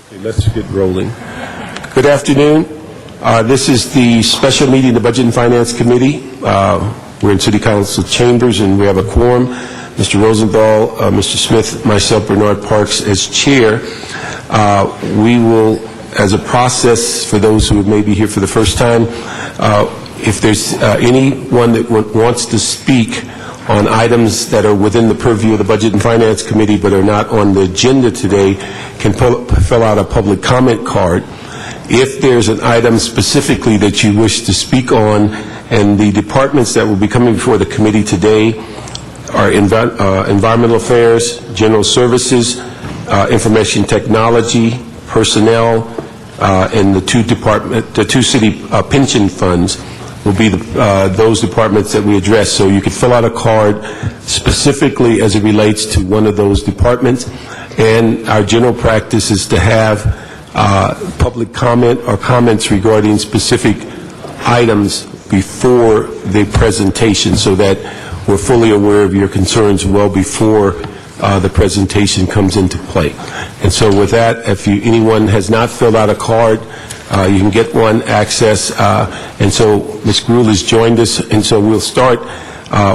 Okay, let's get rolling. Good afternoon. This is the special meeting of the Budget and Finance Committee. We're in City Council chambers and we have a quorum. Mr. Rosenthal, Mr. Smith, myself, Bernard Parks as chair. We will, as a process for those who may be here for the first time, if there's anyone that wants to speak on items that are within the purview of the Budget and Finance Committee but are not on the agenda today, can fill out a public comment card. If there's an item specifically that you wish to speak on, and the departments that will be coming before the committee today are Environmental Affairs, General Services, Information Technology, Personnel, and the two city pension funds will be those departments that we address. So you can fill out a card specifically as it relates to one of those departments. And our general practice is to have public comment or comments regarding specific items before the presentation so that we're fully aware of your concerns well before the presentation comes into play. And so with that, if anyone has not filled out a card, you can get one, access, and so Ms. Gruhl has joined us, and so we'll start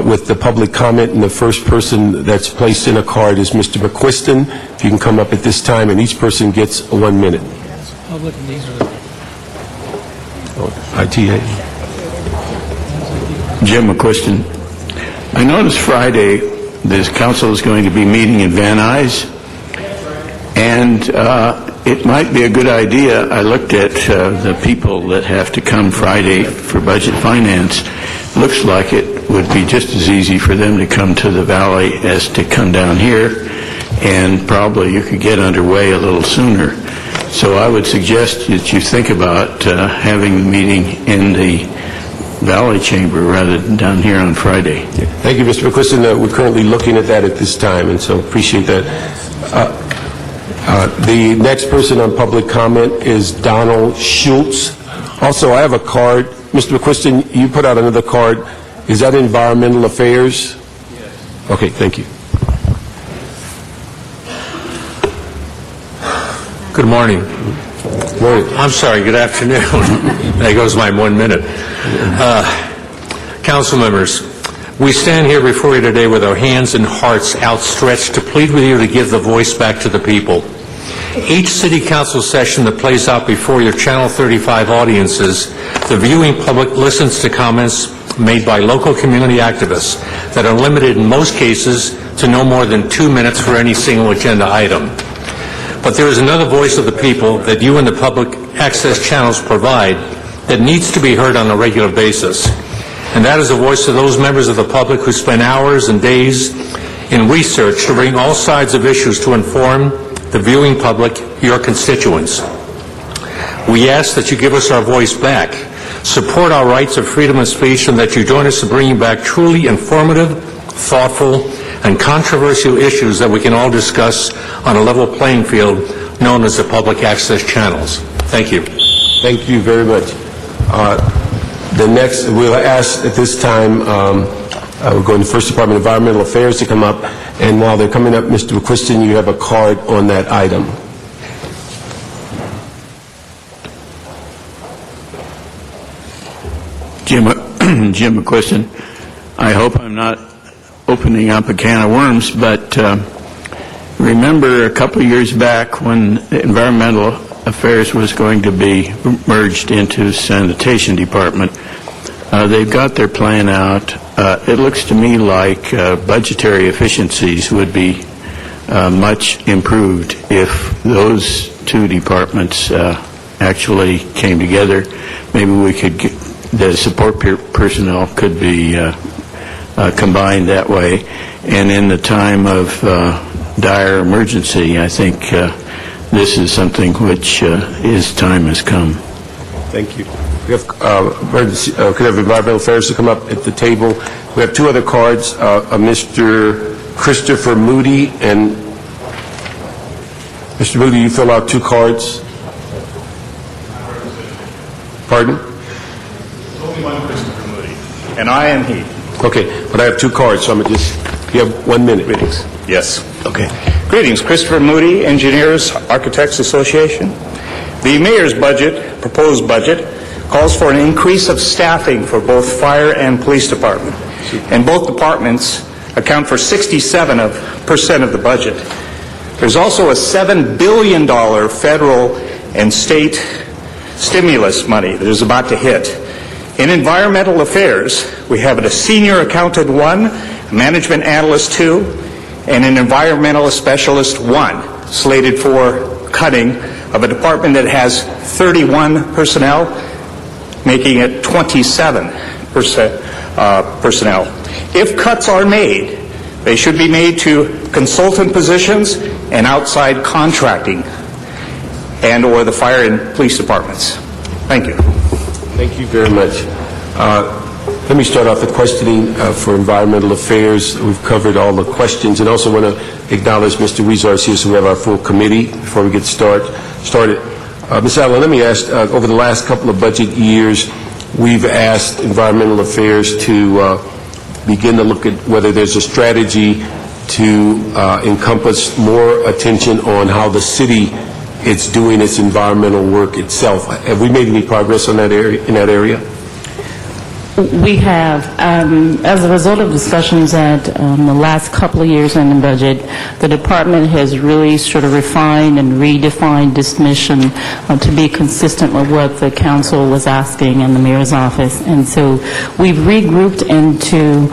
with the public comment, and the first person that's placed in a card is Mr. McQuiston. If you can come up at this time, and each person gets 1 minute. Public, and these are the... ITA. Jim McQuiston. I noticed Friday this council is going to be meeting in Van Nuys, and it might be a good idea. I looked at the people that have to come Friday for budget finance. Looks like it would be just as easy for them to come to the valley as to come down here, and probably you could get underway a little sooner. So I would suggest that you think about having the meeting in the Valley Chamber rather than down here on Friday. Thank you, Mr. McQuiston. We're currently looking at that at this time, and so appreciate that. The next person on public comment is Donald Schultz. Also, I have a card. Mr. McQuiston, you put out another card. Is that Environmental Affairs? Yes. Okay, thank you. Good morning. Good morning. I'm sorry, good afternoon. There goes my 1 minute. Council members, we stand here before you today with our hands and hearts outstretched to plead with you to give the voice back to the people. Each city council session that plays out before your Channel 35 audiences, the viewing public listens to comments made by local community activists that are limited in most cases to no more than 2 minutes for any single agenda item. But there is another voice of the people that you and the public access channels provide that needs to be heard on a regular basis. And that is the voice of those members of the public who spend hours and days in research to bring all sides of issues to inform the viewing public, your constituents. We ask that you give us our voice back, support our rights of freedom of speech, and that you join us in bringing back truly informative, thoughtful, and controversial issues that we can all discuss on a level playing field known as the public access channels. Thank you. Thank you very much. The next, we'll ask at this time, we're going to First Department of Environmental Affairs to come up, and while they're coming up, Mr. McQuiston, you have a card on that item. Jim McQuiston. I hope I'm not opening up a can of worms, but remember a couple of years back when Environmental Affairs was going to be merged into Sanitation Department. They've got their plan out. It looks to me like budgetary efficiencies would be much improved if those two departments actually came together. Maybe we could get, the support personnel could be combined that way. And in the time of dire emergency, I think this is something which his time has come. Thank you. We have, could have Environmental Affairs to come up at the table. We have two other cards, Mr. Christopher Moody, and Mr. Moody, you fill out two cards. Pardon? Only one Christopher Moody, and I am he. Okay, but I have two cards, so I'm going to just, you have 1 minute. Yes. Okay. Greetings, Christopher Moody, Engineers Architects Association. The mayor's budget, proposed budget, calls for an increase of staffing for both fire and police department. And both departments account for 67% of the budget. There's also a $7 billion federal and state stimulus money that is about to hit. In environmental affairs, we have a senior accountant 1, a management analyst 2, and an environmental specialist 1, slated for cutting of a department that has 31 personnel, making it 27 personnel. If cuts are made, they should be made to consultant positions and outside contracting and or the fire and police departments. Thank you. Thank you very much. Let me start off the questioning for environmental affairs. We've covered all the questions, and also want to acknowledge Mr. Weezar's here, so we have our full committee before we get started. Ms. Allen, let me ask, over the last couple of budget years, we've asked environmental affairs to begin to look at whether there's a strategy to encompass more attention on how the city is doing its environmental work itself. Have we made any progress on that area, in that area? We have. As a result of discussions at the last couple of years in the budget, the department has really sort of refined and redefined this mission to be consistent with what the council was asking in the mayor's office. And so we've regrouped into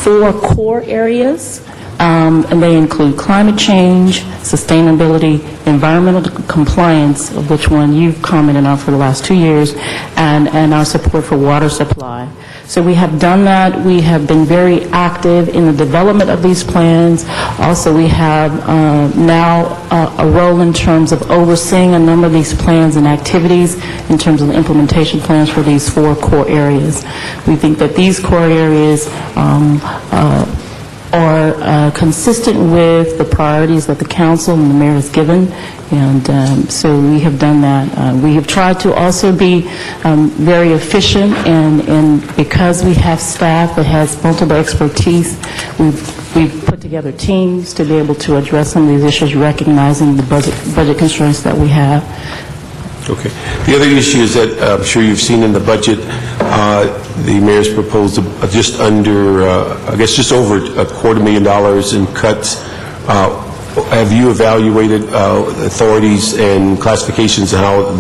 4 core areas. And they include climate change, sustainability, environmental compliance, of which one you've commented on for the last 2 years, and our support for water supply. So we have done that. We have been very active in the development of these plans. Also, we have now a role in terms of overseeing a number of these plans and activities in terms of the implementation plans for these 4 core areas. We think that these core areas are consistent with the priorities that the council and the mayor has given, and so we have done that. We have tried to also be very efficient, and because we have staff that has multiple expertise, we've put together teams to be able to address some of these issues, recognizing the budget constraints that we have. Okay. The other issue is that I'm sure you've seen in the budget, the mayor's proposed just under, I guess just over $250,000 in cuts. Have you evaluated authorities and classifications and how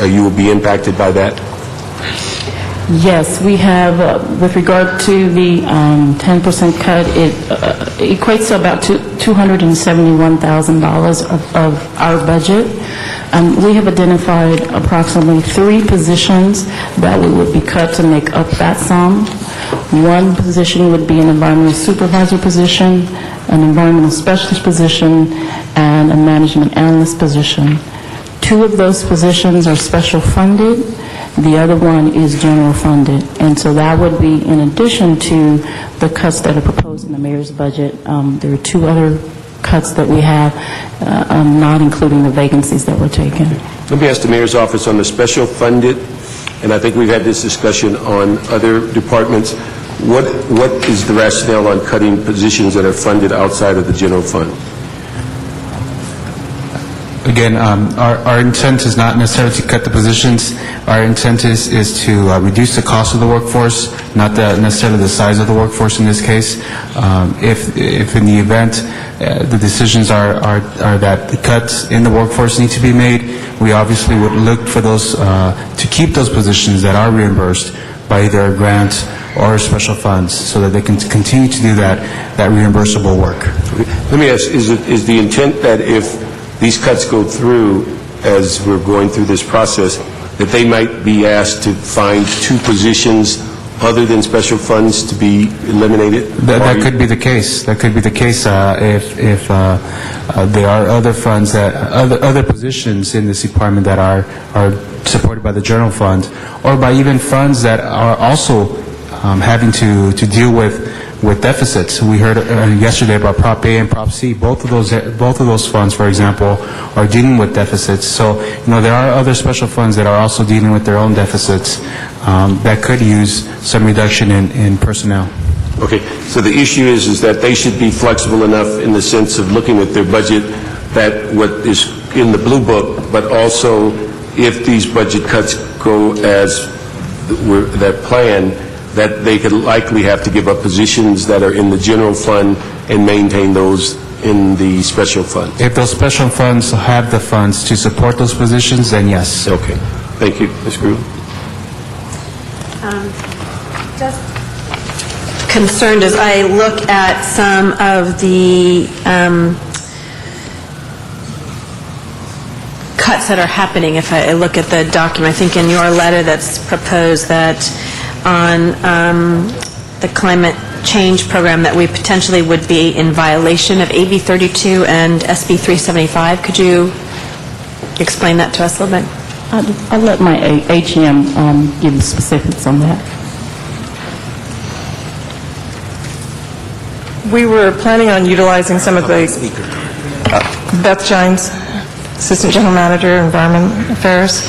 you will be impacted by that? Yes, we have, with regard to the 10% cut, it equates to about $271,000 of our budget. We have identified approximately 3 positions that would be cut to make up that sum. One position would be an environmental supervisor position, an environmental specialist position, and a management analyst position. 2 of those positions are special funded. The other one is general funded. And so that would be in addition to the cuts that are proposed in the mayor's budget. There are 2 other cuts that we have, not including the vacancies that were taken. Let me ask the mayor's office on the special funded, and I think we've had this discussion on other departments. What is the rationale on cutting positions that are funded outside of the general fund? Again, our intent is not necessarily to cut the positions. Our intent is to reduce the cost of the workforce, not necessarily the size of the workforce in this case. If in the event the decisions are that the cuts in the workforce need to be made, we obviously would look for those to keep those positions that are reimbursed by either a grant or special funds, so that they can continue to do that reimbursable work. Okay. Let me ask, is the intent that if these cuts go through, as we're going through this process, that they might be asked to find 2 positions other than special funds to be eliminated? That could be the case. That could be the case if there are other funds other positions in this department that are supported by the general fund, or by even funds that are also having to deal with deficits. We heard yesterday about Prop A and Prop C. Both of those funds, for example, are dealing with deficits. So, there are other special funds that are also dealing with their own deficits that could use some reduction in personnel. Okay, so the issue is that they should be flexible enough in the sense of looking at their budget, that what is in the blue book, but also if these budget cuts go as that plan, that they could likely have to give up positions that are in the general fund and maintain those in the special fund. If those special funds have the funds to support those positions, then yes. Okay, thank you, Ms. Gruen. Just concerned as I look at some of the cuts that are happening. If I look at the document, I think in your letter that's proposed that on the climate change program that we potentially would be in violation of AB 32 and SB 375. Could you explain that to us a little bit? I'll let my AGM give the specifics on that. We were planning on utilizing some of the, Beth Gines, Assistant General Manager, Environment Affairs.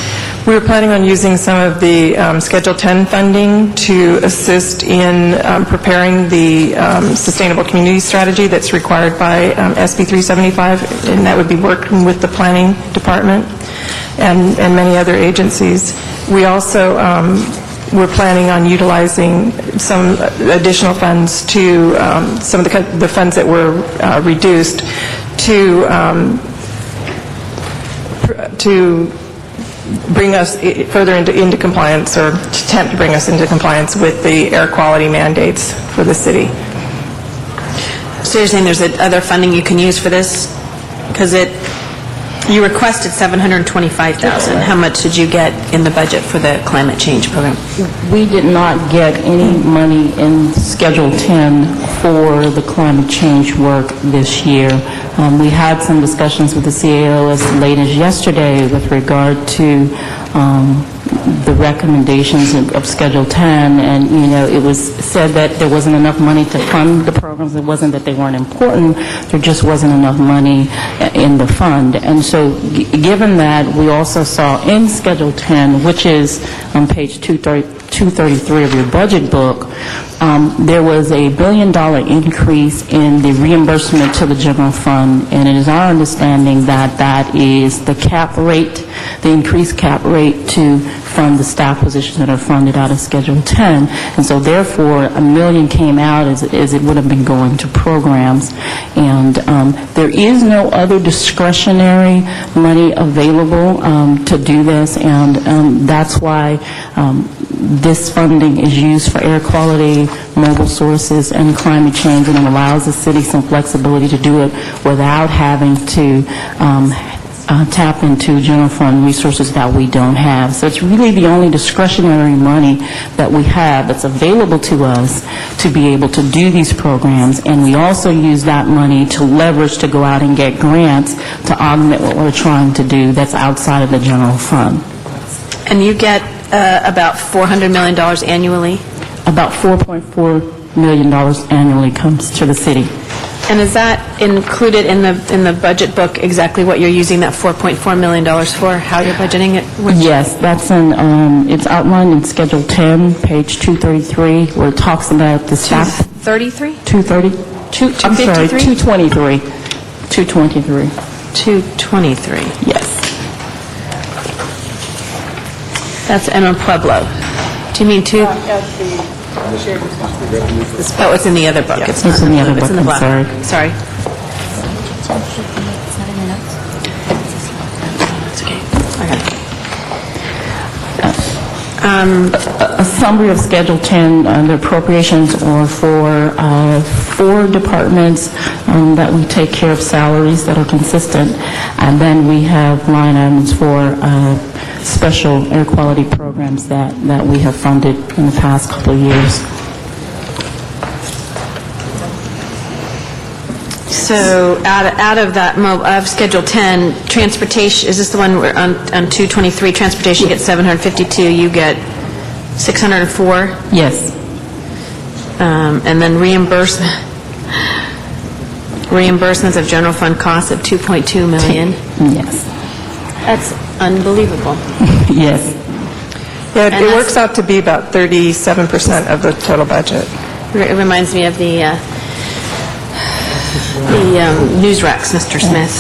We were planning on using some of the Schedule 10 funding to assist in preparing the Sustainable Community Strategy that's required by SB 375, and that would be working with the Planning Department and many other agencies. We also we're planning on utilizing some additional funds to, some of the funds that were reduced to bring us further into compliance, or to attempt to bring us into compliance with the air quality mandates for the city. So you're saying there's other funding you can use for this? Because you requested $725,000. How much did you get in the budget for the climate change program? We did not get any money in Schedule 10 for the climate change work this year. We had some discussions with the CAO as late as yesterday with regard to the recommendations of Schedule 10, and, you know, it was said that there wasn't enough money to fund the programs. It wasn't that they weren't important, there just wasn't enough money in the fund. And so, given that, we also saw in Schedule 10, which is on page 233 of your budget book, there was a $1 billion increase in the reimbursement to the general fund, and it is our understanding that that is the cap rate, the increased cap rate to fund the staff positions that are funded out of Schedule 10. And so therefore, $1 million came out as it would have been going to programs. And there is no other discretionary money available to do this, and that's why this funding is used for air quality, mobile sources, and climate change, and it allows the city some flexibility to do it without having to tap into general fund resources that we don't have. So it's really the only discretionary money that we have that's available to us to be able to do these programs, and we also use that money to leverage to go out and get grants to augment what we're trying to do that's outside of the general fund. And you get about $400 million annually? About $4.4 million annually comes to the city. And is that included in the budget book, exactly what you're using that $4.4 million for, how you're budgeting it? Yes, that's it's outlined in Schedule 10, page 233, where it talks about the staff. 33? 230? I'm sorry, 223. 223. 223. Yes. That's Emma Pueblo. Do you mean two? Oh, it's in the other book. It's in the other book, It's in the I'm black. sorry. Sorry. It's okay. A summary of Schedule 10, the appropriations are for 4 departments that we take care of salaries that are consistent, and then we have line items for special air quality programs that we have funded in the past couple of years. So out of that, of Schedule 10, transportation, is this the one where on 223, transportation gets 752, you get 604? Yes. And then reimbursements of general fund costs of $2.2 million? Yes. That's unbelievable. Yes. Yeah, it works out to be about 37% of the total budget. It reminds me of the news racks, Mr. Smith,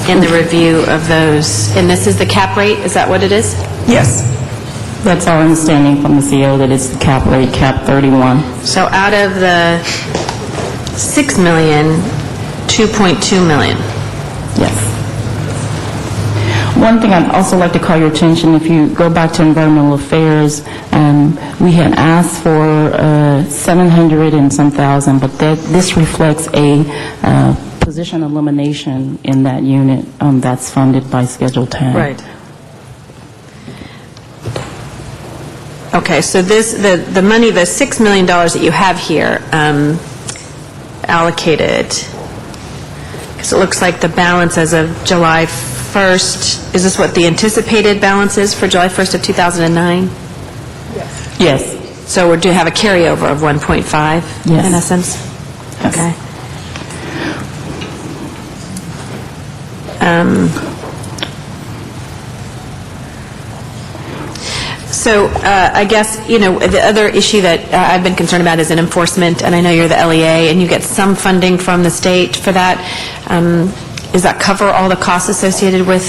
in the review of those. And this is the cap rate, is that what it is? Yes. That's our understanding from the CO, that it's the cap rate, cap 31. So out of the 6 million, 2.2 million. Yes. One thing I'd also like to call your attention, if you go back to Environmental Affairs, we had asked for 700 and some thousand, but this reflects a position elimination in that unit that's funded by Schedule 10. Right. Okay, so the money, the $6 million that you have here allocated, because it looks like the balance as of July 1st, is this what the anticipated balance is for July 1st of 2009? Yes. So we do have a carryover of 1.5 Yes. in essence? Yes. Okay. So I guess, the other issue that I've been concerned about is in enforcement, and I know you're the LEA, and you get some funding from the state for that. Does that cover all the costs associated with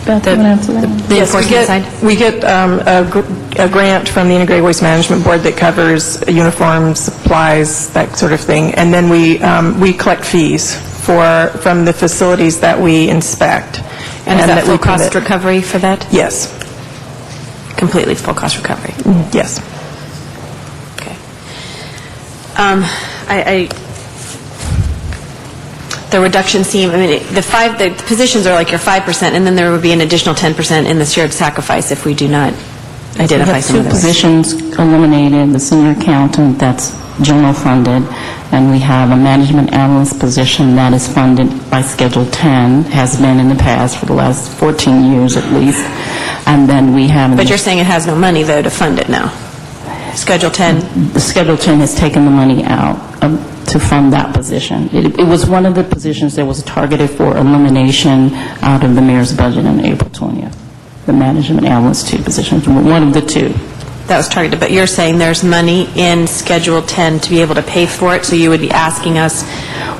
Beth, you want to answer that? the enforcement side? We get a grant from the Integrated Waste Management Board that covers uniforms, supplies, that sort of thing. And then we collect fees from the facilities that we inspect. And is that we full cost commit- recovery for that? Yes. Completely full cost recovery? Yes. Okay. The reduction seem, the positions are like your 5%, and then there would be an additional 10% in the shared sacrifice if we do not identify We some have of two those. positions eliminated, the senior accountant, that's general funded, and we have a management analyst position that is funded by Schedule 10, has been in the past for the last 14 years at least, and then we have... But you're saying it has no money, though, to fund it now? Schedule 10? The Schedule 10 has taken the money out to fund that position. It was one of the positions that was targeted for elimination out of the mayor's budget on April 20th, the management analyst 2 position, one of the two. That was targeted, but you're saying there's money in Schedule 10 to be able to pay for it, so you would be asking us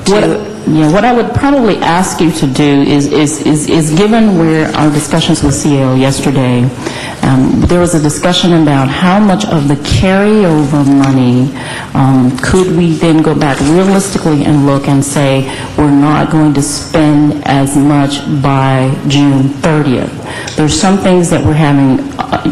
to... What I would probably ask you to do is given where our discussions with CEO yesterday, there was a discussion about how much of the carryover money could we then go back realistically and look and say, we're not going to spend as much by June 30th. There's some things that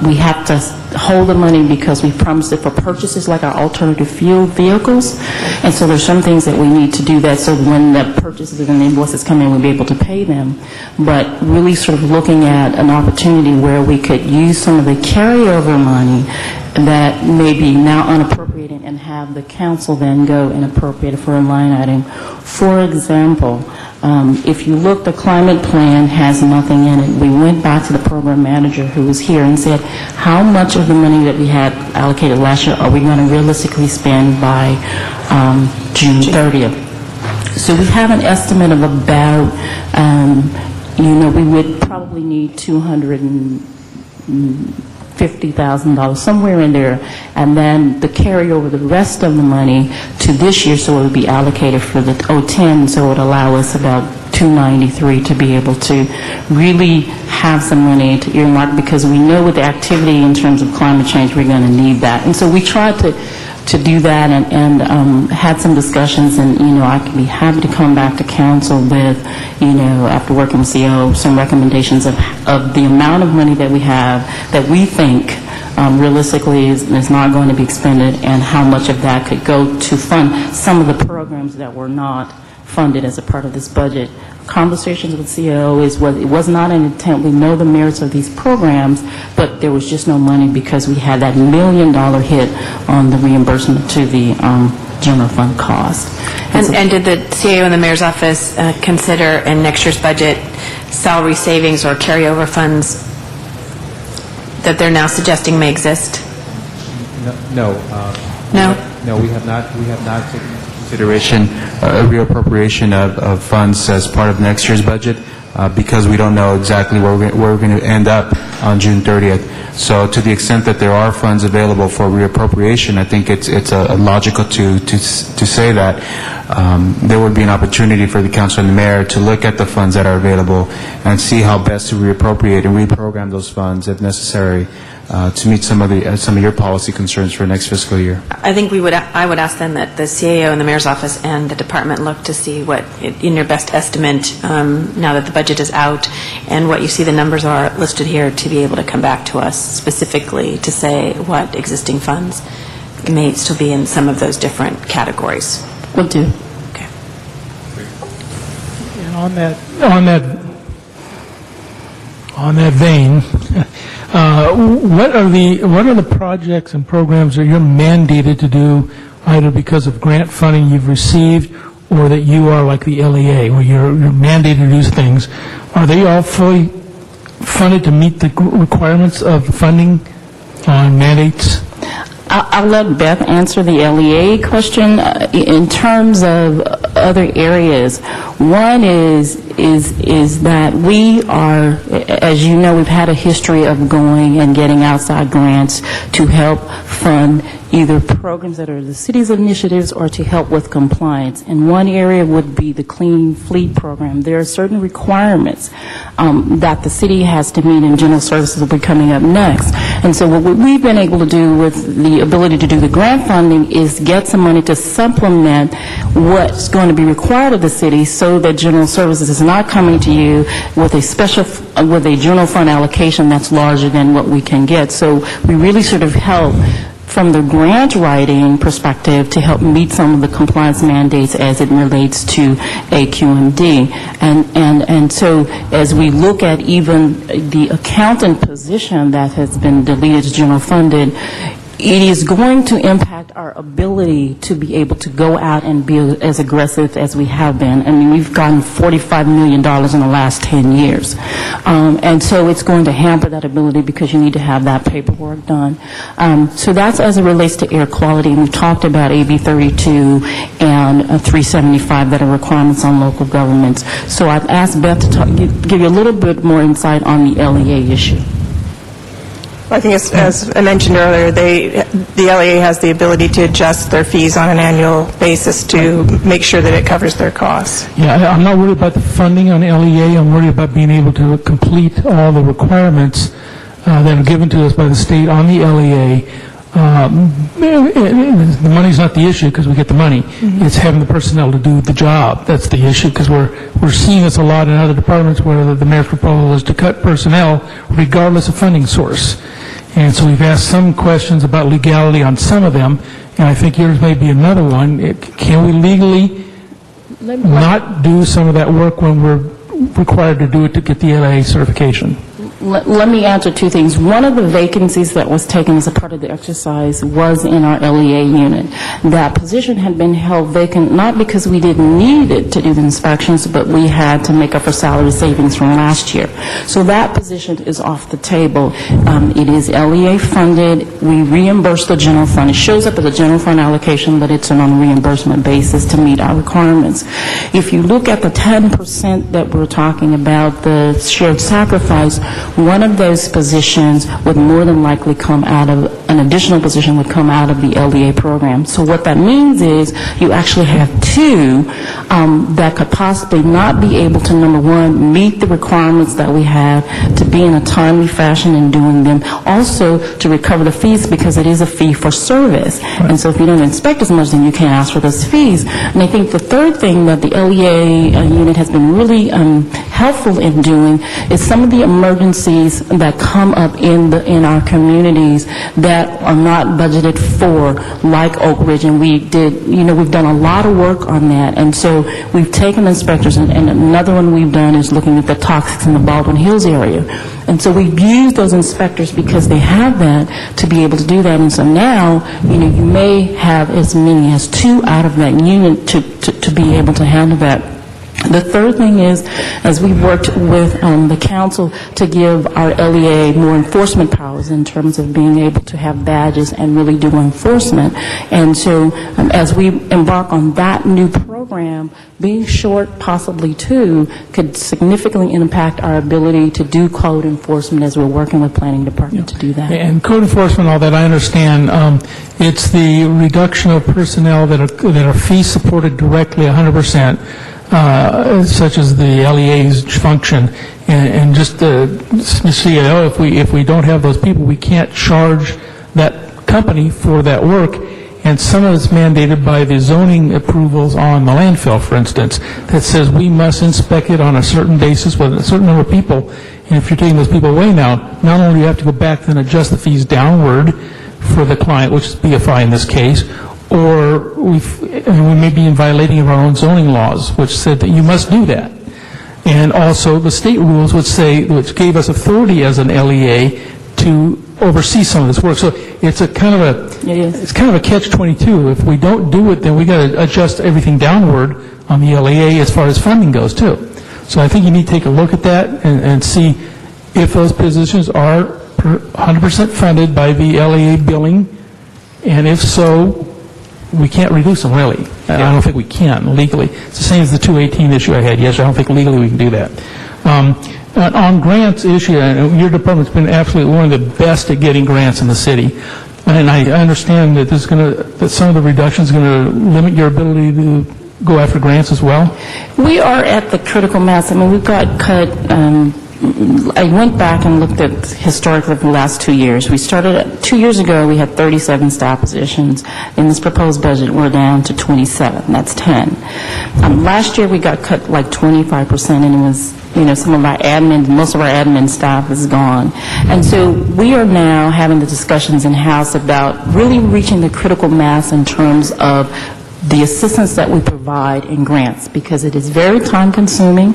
we have to hold the money because we promised it for purchases like our alternative fuel vehicles, and so there's some things that we need to do that so when the purchases and the invoices come in, we'll be able to pay them. But really sort of looking at an opportunity where we could use some of the carryover money that may be now unappropriated and have the council then go and appropriate it for a line item. For example, if you look, the climate plan has nothing in it. We went back to the program manager who was here and said, how much of the money that we had allocated last year are we going to realistically spend by June 30th? So we have an estimate of about, we would probably need $250,000, somewhere in there, and then the carryover, the rest of the money to this year, so it would be allocated for the 010, so it would allow us about $293 to be able to really have some money to earmark, because we know with the activity in terms of climate change, we're going to need that. And so we tried to do that and had some discussions, and, I could be happy to come back to council with, after working with CO, some recommendations of the amount of money that we have that we think realistically is not going to be expended, and how much of that could go to fund some of the programs that were not funded as a part of this budget. Conversations with CEO it was not an intent. We know the merits of these programs, but there was just no money because we had that $1 million hit on the reimbursement to the general fund cost. And did the CAO and the mayor's office consider in next year's budget salary savings or carryover funds that they're now suggesting may exist? No. No? No, we have not taken into consideration a reappropriation of funds as part of next year's budget. because we don't know exactly where we're going to end up on June 30th. So to the extent that there are funds available for reappropriation, I think it's logical to say that there would be an opportunity for the council and the mayor to look at the funds that are available and see how best to reappropriate and reprogram those funds if necessary to meet some of your policy concerns for next fiscal year. I think I would ask then that the CAO and the mayor's office and the department look to see what, in your best estimate, now that the budget is out, and what you see the numbers are listed here, to be able to come back to us specifically to say what existing funds may still be in some of those different categories. Will do. Okay. And on that vein, what are the projects and programs that you're mandated to do, either because of grant funding you've received or that you are like the LEA, where you're mandated to do things? Are they all fully funded to meet the requirements of funding on mandates? I'll let Beth answer the LEA question. In terms of other areas, one is that we are, as you know, we've had a history of going and getting outside grants to help fund either programs that are the city's initiatives or to help with compliance. And one area would be the Clean Fleet program. There are certain requirements that the city has to meet, and general services will be coming up next. And so what we've been able to do with the ability to do the grant funding is get some money to supplement what's going to be required of the city, so that general services is not coming to you with a general fund allocation that's larger than what we can get. So we really sort of help from the grant writing perspective to help meet some of the compliance mandates as it relates to AQMD. And so as we look at even the accountant position that has been deleted to general funded, it is going to impact our ability to be able to go out and be as aggressive as we have been. I mean, we've gotten $45 million in the last 10 years. And so it's going to hamper that ability because you need to have that paperwork done. So that's as it relates to air quality. And we've talked about AB 32 and 375 that are requirements on local governments. So I've asked Beth to give you a little bit more insight on the LEA issue. I think, as I mentioned earlier, the LEA has the ability to adjust their fees on an annual basis to make sure that it covers their costs. Yeah, I'm not worried about the funding on LEA. I'm worried about being able to complete all the requirements that are given to us by the state on the LEA. The money's not the issue because we get the money. Mm-hmm. It's having the personnel to do the job. That's the issue, because we're seeing this a lot in other departments where the mayor's proposal is to cut personnel regardless of funding source. And so we've asked some questions about legality on some of them, and I think yours may be another one. Can we legally not do some of that work when we're required to do it to get the LA certification? Let me answer two things. One of the vacancies that was taken as a part of the exercise was in our LEA unit. That position had been held vacant not because we didn't need it to do the inspections, but we had to make up for salary savings from last year. So that position is off the table. It is LEA funded. We reimburse the general fund. It shows up as a general fund allocation, but it's on a reimbursement basis to meet our requirements. If you look at the 10% that we're talking about, the shared sacrifice, one of those positions would more than likely come out of, an additional position would come out of the LEA program. So what that means is you actually have two that could possibly not be able to, number one, meet the requirements that we have to be in a timely fashion in doing them, also to recover the fees because it is a fee for service. Right. And so if you don't inspect as much, then you can't ask for those fees. And I think the third thing that the LEA unit has been really helpful in doing is some of the emergencies that come up in our communities that are not budgeted for, like Oak Ridge, and we've done a lot of work on that. And so we've taken inspectors, and another one we've done is looking at the toxics in the Baldwin Hills area. And so we've used those inspectors because they have that to be able to do that. And so now, you may have as many as two out of that unit to be able to handle that. The third thing is, as we worked with the council to give our LEA more enforcement powers in terms of being able to have badges and really do enforcement. And so as we embark on that new program, program, being short possibly two, could significantly impact our ability to do code enforcement as we're working with planning department to do that. And code enforcement, all that, I understand. It's the reduction of personnel that are fee-supported directly 100%, such as the LEA's function. And just CAO, if we don't have those people, we can't charge that company for that work. And some of it's mandated by the zoning approvals on the landfill, for instance, that says we must inspect it on a certain basis with a certain number of people. And if you're taking those people away now, not only do you have to go back and adjust the fees downward for the client, which is BFI in this case, or we may be violating of our own zoning laws, which said that you must do that. And also the state rules which gave us authority as an LEA to oversee some of this work. So it's kind of a catch-22. If we don't do it, then we got to adjust everything downward on the LEA as far as funding goes too. So I think you need to take a look at that and see if those positions are 100% funded by the LEA billing, and if so, we can't reduce them really. I don't think we can legally. It's the same as the 218 issue I had. Yes, I don't think legally we can do that. On grants issue, your department's been absolutely one of the best at getting grants in the city. And I understand that that some of the reductions are going to limit your ability to go after grants as well? We are at the critical mass. I mean, we've got cut. I went back and looked at historically the last 2 years. We started 2 years ago, we had 37 staff positions. In this proposed budget, we're down to 27. That's 10. Last year, we got cut like 25%, and it was, some of our admin, most of our admin staff is gone. And so we are now having the discussions in-house about really reaching the critical mass in terms of the assistance that we provide in grants, because it is very time-consuming.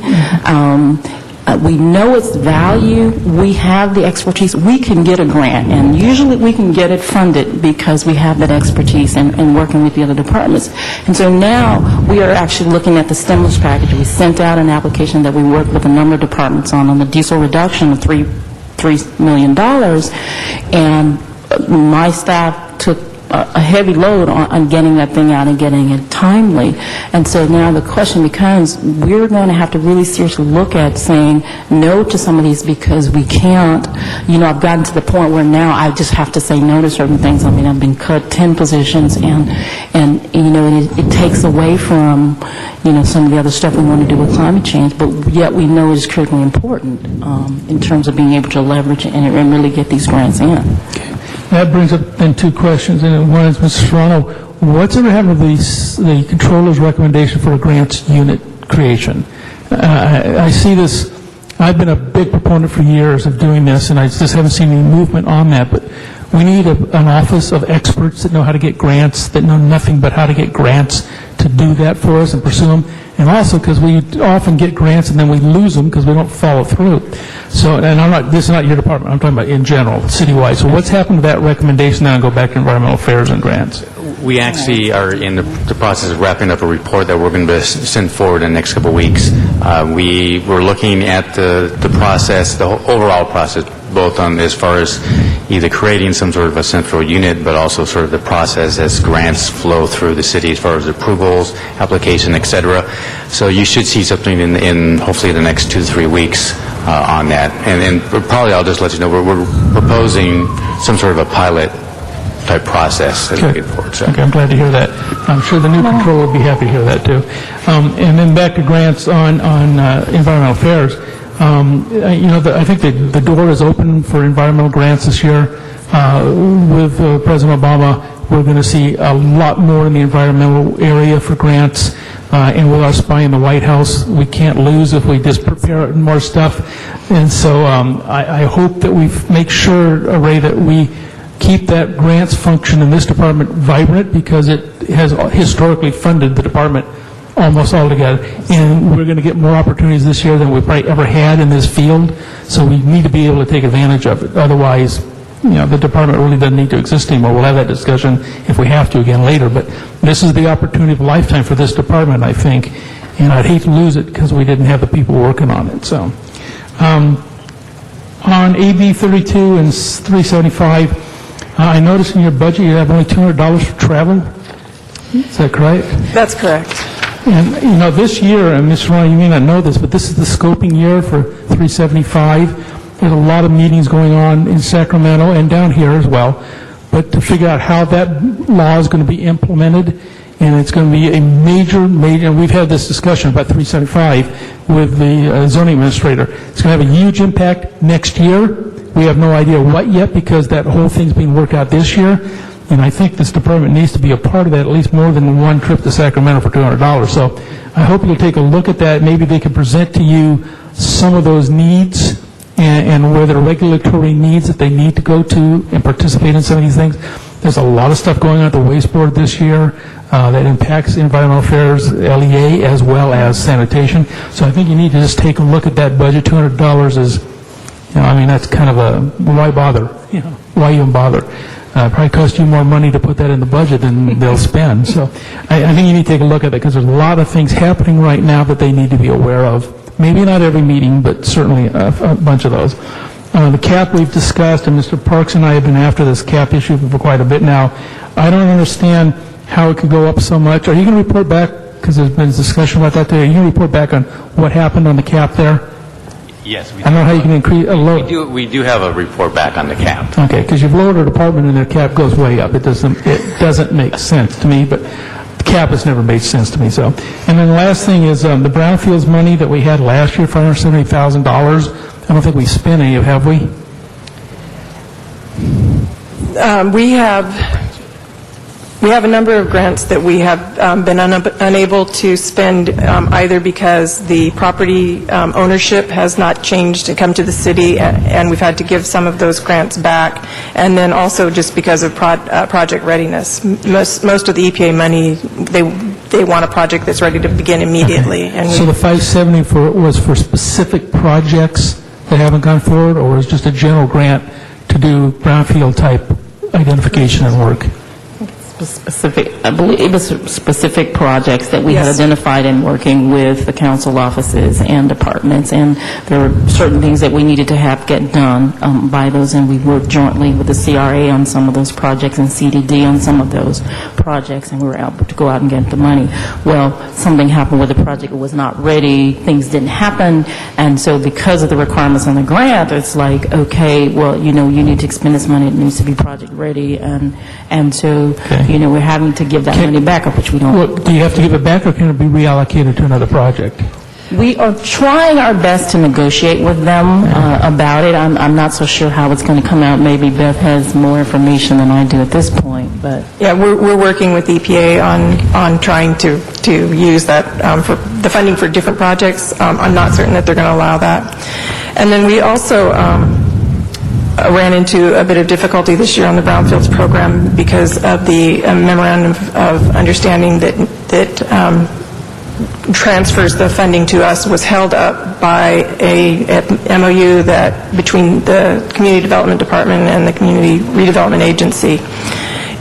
We know its value. We have the expertise. We can get a grant, and usually we can get it funded because we have that expertise in working with the other departments. And so now we are actually looking at the stimulus package. We sent out an application that we worked with a number of departments on the diesel reduction of $3 million, and my staff took a heavy load on getting that thing out and getting it timely. And so now the question becomes, we're going to have to really seriously look at saying no to some of these because we can't. I've gotten to the point where now I just have to say no to certain things. I mean, I've been cut 10 positions, and it takes away from, some of the other stuff we want to do with climate change, but yet we know it is critically important in terms of being able to leverage it and really get these grants in. That brings up then two questions, and one is, Mr. Serrano, what's ever happened to the controller's recommendation for a grants unit creation? I see this. I've been a big proponent for years of doing this, and I just haven't seen any movement on that. But we need an office of experts that know how to get grants, that know nothing but how to get grants, to do that for us and pursue them. And also because we often get grants and then we lose them because we don't follow through. So, and this is not your department, I'm talking about in general, citywide. So what's happened to that recommendation now and go back to environmental affairs and grants? We actually are in the process of wrapping up a report that we're going to send forward in the next couple of weeks. We were looking at the process, the overall process, both on as far as either creating some sort of a central unit, but also sort of the process as grants flow through the city as far as approvals, application, et cetera. So you should see something in hopefully the next 2 to 3 weeks on that. And probably I'll just let you know, we're proposing some sort of a pilot type process as we get forward. So. Okay, I'm glad to hear that. I'm sure the new controller will be happy to hear that too. And then back to grants on environmental affairs. I think the door is open for environmental grants this year. With President Obama, we're going to see a lot more in the environmental area for grants. And with our spy in the White House, we can't lose if we just prepare more stuff. And so I hope that we make sure, Ray, that we keep that grants function in this department vibrant, because it has historically funded the department almost altogether. And we're going to get more opportunities this year than we've probably ever had in this field. So we need to be able to take advantage of it. Otherwise, the department really doesn't need to exist anymore. We'll have that discussion if we have to again later. But this is the opportunity of a lifetime for this department, I think. And I'd hate to lose it because we didn't have the people working on it. So, on AB 32 and 375, I noticed in your budget you have only $200 for travel. Is that correct? That's correct. And, you know, this year, and Mr. Ron, you may not know this, but this is the scoping year for 375. There's a lot of meetings going on in Sacramento and down here as well, but to figure out how that law is going to be implemented, and it's going to be a major, and we've had this discussion about 375 with the zoning administrator. It's going to have a huge impact next year. We have no idea what yet because that whole thing's being worked out this year. And I think this department needs to be a part of that, at least more than one trip to Sacramento for $200. So I hope you'll take a look at that. Maybe they can present to you some of those needs and where there are regulatory needs that they need to go to and participate in some of these things. There's a lot of stuff going on at the Waste Board this year that impacts environmental affairs, LEA, as well as sanitation. So I think you need to just take a look at that budget. $200 is, you know, I mean, that's kind of a, why bother? You know, why even bother? Probably cost you more money to put that in the budget than they'll spend. So I think you need to take a look at that because there's a lot of things happening right now that they need to be aware of. Maybe not every meeting, but certainly a bunch of those. The cap we've discussed, and Mr. Parks and I have been after this cap issue for quite a bit now. I don't understand how it could go up so much. Are you going to report back, because there's been discussion about that today, are you going to report back on what happened on the cap there? Yes, we I don't know how you can increase, We do have a report back on the cap. Okay, because you've lowered a department and their cap goes way up. It doesn't make sense to me, but the cap has never made sense to me, so. And then the last thing is the brownfields money that we had last year, $570,000. I don't think we spent any of, have we? We have a number of grants that we have been unable to spend either because the property ownership has not changed to come to the city, and we've had to give some of those grants back, and then also just because of project readiness. Most of the EPA money, they want a project that's ready to begin immediately. Okay. And so the 570 was for specific projects that haven't gone forward, or was just a general grant to do brownfield type identification and work? Specific, I believe it was specific projects that we had identified in working with the council offices and departments, and there were certain things that we needed to have get done by those, and we worked jointly with the CRA on some of those projects and CDD on some of those projects, and we were able to go out and get the money. Well, something happened where the project was not ready, things didn't happen, and so because of the requirements on the grant, it's like, okay, well, you know, you need to expend this money, it needs to be project ready, and so, you know, we're having to give that money back, which we don't. Well, do you have to give it back, or can it be reallocated to another project? We are trying our best to negotiate with them about it. I'm not so sure how it's going to come out. Maybe Beth has more information than I do at this point, but... Yeah, we're working with EPA on trying to use that for the funding for different projects. I'm not certain that they're going to allow that. And then we also ran into a bit of difficulty this year on the Brownfields program because of the memorandum of understanding that transfers the funding to us was held up by a MOU that between the Community Development Department and the Community Redevelopment Agency.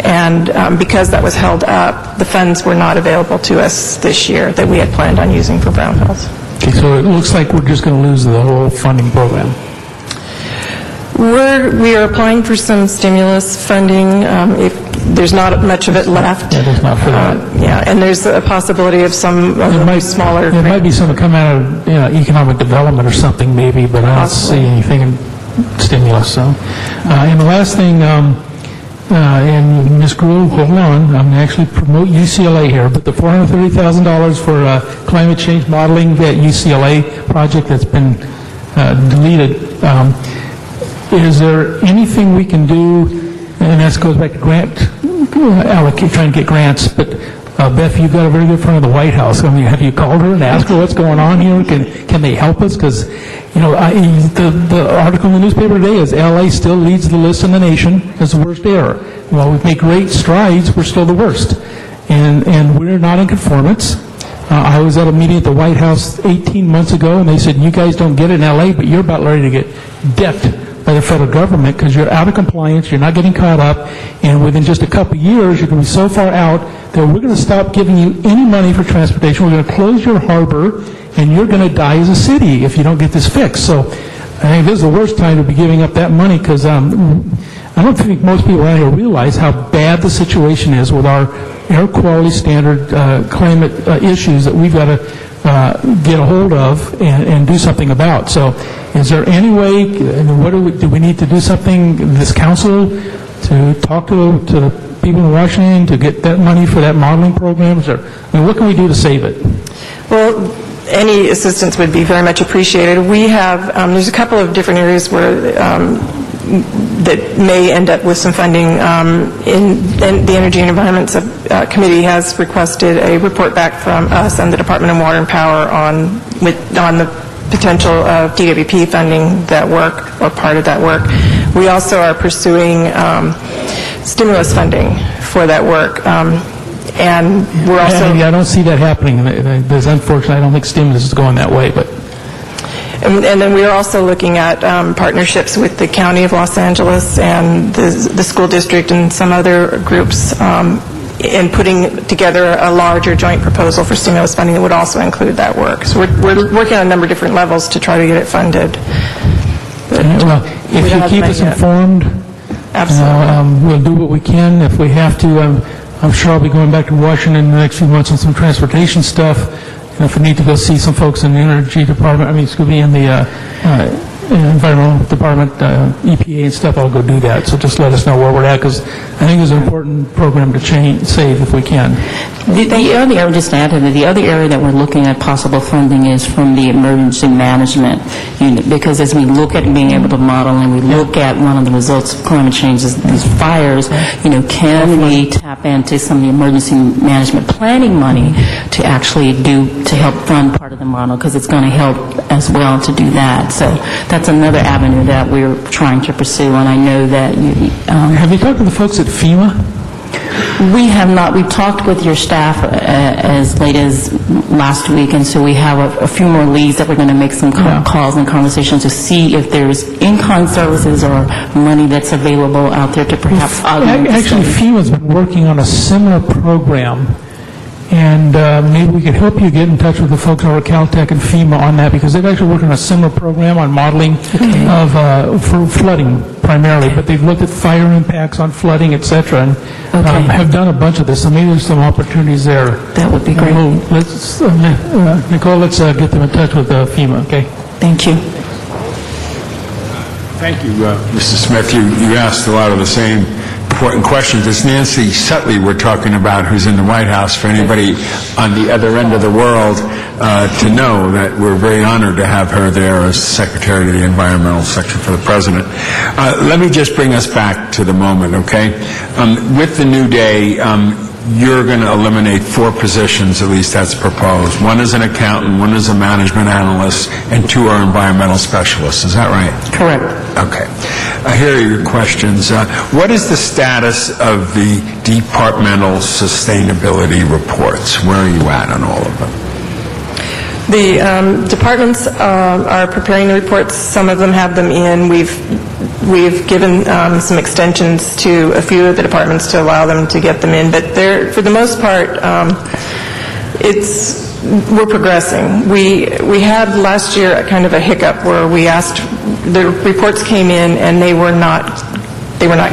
And because that was held up, the funds were not available to us this year that we had planned on using for brownfields. Okay, so it looks like we're just going to lose the whole funding program. We are applying for some stimulus funding. If there's not much of it left. Yeah, there's not for that. Yeah, and there's a possibility of some smaller. There might be some come out of economic development or something maybe, but I don't see anything in stimulus. So, and the last thing, and Ms. Gruhl, hold on, I'm going to actually promote UCLA here, but the $430,000 for climate change modeling, that UCLA project that's been deleted. Is there anything we can do, and that goes back to grant, trying to get grants, but Beth, you've got a very good friend of the White House. I mean, have you called her and asked her what's going on here? Can they help us? Because, you know, the article in the newspaper today is L.A. still leads the list in the nation as the worst error. While we've made great strides, we're still the worst. And we're not in conformance. I was at a meeting at the White House 18 months ago, and they said, you guys don't get it in L.A., but you're about ready to get decked by the federal government because you're out of compliance, you're not getting caught up, and within just a couple of years, you're going to be so far out that we're going to stop giving you any money for transportation. We're going to close your harbor, and you're going to die as a city if you don't get this fixed. So I think this is the worst time to be giving up that money because I don't think most people out here realize how bad the situation is with our air quality standard climate issues that we've got to get a hold of and do something about. So is there any way, do we need to do something, this council, to talk to the people in Washington to get that money for that modeling program? What can we do to save it? Well, any assistance would be very much appreciated. We have, there's a couple of different areas where that may end up with some funding. In the Energy and Environment Committee has requested a report back from us and the Department of Water and Power on the potential of DWP funding that work or part of that work. We also are pursuing stimulus funding for that work. And we're also... I don't see that happening. Unfortunately, I don't think stimulus is going that way, but... And then we are also looking at partnerships with the County of Los Angeles and the school district and some other groups in putting together a larger joint proposal for stimulus funding that would also include that work. So we're working on a number of different levels to try to get it funded. Well, if you keep us informed, absolutely, we'll do what we can. If we have to, I'm sure I'll be going back to Washington in the next few months on some transportation stuff. And if we need to go see some folks in the Energy Department, in the Environmental Department, EPA and stuff, I'll go do that. So just let us know where we're at, because I think it's an important program to save if we can. The other area, just to add to that, the other area that we're looking at possible funding is from the Emergency Management Unit, because as we look at being able to model and we look at one of the results of climate change is these fires, can we tap into some of the emergency management planning money to actually to help fund part of the model, because it's going to help as well to do that. So that's another avenue that we're trying to pursue, and I know that have you talked to the folks at FEMA? We have not. We've talked with your staff as late as last week, and so we have a few more leads that we're going to make some calls and conversations to see if there's in-kind services or money that's available out there to perhaps augment. Actually, FEMA's been working on a similar program, and maybe we could help you get in touch with the folks over at Caltech and FEMA on that, because they've actually worked on a similar program on modeling for flooding primarily, but they've looked at fire impacts on flooding, et cetera, and have done a bunch of this, so maybe there's some opportunities there. That would be great. Nicole, let's get them in touch with FEMA, okay? Thank you. Thank you, Mr. Smith. You asked a lot of the same important questions. It's Nancy Sutley we're talking about, who's in the White House, for anybody on the other end of the world to know that we're very honored to have her there as Secretary of the Environmental Section for the President. Let me just bring us back to the moment, okay? With the new day, you're going to eliminate 4 positions, at least that's proposed. 1 is an accountant, 1 is a management analyst, and 2 are environmental specialists. Is that right? Correct. Okay. Here are your questions. What is the status of the departmental sustainability reports? Where are you at on all of them? The departments are preparing the reports. Some of them have them in. We've given some extensions to a few of the departments to allow them to get them in, but for the most part, we're progressing. We had last year a kind of a hiccup where we asked, the reports came in and they were not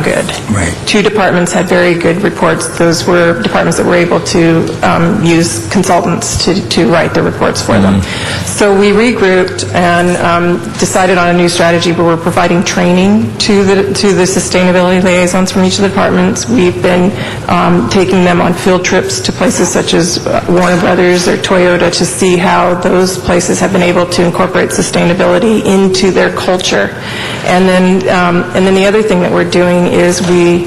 good. Right. 2 departments had very good reports. Those were departments that were able to use consultants to write the reports for them. So we regrouped and decided on a new strategy where we're providing training to the sustainability liaisons from each of the departments. We've been taking them on field trips to places such as Warner Brothers or Toyota to see how those places have been able to incorporate sustainability into their culture. And then the other thing that we're doing is we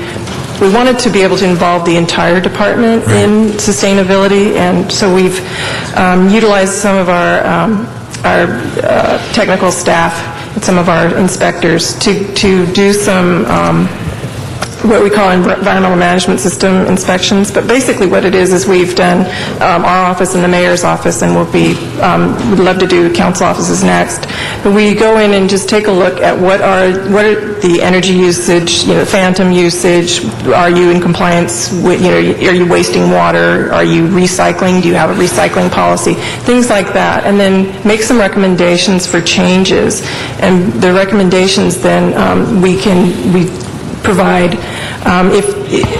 wanted to be able to involve the entire department in sustainability, and so we've utilized some of our technical staff and some of our inspectors to do some what we call environmental management system inspections. But basically what it is we've done our office and the mayor's office, and we'd love to do council offices next. But we go in and just take a look at what are the energy usage, phantom usage. Are you in compliance with, are you wasting water? Are you recycling? Do you have a recycling policy? Things like that. And then make some recommendations for changes. And the recommendations then we provide, if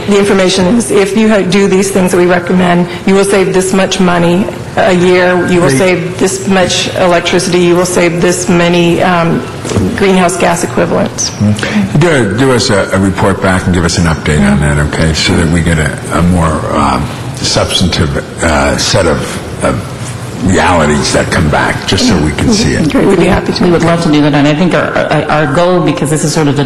the information is, if you do these things that we recommend, you will save this much money a year, you will save this much electricity, you will save this many greenhouse gas equivalents. Do us a report back and give us an update on that, okay, so that we get a more substantive set of realities that come back, just so we can see it. We'd be happy to. We would love to do that, and I think our goal, because this is sort of a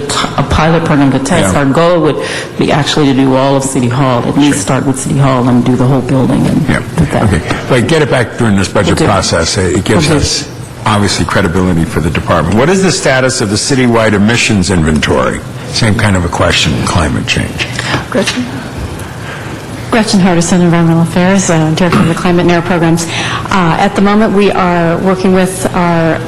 pilot program to test, Yeah. our goal would be actually to do all of City Hall, at least start with City Hall and do the whole building. And Yeah, do that. okay. But get it back during this budget We'll do. process. It gives We'll do. us, obviously, credibility for the department. What is the status of the citywide emissions inventory? Same kind of a question in climate change. Gretchen Hardison, Environmental Affairs, Director of the Climate and Air Programs. At the moment, we are working with our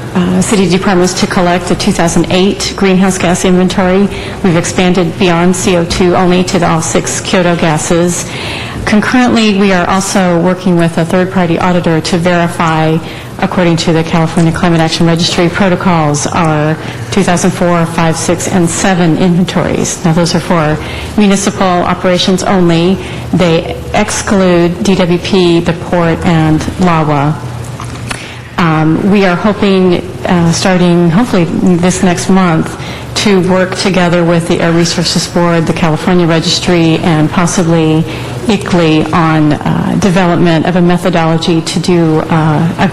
city departments to collect a 2008 greenhouse gas inventory. We've expanded beyond CO2 only to all 6 Kyoto gases. Concurrently, we are also working with a third-party auditor to verify, according to the California Climate Action Registry protocols, our 2004, 5, 6, and 7 inventories. Now, those are for municipal operations only. They exclude DWP, the port, and LAWA. We are hoping, starting hopefully this next month, to work together with the Air Resources Board, the California Registry, and possibly ICLEI on development of a methodology to do a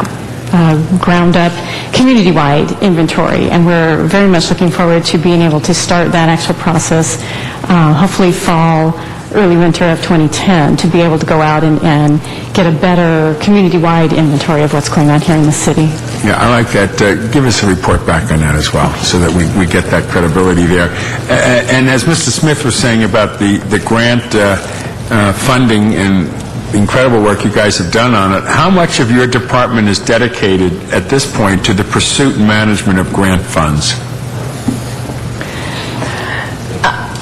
ground-up, community-wide inventory, and we're very much looking forward to being able to start that actual process, hopefully fall, early winter of 2010, to be able to go out and get a better community-wide inventory of what's going on here in the city. Yeah, I like that. Give us a report back on that as well, so that we get that credibility there. And as Mr. Smith was saying about the grant funding and incredible work you guys have done on it, how much of your department is dedicated at this point to the pursuit and management of grant funds?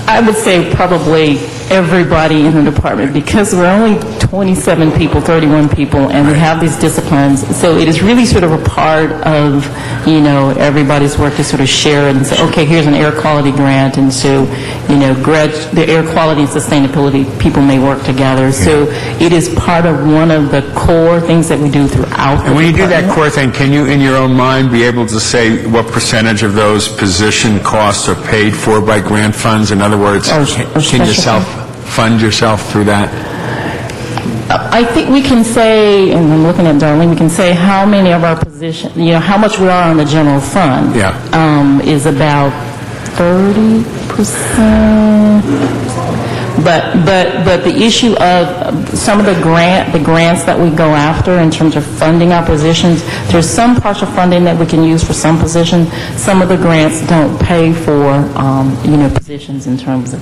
I would say probably everybody in the department, because we're only 27 people, 31 people, and we have these disciplines. So it is really sort of a part of, everybody's work to sort of share and say, okay, here's an air quality grant, and so, the air quality and sustainability people may work together. So it is part of one of the core things that we do throughout the And when you do that department. core thing, can you, in your own mind, be able to say what percentage of those position costs are paid for by grant funds? In other words, Or can you special self-fund yourself through that? I think we can say, and I'm looking at Darlene, we can say how many of our positions, how much we are on the general fund. Yeah. Is about 30%. But the issue of some of the grants that we go after in terms of funding our positions, there's some partial funding that we can use for some positions. Some of the grants don't pay for, positions in terms of,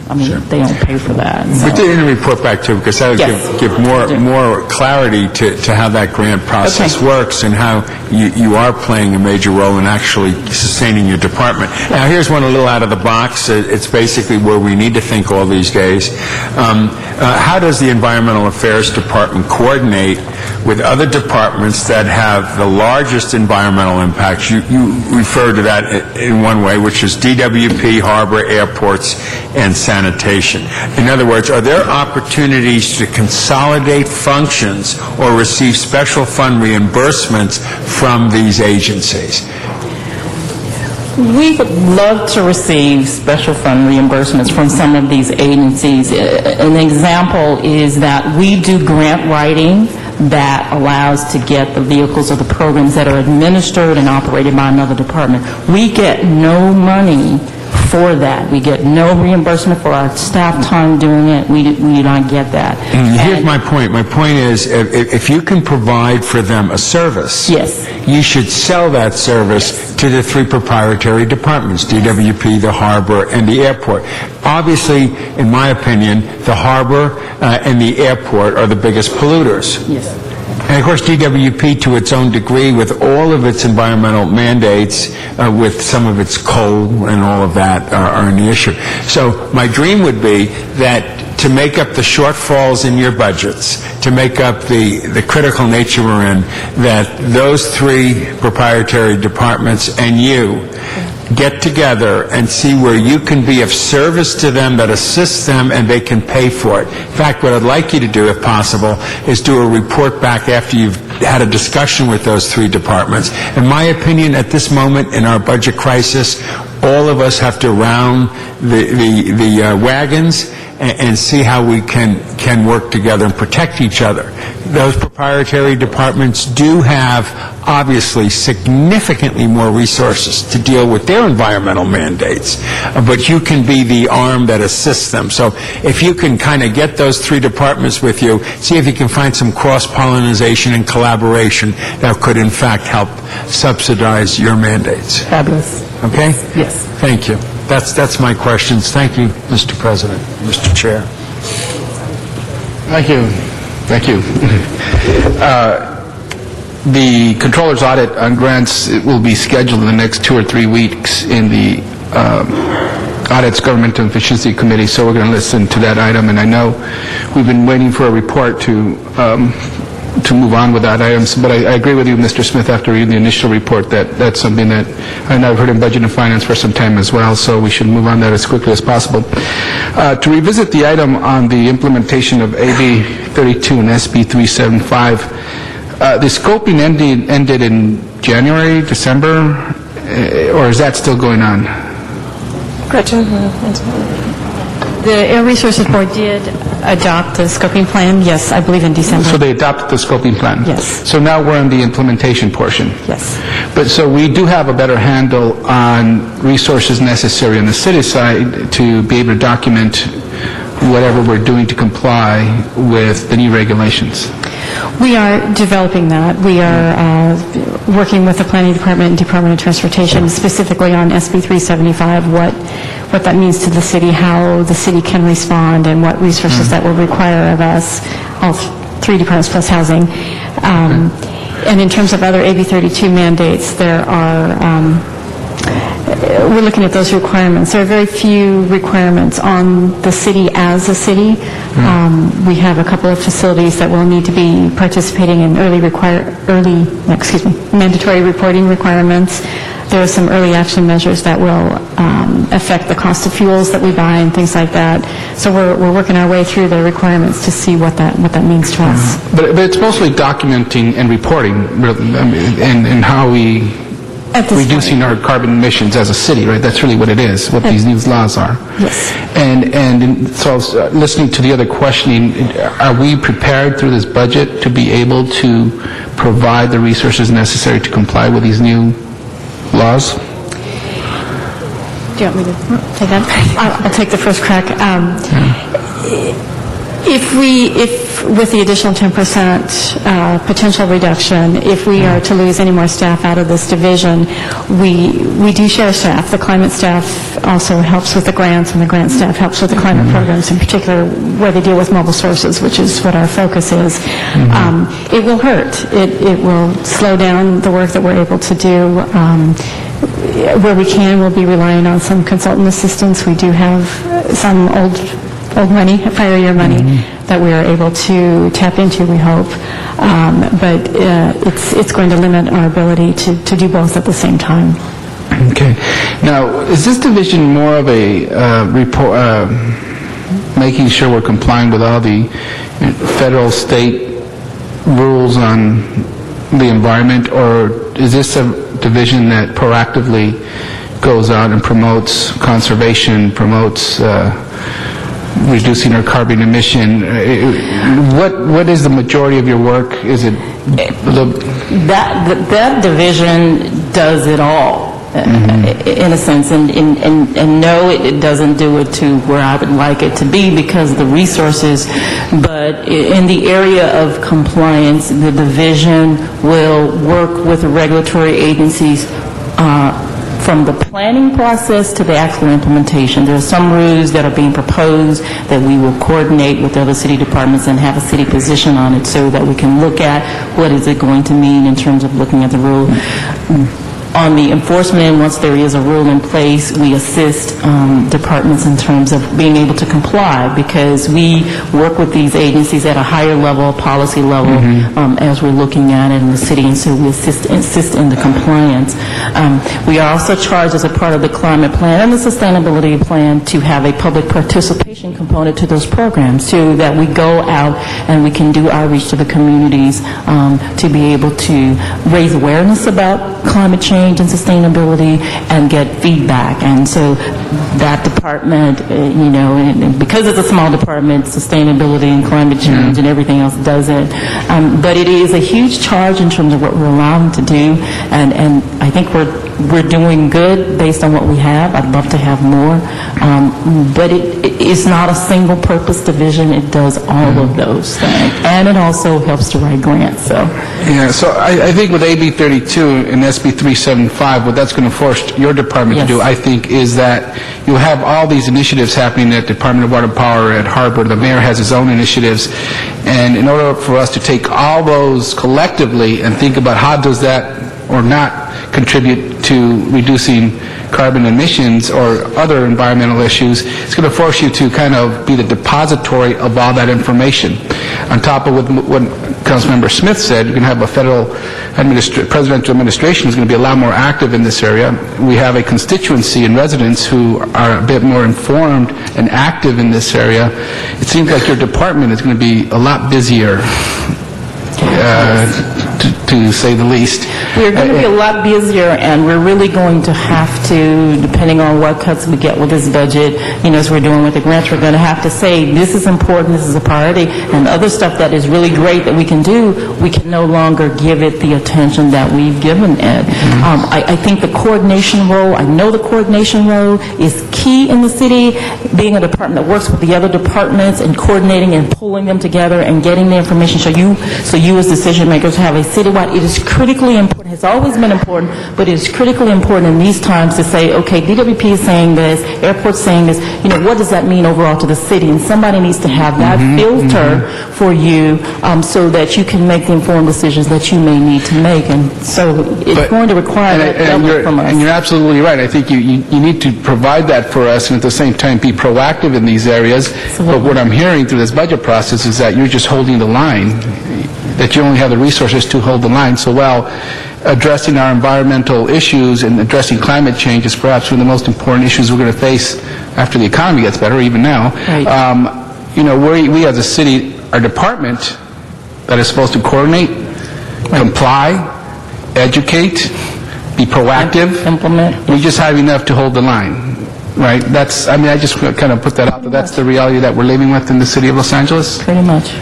they don't pay for that. So. We did in a report back too, because that would Yes. give more clarity to how that grant process Okay. works and how you are playing a major role in actually sustaining your department. Now, here's one a little out of the box. It's basically where we need to think all these days. How does the Environmental Affairs Department coordinate with other departments that have the largest environmental impacts? You refer to that in one way, which is DWP, harbor, airports, and sanitation. In other words, are there opportunities to consolidate functions or receive special fund reimbursements from these agencies? We would love to receive special fund reimbursements from some of these agencies. An example is that we do grant writing that allows to get the vehicles or the programs that are administered and operated by another department. We get no money for that. We get no reimbursement for our staff time doing it. We do not get that. Here's my point. My point is, if you can provide for them a service, Yes. you should sell that service to the 3 proprietary departments, DWP, the harbor, and the airport. Obviously, in my opinion, the harbor and the airport are the biggest polluters. Yes. And of course, DWP, to its own degree, with all of its environmental mandates, with some of its coal and all of that, are an issue. So my dream would be that to make up the shortfalls in your budgets, to make up the critical nature we're in, that those 3 proprietary departments and you get together and see where you can be of service to them, that assists them, and they can pay for it. In fact, what I'd like you to do, if possible, is do a report back after you've had a discussion with those three departments. In my opinion, at this moment in our budget crisis, all of us have to round the wagons and see how we can work together and protect each other. Those proprietary departments do have, obviously, significantly more resources to deal with their environmental mandates, but you can be the arm that assists them. So if you can kind of get those three departments with you, see if you can find some cross-pollination and collaboration that could, in fact, help subsidize your mandates. Fabulous. Okay? Yes. Thank you. That's my questions. Thank you, Mr. President, Mr. Chair. Thank you. Thank you. The Controller's audit on grants will be scheduled in the next 2 or 3 weeks in the Audits Government and Efficiency Committee, so we're going to listen to that item. And I know we've been waiting for a report to move on with that items, but I agree with you, Mr. Smith, after reading the initial report, that that's something that I know I've heard in Budget and Finance for some time as well, so we should move on that as quickly as possible. To revisit the item on the implementation of AB 32 and SB 375, the scoping ended in January, December, or is that still going on? Gretchen? The Air Resources Board did adopt the scoping plan, yes, I believe in December. So they adopted the scoping plan? Yes. So now we're in the implementation portion? Yes. But so we do have a better handle on resources necessary on the city side to be able to document whatever we're doing to comply with the new regulations. We are developing that. We are working with the Planning Department and Department of Transportation, specifically on SB 375, what that means to the city, how the city can respond, and what resources that will require of us, all three departments plus housing. And in terms of other AB 32 mandates, there are, we're looking at those requirements. There are very few requirements on the city as a city. We have a couple of facilities that will need to be participating in mandatory reporting requirements. There are some early action measures that will affect the cost of fuels that we buy and things like that. So we're working our way through the requirements to see what that means to us. But it's mostly documenting and reporting, really, and how we reducing our carbon emissions as a city, right? That's really what it is, what these new laws are. Yes. And so listening to the other questioning, are we prepared through this budget to be able to provide the resources necessary to comply with these new laws? Do you want me to take that? I'll take the first crack. If with the additional 10% potential reduction, if we are to lose any more staff out of this division, we do share staff. The climate staff also helps with the grants, and the grant staff helps with the climate programs, in particular where they deal with mobile sources, which is what our focus is. It will hurt. It will slow down the work that we're able to do. Where we can, we'll be relying on some consultant assistance. We do have some old money, prior year money, that we are able to tap into, we hope. But it's going to limit our ability to do both at the same time. Okay. Now, is this division more of a making sure we're complying with all the federal, state rules on the environment, or is this a division that proactively goes out and promotes conservation, promotes reducing our carbon emission? What is the majority of your work? Is it That division does it all, in a sense, and no, it doesn't do it to where I would like it to be because of the resources, but in the area of compliance, the division will work with the regulatory agencies from the planning process to the actual implementation. There are some rules that are being proposed that we will coordinate with other city departments and have a city position on it so that we can look at what is it going to mean in terms of looking at the rule. On the enforcement end, once there is a rule in place, we assist departments in terms of being able to comply, because we work with these agencies at a higher level, policy level, as we're looking at it in the city, and so we assist in the compliance. We are also charged as a part of the climate plan and the sustainability plan to have a public participation component to those programs, so that we go out and we can do outreach to the communities to be able to raise awareness about climate change and sustainability and get feedback. And so that department, and because it's a small department, sustainability and climate change and everything else does it. But it is a huge charge in terms of what we're allowed to do, and I think we're doing good based on what we have. I'd love to have more, but it's not a single-purpose division. It does all of those things, and it also helps to write grants. So, So I think with AB 32 and SB 375, what that's going to force your department to do, I think, is that you have all these initiatives happening at Department of Water Power, at Harbor. The mayor has his own initiatives, and in order for us to take all those collectively and think about how does that or not contribute to reducing carbon emissions or other environmental issues, it's going to force you to kind of be the depository of all that information. On top of what Councilmember Smith said, you're going to have a federal presidential administration who's going to be a lot more active in this area. We have a constituency and residents who are a bit more informed and active in this area. It seems like your department is going to be a lot busier, to say the least. we're going to be a lot busier, and we're really going to have to, depending on what cuts we get with this budget, as we're doing with the grants, we're going to have to say, this is important, this is a priority, and other stuff that is really great that we can do, we can no longer give it the attention that we've given it. I think the coordination role, I know the coordination role is key in the city, being a department that works with the other departments and coordinating and pulling them together and getting the information, so you as decision makers have a citywide. It is critically important, has always been important, but it is critically important in these times to say, okay, DWP is saying this, airport's saying this, what does that mean overall to the city? And somebody needs to have that filter for you, so that you can make the informed decisions that you may need to make. And so it's going to require that level from us. And you're absolutely right. I think you need to provide that for us, and at the same time be proactive in these areas. Absolutely. But what I'm hearing through this budget process is that you're just holding the line, that you only have the resources to hold the line. So while addressing our environmental issues and addressing climate change is perhaps one of the most important issues we're going to face after the economy gets better, even now, Right. We as a city, our department that is supposed to coordinate, comply, educate, be proactive, Implement. we just have enough to hold the line, right? I just kind of put that out there. That's the reality that we're living with in the city of Los Angeles. Pretty much.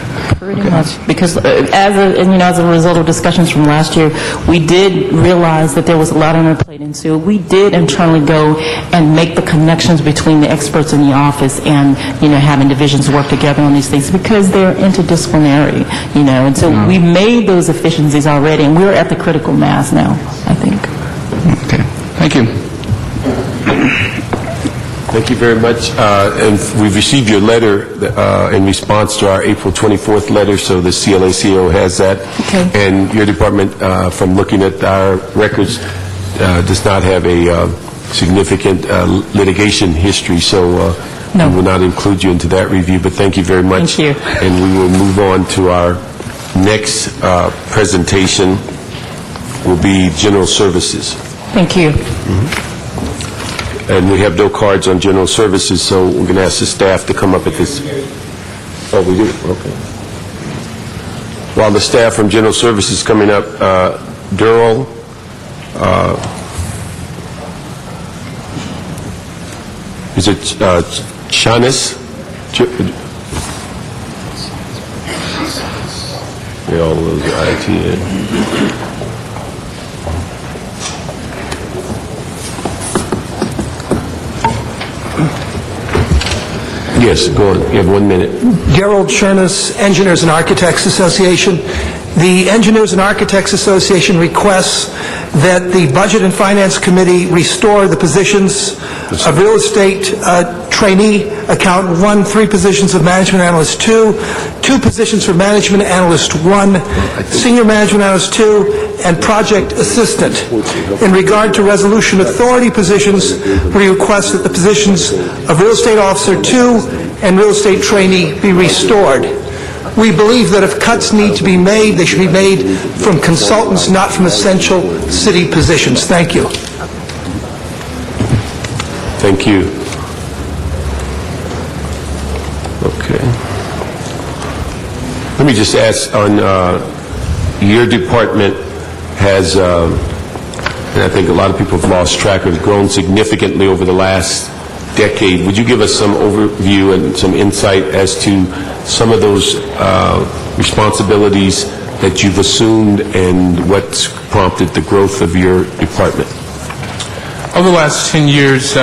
Because as a result of discussions from last year, we did realize that there was a lot on our plate, and so we did internally go and make the connections between the experts in the office and, having divisions work together on these things, because they're interdisciplinary, and so we made those efficiencies already, and we're at the critical mass now, I think. Okay. Thank you. Thank you very much. And we've received your letter in response to our April 24th letter, so the CLACO has that. Okay. And your department, from looking at our records, does not have a significant litigation history, so No. we will not include you into that review, but thank you very much. Thank you. And we will move on to our next presentation, will be General Services. Thank you. And we have no cards on general services, so we're going to ask the staff to come up at this. Oh, we do? Okay. While the staff from general services is coming up, Durrell, is it Shanis? Yeah, all those are IT. Yes, go on. You have 1 minute. Gerald Chernas, Engineers and Architects Association. The Engineers and Architects Association requests that the Budget and Finance Committee restore the positions of real estate trainee accountant 1, 3 positions of management analyst 2, 2 positions for management analyst 1, senior management analyst 2, and project assistant. In regard to resolution authority positions, we request that the positions of real estate officer 2 and real estate trainee be restored. We believe that if cuts need to be made, they should be made from consultants, not from essential city positions. Thank you. Thank you. Okay. Let me just ask, on your department has, and I think a lot of people have lost track of, grown significantly over the last decade. Would you give us some overview and some insight as to some of those responsibilities that you've assumed and what's prompted the growth of your department? Over the last 10 years,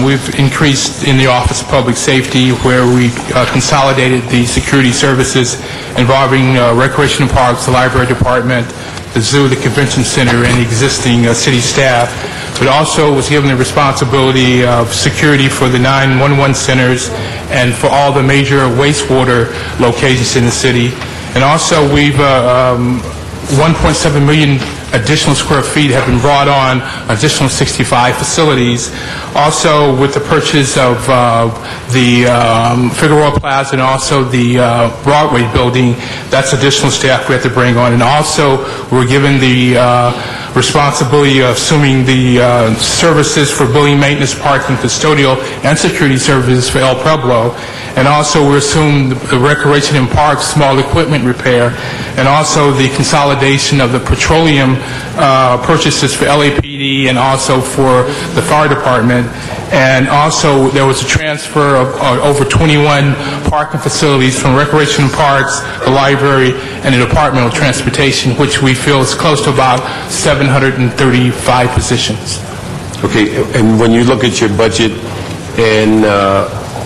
we've increased in the Office of Public Safety, where we consolidated the security services involving Recreation and Parks, the Library Department, the Zoo, the Convention Center, and the existing city staff, but also was given the responsibility of security for the 911 centers and for all the major wastewater locations in the city. And also, we've 1.7 million additional square feet have been brought on, additional 65 facilities. Also, with the purchase of the Figueroa Plaza and also the Broadway building, that's additional staff we have to bring on. And also, we're given the responsibility of assuming the services for building maintenance, parking, custodial, and security services for El Pueblo. And also, we assume the recreation and parks, small equipment repair, and also the consolidation of the petroleum purchases for LAPD and also for the fire department. And also, there was a transfer of over 21 parking facilities from Recreation and Parks, the library, and the Department of Transportation, which we feel is close to about 735 positions. Okay, and when you look at your budget and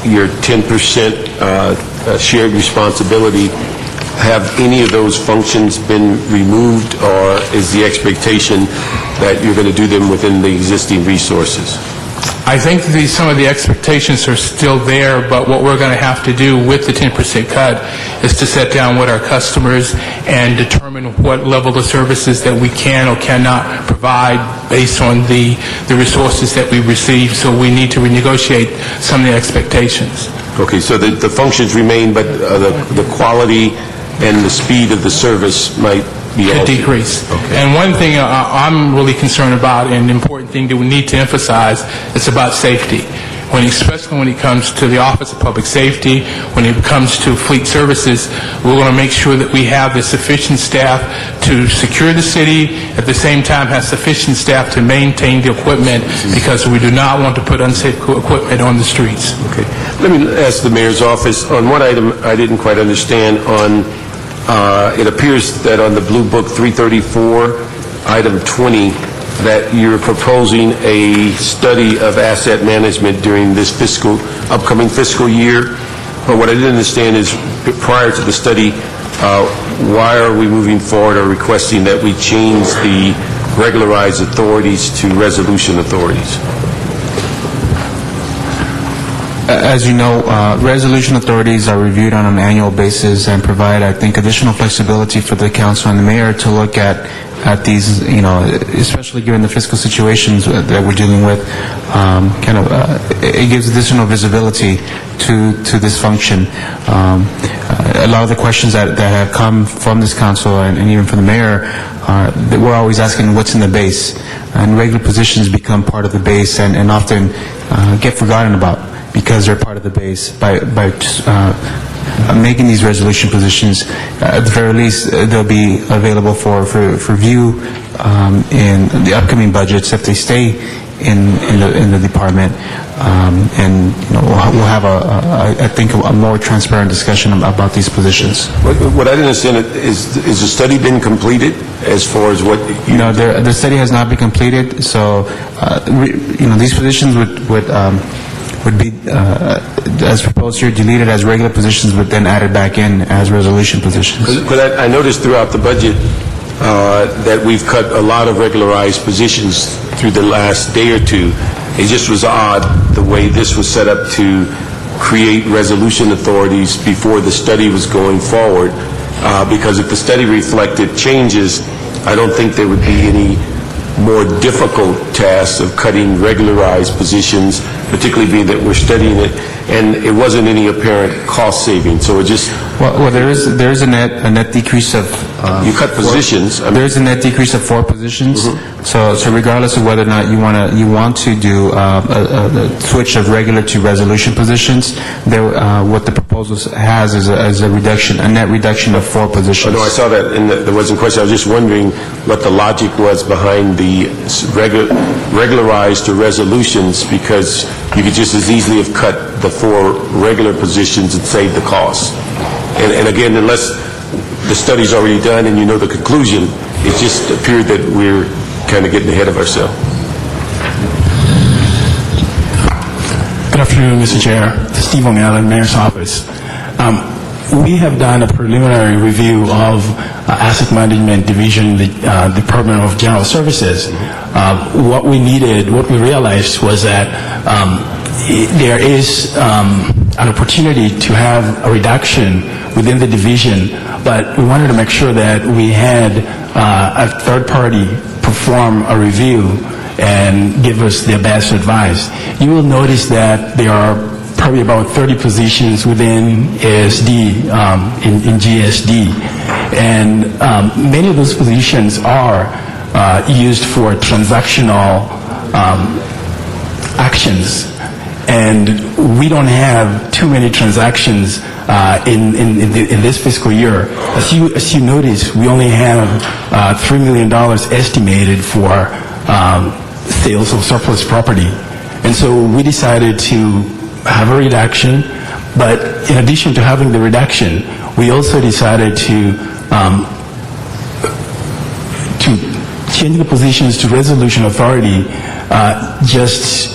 your 10% shared responsibility, have any of those functions been removed, or is the expectation that you're going to do them within the existing resources? I think some of the expectations are still there, but what we're going to have to do with the 10% cut is to sit down with our customers and determine what level of services that we can or cannot provide based on the resources that we receive. So we need to renegotiate some of the expectations. Okay, so the functions remain, but the quality and the speed of the service might be could altered. decrease. Okay. And one thing I'm really concerned about, and an important thing that we need to emphasize, is about safety. Especially when it comes to the Office of Public Safety, when it comes to fleet services, we're going to make sure that we have the sufficient staff to secure the city, at the same time have sufficient staff to maintain the equipment, because we do not want to put unsafe equipment on the streets. Okay. Let me ask the mayor's office on one item I didn't quite understand. On it appears that on the Blue Book 334, item 20, that you're proposing a study of asset management during this upcoming fiscal year. But what I didn't understand is, prior to the study, why are we moving forward or requesting that we change the regularized authorities to resolution authorities? As you know, resolution authorities are reviewed on an annual basis and provide, I think, additional flexibility for the council and the mayor to look at these, especially given the fiscal situations that we're dealing with. It gives additional visibility to this function. A lot of the questions that have come from this council and even from the mayor, that we're always asking what's in the base, and regular positions become part of the base and often get forgotten about, because they're part of the base. By making these resolution positions, at the very least, they'll be available for view in the upcoming budgets if they stay in the department, and we'll have I think a more transparent discussion about these positions. What I didn't understand is the study been completed as far as what you... No, the study has not been completed, so these positions would be, as proposed here, deleted as regular positions, but then added back in as resolution positions. But I noticed throughout the budget that we've cut a lot of regularized positions through the last day or two. It just was odd the way this was set up to create resolution authorities before the study was going forward, because if the study reflected changes, I don't think there would be any more difficult tasks of cutting regularized positions, particularly being that we're studying it, and it wasn't any apparent cost saving. So it just... Well, there is a net decrease of... you cut positions. There is a net decrease of 4 positions. So regardless of whether or not you want to do a switch of regular to resolution positions, what the proposal has is a reduction, a net reduction of 4 positions. Oh, no, I saw that, and there wasn't a question. I was just wondering what the logic was behind the regularized to resolutions, because you could just as easily have cut the 4 regular positions and saved the cost. And again, unless the study's already done and you know the conclusion, it just appeared that we're kind of getting ahead of ourselves. Good afternoon, Mr. Chair. Steve O'Malley, Mayor's Office. We have done a preliminary review of Asset Management Division, the Department of General Services. What we realized was that there is an opportunity to have a reduction within the division, but we wanted to make sure that we had a third party perform a review and give us their best advice. You will notice that there are probably about 30 positions within ASD, in GSD, and many of those positions are used for transactional actions, and we don't have too many transactions in this fiscal year. As you notice, we only have $3 million estimated for sales of surplus property, and so we decided to have a reduction. But in addition to having the reduction, we also decided to change the positions to resolution authority, just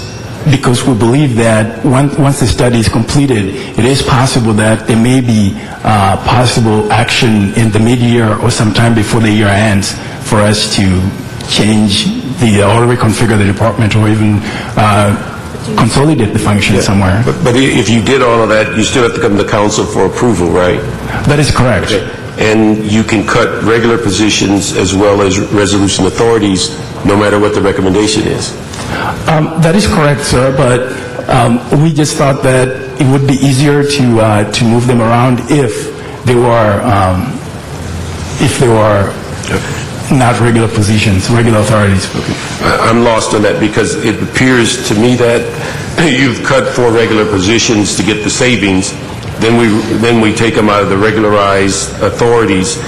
because we believe that once the study is completed, it is possible that there may be possible action in the mid-year or sometime before the year ends for us to change or reconfigure the department, or even consolidate the function somewhere. But if you did all of that, you still have to come to council for approval, right? That is correct. Okay. And you can cut regular positions as well as resolution authorities, no matter what the recommendation is. That is correct, sir, but we just thought that it would be easier to move them around if they were not regular positions, regular authorities. I'm lost on that, because it appears to me that you've cut 4 regular positions to get the savings, then we take them out of the regularized authorities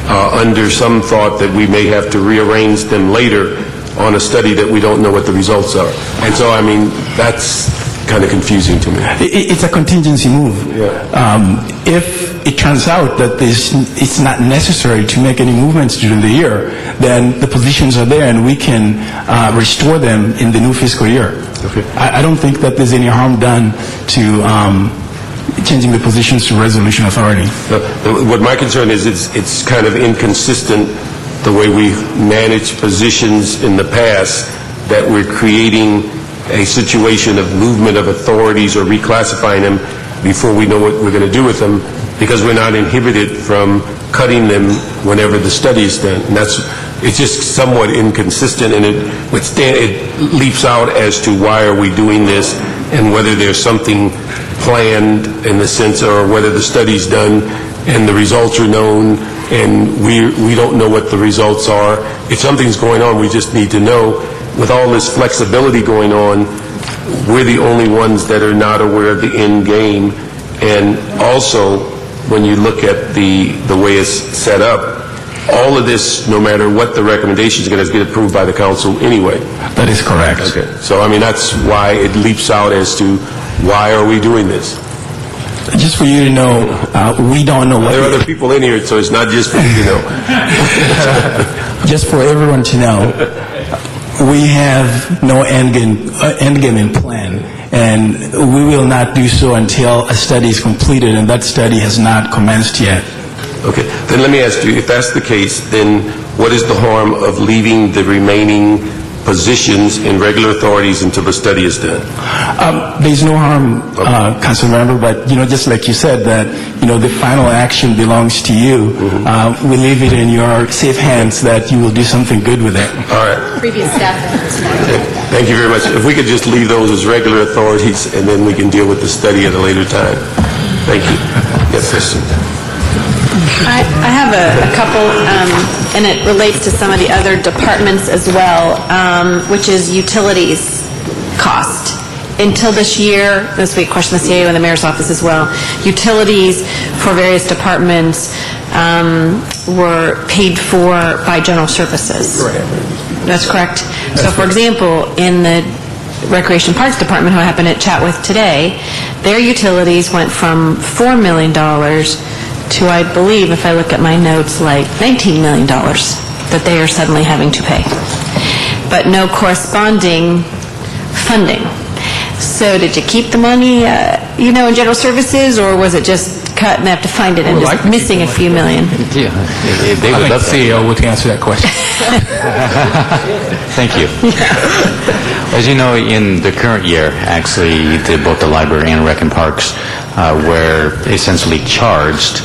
under some thought that we may have to rearrange them later on a study that we don't know what the results are. And so, I mean, that's kind of confusing to me. It's a contingency move. Yeah. If it turns out that it's not necessary to make any movements during the year, then the positions are there and we can restore them in the new fiscal year. Okay. I don't think that there's any harm done to changing the positions to resolution authority. What my concern is, it's kind of inconsistent the way we manage positions in the past, that we're creating a situation of movement of authorities or reclassifying them before we know what we're going to do with them, because we're not inhibited from cutting them whenever the study is done. And it's just somewhat inconsistent, and it leaps out as to why are we doing this, and whether there's something planned in the sense, or whether the study's done and the results are known and we don't know what the results are. If something's going on, we just need to know. With all this flexibility going on, we're the only ones that are not aware of the end game. And also, when you look at the way it's set up, all of this, no matter what the recommendation is going to get approved by the council anyway. That is correct. Okay. So, I mean, that's why it leaps out as to why are we doing this? Just for you to know, we don't know what... There are other people in here, so it's not just for you to know. Just for everyone to know, we have no end game in plan, and we will not do so until a study is completed, and that study has not commenced yet. Okay. Then let me ask you, if that's the case, then what is the harm of leaving the remaining positions in regular authorities until the study is done? There's no harm, Council Member, but, just like you said, that, the final action belongs to you. We leave it in your safe hands that you will do something good with it. All right. Previous staff members. Thank you very much. If we could just leave those as regular authorities, and then we can deal with the study at a later time. Thank you. Yes, Kristen. I have a couple, and it relates to some of the other departments as well, which is utilities cost. Until this year, this week, question the CAO and the mayor's office as well, utilities for various departments were paid for by general services. That's correct? So, for example, in the Recreation Parks Department, who I happen to chat with today, their utilities went from $4 million to, I believe, if I look at my notes, like $19 million that they are suddenly having to pay, but no corresponding funding. So did you keep the money, in general services, or was it just cut and they have to find it and just missing a few million? Yeah, they would love the CEO would answer that question. Thank you. As you know, in the current year, actually, both the library and Rec and Parks were essentially charged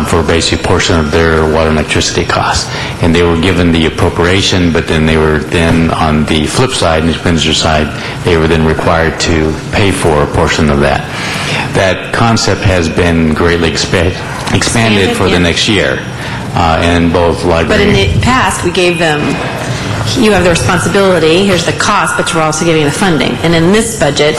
for a basic portion of their water and electricity costs. And they were given the appropriation, but then they were then, on the flip side, the expenditure side, they were then required to pay for a portion of that. That concept has been greatly expanded for the next year. And both library... But in the past, we gave them, you have the responsibility, here's the cost, but you're also giving the funding. And in this budget,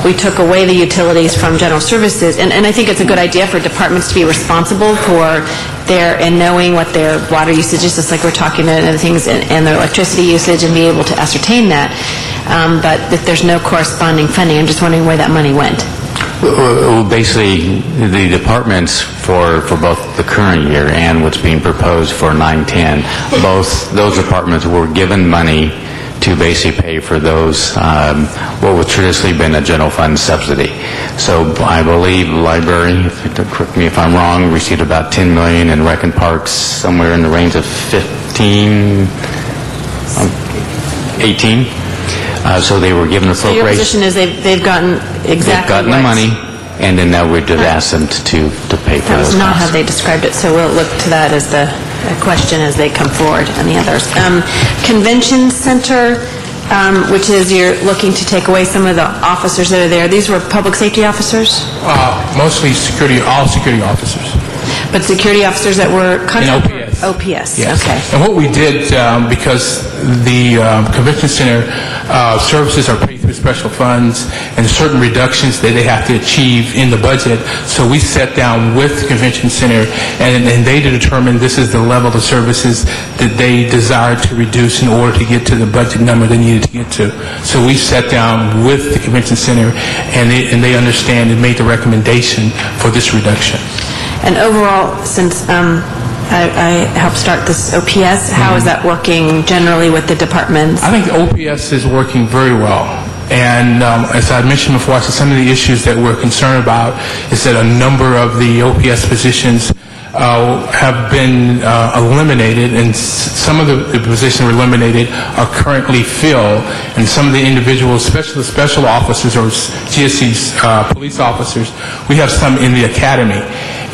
we took away the utilities from general services, and I think it's a good idea for departments to be responsible for and knowing what their water usage is, just like we're talking about other things, and their electricity usage, and be able to ascertain that. But if there's no corresponding funding, I'm just wondering where that money went. Well, basically, the departments for both the current year and what's being proposed for 9-10, both those departments were given money to basically pay for those, what was traditionally been a general fund subsidy. So I believe the library, correct me if I'm wrong, received about $10 million, and Rec and Parks somewhere in the range of 18. So they were given So your appropriation. position is they've gotten exactly They've gotten the money, and then now we've just asked them to pay for That those was not how costs. they described it, so we'll look to that as a question as they come forward, and the others. Convention Center, which is you're looking to take away some of the officers that are there. These were public safety officers? Mostly all security officers. But security officers that were contracted? OPS. OPS, Yes. okay. And what we did, because the Convention Center services are paid through special funds and certain reductions that they have to achieve in the budget, so we sat down with the Convention Center and they determined this is the level of services that they desired to reduce in order to get to the budget number they needed to get to. So we sat down with the Convention Center and they understand and made the recommendation for this reduction. And overall, since I helped start this OPS, how is that working generally with the departments? I think the OPS is working very well. And as I mentioned before, so some of the issues that we're concerned about is that a number of the OPS positions have been eliminated, and some of the positions eliminated are currently filled, and some of the individuals, especially the special officers or GSC's police officers, we have some in the academy.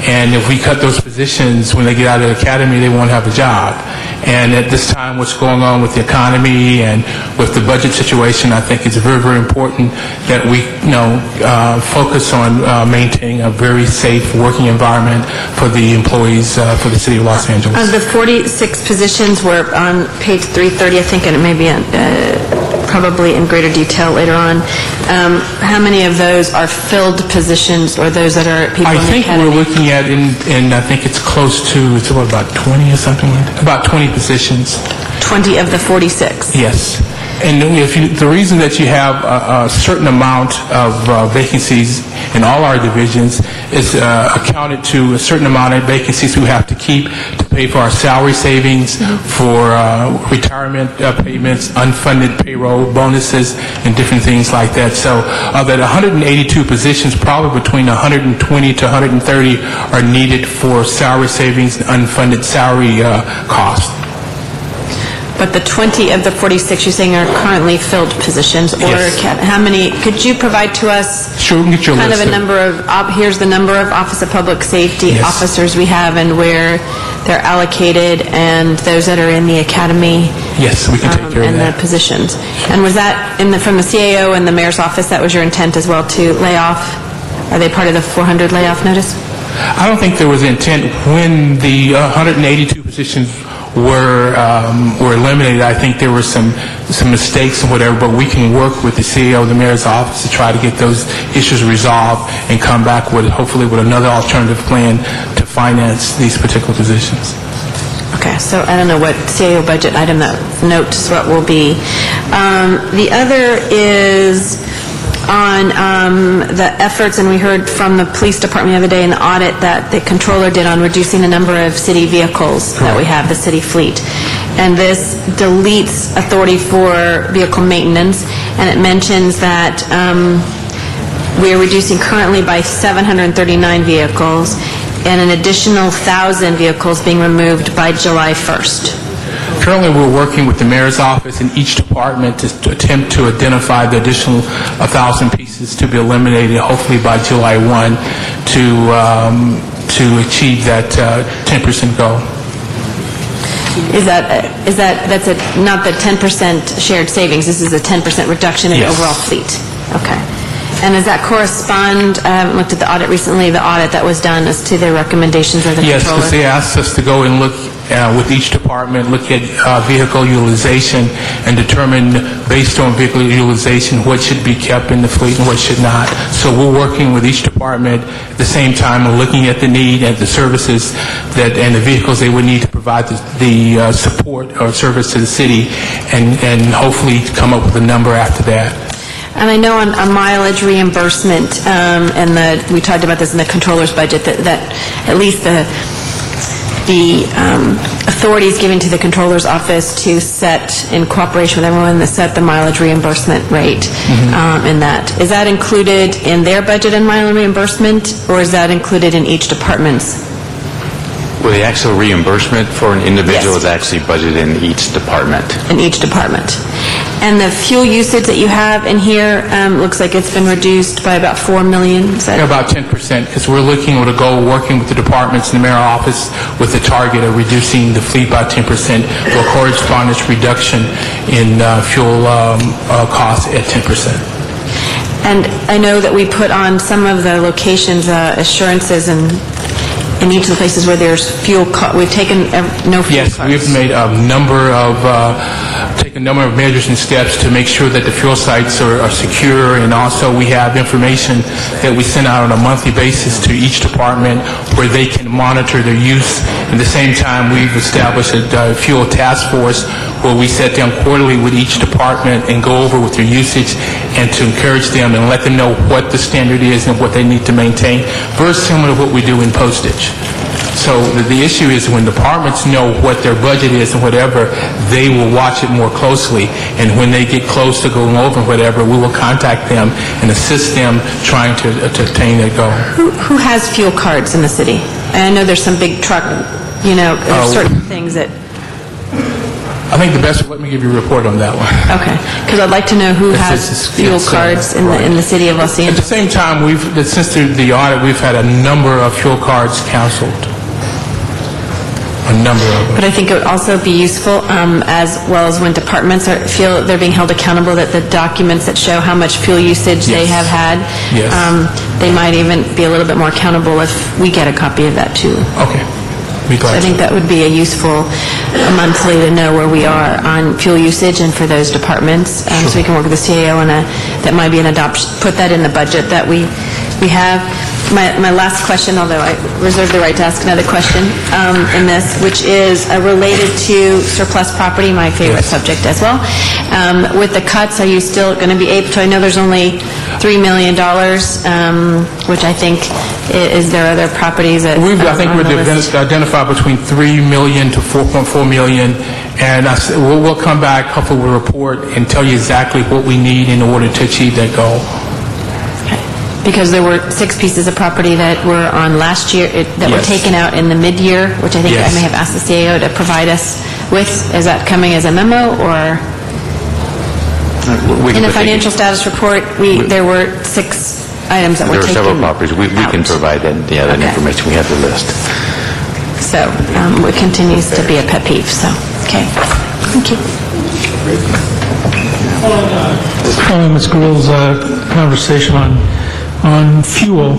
And if we cut those positions when they get out of the academy, they won't have a job. And at this time, what's going on with the economy and with the budget situation, I think it's very, very important that we, focus on maintaining a very safe working environment for the employees for the city of Los Angeles. The 46 positions were on page 330, I think, and it may be probably in greater detail later on. How many of those are filled positions, or those that are people in the academy? I think we're looking at, and I think it's close to, it's about 20 or something like that, about 20 positions. 20 of the 46? Yes. And the reason that you have a certain amount of vacancies in all our divisions is accounted to a certain amount of vacancies we have to keep to pay for our salary savings, for retirement payments, unfunded payroll, bonuses, and different things like that. So that 182 positions, probably between 120 to 130 are needed for salary savings and unfunded salary costs. But the 20 of the 46 you're saying are currently filled positions? Or Yes. how many, could you provide to us Sure, we can get you a kind of list a number of, here's the number of Office of Public Safety Yes. officers we have and where they're allocated, and those that are in the academy? Yes, we can take care of And the that. positions. And was that, from the CAO and the mayor's office, that was your intent as well, to lay off? Are they part of the 400 layoff notice? I don't think there was intent when the 182 positions were eliminated. I think there were some mistakes and whatever, but we can work with the CEO of the mayor's office to try to get those issues resolved and come back with, hopefully, with another alternative plan to finance these particular positions. Okay, so I don't know what CAO budget item that notes what will be. The other is on the efforts, and we heard from the police department the other day in the audit that the controller did on reducing the number of city vehicles that we have, the city fleet. And this deletes authority for vehicle maintenance, and it mentions that we are reducing currently by 739 vehicles, and an additional 1,000 vehicles being removed by July 1st. Currently, we're working with the mayor's office in each department to attempt to identify the additional 1,000 pieces to be eliminated, hopefully by July 1, to achieve that 10% goal. That's not the 10% shared savings, this is a 10% reduction in Yes. overall fleet? Okay. And does that correspond, I haven't looked at the audit recently, the audit that was done as to their recommendations of the Yes, controller? because they asked us to go and look with each department, look at vehicle utilization and determine, based on vehicle utilization, what should be kept in the fleet and what should not. So we're working with each department at the same time and looking at the need and the services and the vehicles they would need to provide the support or service to the city, and hopefully come up with a number after that. And I know on mileage reimbursement, we talked about this in the controller's budget, that at least the authority is given to the controller's office to set, in cooperation with everyone, to set the mileage reimbursement rate in that. Is that included in their budget and mileage reimbursement, or is that included in each department's? Well, the actual reimbursement for an individual Yes. is actually budgeted in each department. In each department. And the fuel usage that you have in here, looks like it's been reduced by about 4 million, is that? About 10%, because we're looking with a goal, working with the departments in the mayor's office with the target of reducing the fleet by 10%, for correspondence reduction in fuel costs at 10%. And I know that we put on some of the locations assurances and in each of the places where there's fuel, we've taken no fuel Yes, cards. we've made a number of measures and steps to make sure that the fuel sites are secure, and also we have information that we send out on a monthly basis to each department where they can monitor their use. At the same time, we've established a fuel task force where we sit down quarterly with each department and go over with their usage and to encourage them and let them know what the standard is and what they need to maintain, very similar to what we do in postage. So the issue is when departments know what their budget is and whatever, they will watch it more closely. And when they get close to going over whatever, we will contact them and assist them trying to attain their goal. Who has fuel cards in the city? And I know there's some big truck, there's certain things that, I think the best, let me give you a report on that one. okay, because I'd like to know who This has is- fuel it's, cards in right. the city of Los At the Angeles. same time, since the audit, we've had a number of fuel cards canceled. A number of them. But I think it would also be useful, as well as when departments feel they're being held accountable, that the documents that show how much fuel usage they Yes. have had, Yes. they might even be a little bit more accountable if we get a copy of that too. Okay. Be glad I to. think that would be a useful monthly to know where we are on fuel usage and for those departments, so we can work with the CAO and that might be an adoption, put that in the budget that we have. My last question, although I reserve the right to ask another question in this, which is related to surplus property, my favorite subject as well. With the cuts, are you still going to be able to, I know there's only $3 million, which I think, is there other properties that I think on we're the list? identified between $3 million to $4.4 million, and we'll come back, hopefully with a report, and tell you exactly what we need in order to achieve that goal. Because there were 6 pieces of property that were on last year, that were Yes. taken out in the mid-year, which I think I Yes. may have asked the CAO to provide us is that coming as a memo, or? We In can the put financial status report, there were 6 items that were There are taken several properties. We can out. provide that Okay. information. We have the list. So it continues to be a pet peeve, so, okay. Thank you. Following Ms. Grill's conversation on fuel,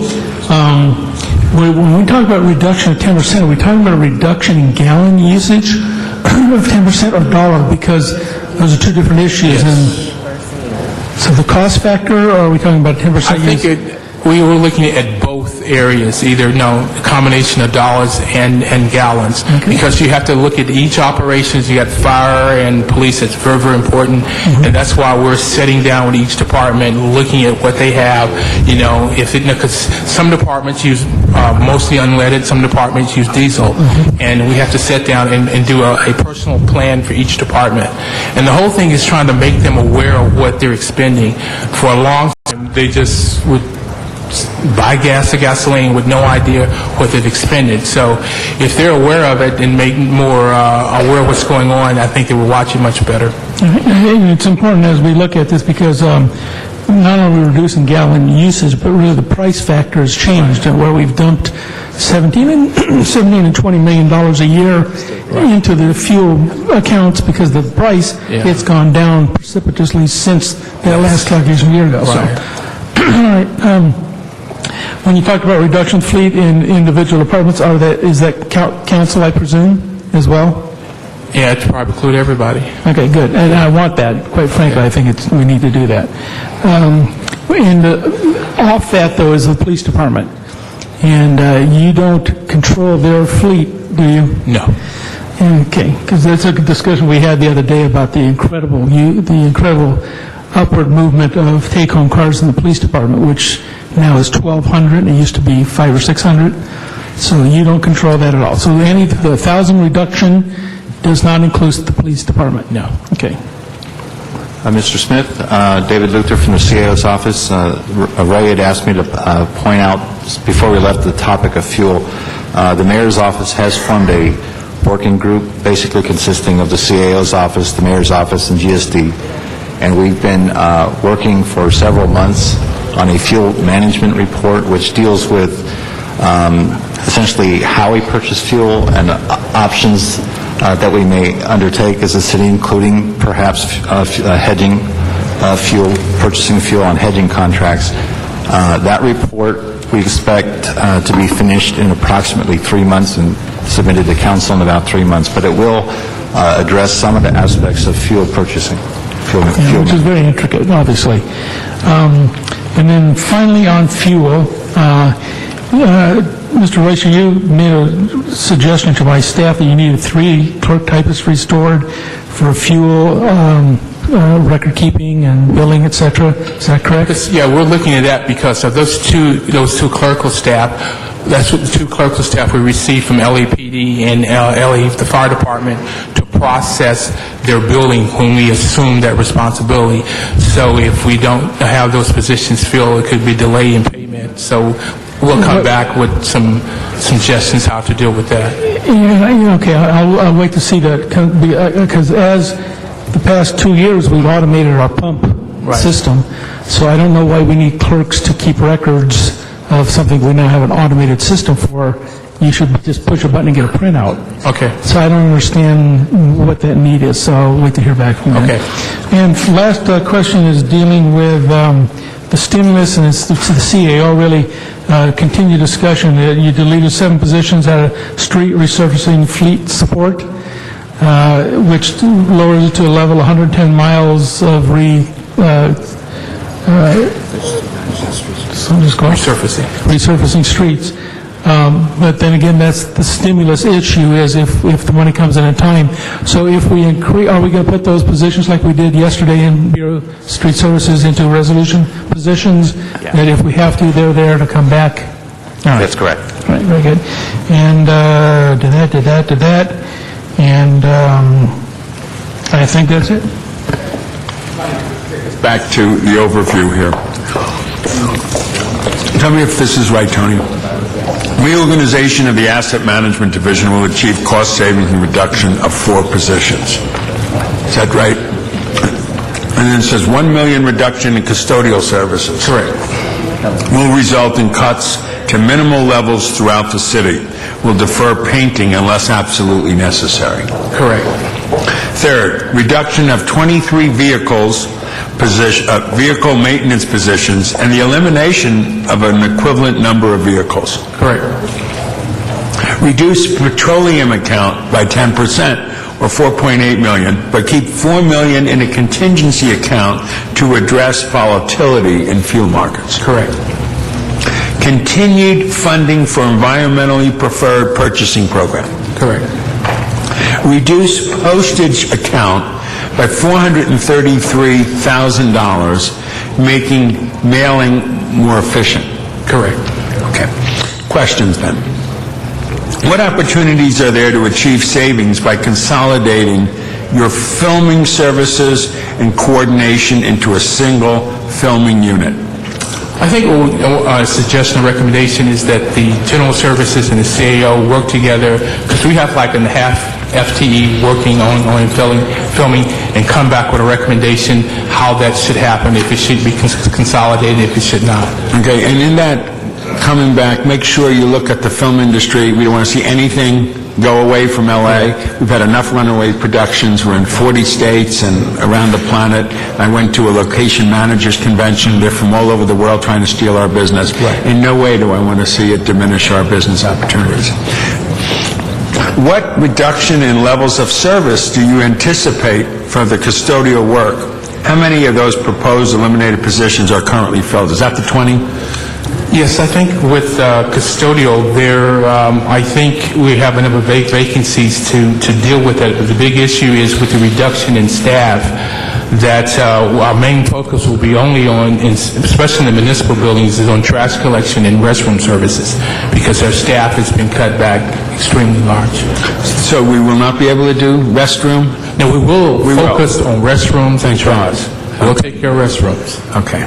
when we talk about reduction of 10%, are we talking about a reduction in gallon usage of 10% or dollar? Because those are two different issues. Yes. And so the cost factor, or are we talking about 10% I think we were looking at both areas, either, a combination of dollars and gallons, because you have to look at each operations. You got fire and police, that's very, very important, and that's why we're sitting down with each department, looking at what they have, because some departments use mostly unleaded, some departments use diesel, and we have to sit down and do a personal plan for each department. And the whole thing is trying to make them aware of what they're expending. For a long time, they just would buy gas or gasoline with no idea what they've expended. So if they're aware of it and make more aware of what's going on, I think they will watch it much better. It's important as we look at this because not only are we reducing gallon usage, but really the price factor has changed, and where we've dumped $17 and $20 million a year into the fuel accounts because the price, it's gone down precipitously since that last calculation a year ago. Right. So, all right. When you talk about reduction fleet in individual departments, is that council, I presume, as well? Yeah, to probably include everybody. Okay, good. And I want that, quite frankly. I think we need to do that. Off that, though, is the police department. And you don't control their fleet, do you? No. Okay, because that's a discussion we had the other day about the incredible upward movement of take-home cars in the police department, which now is 1,200, and it used to be 500 or 600. So you don't control that at all. So the 1,000 reduction does not include the police department? No. Okay. Mr. Smith, David Luther from the CAO's office. Ray had asked me to point out, before we left the topic of fuel, the mayor's office has formed a working group basically consisting of the CAO's office, the mayor's office, and GSD. And we've been working for several months on a fuel management report which deals with essentially how we purchase fuel and options that we may undertake as a city, including perhaps hedging fuel, purchasing fuel on hedging contracts. That report we expect to be finished in approximately 3 months and submitted to council in about 3 months, but it will address some of the aspects of fuel purchasing. Which is very intricate, obviously. And then finally on fuel, Mr. Reicher, you made a suggestion to my staff that you needed 3 clerk typists restored for fuel record keeping and billing, etc. Is that correct? Yeah, we're looking at that because of those two clerical staff. That's what the 2 clerical staff we received from LAPD and LA, the fire department, to process their billing when we assume that responsibility. So if we don't have those positions filled, it could be delay in payment. So we'll come back with some suggestions how to deal with that. Yeah, okay, I'll wait to see that, because as the past 2 years, we've automated our pump system, so I don't know why we need clerks to keep records of something we now have an automated system for. You should just push a button and get a printout. Okay. So I don't understand what that need is, so I'll wait to hear back from you. Okay. And last question is dealing with the stimulus, and it's the CAO really continued discussion. You deleted 7 positions out of street resurfacing fleet support, which lowers it to a level 110 miles of resurfacing streets. But then again, that's the stimulus issue, is if the money comes in time. So if we increase, are we going to put those positions like we did yesterday in Bureau of Street Services into resolution positions? Yeah. That if we have to, they're there to come back? All right. That's correct. Right, very good. And did that. And I think that's it. Back to the overview here. Tell me if this is right, Tony. Reorganization of the Asset Management Division will achieve cost savings and reduction of 4 positions. Is that right? And then it says 1 million reduction in custodial services. Correct. Will result in cuts to minimal levels throughout the city. Will defer painting unless absolutely necessary. Correct. Third, reduction of 23 vehicle maintenance positions and the elimination of an equivalent number of vehicles. Correct. Reduce petroleum account by 10%, or $4.8 million, but keep $4 million in a contingency account to address volatility in fuel markets. Correct. Continued funding for environmentally preferred purchasing program. Correct. Reduce postage account by $433,000, making mailing more efficient. Correct. Okay. Questions then? What opportunities are there to achieve savings by consolidating your filming services and coordination into a single filming unit? I think a suggestion or recommendation is that the general services and the CAO work together, because we have like a half FTE working on filming, and come back with a recommendation how that should happen, if it should be consolidated, if it should not. Okay, and in that coming back, make sure you look at the film industry. We don't want to see anything go away from L.A. We've had enough runaway productions. We're in 40 states and around the planet. I went to a location managers convention. They're from all over the world trying to steal our business. Right. In no way do I want to see it diminish our business opportunities. What reduction in levels of service do you anticipate for the custodial work? How many of those proposed eliminated positions are currently filled? Is that the 20? Yes, I think with custodial, I think we have enough vacancies to deal with it. But the big issue is with the reduction in staff, that our main focus will be only on, especially in the municipal buildings, is on trash collection and restroom services, because our staff has been cut back extremely large. So we will not be able to do restroom? No, we will focus on restrooms and trash. We'll take care of restrooms. Okay.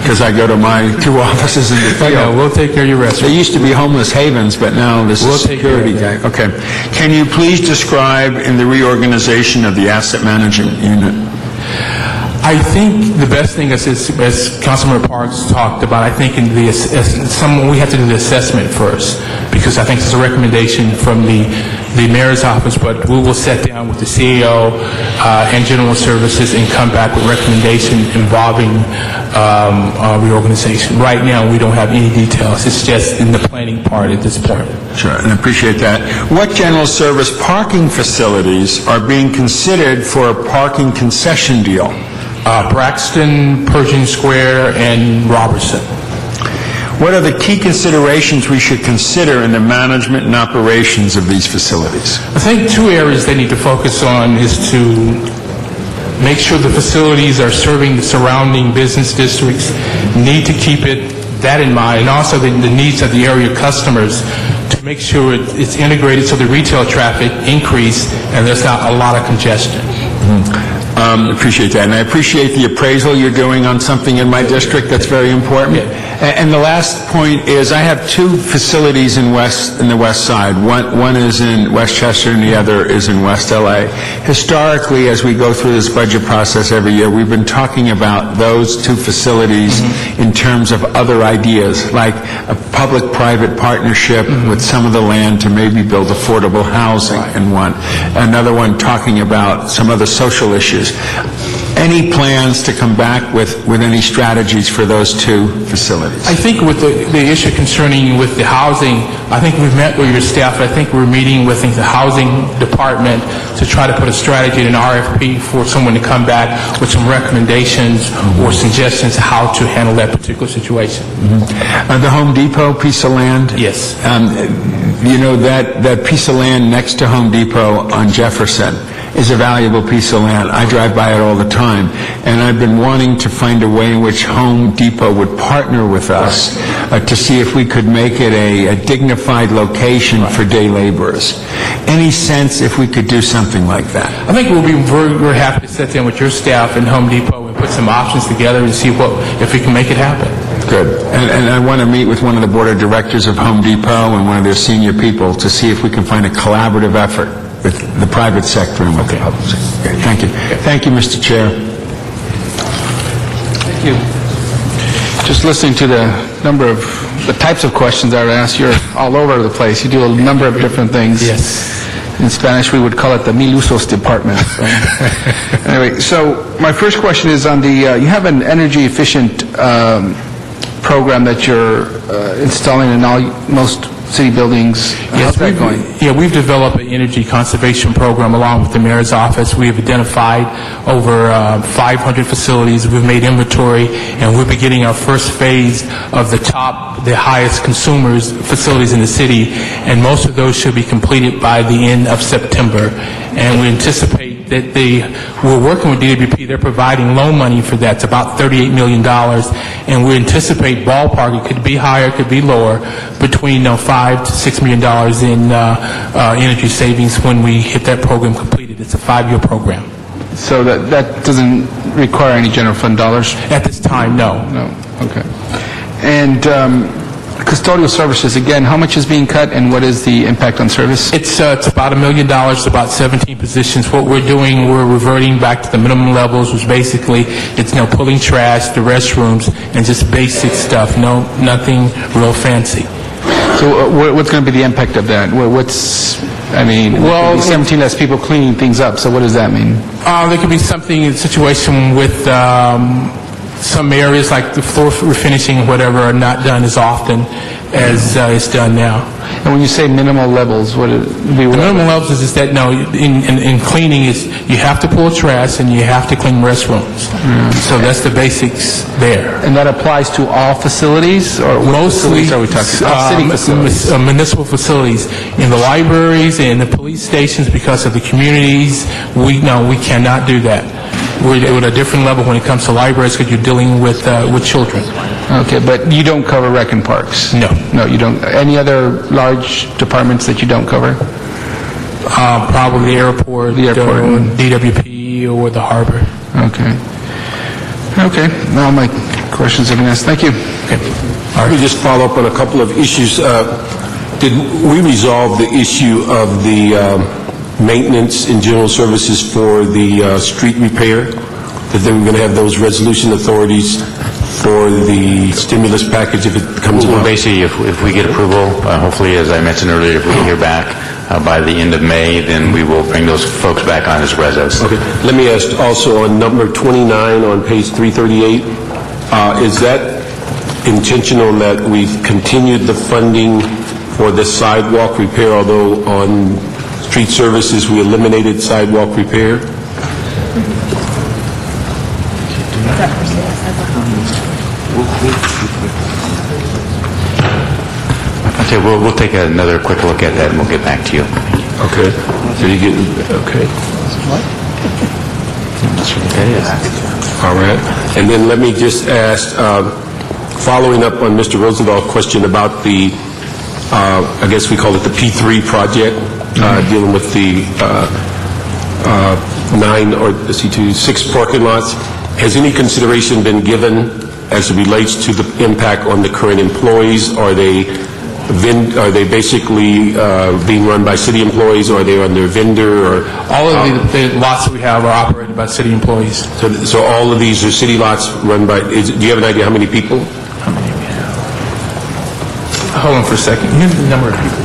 Because I go to my 2 offices in the field. Yeah, we'll take care of your restrooms. They used to be homeless havens, but now this is security guy. Okay. Can you please describe in the reorganization of the asset management unit? I think the best thing, as Councilman Parks talked about, I think we have to do the assessment first, because I think it's a recommendation from the mayor's office, but we will sit down with the CEO and general services and come back with recommendations involving reorganization. Right now, we don't have any details. It's just in the planning part at this point. Sure, and I appreciate that. What general service parking facilities are being considered for a parking concession deal? Braxton, Pershing Square, and Robertson. What are the key considerations we should consider in the management and operations of these facilities? I think 2 areas they need to focus on is to make sure the facilities are serving the surrounding business districts, need to keep that in mind, and also the needs of the area customers, to make sure it's integrated so the retail traffic increase and there's not a lot of congestion. Appreciate that. And I appreciate the appraisal you're doing on something in my district that's very important. Yeah. And the last point is I have 2 facilities in the west side. One is in Westchester and the other is in West LA. Historically, as we go through this budget process every year, we've been talking about those 2 facilities in terms of other ideas, like a public-private partnership with some of the land to maybe build affordable housing in one. Another one talking about some other social issues. Any plans to come back with any strategies for those 2 facilities? I think with the issue concerning with the housing, I think we've met with your staff. I think we're meeting with the housing department to try to put a strategy in an RFP for someone to come back with some recommendations or suggestions how to handle that particular situation. The Home Depot piece of land? Yes. You know, that piece of land next to Home Depot on Jefferson is a valuable piece of land. I drive by it all the time, and I've been wanting to find a way in which Home Depot would partner with us to see if we could make it a dignified location for day laborers. Any sense if we could do something like that? I think we'll be very happy to sit down with your staff and Home Depot and put some options together and see if we can make it happen. Good. And I want to meet with one of the board of directors of Home Depot and one of their senior people to see if we can find a collaborative effort with the private sector and with the public sector. Okay, thank you. Thank you, Mr. Chair. Thank you. Just listening to the types of questions I would ask, you're all over the place. You do a number of different things. Yes. In Spanish, we would call it the mil usos department. So. Anyway, so my first question is on the, you have an energy efficient program that you're installing in most city buildings. How's that going? We've developed an energy conservation program along with the mayor's office. We have identified over 500 facilities. We've made inventory, and we're beginning our first phase of the highest consumers facilities in the city, and most of those should be completed by the end of September. And we anticipate that we're working with DWP. They're providing loan money for that. It's about $38 million, and we anticipate ballpark, it could be higher, it could be lower, between $5 to $6 million in energy savings when we hit that program completed. It's a 5-year program. So that doesn't require any general fund dollars? At this time, no. No, okay. And custodial services, again, how much is being cut and what is the impact on service? It's about $1 million, about 17 positions. What we're doing, we're reverting back to the minimum levels, which basically it's pulling trash, the restrooms, and just basic stuff. Nothing real fancy. So what's going to be the impact of that? Well, 17 less people cleaning things up, so what does that mean? There could be something, a situation with some areas like the floor refinishing or whatever are not done as often as it's done now. And when you say minimal levels, what would be? The minimal levels is that, in cleaning, is you have to pull trash and you have to clean restrooms. So that's the basics there. And that applies to all facilities, or what mostly facilities are we talking about? City facilities. Municipal facilities. In the libraries and the police stations, because of the communities, we cannot do that. We're at a different level when it comes to libraries because you're dealing with children. Okay, but you don't cover rec and parks? No. No, you don't. Any other large departments that you don't cover? Probably the airport, DWP, or the harbor. Okay. Okay, now my questions have been asked. Thank you. Okay. Let me just follow up on a couple of issues. Did we resolve the issue of the maintenance and general services for the street repair? That they were going to have those resolution authorities for the stimulus package if it comes Well, along? basically, if we get approval, hopefully, as I mentioned earlier, if we hear back by the end of May, then we will bring those folks back on as resos. Okay. Let me ask also on number 29 on page 338, is that intentional that we've continued the funding for the sidewalk repair, although on street services we eliminated sidewalk repair? Okay, we'll take another quick look at that and we'll get back to you. Okay. So you get, okay. That's what that is. All right. And then let me just ask, following up on Mr. Rosenthal's question about the, I guess we call it the P3 project, dealing with the 6 parking lots. Has any consideration been given as it relates to the impact on the current employees? Are they basically being run by city employees, or are they under vendor? Or all of the lots that we have are operated by city employees. So all of these are city lots run by, do you have an idea how many people? How many do we have? Hold on for a second. Here's the number of people.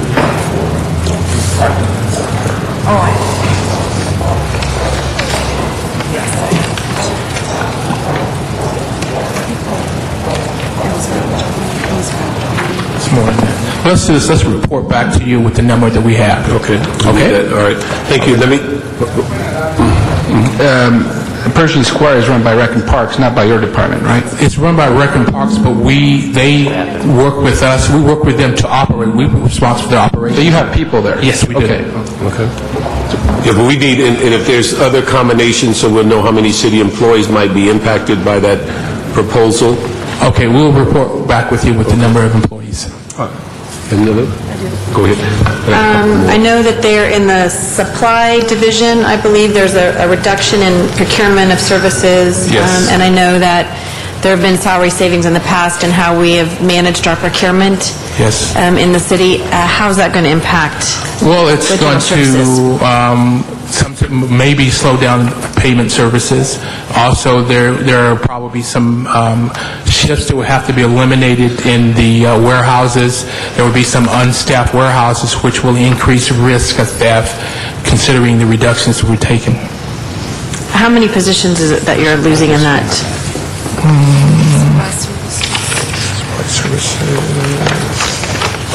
It's more than that. Let's report back to you with the number that we have. Okay. Okay? All right. Thank you. Let me... Pershing Square is run by Rec and Parks, not by your department, right? It's run by Rec and Parks, but they work with us. We work with them to operate. We're responsible for the operation. So you have people there? Yes, we do. Okay. Yeah, but we need, and if there's other combinations, so we'll know how many city employees might be impacted by that proposal. Okay, we'll report back with you with the number of employees. Another? Go ahead. I know that they're in the supply division. I believe there's a reduction in procurement of services. Yes. And I know that there have been salary savings in the past and how we have managed our procurement Yes. in the city. How is that going to impact? Well, it's with going general to maybe slow down payment services. Also, there are probably some shifts that would have to be eliminated in the warehouses. There will be some unstaffed warehouses, which will increase risk of theft, considering the reductions that we're taking. How many positions is it that you're losing in that?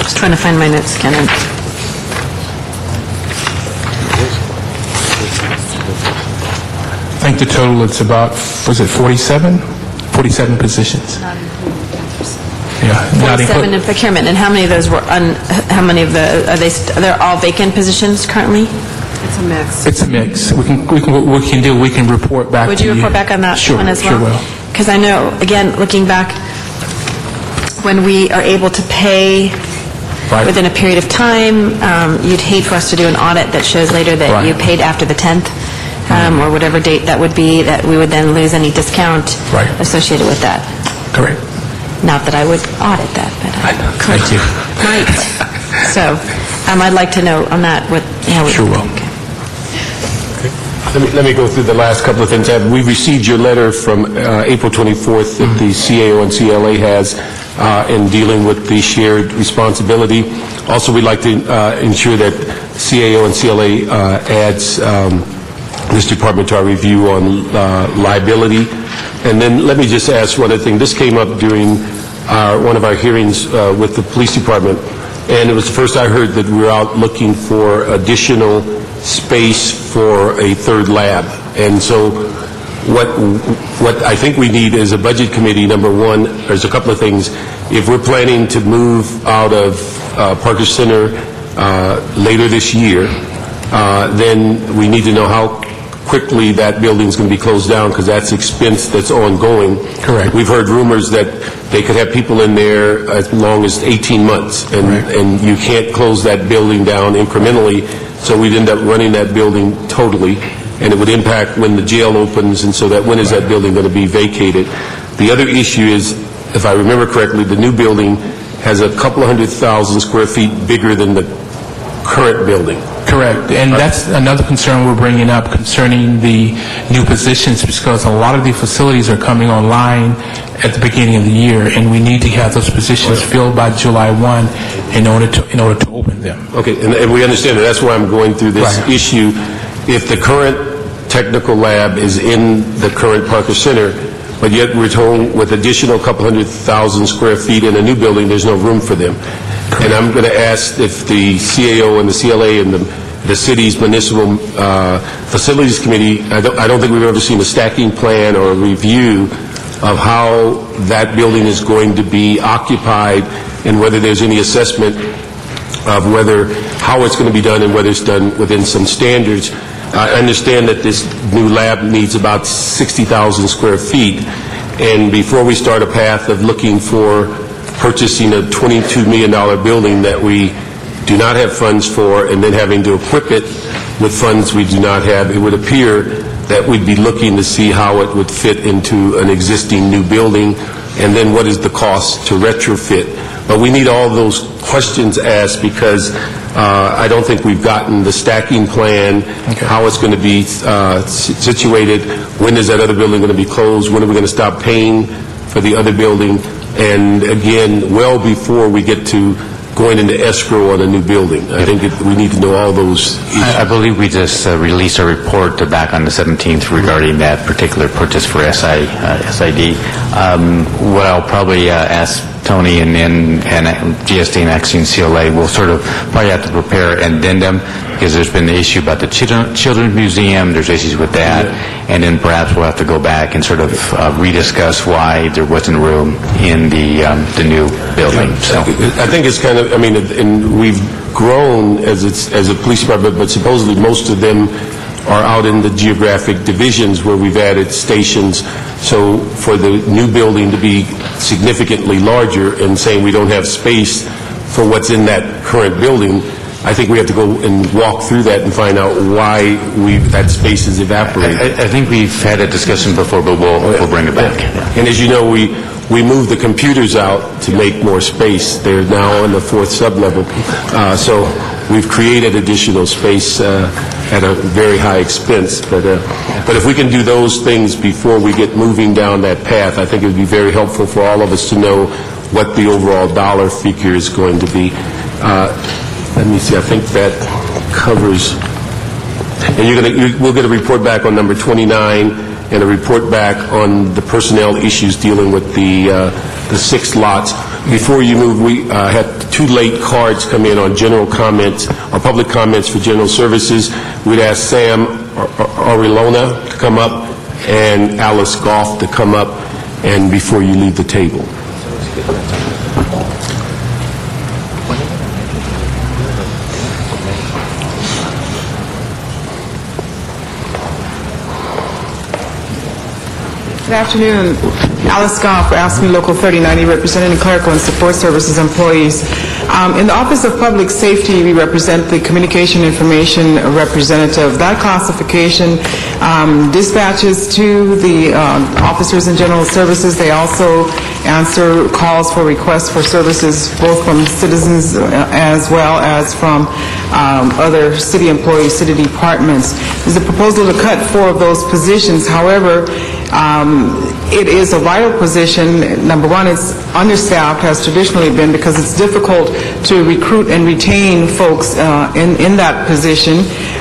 Just trying to find my notes, Kenan. I think the total is about, was it 47? 47 positions. Yeah. not 47 inclu- in procurement, and how many of those were, how many of the, they're all vacant positions currently? It's a mix. It's a mix. We can report back to you. Would you report back on that Sure, one as well? Sure will. Because I know, again, looking back, when we are able to pay Right. within a period of time, you'd hate for us to do an audit that shows later that Right. you paid after the 10th, or whatever date that would be, that we would then lose any discount Right. associated with that. Correct. Not that I would audit that, but I could. Thank you. Right. So, I'd like to know on that what, how we... Sure will. Okay. Let me go through the last couple of things. We received your letter from April 24th that the CAO and CLA has in dealing with the shared responsibility. Also, we'd like to ensure that CAO and CLA adds this department to our review on liability. And then let me just ask one other thing. This came up during one of our hearings with the police department, and it was the first I heard that we were out looking for additional space for a third lab. And so what I think we need is a budget committee. Number one, there's a couple of things. If we're planning to move out of Parker Center later this year, then we need to know how quickly that building's going to be closed down, because that's expense that's ongoing. Correct. We've heard rumors that they could have people in there as long as 18 months, and you can't close that building down incrementally, so we'd end up running that building totally, and it would impact when the jail opens, and so that when is that building going to be vacated? The other issue is, if I remember correctly, the new building has a couple of 100,000 square feet bigger than the current building. Correct, and that's another concern we're bringing up concerning the new positions, because a lot of the facilities are coming online at the beginning of the year, and we need to have those positions filled by July 1 in order to open them. Okay, and we understand that. That's why I'm going through this Right. issue. If the current technical lab is in the current Parker Center, but yet we're told with additional couple 100,000 square feet in a new building, there's no room for them. And I'm going to ask if the CAO and the CLA and the city's municipal facilities committee, I don't think we've ever seen a stacking plan or a review of how that building is going to be occupied, and whether there's any assessment of how it's going to be done and whether it's done within some standards. I understand that this new lab needs about 60,000 square feet, and before we start a path of looking for purchasing a $22 million building that we do not have funds for, and then having to equip it with funds we do not have, it would appear that we'd be looking to see how it would fit into an existing new building, and then what is the cost to retrofit. But we need all those questions asked, because I don't think we've gotten the stacking plan, how it's going to be situated, when is that other building going to be closed, when are we going to stop paying for the other building, and again, well before we get to going into escrow on a new building. I think we need to know all those issues. I believe we just released a report back on the 17th regarding that particular purchase for SID. What I'll probably ask Tony and GSD and Axiom CLA will sort of probably have to prepare an addendum, because there's been the issue about the Children's Museum, there's issues with that, and then perhaps we'll have to go back and sort of rediscuss why there wasn't room in the new building. So I think it's kind of, and we've grown as a police department, but supposedly most of them are out in the geographic divisions where we've added stations. So for the new building to be significantly larger and saying we don't have space for what's in that current building, I think we have to go and walk through that and find out why that space is evaporated. I think we've had a discussion before, but we'll bring it back. And as you know, we moved the computers out to make more space. They're now on the 4th sublevel. So we've created additional space at a very high expense. But if we can do those things before we get moving down that path, I think it would be very helpful for all of us to know what the overall dollar figure is going to be. Let me see, I think that covers, and we'll get a report back on number 29 and a report back on the personnel issues dealing with the 6 lots. Before you move, we had 2 late cards come in on general comments, or public comments for general services. We'd ask Sam Arilona to come up and Alice Goff to come up, and before you leave the table. Good afternoon. Alice Goff, AFSCME Local 3090, representing clerical and support services employees. In the Office of Public Safety, we represent the communication information representative. That classification dispatches to the officers in general services. They also answer calls for requests for services, both from citizens as well as from other city employees, city departments. There's a proposal to cut 4 of those positions. However, it is a vital position. Number one, it's understaffed, has traditionally been, because it's difficult to recruit and retain folks in that position.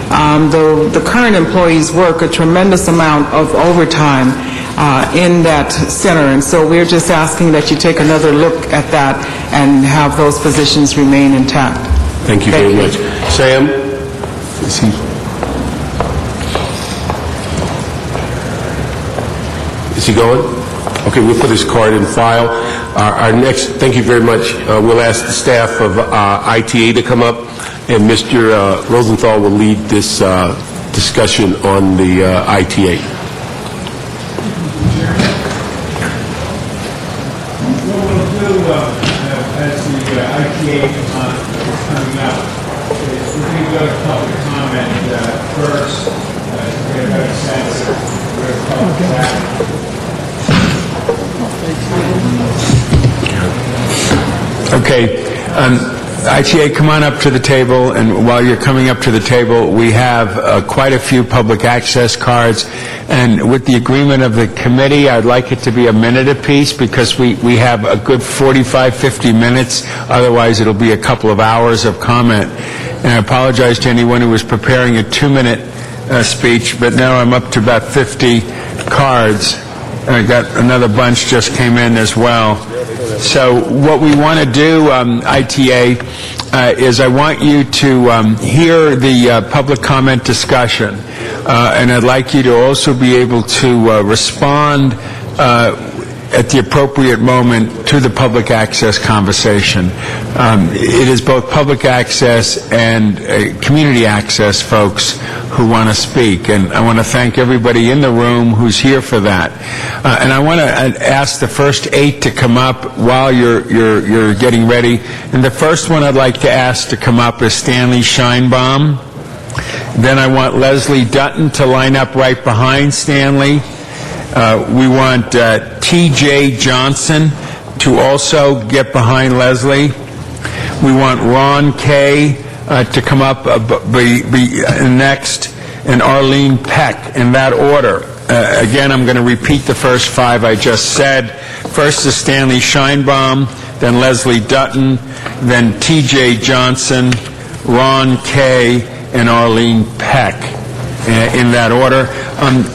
The current employees work a tremendous amount of overtime in that center, and so we're just asking that you take another look at that and have those positions remain intact. Thank you very much. Sam? Is he going? Okay, we'll put his card in file. Our next, thank you very much. We'll ask the staff of ITA to come up, and Mr. Rosenthal will lead this discussion on the ITA. What we'll do as the ITA is coming up is we're going to go to public comment first to get a better sense of where the public is at. Okay. ITA, come on up to the table, and while you're coming up to the table, we have quite a few public access cards, and with the agreement of the committee, I'd like it to be a minute apiece, because we have a good 45, 50 minutes, otherwise it'll be a couple of hours of comment. And I apologize to anyone who was preparing a 2-minute speech, but now I'm up to about 50 cards. I got another bunch just came in as well. So what we want to do, ITA, is I want you to hear the public comment discussion, and I'd like you to also be able to respond at the appropriate moment to the public access conversation. It is both public access and community access folks who want to speak, and I want to thank everybody in the room who's here for that. And I want to ask the first 8 to come up while you're getting ready. And the first one I'd like to ask to come up is Stanley Scheinbaum. Then I want Leslie Dutton to line up right behind Stanley. We want T.J. Johnson to also get behind Leslie. We want Ron Kay to come up be next, and Arlene Peck, in that order. Again, I'm going to repeat the first 5 I just said. First is Stanley Scheinbaum, then Leslie Dutton, then T.J. Johnson, Ron Kay, and Arlene Peck, in that order.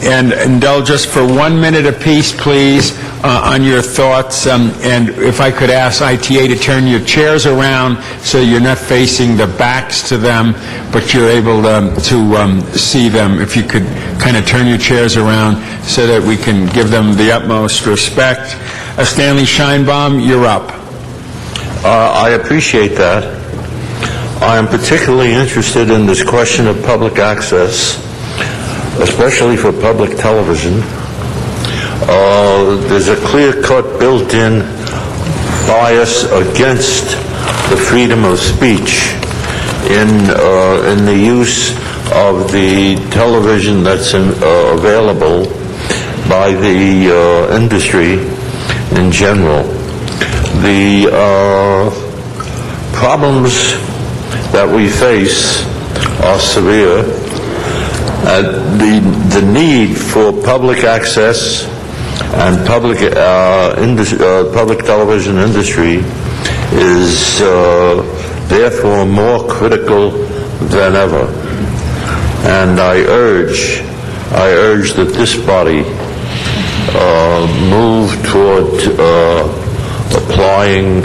And indulge us for 1 minute apiece, please, on your thoughts. And if I could ask ITA to turn your chairs around so you're not facing the backs to them, but you're able to see them. If you could kind of turn your chairs around so that we can give them the utmost respect. Stanley Scheinbaum, you're up. I appreciate that. I am particularly interested in this question of public access, especially for public television. There's a clear-cut built-in bias against the freedom of speech in the use of the television that's available by the industry in general. The problems that we face are severe. The need for public access and public television industry is therefore more critical than ever. And I urge that this body move toward applying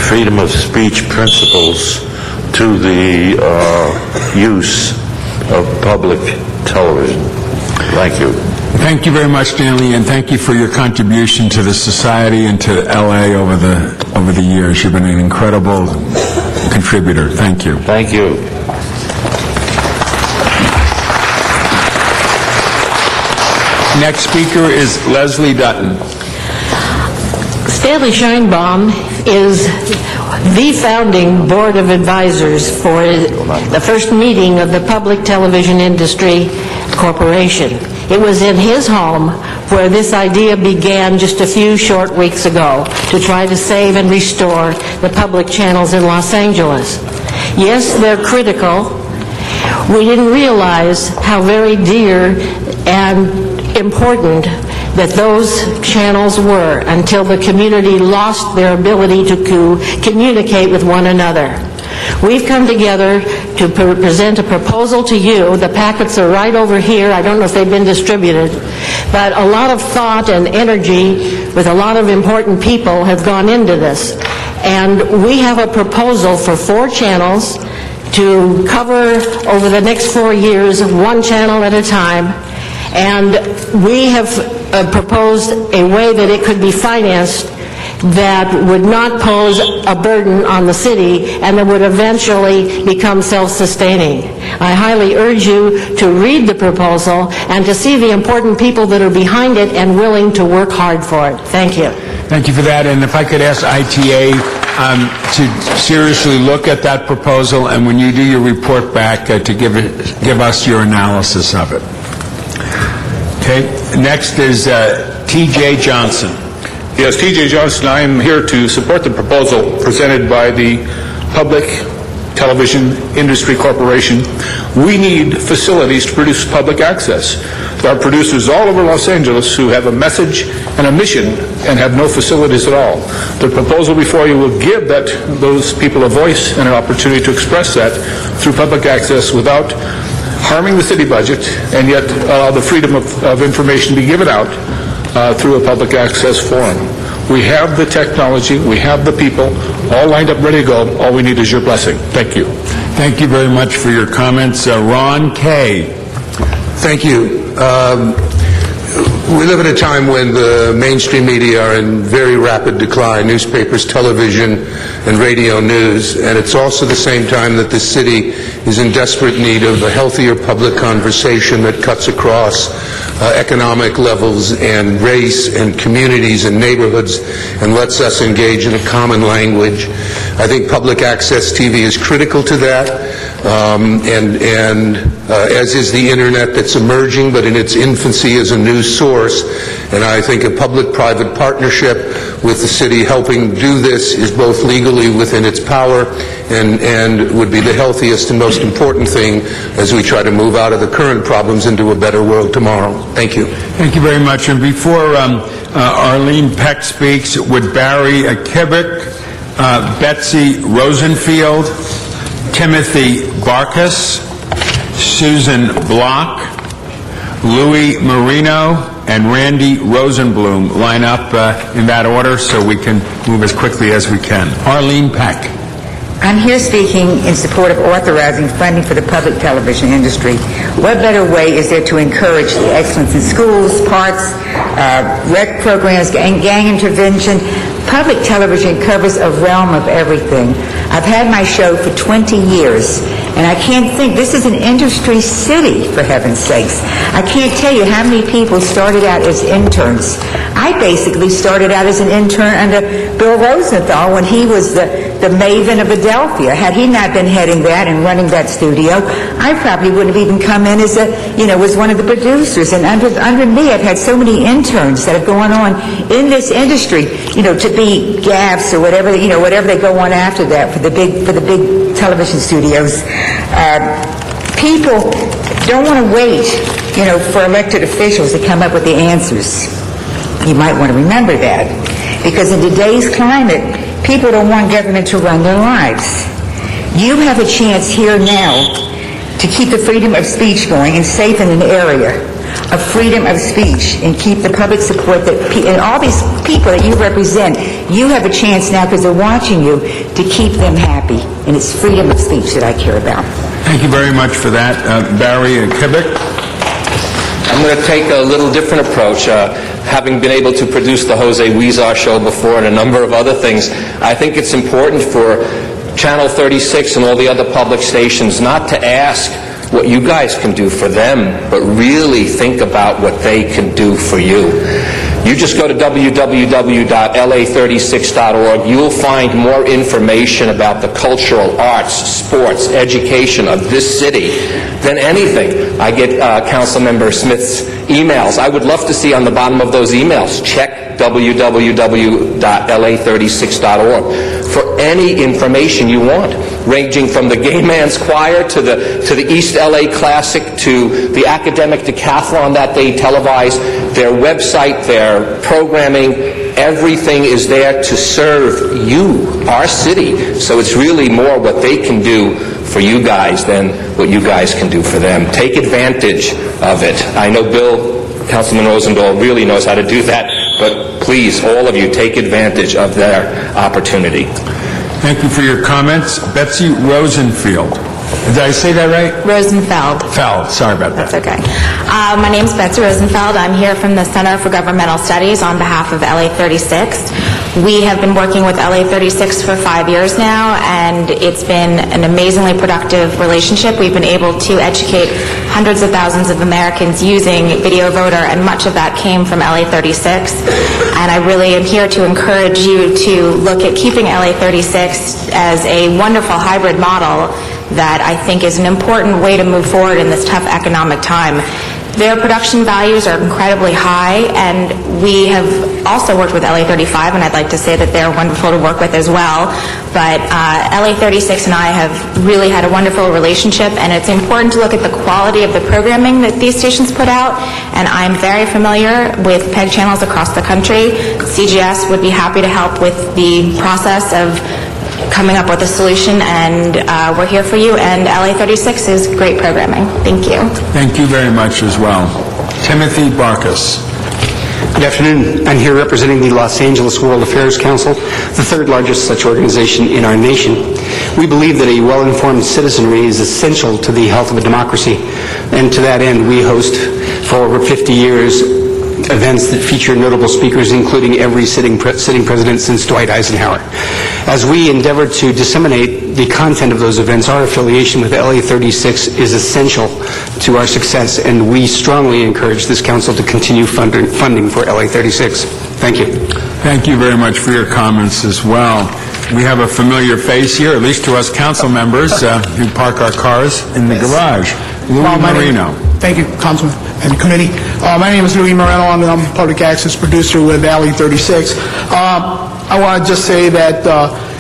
freedom of speech principles to the use of public television. Thank you. Thank you very much, Stanley, and thank you for your contribution to the society and to LA over the years. You've been an incredible contributor. Thank you. Thank you. Next speaker is Leslie Dutton. Stanley Scheinbaum is the founding board of advisors for the first meeting of the Public Television Industry Corporation. It was in his home where this idea began just a few short weeks ago to try to save and restore the public channels in Los Angeles. Yes, they're critical. We didn't realize how very dear and important that those channels were until the community lost their ability to communicate with one another. We've come together to present a proposal to you. The packets are right over here. I don't know if they've been distributed, but a lot of thought and energy with a lot of important people have gone into this. And we have a proposal for 4 channels to cover over the next 4 years, 1 channel at a time. And we have proposed a way that it could be financed that would not pose a burden on the city and that would eventually become self-sustaining. I highly urge you to read the proposal and to see the important people that are behind it and willing to work hard for it. Thank you. Thank you for that. And if I could ask ITA to seriously look at that proposal, and when you do your report back, to give us your analysis of it. Okay. Next is T.J. Johnson. Yes, T.J. Johnson. I am here to support the proposal presented by the Public Television Industry Corporation. We need facilities to produce public access. There are producers all over Los Angeles who have a message and a mission and have no facilities at all. The proposal before you will give those people a voice and an opportunity to express that through public access without harming the city budget, and yet allow the freedom of information to be given out through a public access forum. We have the technology, we have the people, all lined up, ready to go. All we need is your blessing. Thank you. Thank you very much for your comments. Ron Kay. Thank you. We live in a time when the mainstream media are in very rapid decline, newspapers, television, and radio news, and it's also the same time that the city is in desperate need of a healthier public conversation that cuts across economic levels and race and communities and neighborhoods and lets us engage in a common language. I think public access TV is critical to that, and as is the internet that's emerging, but in its infancy as a news source. And I think a public-private partnership with the city helping do this is both legally within its power and would be the healthiest and most important thing as we try to move out of the current problems into a better world tomorrow. Thank you. Thank you very much. And before Arlene Peck speaks, would Barry Kibbick, Betsy Rosenfield, Timothy Barkas, Susan Block, Louis Marino, and Randy Rosenblum line up in that order so we can move as quickly as we can. Arlene Peck. I'm here speaking in support of authorizing funding for the public television industry. What better way is there to encourage the excellence in schools, parks, rec programs, and gang intervention? Public television covers a realm of everything. I've had my show for 20 years, and I can't think, this is an industry city, for heaven's sakes. I can't tell you how many people started out as interns. I I basically started out as an intern under Bill Rosenthal when he was the maven of Adelphia. Had he not been heading that and running that studio, I probably wouldn't have even come in as was one of the producers. And under me, I've had so many interns that have gone on in this industry, to be gaffs or whatever they go on after that for the big television studios. People don't want to wait, for elected officials to come up with the answers. You might want to remember that, because in today's climate, people don't want government to run their lives. You have a chance here now to keep the freedom of speech going and safe in an area of freedom of speech and keep the public support and all these people that you represent, you have a chance now, because they're watching you, to keep them happy. And it's freedom of speech that I care about. Thank you very much for that. Barry Kibbick. I'm going to take a little different approach. Having been able to produce the Jose Huizar show before and a number of other things, I think it's important for Channel 36 and all the other public stations not to ask what you guys can do for them, but really think about what they can do for you. You just go to www.la36.org. You'll find more information about the cultural, arts, sports, education of this city than anything. I get Councilmember Smith's emails. I would love to see on the bottom of those emails, check www.la36.org for any information you want, ranging from the Gay Man's Choir to the East LA Classic to the academic decathlon that they televise, their website, their programming, everything is there to serve you, our city. So it's really more what they can do for you guys than what you guys can do for them. Take advantage of it. I know Councilman Rosendahl really knows how to do that, but please, all of you, take advantage of their opportunity. Thank you for your comments. Betsy Rosenfield. Did I say that right? Rosenfeld. Sorry about that. That's okay. My name's Betsy Rosenfeld. I'm here from the Center for Governmental Studies on behalf of LA36. We have been working with LA36 for 5 years now, and it's been an amazingly productive relationship. We've been able to educate hundreds of thousands of Americans using Video Voter, and much of that came from LA36. And I really am here to encourage you to look at keeping LA36 as a wonderful hybrid model that I think is an important way to move forward in this tough economic time. Their production values are incredibly high, and we have also worked with LA35, and I'd like to say that they're wonderful to work with as well. But LA36 and I have really had a wonderful relationship, and it's important to look at the quality of the programming that these stations put out, and I'm very familiar with PEG channels across the country. CGS would be happy to help with the process of coming up with a solution, and we're here for you, and LA36 is great programming. Thank you. Thank you very much as well. Timothy Barkus. Good afternoon. I'm here representing the Los Angeles World Affairs Council, the third largest such organization in our nation. We believe that a well-informed citizenry is essential to the health of a democracy, and to that end we host for over 50 years events that feature notable speakers, including every sitting president since Dwight Eisenhower. As we endeavor to disseminate the content of those events, our affiliation with LA36 is essential to our success, and we strongly encourage this council to continue funding for LA36. Thank you. Thank you very much for your comments as well. We have a familiar face here, at least to us council members who park our cars in the garage. Louis Marino. Thank you, Councilman and the committee. My name is Louis Moreno. I'm a public access producer with LA36. I want to just say that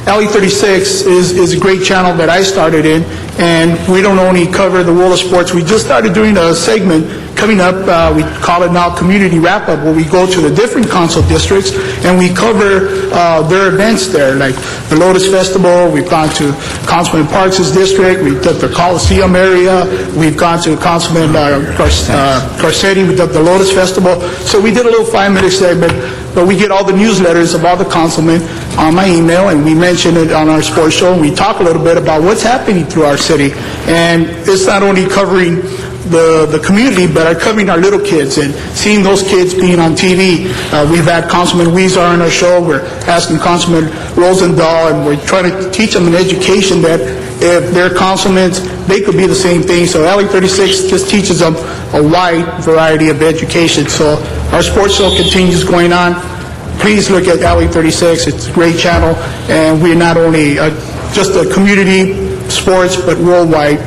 LA36 is a great channel that I started in, and we don't only cover the world of sports. We just started doing a segment coming up, we call it now Community Wrap-Up, where we go to the different council districts and we cover their events there, like the Lotus Festival. We've gone to Councilman Parks' district. We've done the Coliseum area. We've gone to Councilman Garcetti. We did the Lotus Festival. So we did a little 5-minute segment, but we get all the newsletters of all the councilmen on my email, and we mention it on our sports show, and we talk a little bit about what's happening through our city. And it's not only covering the community, but are covering our little kids and seeing those kids being on TV. We've had Councilman Huizar on our show. We're asking Councilman Rosendahl, and we're trying to teach them an education that if they're councilmen, they could be the same thing. So LA 36 just teaches them a wide variety of education. So our sports show continues going on. Please look at LA 36. It's a great channel, and we're not only just a community sports, but worldwide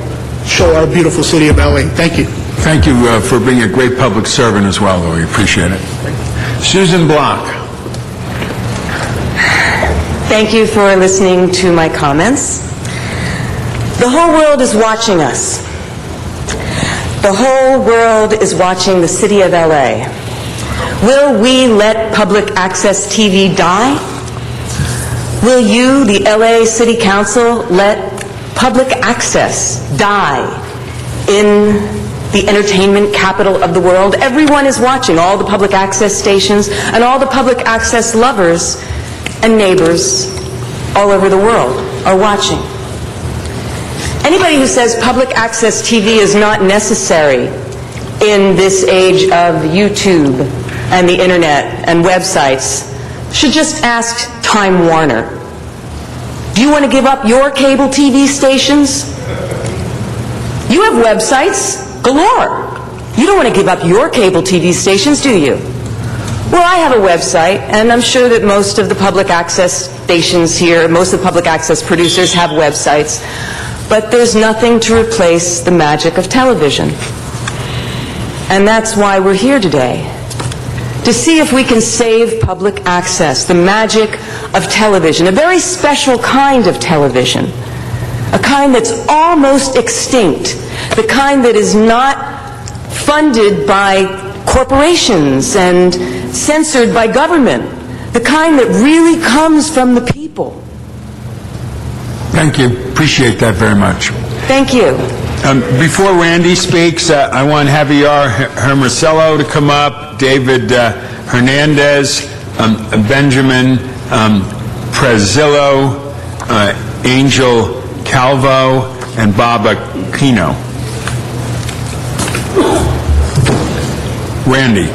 show our beautiful city of LA. Thank you. Thank you for being a great public servant as well, though. We appreciate it. Susan Block. Thank you for listening to my comments. The whole world is watching us. The whole world is watching the city of LA. Will we let public access TV die? Will you, the LA City Council, let public access die in the entertainment capital of the world? Everyone is watching. All the public access stations and all the public access lovers and neighbors all over the world are watching. Anybody who says public access TV is not necessary in this age of YouTube and the internet and websites should just ask Time Warner. Do you want to give up your cable TV stations? You have websites galore. You don't want to give up your cable TV stations, do you? Well, I have a website, and I'm sure that most of the public access stations here, most of the public access producers have websites, but there's nothing to replace the magic of television. And that's why we're here today, to see if we can save public access, the magic of television, a very special kind of television, a kind that's almost extinct, the kind that is not funded by corporations and censored by government, the kind that really comes from the people. Thank you. Appreciate that very much. Thank you. Before Randy speaks, I want Javier Hermosillo to come up, David Hernandez, Benjamin Prezillo, Angel Calvo, and Bob Aquino. Randy.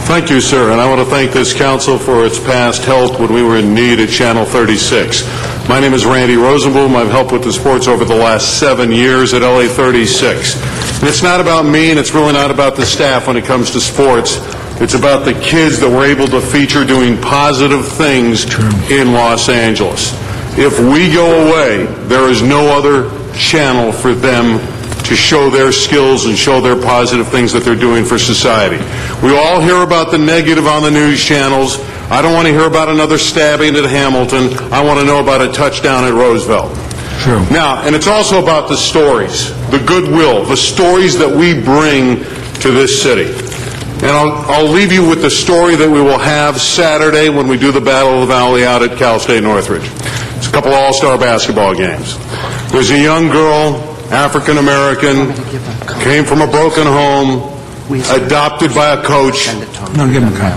Thank you, sir, and I want to thank this council for its past help when we were in need at Channel 36. My name is Randy Rosenboom. I've helped with the sports over the last 7 years at LA 36. And it's not about me, and it's really not about the staff when it comes to sports. It's about the kids that we're able to feature doing positive things in Los Angeles. If we go away, there is no other channel for them to show their skills and show their positive things that they're doing for society. We all hear about the negative on the news channels. I don't want to hear about another stabbing at Hamilton. I want to know about a touchdown at Roosevelt. True. Now, and it's also about the stories, the goodwill, the stories that we bring to this city. And I'll leave you with the story that we will have Saturday when we do the Battle of the Valley out at Cal State Northridge. It's a couple all-star basketball games. There's a young girl, African American, came from a broken home, adopted by a coach,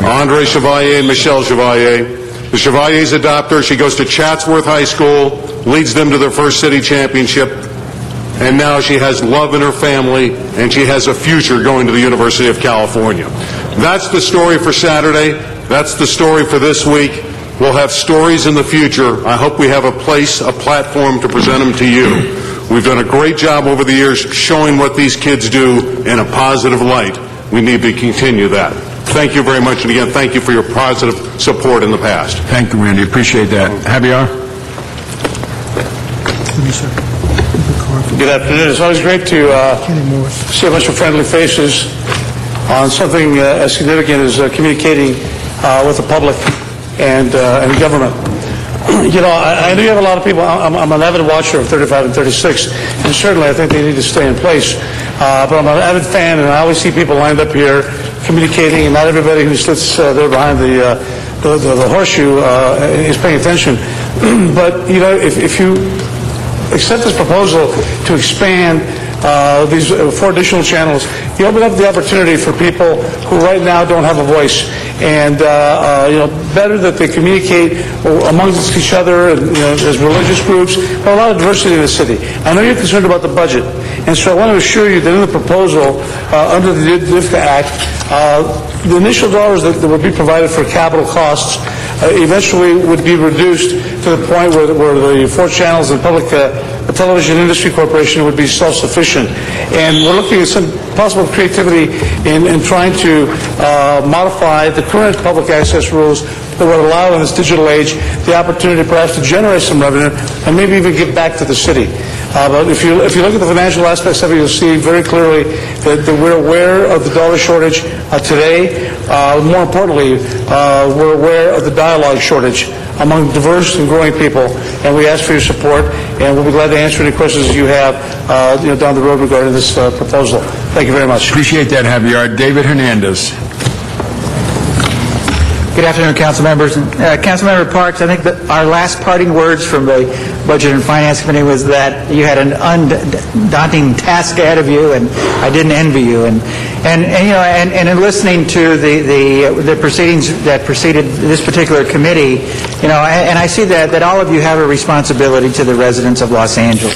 Andre Chevalier and Michelle Chevalier. The Chevaliers adopt her. She goes to Chatsworth High School, leads them to their first city championship, and now she has love in her family, and she has a future going to the University of California. That's the story for Saturday. That's the story for this week. We'll have stories in the future. I hope we have a place, a platform to present them to you. We've done a great job over the years showing what these kids do in a positive light. We need to continue that. Thank you very much, and again, thank you for your positive support in the past. Thank you, Randy. Appreciate that. Javier? Good afternoon. It's always great to see a bunch of friendly faces on something as significant as communicating with the public and government. You know, I know you have a lot of people. I'm an avid watcher of 35 and 36, and certainly I think they need to stay in place. But I'm an avid fan, and I always see people lined up here communicating, and not everybody who sits there behind the horseshoe is paying attention. But, you know, if you accept this proposal to expand these 4 additional channels, you open up the opportunity for people who right now don't have a voice. And, you know, better that they communicate amongst each other and, you know, as religious groups. But a lot of diversity in the city. I know you're concerned about the budget. And so I want to assure you that in the proposal under the DFCA Act, the initial dollars that would be provided for capital costs eventually would be reduced to the point where the 4 channels and public a television industry corporation would be self-sufficient. And we're looking at some possible creativity in trying to modify the current public access rules that would allow in this digital age the opportunity perhaps to generate some revenue and maybe even give back to the city. But if you look at the financial aspects of it, you'll see very clearly that we're aware of the dollar shortage today. More importantly, we're aware of the dialogue shortage among diverse and growing people, and we ask for your support, and we'll be glad to answer any questions you have down the road regarding this proposal. Thank you very much. Appreciate that, Javier. David Hernandez. Good afternoon, council members. Councilmember Parks, I think that our last parting words from the Budget and Finance Committee was that you had an undaunting task ahead of you, and I didn't envy you. And in listening to the proceedings that preceded this particular committee, and I see that all of you have a responsibility to the residents of Los Angeles.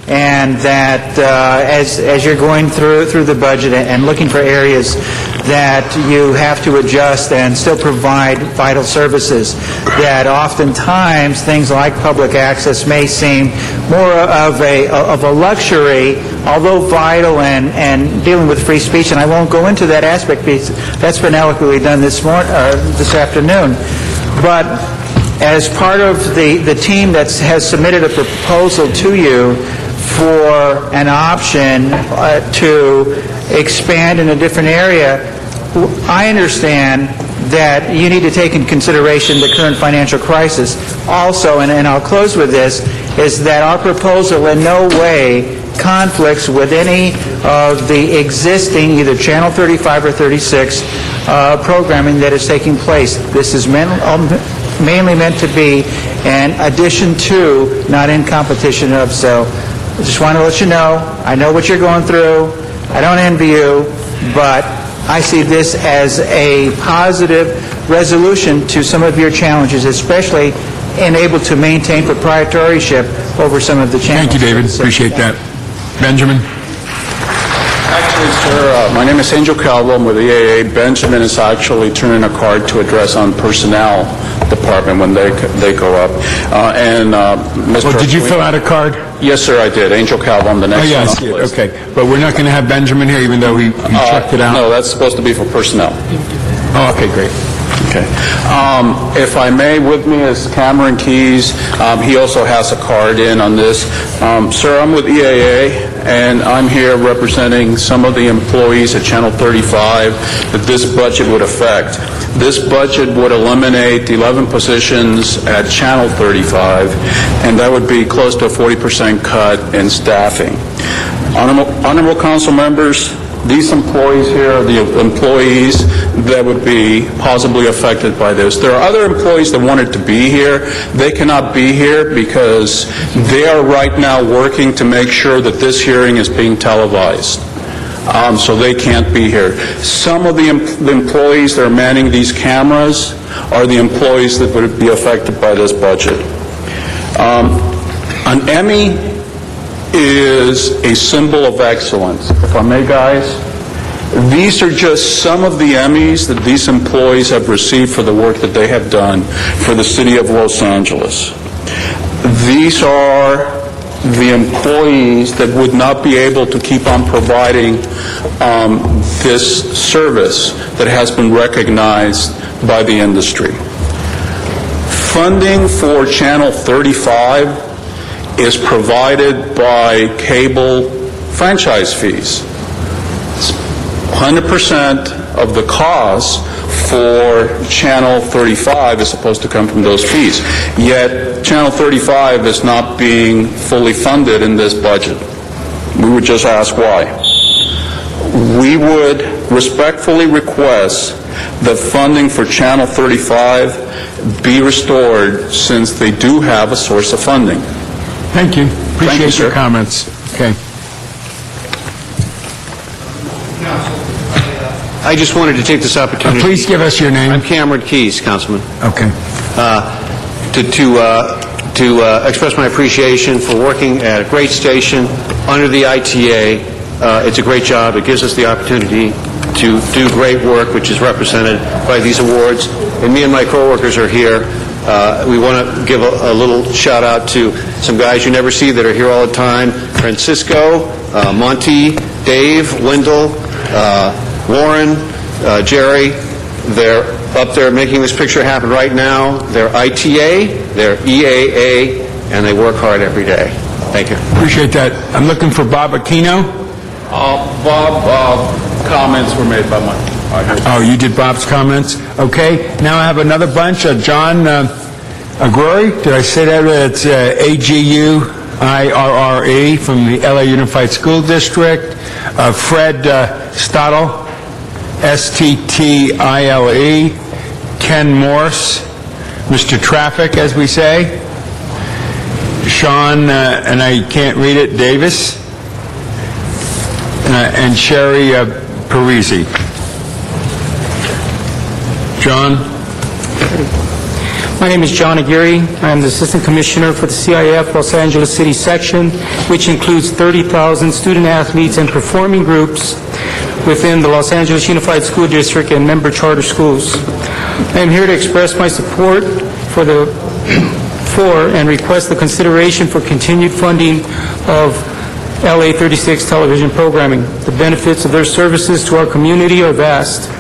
And that as you're going through the budget and looking for areas that you have to adjust and still provide vital services, that oftentimes things like public access may seem more of a luxury, although vital and dealing with free speech. And I won't go into that aspect because that's been eloquently done this afternoon. But as part of the team that has submitted a proposal to you for an option to expand in a different area, I understand that you need to take into consideration the current financial crisis. Also, and I'll close with this, is that our proposal in no way conflicts with any of the existing either Channel 35 or 36 programming that is taking place. This is mainly meant to be an addition to, not in competition of. So I just want to let you know, I know what you're going through. I don't envy you, but I see this as a positive resolution to some of your challenges, especially in able to maintain proprietorship over some of the channels. Thank you, David. Appreciate that. Benjamin? Actually, sir, my name is Angel Calvo. I'm with the EAA. Benjamin is actually turning a card to address on personnel department when they go up. Mr. Well, did you fill out a card? Yes, sir, I did. Angel Calvo, I'm the next one on the list. Okay. But we're not going to have Benjamin here, even though he checked it out? No, that's supposed to be for personnel. Oh, okay, great. Okay. If I may, with me is Cameron Keys. He also has a card in on this. Sir, I'm with EAA, and I'm here representing some of the employees at Channel 35 that this budget would affect. This budget would eliminate 11 positions at Channel 35, and that would be close to a 40% cut in staffing. Honorable council members, these employees here are the employees that would be possibly affected by this. There are other employees that wanted to be here. They cannot be here because they are right now working to make sure that this hearing is being televised. So they can't be here. Some of the employees that are manning these cameras are the employees that would be affected by this budget. An Emmy is a symbol of excellence. If I may, guys, these are just some of the Emmys that these employees have received for the work that they have done for the city of Los Angeles. These are the employees that would not be able to keep on providing this service that has been recognized by the industry. Funding for Channel 35 is provided by cable franchise fees. 100% of the cost for Channel 35 is supposed to come from those fees. Yet, Channel 35 is not being fully funded in this budget. We would just ask why. We would respectfully request that funding for Channel 35 be restored since they do have a source of funding. Thank you. Appreciate your sir. comments. Okay. I just wanted to take this opportunity. Please give us your name. I'm Cameron Keys, Councilman. Okay. To express my appreciation for working at a great station under the ITA. It's a great job. It gives us the opportunity to do great work, which is represented by these awards. And me and my coworkers are here We want to give a little shout out to some guys you never see that are here all the time: Francisco, Monty, Dave, Wendell, Warren, Jerry. They're up there making this picture happen right now. They're ITA, they're EAA, and they work hard every day. Thank you. Appreciate that. I'm looking for Bob Aquino. Bob, comments were made by Mike. Oh, you did Bob's comments? Okay. Now I have another bunch. John Aguirre. Did I say that? It's Aguirre from the LA Unified School District. Fred Stottle, Sttile. Ken Morse, Mr. Traffic, as we say. Sean, and I can't read it, Davis. And Sherry Parisi. John? My name is John Aguirre. I am the Assistant Commissioner for the CIF Los Angeles City Section, which includes 30,000 student athletes and performing groups within the Los Angeles Unified School District and member charter schools. I am here to express my support for and request the consideration for continued funding of LA 36 television programming. The benefits of their services to our community are vast,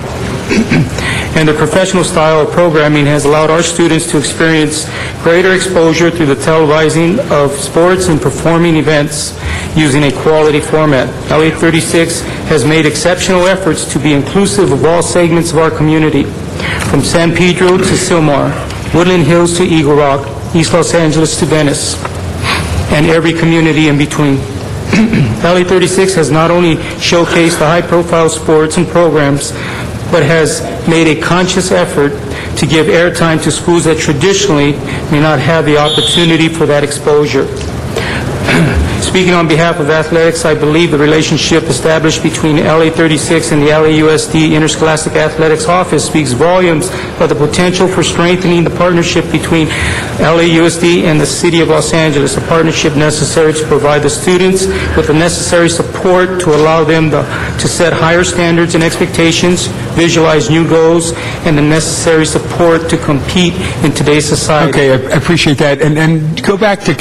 and the professional style of programming has allowed our students to experience greater exposure through the televising of sports and performing events using a quality format. LA 36 has made exceptional efforts to be inclusive of all segments of our community, from San Pedro to Silmar, Woodland Hills to Eagle Rock, East Los Angeles to Venice, and every community in between. LA 36 has not only showcased the high-profile sports and programs, but has made a conscious effort to give airtime to schools that traditionally may not have the opportunity for that exposure. Speaking on behalf of athletics, I believe the relationship established between LA 36 and the LAUSD Interscholastic Athletics Office speaks volumes of the potential for strengthening the partnership between LAUSD and the City of Los Angeles, a partnership necessary to provide the students with the necessary support to allow them to set higher standards and expectations, visualize new goals, and the necessary support to compete in today's society. Okay, I appreciate that. And go back to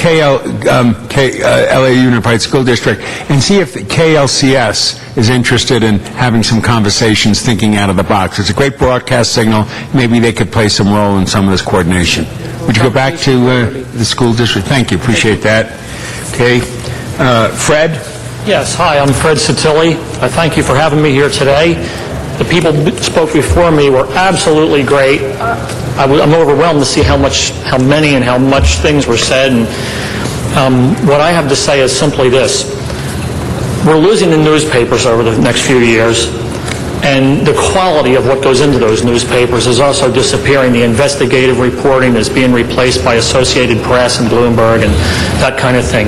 LA Unified School District and see if the KLCS is interested in having some conversations, thinking out of the box. It's a great broadcast signal. Maybe they could play some role in some of this coordination. Would you go back to the school district? Thank you. Appreciate that. Okay. Fred? Yes. Hi, I'm Fred Satilli. I thank you for having me here today. The people who spoke before me were absolutely great. I'm overwhelmed to see how many and how much things were said. And what I have to say is simply this. We're losing the newspapers over the next few years, and the quality of what goes into those newspapers is also disappearing. The investigative reporting is being replaced by Associated Press and Bloomberg and that kind of thing.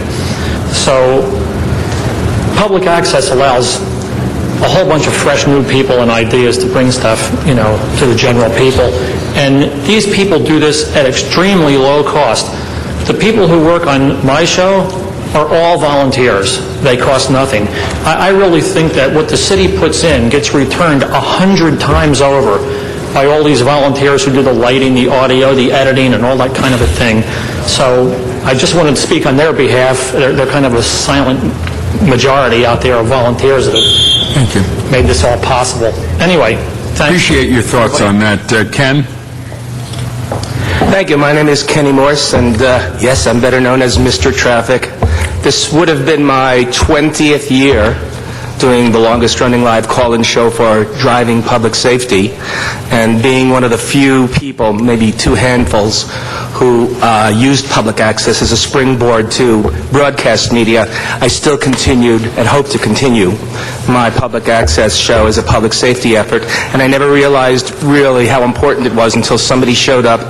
So public access allows a whole bunch of fresh new people and ideas to bring stuff, to the general people. And these people do this at extremely low cost. The people who work on my show are all volunteers. They cost nothing. I really think that what the city puts in gets returned 100 times over by all these volunteers who do the lighting, the audio, the editing, and all that kind of a thing. So I just wanted to speak on their behalf. They're kind of a silent majority out there of volunteers that have made this all possible. Anyway, thanks. Appreciate your thoughts on that. Ken? Thank you. My name is Kenny Morse, and yes, I'm better known as Mr. Traffic. This would have been my 20th year doing the longest-running live call-in show for driving public safety, and being one of the few people, maybe two handfuls, who used public access as a springboard to broadcast media. I still continued and hope to continue my public access show as a public safety effort, and I never realized really how important it was until somebody showed up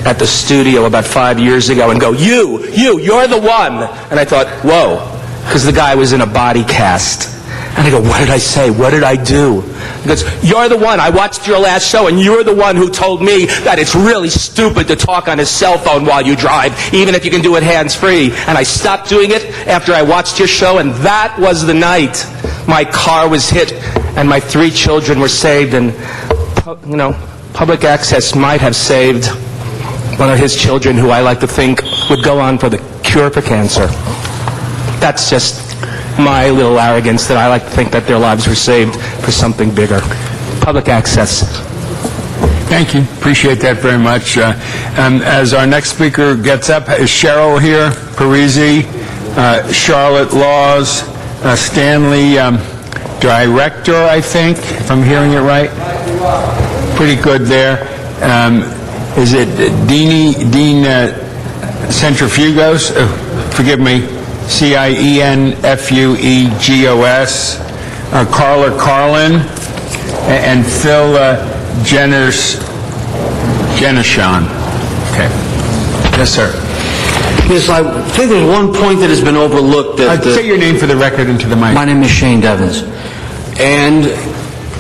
at the studio about 5 years ago and go, you're the one. And I thought, whoa, because the guy was in a body cast. And I go, what did I say? What did I do? He goes, you're the one. I watched your last show, and you're the one who told me that it's really stupid to talk on a cell phone while you drive, even if you can do it hands-free. And I stopped doing it after I watched your show, and that was the night my car was hit and my 3 children were saved. And, public access might have saved one of his children who I like to think would go on for the cure for cancer. That's just my little arrogance, that I like to think that their lives were saved for something bigger. Public access. Thank you. Appreciate that very much. As our next speaker gets up, is Cheryl here, Parisi, Charlotte Laws, Stanley Director, I think, if I'm hearing it right. Pretty good there. Is it Dean Centrifugos? Forgive me. Cienfuegos. Carla Carlin and Phil Jenishon. Okay. Yes, sir. Yes, I think there's one point that has been overlooked. Say your name for the record into the mic. My name is Shane Devins. And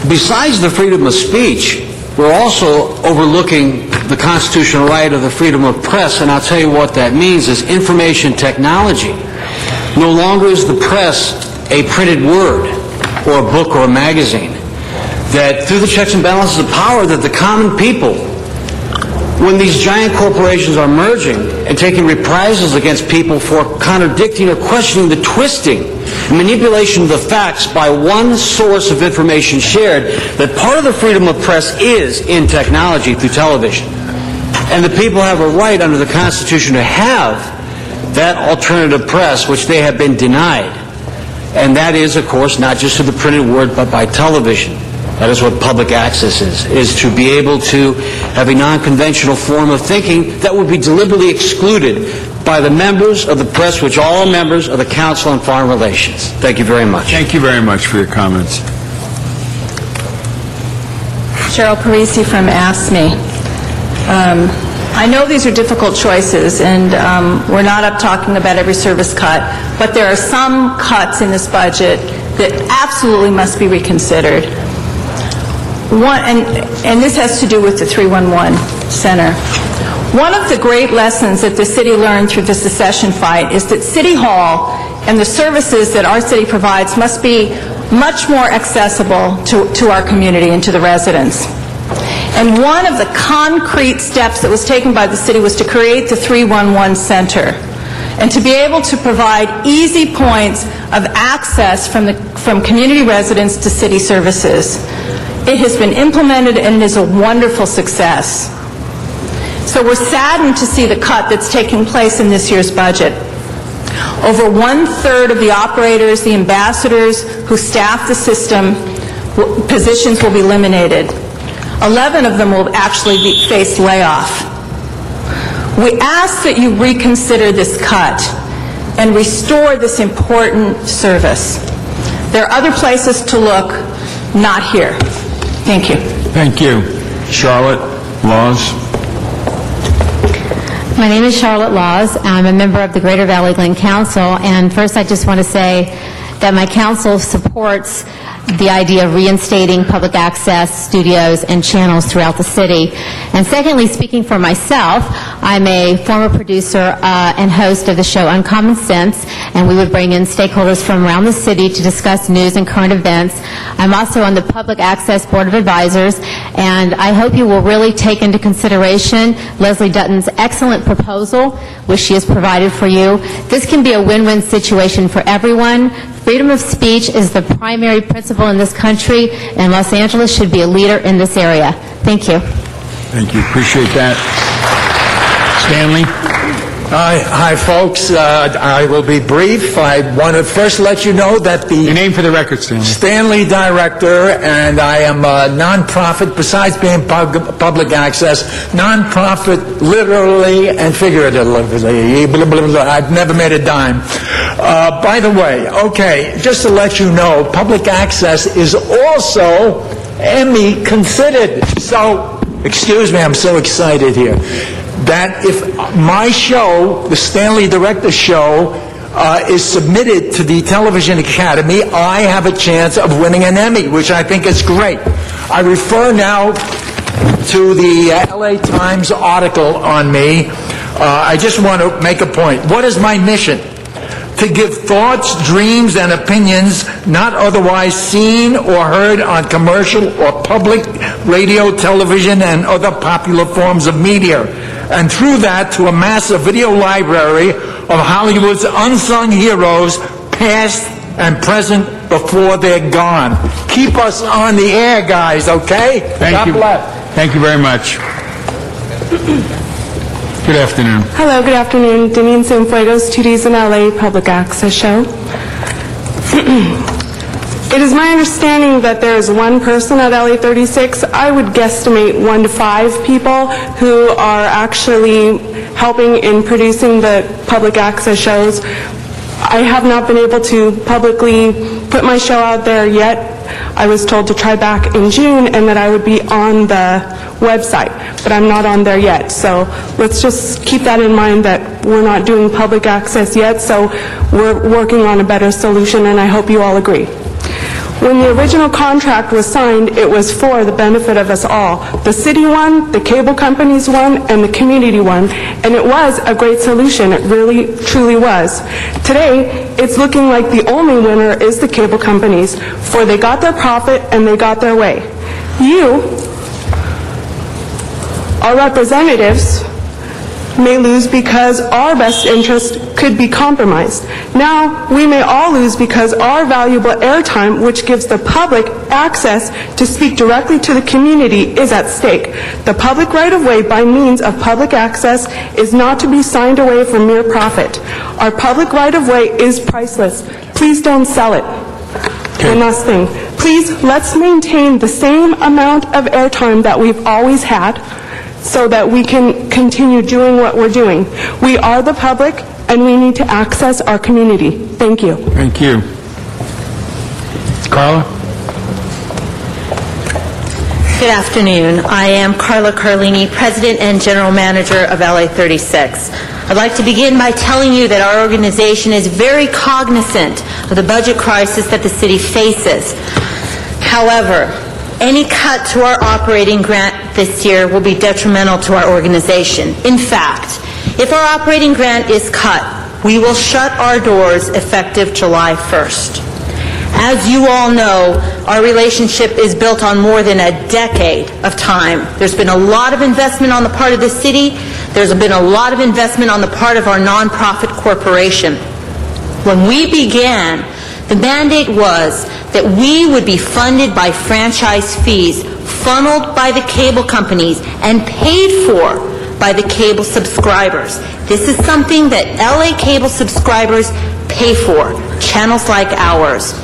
besides the freedom of speech, we're also overlooking the constitutional right of the freedom of press, and I'll tell you what that means is information technology. No longer is the press a printed word or a book or a magazine. That through the checks and balances of power, that the common people, when these giant corporations are merging and taking reprisals against people for contradicting or questioning the twisting and manipulation of the facts by one source of information shared, that part of the freedom of press is in technology through television. And the people have a right under the Constitution to have that alternative press, which they have been denied. And that is, of course, not just through the printed word, but by television. That is what public access is to be able to have a non-conventional form of thinking that would be deliberately excluded by the members of the press, which all are members of the Council on Foreign Relations. Thank you very much. Thank you very much for your comments. Cheryl Parisi from ASME. I know these are difficult choices, and we're not up talking about every service cut, but there are some cuts in this budget that absolutely must be reconsidered. And this has to do with the 311 Center. One of the great lessons that the city learned through the secession fight is that City Hall and the services that our city provides must be much more accessible to our community and to the residents. And one of the concrete steps that was taken by the city was to create the 311 Center and to be able to provide easy points of access from community residents to city services. It has been implemented and it is a wonderful success. So we're saddened to see the cut that's taking place in this year's budget. Over 1/3 of the operators, the ambassadors who staff the system, positions will be eliminated. 11 of them will actually face layoff. We ask that you reconsider this cut and restore this important service. There are other places to look, not here. Thank you. Thank you. Charlotte Laws. My name is Charlotte Laws. I'm a member of the Greater Valley Glen Council, and first I just want to say that my council supports the idea of reinstating public access studios and channels throughout the city. And secondly, speaking for myself, I'm a former producer and host of the show Uncommon Sense, and we would bring in stakeholders from around the city to discuss news and current events. I'm also on the Public Access Board of Advisors, and I hope you will really take into consideration Leslie Dutton's excellent proposal, which she has provided for you. This can be a win-win situation for everyone. Freedom of speech is the primary principle in this country, and Los Angeles should be a leader in this area. Thank you. Thank you. Appreciate that. Stanley? Hi, folks. I will be brief. I want to first let you know that the... Your name for the record, Stanley. Stanley Director, and I am a nonprofit, besides being public access, nonprofit literally and figuratively. I've never made a dime. By the way, okay, just to let you know, public access is also Emmy considered. So, excuse me, I'm so excited here. That if my show, the Stanley Director Show, is submitted to the Television Academy, I have a chance of winning an Emmy, which I think is great. I refer now to the LA Times article on me. I just want to make a point. What is my mission? To give thoughts, dreams, and opinions not otherwise seen or heard on commercial or public radio, television, and other popular forms of media. and through that to amass a video library of Hollywood's unsung heroes, past and present, before they're gone. Keep us on the air, guys, okay? Thank you. God bless. Thank you very much. Good afternoon. Hello, good afternoon. Deneen Cienfuegos, 2Ds in LA Public Access Show. It is my understanding that there is one person at LA 36. I would guesstimate 1 to 5 people who are actually helping in producing the public access shows. I have not been able to publicly put my show out there yet. I was told to try back in June and that I would be on the website, but I'm not on there yet. So let's just keep that in mind, that we're not doing public access yet, so we're working on a better solution, and I hope you all agree. When the original contract was signed, it was for the benefit of us all. The city won, the cable companies won, and the community won. And it was a great solution. It really, truly was. Today, it's looking like the only winner is the cable companies, for they got their profit and they got their way. You, our representatives, may lose because our best interest could be compromised. Now, we may all lose because our valuable airtime, which gives the public access to speak directly to the community, is at stake. The public right-of-way by means of public access is not to be signed away for mere profit. Our public right-of-way is priceless. Please don't sell it. One last thing. Please, let's maintain the same amount of airtime that we've always had, so that we can continue doing what we're doing. We are the public, and we need to access our community. Thank you. Thank you. Carla? Good afternoon. I am Carla Carlini, President and General Manager of LA 36. I'd like to begin by telling you that our organization is very cognizant of the budget crisis that the city faces. However, any cut to our operating grant this year will be detrimental to our organization. In fact, if our operating grant is cut, we will shut our doors effective July 1st. As you all know, our relationship is built on more than a decade of time. There's been a lot of investment on the part of the city. There's been a lot of investment on the part of our nonprofit corporation. When we began, the mandate was that we would be funded by franchise fees funneled by the cable companies and paid for by the cable subscribers. This is something that LA cable subscribers pay for, channels like ours.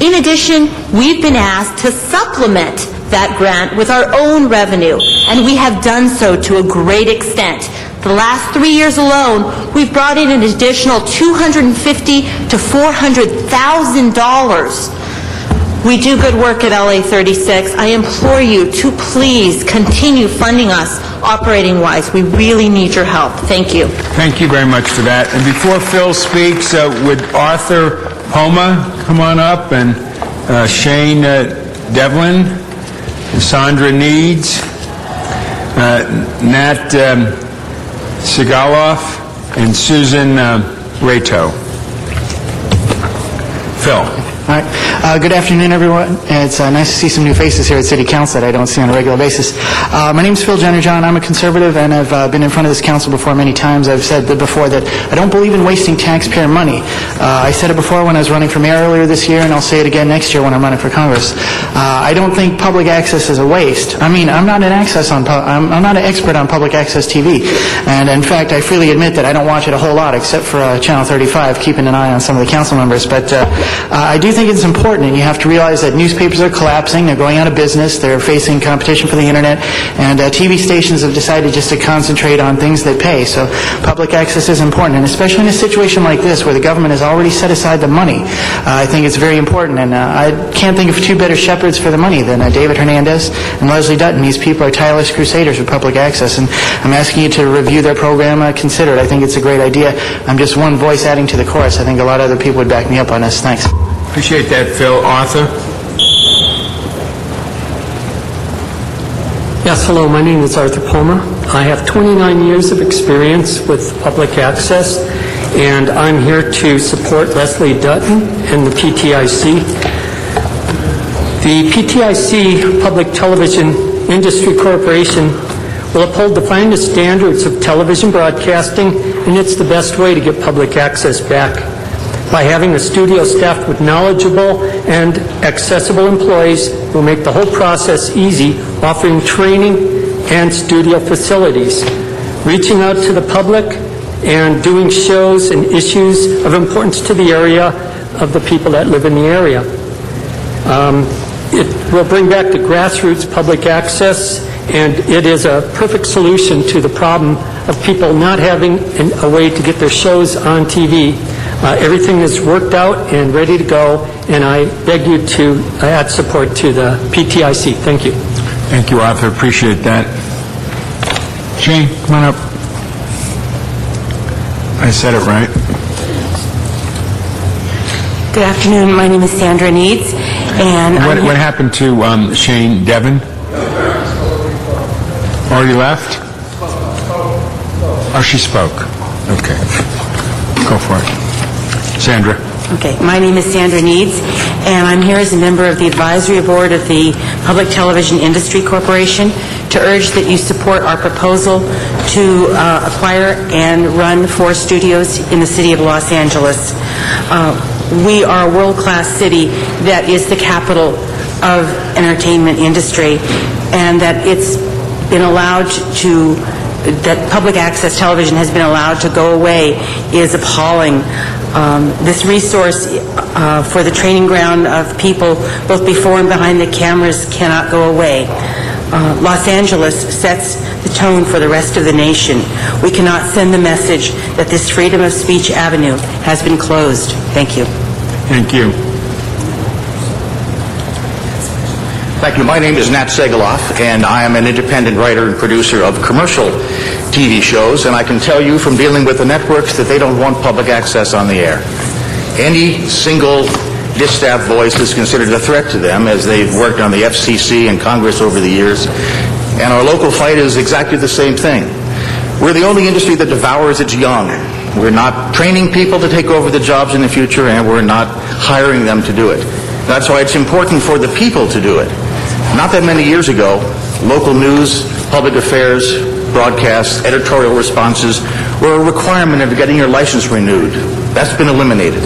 In addition, we've been asked to supplement that grant with our own revenue, and we have done so to a great extent. The last 3 years alone, we've brought in an additional $250,000 to $400,000. We do good work at LA 36. I implore you to please continue funding us operating-wise. We really need your help. Thank you. Thank you very much for that. And before Phil speaks, would Arthur Poma come on up, and Shane Devlin, Sandra Needs, Nat Sigaloff, and Susan Rato. Phil. All right. Good afternoon, everyone. It's nice to see some new faces here at City Council that I don't see on a regular basis. My name is Phil Jennerjohn. I'm a conservative, and I've been in front of this council before many times. I've said before that I don't believe in wasting taxpayer money. I said it before when I was running for mayor earlier this year, and I'll say it again next year when I'm running for Congress. I don't think public access is a waste. I mean, I'm not an expert on public access TV, and in fact, I freely admit that I don't watch it a whole lot, except for Channel 35, keeping an eye on some of the council members. But I do think it's important, and you have to realize that newspapers are collapsing, they're going out of business, they're facing competition for the internet, and TV stations have decided just to concentrate on things that pay. So public access is important, and especially in a situation like this where the government has already set aside the money, I think it's very important. And I can't think of two better shepherds for the money than David Hernandez and Leslie Dutton. These people are tireless crusaders with public access, and I'm asking you to review their program, consider it. I think it's a great idea. I'm just one voice adding to the chorus. I think a lot of other people would back me up on this. Thanks. Appreciate that, Phil. Arthur? Yes, hello, my name is Arthur Palmer. I have 29 years of experience with public access, and I'm here to support Leslie Dutton and the PTIC. The PTIC, Public Television Industry Corporation, will uphold the finest standards of television broadcasting, and it's the best way to get public access back. By having a studio staffed with knowledgeable and accessible employees will make the whole process easy, offering training and studio facilities, reaching out to the public, and doing shows and issues of importance to the area of the people that live in the area. It will bring back the grassroots public access, and it is a perfect solution to the problem of people not having a way to get their shows on TV. Everything is worked out and ready to go, and I beg you to add support to the PTIC. Thank you. Thank you, Arthur. Appreciate that. Jane, come on up. I said it right. Good afternoon. My name is Sandra Needs, and What happened to Shane Devon? Already left? Oh, she spoke. Okay. Go for it. Sandra. Okay, my name is Sandra Needs, and I'm here as a member of the advisory board of the Public Television Industry Corporation to urge that you support our proposal to acquire and run 4 studios in the city of Los Angeles. We are a world-class city that is the capital of entertainment industry, and that it's been allowed to, that public access television has been allowed to go away is appalling. This resource for the training ground of people both before and behind the cameras cannot go away. Los Angeles sets the tone for the rest of the nation. We cannot send the message that this freedom of speech avenue has been closed. Thank you. Thank you. Thank you. My name is Nat Segaloff, and I am an independent writer and producer of commercial TV shows, and I can tell you from dealing with the networks that they don't want public access on the air. Any single distaff voice is considered a threat to them, as they've worked on the FCC and Congress over the years, and our local fight is exactly the same thing. We're the only industry that devours its young. We're not training people to take over the jobs in the future, and we're not hiring them to do it. That's why it's important for the people to do it. Not that many years ago, local news, public affairs, broadcasts, editorial responses were a requirement of getting your license renewed. That's been eliminated.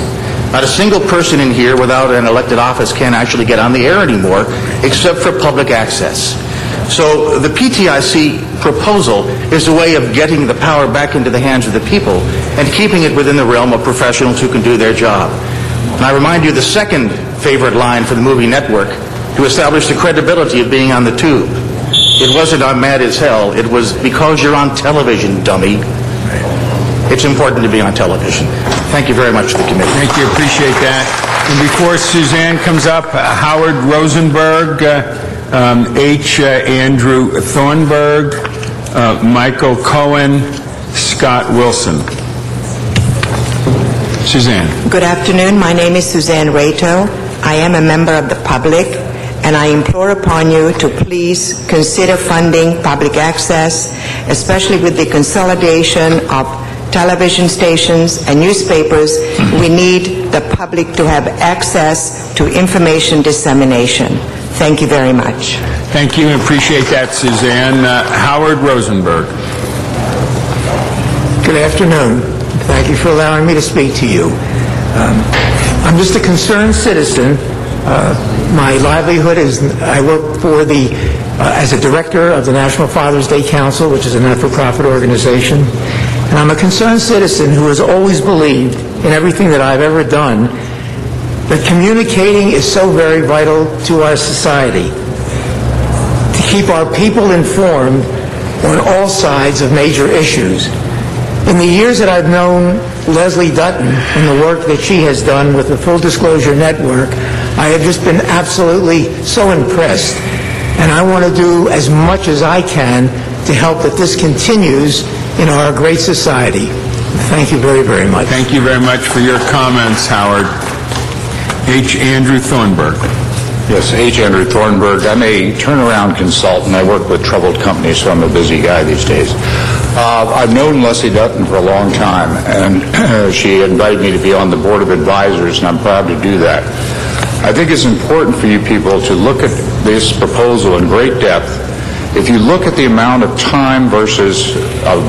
Not a single person in here without an elected office can actually get on the air anymore, except for public access. So the PTIC proposal is a way of getting the power back into the hands of the people and keeping it within the realm of professionals who can do their job. And I remind you the second favorite line for the movie network, to establish the credibility of being on the tube. It wasn't "I'm mad as hell," it was "because you're on television, dummy." It's important to be on television. Thank you very much to the committee. Thank you. Appreciate that. And before Suzanne comes up, Howard Rosenberg, H. Andrew Thornburg, Michael Cohen, Scott Wilson. Suzanne. Good afternoon. My name is Suzanne Rato. I am a member of the public, and I implore upon you to please consider funding public access, especially with the consolidation of television stations and newspapers. We need the public to have access to information dissemination. Thank you very much. Thank you, and appreciate that, Suzanne. Howard Rosenberg. Good afternoon. Thank you for allowing me to speak to you. I'm just a concerned citizen. My livelihood is I work for as a director of the National Father's Day Council, which is a not-for-profit organization. And I'm a concerned citizen who has always believed in everything that I've ever done that communicating is so very vital to our society, to keep our people informed on all sides of major issues. In the years that I've known Leslie Dutton and the work that she has done with the Full Disclosure Network, I have just been absolutely so impressed. And I want to do as much as I can to help that this continues in our great society. Thank you very, very much. Thank you very much for your comments, Howard. H. Andrew Thornburg. Yes, H. Andrew Thornburg. I'm a turnaround consultant. I work with troubled companies, so I'm a busy guy these days. I've known Leslie Dutton for a long time, and she invited me to be on the board of advisors, and I'm proud to do that. I think it's important for you people to look at this proposal in great depth If you look at the amount of time versus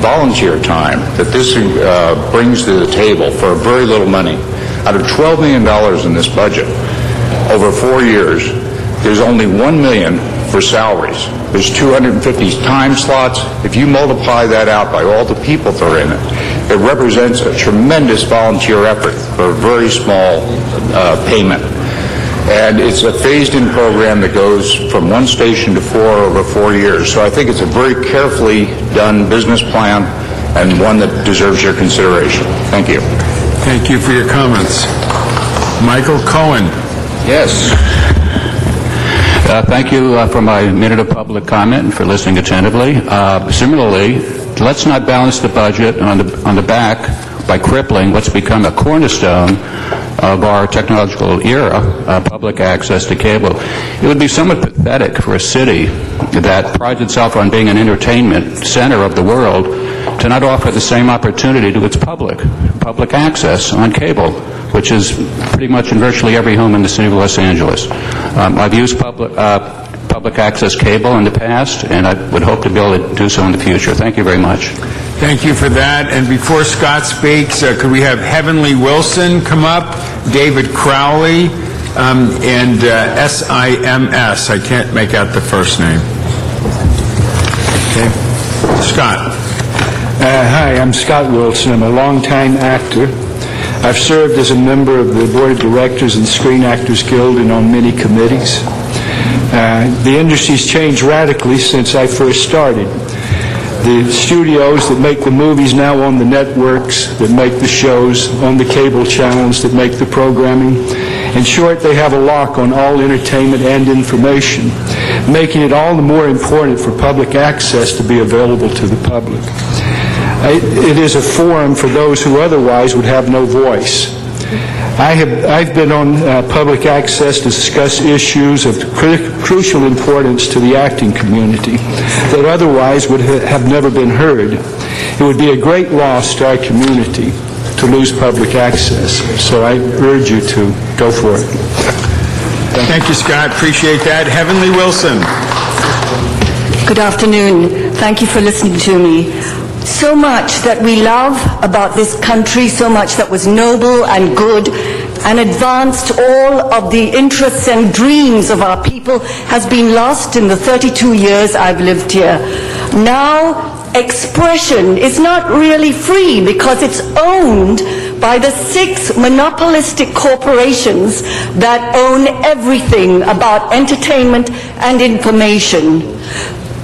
volunteer time that this brings to the table for very little money, out of $12 million in this budget over 4 years, there's only $1 million for salaries. There's 250 time slots. If you multiply that out by all the people that are in it, it represents a tremendous volunteer effort for a very small payment. And it's a phased-in program that goes from one station to 4 over 4 years. So I think it's a very carefully done business plan and one that deserves your consideration. Thank you. Thank you for your comments. Michael Cohen. Yes. Thank you for my minute of public comment and for listening attentively. Similarly, let's not balance the budget on the back by crippling what's become a cornerstone of our technological era, public access to cable. It would be somewhat pathetic for a city that prides itself on being an entertainment center of the world to not offer the same opportunity to its public access on cable, which is pretty much in virtually every home in the city of Los Angeles. I've used public access cable in the past, and I would hope to be able to do so in the future. Thank you very much. Thank you for that. And before Scott speaks, could we have Heavenly Wilson come up, David Crowley, and SIMS. I can't make out the first name. Okay. Scott. Hi, I'm Scott Wilson. I'm a longtime actor. I've served as a member of the Board of Directors and Screen Actors Guild and on many committees. The industry's changed radically since I first started. The studios that make the movies now on the networks, that make the shows on the cable channels, that make the programming. In short, they have a lock on all entertainment and information, making it all the more important for public access to be available to the public. It is a forum for those who otherwise would have no voice. I've been on public access to discuss issues of crucial importance to the acting community that otherwise would have never been heard. It would be a great loss to our community to lose public access. So I urge you to go for it. Thank you, Scott. Appreciate that. Heavenly Wilson. Good afternoon. Thank you for listening to me. So much that we love about this country, so much that was noble and good and advanced all of the interests and dreams of our people has been lost in the 32 years I've lived here. Now, expression is not really free because it's owned by the 6 monopolistic corporations that own everything about entertainment and information.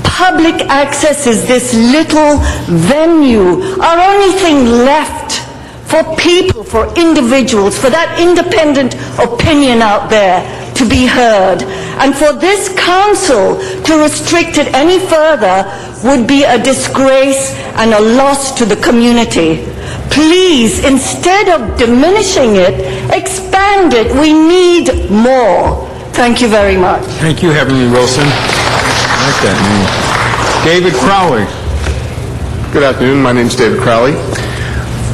Public access is this little venue, our only thing left for people, for individuals, for that independent opinion out there to be heard. And for this council to restrict it any further would be a disgrace and a loss to the community. Please, instead of diminishing it, expand it. We need more. Thank you very much. Thank you, Heavenly Wilson. I like that name. David Crowley. Good afternoon. My name is David Crowley.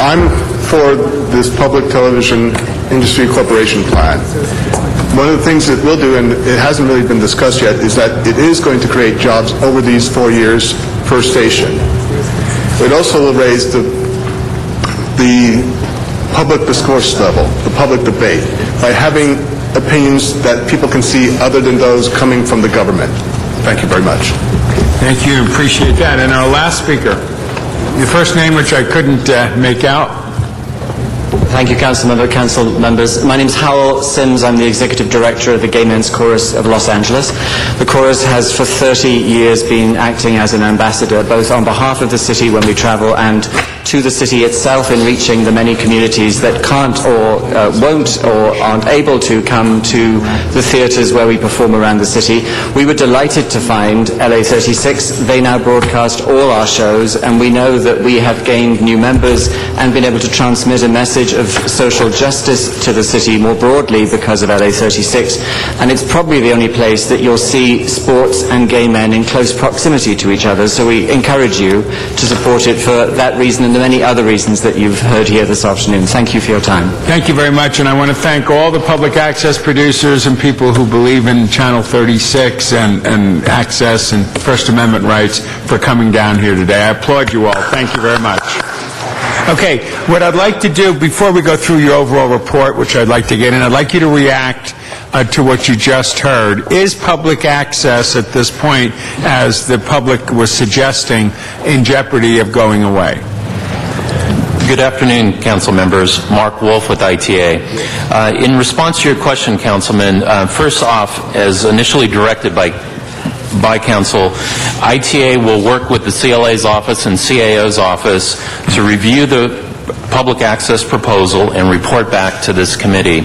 I'm for this Public Television Industry Corporation plan. One of the things that we'll do, and it hasn't really been discussed yet, is that it is going to create jobs over these 4 years per station. It also will raise the public discourse level, the public debate, by having opinions that people can see other than those coming from the government. Thank you very much. Thank you. Appreciate that. And our last speaker, your first name, which I couldn't make out. Thank you, council members. My name is Howell Sims. I'm the executive director of the Gay Men's Chorus of Los Angeles. The chorus has for 30 years been acting as an ambassador, both on behalf of the city when we travel and to the city itself in reaching the many communities that can't or won't or aren't able to come to the theaters where we perform around the city. We were delighted to find LA 36. They now broadcast all our shows, and we know that we have gained new members and been able to transmit a message of social justice to the city more broadly because of LA 36. And it's probably the only place that you'll see sports and gay men in close proximity to each other. So we encourage you to support it for that reason and the many other reasons that you've heard here this afternoon. Thank you for your time. Thank you very much, and I want to thank all the public access producers and people who believe in Channel 36 and access and First Amendment rights for coming down here today. I applaud you all. Thank you very much. Okay, what I'd like to do before we go through your overall report, which I'd like to get in, I'd like you to react to what you just heard. Is public access at this point, as the public was suggesting, in jeopardy of going away? Good afternoon, council members. Mark Wolf with ITA. In response to your question, Councilman, first off, as initially directed by council, ITA will work with the CLA's office and CAO's office to review the public access proposal and report back to this committee.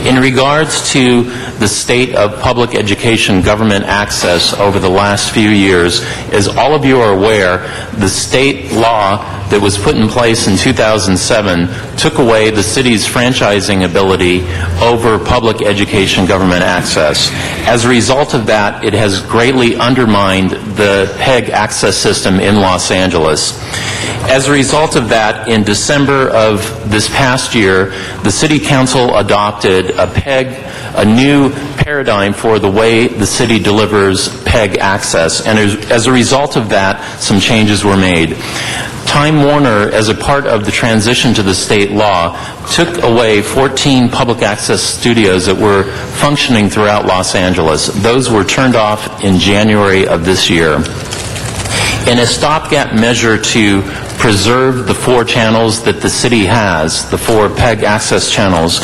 In regards to the state of public education government access over the last few years, as all of you are aware, the state law that was put in place in 2007 took away the city's franchising ability over public education government access. As a result of that, it has greatly undermined the PEG access system in Los Angeles. As a result of that, in December of this past year, the City Council adopted a new paradigm for the way the city delivers PEG access. And as a result of that, some changes were made. Time Warner, as a part of the transition to the state law, took away 14 public access studios that were functioning throughout Los Angeles. Those were turned off in January of this year. In a stopgap measure to preserve the 4 channels that the city has, the 4 PEG access channels,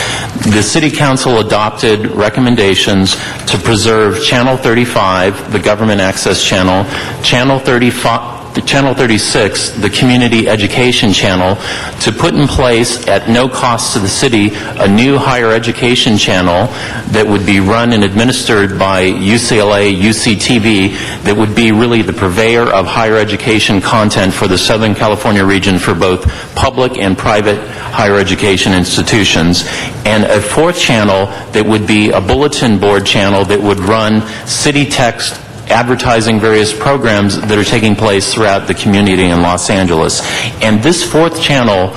the City Council adopted recommendations to preserve Channel 35, the government access channel, Channel 36, the community education channel, to put in place at no cost to the city a new higher education channel that would be run and administered by UCLA, UCTV, that would be really the purveyor of higher education content for the Southern California region for both public and private higher education institutions, and a 4th channel that would be a bulletin board channel that would run city text advertising various programs that are taking place throughout the community in Los Angeles. And this 4th channel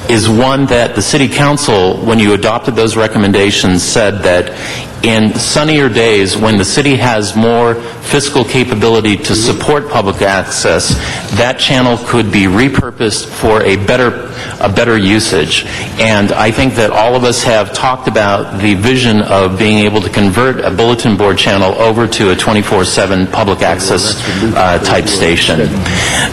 is one that the City Council, when you adopted those recommendations, said that in sunnier days, when the city has more fiscal capability to support public access, that channel could be repurposed for a better usage. And I think that all of us have talked about the vision of being able to convert a bulletin board channel over to a 24/7 public access type station.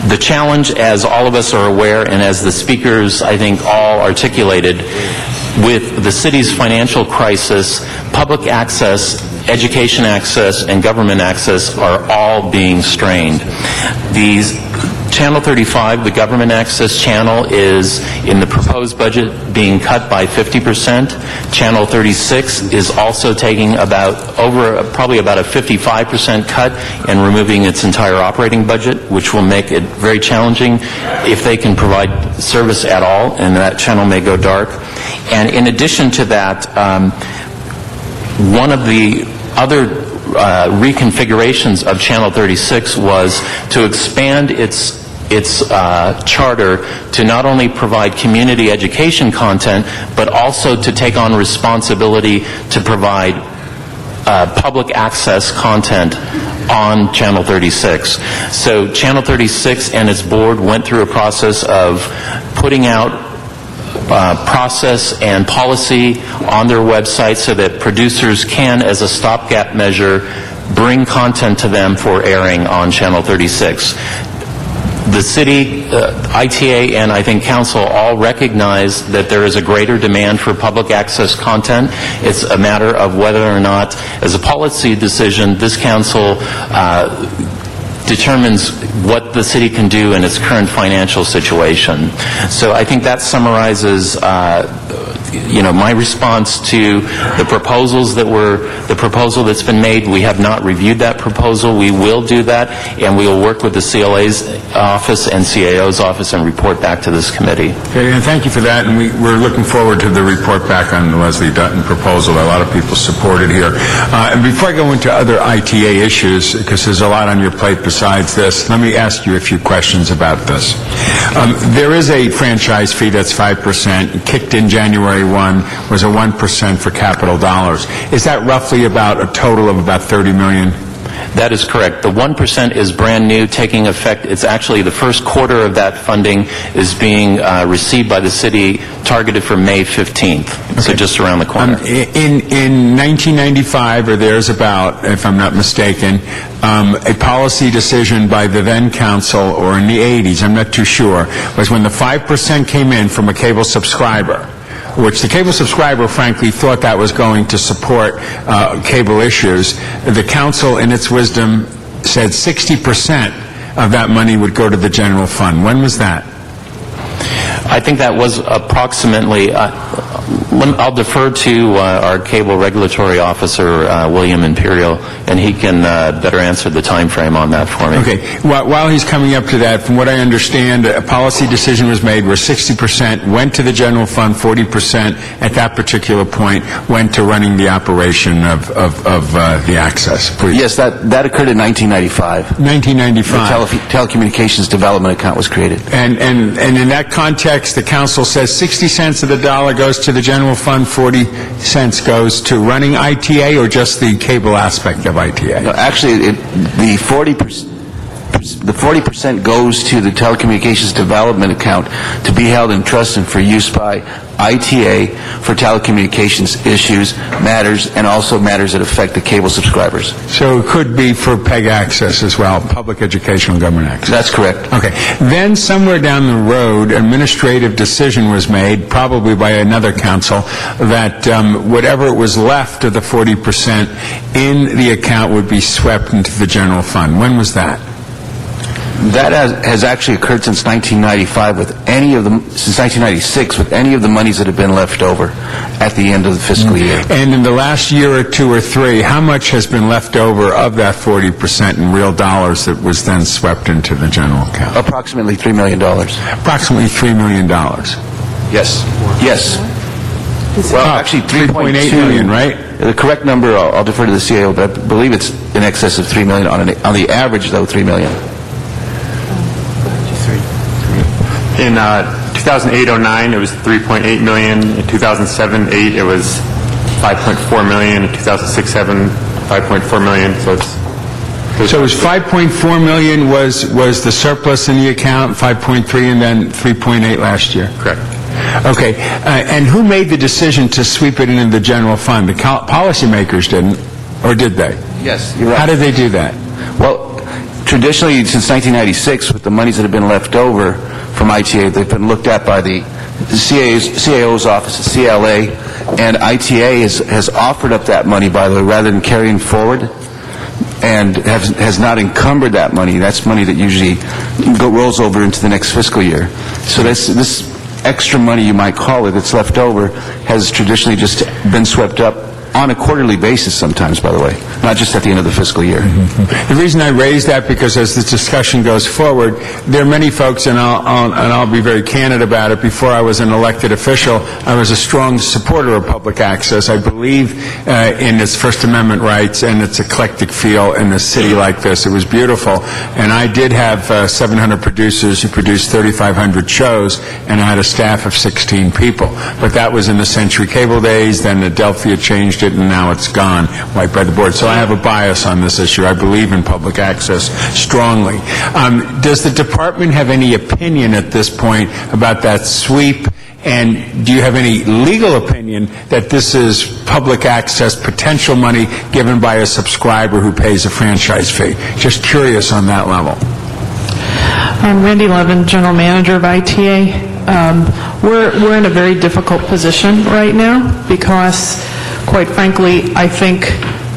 The challenge, as all of us are aware, and as the speakers, I think, all articulated, with the city's financial crisis, public access, education access, and government access are all being strained. Channel 35, the government access channel, is in the proposed budget being cut by 50%. Channel 36 is also taking probably about a 55% cut and removing its entire operating budget, which will make it very challenging if they can provide service at all, and that channel may go dark. And in addition to that, one of the other reconfigurations of Channel 36 was to expand its charter to not only provide community education content, but also to take on responsibility to provide public access content on Channel 36. So Channel 36 and its board went through a process of putting out process and policy on their website so that producers can, as a stopgap measure, bring content to them for airing on Channel 36. The city, ITA, and I think council all recognize that there is a greater demand for public access content. It's a matter of whether or not, as a policy decision, this council determines what the city can do in its current financial situation. So I think that summarizes my response to the proposal that's been made, we have not reviewed that proposal. We will do that, and we will work with the CLA's office and CAO's office and report back to this committee. Okay, and thank you for that, and we're looking forward to the report back on the Leslie Dutton proposal. A lot of people support it here. And before I go into other ITA issues, because there's a lot on your plate besides this, let me ask you a few questions about this. There is a franchise fee that's 5%, kicked in January 1, was a 1% for capital dollars. Is that roughly about a total of about $30 million? That is correct. The 1% is brand new, taking effect. It's actually the first quarter of that funding is being received by the city, targeted for May 15th, so just around the corner. In 1995, or there's about, if I'm not mistaken, a policy decision by the then council, or in the 80s, I'm not too sure, was when the 5% came in from a cable subscriber, which the cable subscriber, frankly, thought that was going to support cable issues. The council, in its wisdom, said 60% of that money would go to the general fund. When was that? I think that was approximately, I'll defer to our cable regulatory officer, William Imperial, and he can better answer the time frame on that for me. Okay. While he's coming up to that, from what I understand, a policy decision was made where 60% went to the general fund, 40% at that particular point went to running the operation of the access. Please. Yes, that occurred in 1995. 1995. The telecommunications development account was created. And in that context, the council says 60 cents of the dollar goes to the general fund, 40 cents goes to running ITA, or just the cable aspect of ITA? No, actually, the 40% goes to the telecommunications development account to be held in trust and for use by ITA for telecommunications issues, matters, and also matters that affect the cable subscribers. So it could be for PEG access as well, public educational government access. That's correct. Okay. Then somewhere down the road, an administrative decision was made, probably by another council, that whatever was left of the 40% in the account would be swept into the general fund. When was that? That has actually occurred since 1995 since 1996 with any of the monies that have been left over at the end of the fiscal year. And in the last year or two or three, how much has been left over of that 40% in real dollars that was then swept into the general account? Approximately $3 million. Approximately $3 million. Yes. Yes. Well, actually, 3.8 million, right? The correct number, I'll defer to the CAO, but I believe it's in excess of $3 million. On the average, though, $3 million. In 2008-09, it was $3.8 million. In 2007-08, it was $5.4 million. In 2006-07, $5.4 million. So it was $5.4 million was the surplus in the account, 5.3, and then 3.8 last year. Correct. Okay. And who made the decision to sweep it into the general fund? The policymakers didn't, or did they? Yes, you're right. How did they do that? Well, traditionally, since 1996, with the monies that have been left over from ITA, they've been looked at by the CAO's office, the CLA, and ITA has offered up that money, by the way, rather than carrying forward, and has not encumbered that money. That's money that usually rolls over into the next fiscal year. So this extra money, you might call it, that's left over, has traditionally just been swept up on a quarterly basis sometimes, by the way, not just at the end of the fiscal year. The reason I raise that, because as this discussion goes forward, there are many folks, and I'll be very candid about it, before I was an elected official, I was a strong supporter of public access. I believe in its First Amendment rights and its eclectic feel in a city like this. It was beautiful. And I did have 700 producers who produced 3,500 shows, and I had a staff of 16 people. But that was in the Century Cable days, then Adelphia changed it, and now it's gone, wiped by the board. So I have a bias on this issue. I believe in public access strongly. Does the department have any opinion at this point about that sweep? And do you have any legal opinion that this is public access potential money given by a subscriber who pays a franchise fee? Just curious on that level. I'm Randy Levin, General Manager of ITA. We're in a very difficult position right now because, quite frankly, I think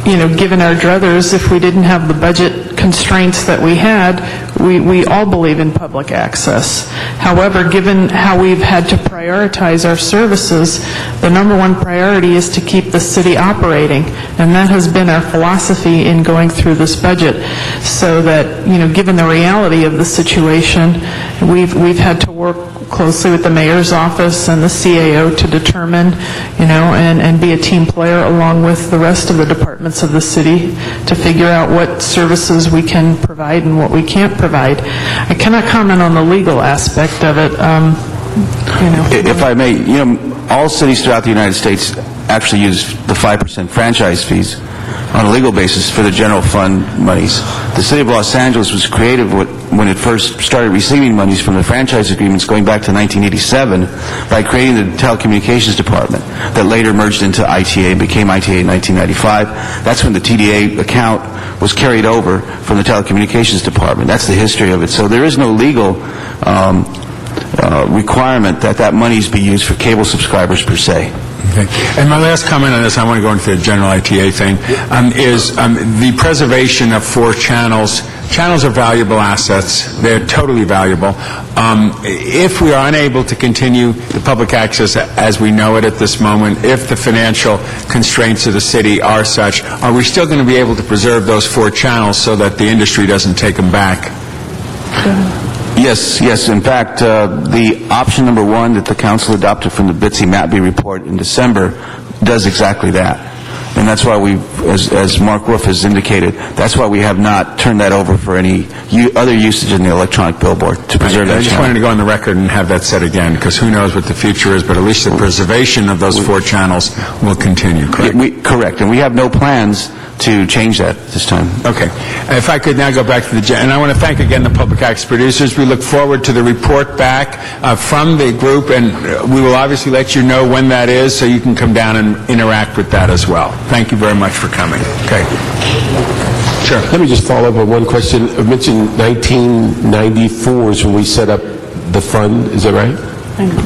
given our druthers, if we didn't have the budget constraints that we had, we all believe in public access. However, given how we've had to prioritize our services, the number one priority is to keep the city operating, and that has been our philosophy in going through this budget, so that, given the reality of the situation, we've had to work closely with the mayor's office and the CAO to determine, and be a team player along with the rest of the departments of the city to figure out what services we can provide and what we can't provide. I cannot comment on the legal aspect of it. If I may, all cities throughout the United States actually use the 5% franchise fees on a legal basis for the general fund monies. The City of Los Angeles was creative when it first started receiving monies from the franchise agreements going back to 1987 by creating the Telecommunications Department that later merged into ITA and became ITA in 1995. That's when the TDA account was carried over from the Telecommunications Department. That's the history of it. So there is no legal requirement that monies be used for cable subscribers per se. Okay. And my last comment on this, I want to go into the general ITA thing, is the preservation of 4 channels. Channels are valuable assets. They're totally valuable. If we are unable to continue the public access as we know it at this moment, if the financial constraints of the city are such, are we still going to be able to preserve those 4 channels so that the industry doesn't take them back? Yes. In fact, the option number 1 that the council adopted from the Bitsy-Matby report in December does exactly that. And that's why we, as Mark Wolf has indicated, that's why we have not turned that over for any other usage in the electronic billboard to preserve that I just channel. wanted to go on the record and have that said again, because who knows what the future is, but at least the preservation of those 4 channels will continue, correct? Correct, and we have no plans to change that this time. Okay. If I could now go back to and I want to thank again the public access producers. We look forward to the report back from the group, and we will obviously let you know when that is so you can come down and interact with that as well. Thank you very much for coming. Okay. Sure. Let me just follow up on one question. I mentioned 1994 is when we set up the fund, is that right?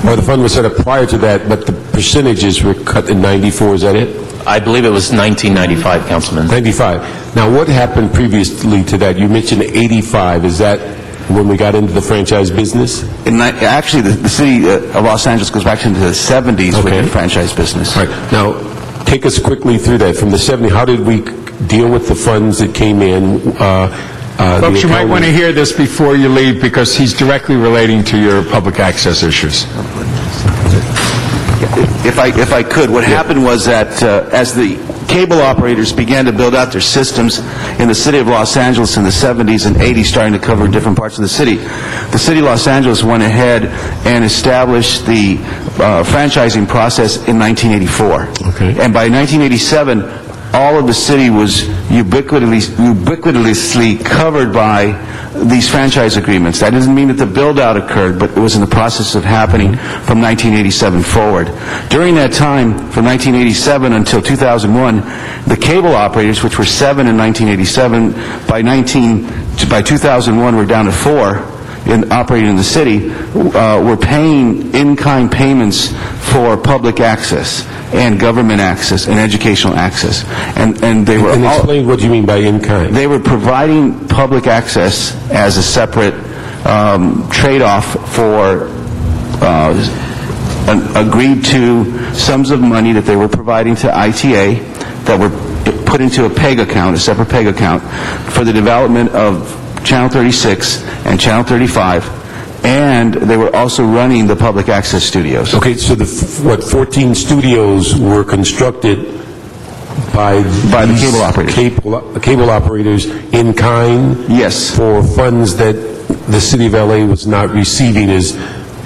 Or the fund was set up prior to that, but the percentages were cut in 94, is that it? I believe it was 1995, Councilman. 95. Now, what happened previously to that? You mentioned 85. Is that when we got into the franchise business? Actually, the city of Los Angeles goes back into the 70s with the franchise business. Right. Now, take us quickly through that. From the 70s, how did we deal with the funds that came in? Folks, you might want to hear this before you leave because he's directly relating to your public access issues. If I could, what happened was that as the cable operators began to build out their systems in the city of Los Angeles in the 70s and 80s, starting to cover different parts of the city of Los Angeles went ahead and established the franchising process in 1984. Okay. And by 1987, all of the city was ubiquitously covered by these franchise agreements. That doesn't mean that the build-out occurred, but it was in the process of happening from 1987 forward. During that time, from 1987 until 2001, the cable operators, which were 7 in 1987, by 2001 we're down to 4 operating in the city, were paying in-kind payments for public access and government access and educational access. And they were And explain what you mean by in-kind. They were providing public access as a separate trade-off for agreed-to sums of money that they were providing to ITA that were put into a PEG account, a separate PEG account, for the development of Channel 36 and Channel 35, and they were also running the public access studios. Okay, so 14 studios were constructed by the cable operators. Cable operators in kind? Yes. For funds that the City of LA was not receiving as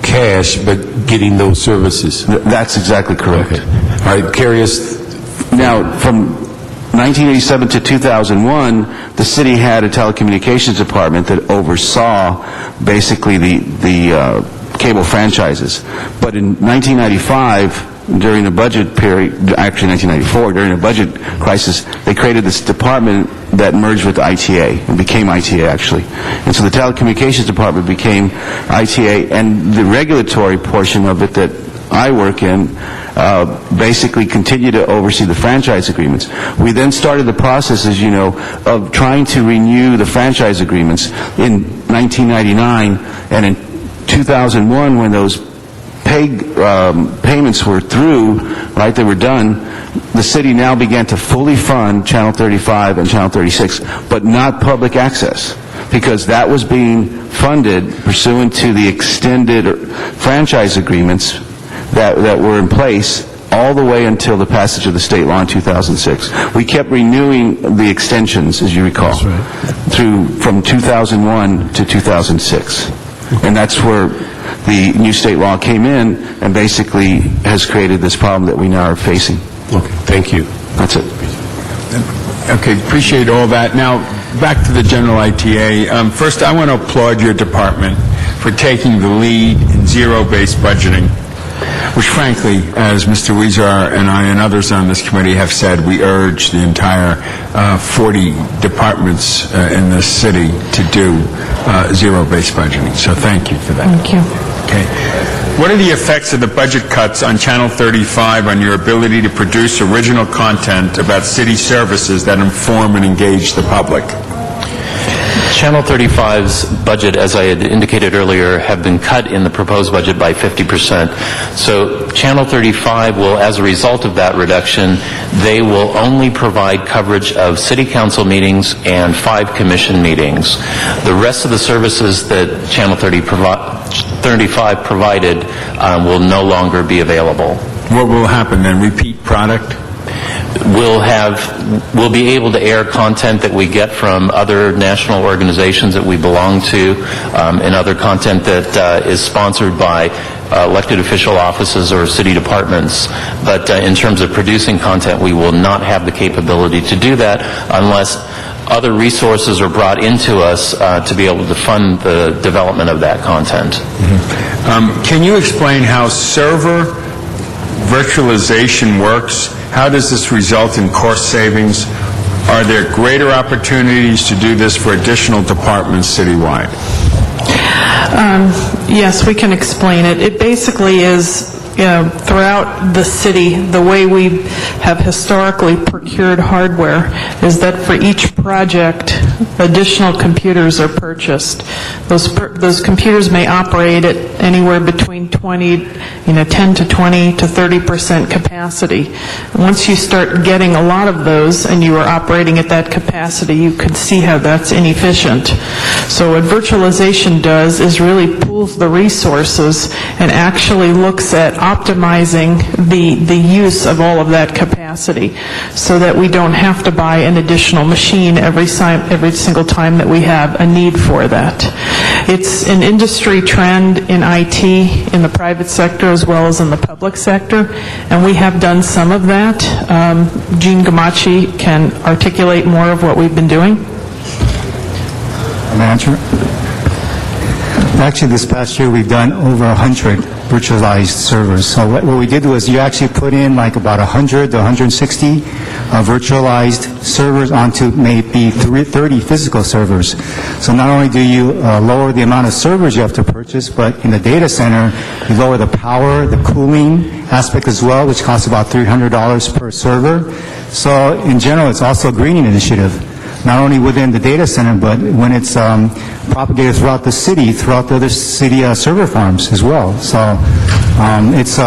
cash, but getting those services? That's exactly correct. Okay. All right, curious. Now, from 1987 to 2001, the city had a telecommunications department that oversaw basically the cable franchises. But in 1995, during the budget period, actually 1994, during the budget crisis, they created this department that merged with ITA and became ITA, actually. And so the telecommunications department became ITA, and the regulatory portion of it that I work in basically continue to oversee the franchise agreements. We then started the process, as you know, of trying to renew the franchise agreements in 1999, and in 2001, when those payments were through, right, they were done, the city now began to fully fund Channel 35 and Channel 36, but not public access, because that was being funded pursuant to the extended franchise agreements that were in place all the way until the passage of the state law in 2006. We kept renewing the extensions, as you recall, from 2001 to 2006. And that's where the new state law came in and basically has created this problem that we now are facing. Okay, thank you. That's it. Okay, appreciate all that. Now, back to the general ITA. First, I want to applaud your department for taking the lead in zero-based budgeting, which frankly, as Mr. Weezer and I and others on this committee have said, we urge the entire 40 departments in this city to do zero-based budgeting. So thank you for that. Thank you. Okay. What are the effects of the budget cuts on Channel 35 on your ability to produce original content about city services that inform and engage the public? Channel 35's budget, as I had indicated earlier, have been cut in the proposed budget by 50%. So Channel 35 will, as a result of that reduction, they will only provide coverage of city council meetings and 5 commission meetings. The rest of the services that Channel 35 provided will no longer be available. What will happen then? Repeat product? We'll be able to air content that we get from other national organizations that we belong to, and other content that is sponsored by elected official offices or city departments. But in terms of producing content, we will not have the capability to do that unless other resources are brought into us to be able to fund the development of that content. Mm-hmm. Can you explain how server virtualization works? How does this result in cost savings? Are there greater opportunities to do this for additional departments citywide? Yes, we can explain it. It basically is, throughout the city, the way we have historically procured hardware is that for each project, additional computers are purchased. Those computers may operate at anywhere between 10 to 20 to 30% capacity. Once you start getting a lot of those and you are operating at that capacity, you can see how that's inefficient. So what virtualization does is really pools the resources and actually looks at optimizing the use of all of that capacity so that we don't have to buy an additional machine every single time that we have a need for that. It's an industry trend in IT, in the private sector as well as in the public sector, and we have done some of that. Gene Gamachi can articulate more of what we've been doing. Manager. Actually, this past year, we've done over 100 virtualized servers. So what we did was you actually put in like about 100 to 160 virtualized servers onto maybe 30 physical servers. So not only do you lower the amount of servers you have to purchase, but in the data center, you lower the power, the cooling aspect as well, which costs about $300 per server. So in general, it's also a greening initiative, not only within the data center, but when it's propagated throughout the city, throughout the other city server farms as well. So it's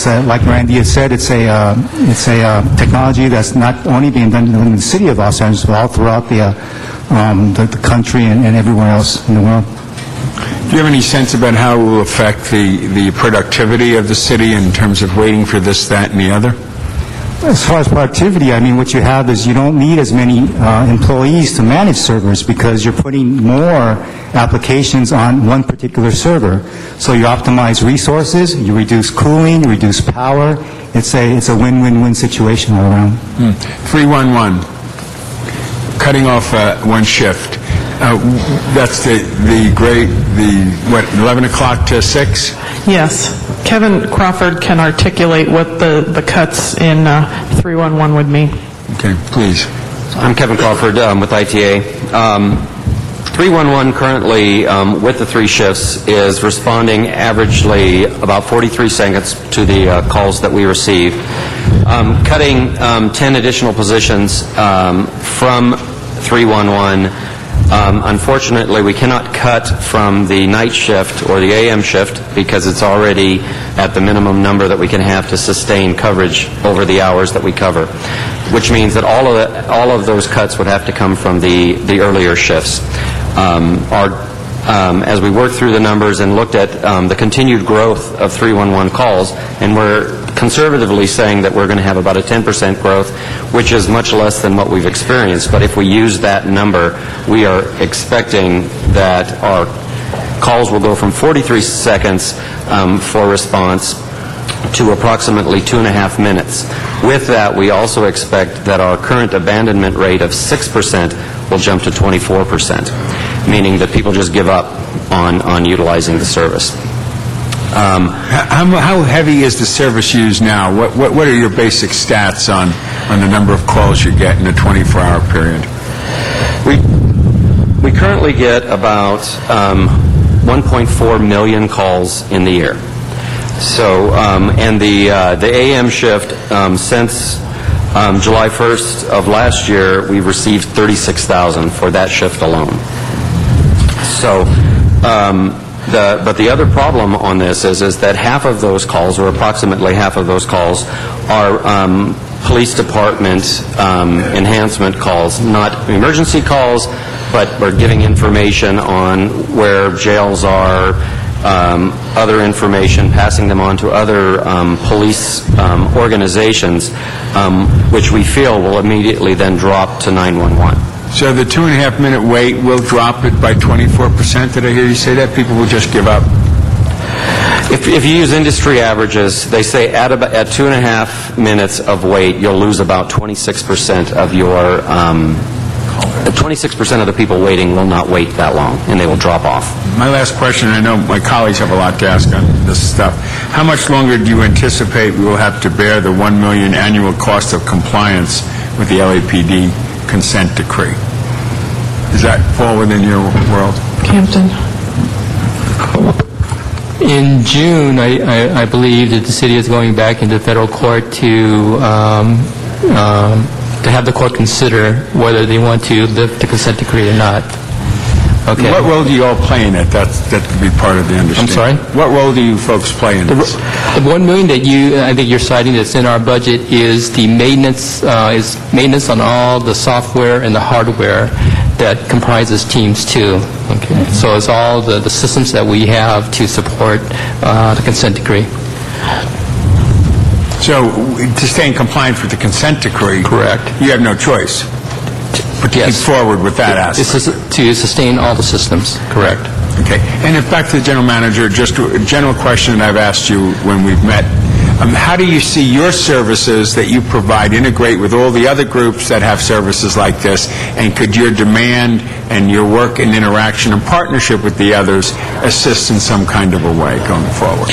like Randy had said, it's a technology that's not only being done in the city of Los Angeles, but all throughout the country and everywhere else in the world. Do you have any sense about how it will affect the productivity of the city in terms of waiting for this, that, and the other? As far as productivity, I mean, what you have is you don't need as many employees to manage servers because you're putting more applications on one particular server. So you optimize resources, you reduce cooling, you reduce power. It's a win-win-win situation all around. 311, cutting off one shift. That's the 11 o'clock to 6? Yes. Kevin Crawford can articulate what the cuts in 311 would mean. Okay, please. I'm Kevin Crawford with ITA. 311 currently, with the 3 shifts, is responding averagely about 43 seconds to the calls that we receive. Cutting 10 additional positions from 311, unfortunately, we cannot cut from the night shift or the AM shift because it's already at the minimum number that we can have to sustain coverage over the hours that we cover, which means that all of those cuts would have to come from the earlier shifts. As we worked through the numbers and looked at the continued growth of 311 calls, and we're conservatively saying that we're going to have about a 10% growth, which is much less than what we've experienced. But if we use that number, we are expecting that our calls will go from 43 seconds for response to approximately 2.5 minutes. With that, we also expect that our current abandonment rate of 6% will jump to 24%, meaning that people just give up on utilizing the service. How heavy is the service used now? What are your basic stats on the number of calls you get in a 24-hour period? We currently get about 1.4 million calls in the year. So, and the AM shift, since July 1st of last year, we've received 36,000 for that shift alone. So, but the other problem on this is that half of those calls, or approximately half of those calls, are police department enhancement calls, not emergency calls, but we're giving information on where jails are, other information, passing them on to other police organizations, which we feel will immediately then drop to 911. So the 2.5-minute wait will drop it by 24%? Did I hear you say that? People will just give up? If you use industry averages, they say at 2.5 minutes of wait, you'll lose about 26% of your 26% of the people waiting will not wait that long, and they will drop off. My last question, I know my colleagues have a lot to ask on this stuff. How much longer do you anticipate we will have to bear the $1 million annual cost of compliance with the LAPD consent decree? Does that fall within your world? Campton. In June, I believe that the city is going back into federal court to have the court consider whether they want to lift the consent decree or not. Okay. What role do you all play in it? That could be part of the understanding. I'm sorry? What role do you folks play in this? The $1 million that I think you're citing that's in our budget is the maintenance on all the software and the hardware that comprises Teams 2. Okay. So it's all the systems that we have to support the consent decree. So to stay in compliance with the consent decree, correct, you have no choice but to keep forward with that aspect. To sustain all the systems, correct. Okay. And if back to the general manager, just a general question that I've asked you when we've met. How do you see your services that you provide integrate with all the other groups that have services like this? And could your demand and your work and interaction and partnership with the others assist in some kind of a way going forward?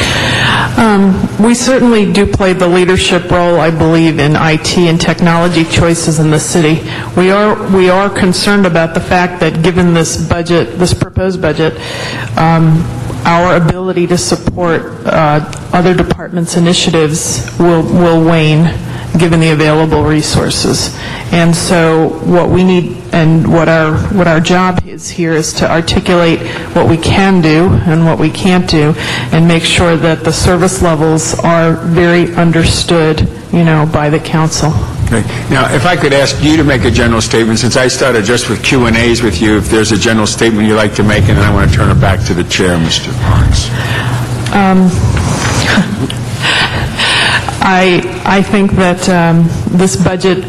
We certainly do play the leadership role, I believe, in IT and technology choices in the city. We are concerned about the fact that given this budget, this proposed budget, our ability to support other departments' initiatives will wane given the available resources. And so what we need and what our job is here is to articulate what we can do and what we can't do and make sure that the service levels are very understood, by the council. Okay. Now, if I could ask you to make a general statement, since I started just with Q&As with you, if there's a general statement you'd like to make, and then I want to turn it back to the chair, Mr. Parks. I think that this budget,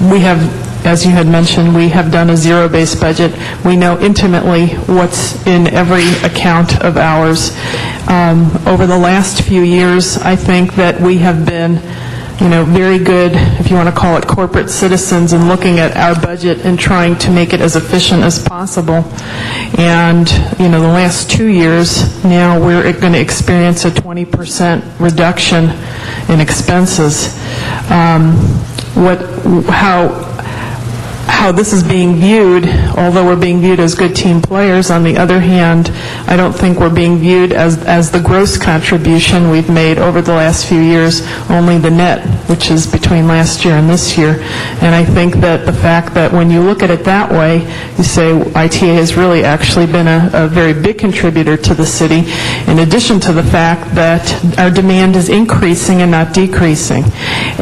we have, as you had mentioned, we have done a zero-based budget. We know intimately what's in every account of ours. Over the last few years, I think that we have been very good, if you want to call it corporate citizens, in looking at our budget and trying to make it as efficient as possible. And, the last 2 years, now we're going to experience a 20% reduction how this is being viewed, although we're being viewed as good team players, on the other hand, I don't think we're being viewed as the gross contribution we've made over the last few years, only the net, which is between last year and this year. And I think that the fact that when you look at it that way, you say ITA has really actually been a very big contributor to the city, in addition to the fact that our demand is increasing and not decreasing.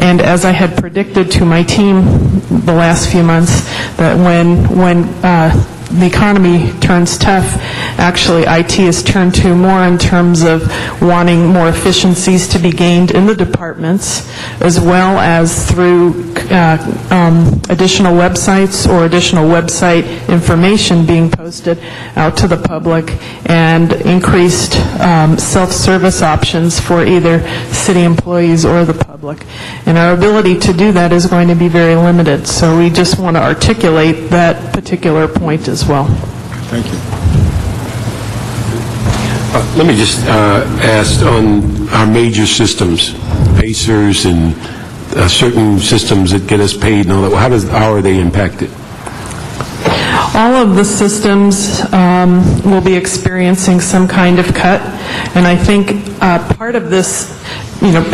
And as I had predicted to my team the last few months, that when the economy turns tough, actually IT is turned to more in terms of wanting more efficiencies to be gained in the departments, as well as through additional websites or additional website information being posted out to the public, and increased self-service options for either city employees or the public. And our ability to do that is going to be very limited. So we just want to articulate that particular point as well. Thank you. Let me just ask on our major systems, Pacers and certain systems that get us paid and all that, how are they impacted? All of the systems will be experiencing some kind of cut, and I think part of this,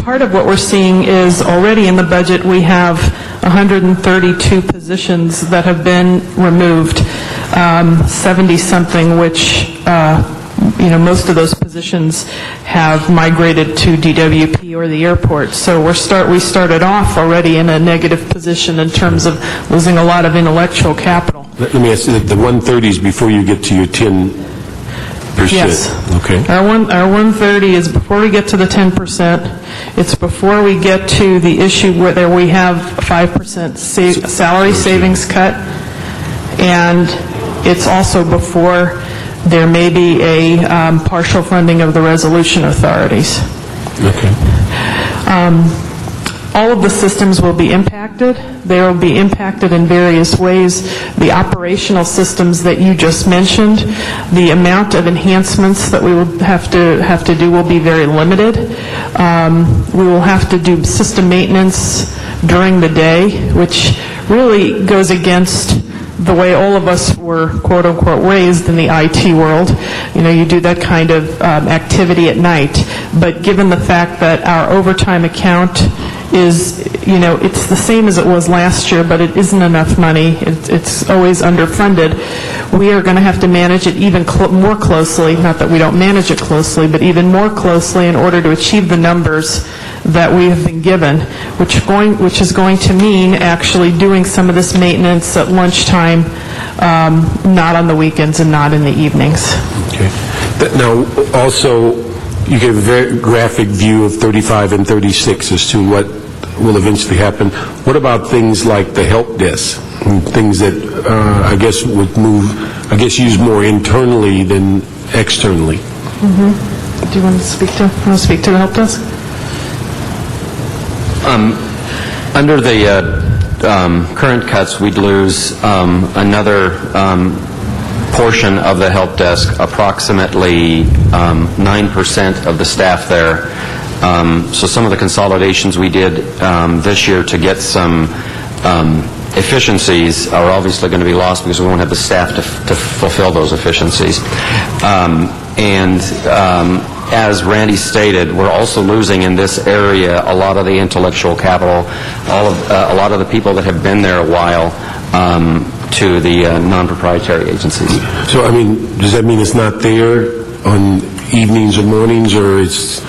part of what we're seeing is already in the budget we have 132 positions that have been removed, 70-something, which most of those positions have migrated to DWP or the airport. So we started off already in a negative position in terms of losing a lot of intellectual capital. Let me ask you, the 130s before you get to your 10%? Yes. Okay. Our 130 is before we get to the 10%. It's before we get to the issue where we have 5% salary savings cut, and it's also before there may be a partial funding of the resolution authorities. Okay. All of the systems will be impacted. They will be impacted in various ways. The operational systems that you just mentioned, the amount of enhancements that we will have to do will be very limited. We will have to do system maintenance during the day, which really goes against the way all of us were, quote-unquote, raised in the IT world. You do that kind of activity at night. But given the fact that our overtime account is, it's the same as it was last year, but it isn't enough money. It's always underfunded. We are going to have to manage it even more closely, not that we don't manage it closely, but even more closely in order to achieve the numbers that we have been given, which is going to mean actually doing some of this maintenance at lunchtime, not on the weekends and not in the evenings. Okay. Now, also, you gave a very graphic view of 35 and 36 as to what will eventually happen. What about things like the help desk, things that I guess would used more internally than externally? Mm-hmm. Do you want to speak to the help desk? Under the current cuts, we'd lose another portion of the help desk, approximately 9% of the staff there. So some of the consolidations we did this year to get some efficiencies are obviously going to be lost because we won't have the staff to fulfill those efficiencies. As Randy stated, we're also losing in this area a lot of the intellectual capital, a lot of the people that have been there a while to the non-proprietary agencies. So, does that mean it's not there on evenings or mornings, or it's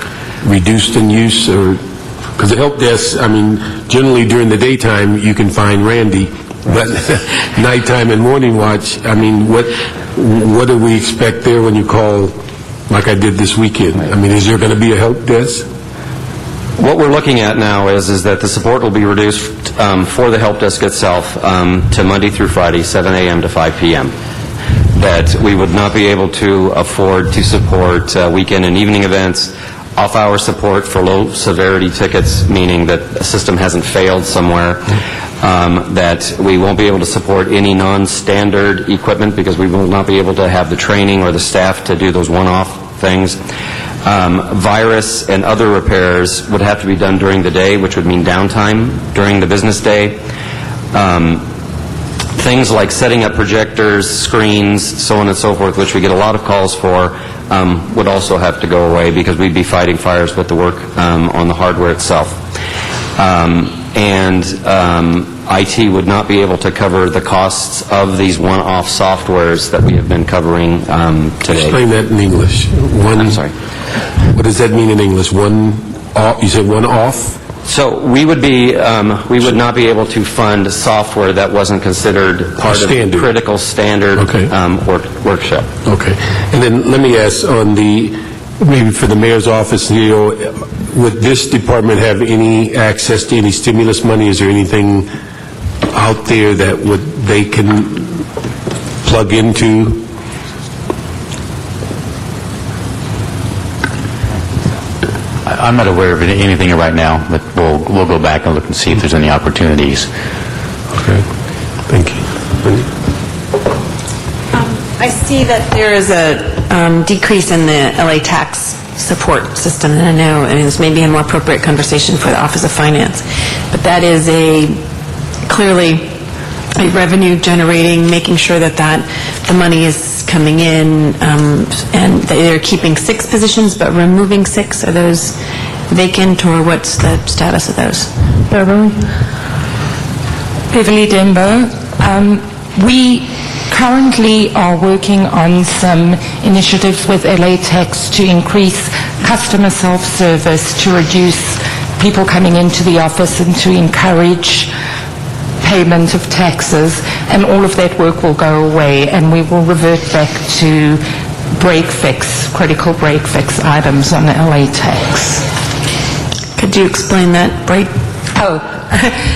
reduced in use? Or because the help desk, generally during the daytime you can find Randy, but nighttime and morning watch, what do we expect there when you call, like I did this weekend? Is there going to be a help desk? What we're looking at now is that the support will be reduced for the help desk itself to Monday through Friday, 7 a.m. to 5 p.m. That we would not be able to afford to support weekend and evening events, off-hour support for low-severity tickets, meaning that a system hasn't failed somewhere, that we won't be able to support any non-standard equipment because we will not be able to have the training or the staff to do those one-off things. Virus and other repairs would have to be done during the day, which would mean downtime during the business day. things like setting up projectors, screens, so on and so forth, which we get a lot of calls for, would also have to go away because we'd be fighting fires with the work on the hardware itself. IT would not be able to cover the costs of these one-off softwares that we have been covering today. Explain that in English. I'm sorry. What does that mean in English? One off? You said one off? So we would not be able to fund software that wasn't considered part of the critical standard workshop. Okay. And then let me ask maybe for the mayor's office, would this department have any access to any stimulus money? Is there anything out there that they can plug into? I'm not aware of anything right now, but we'll go back and look and see if there's any opportunities. Okay. Thank you. I see that there is a decrease in the LA tax support system, and I mean, this may be a more appropriate conversation for the Office of Finance, but that is clearly a revenue generating, making sure that the money is coming in, and they're keeping 6 positions but removing 6. Are those vacant, or what's the status of those? Beverly Dembo. We currently are working on some initiatives with LA Tax to increase customer self-service, to reduce people coming into the office and to encourage payment of taxes, and all of that work will go away, and we will revert back to critical break-fix items on the LA Tax. Could you explain that?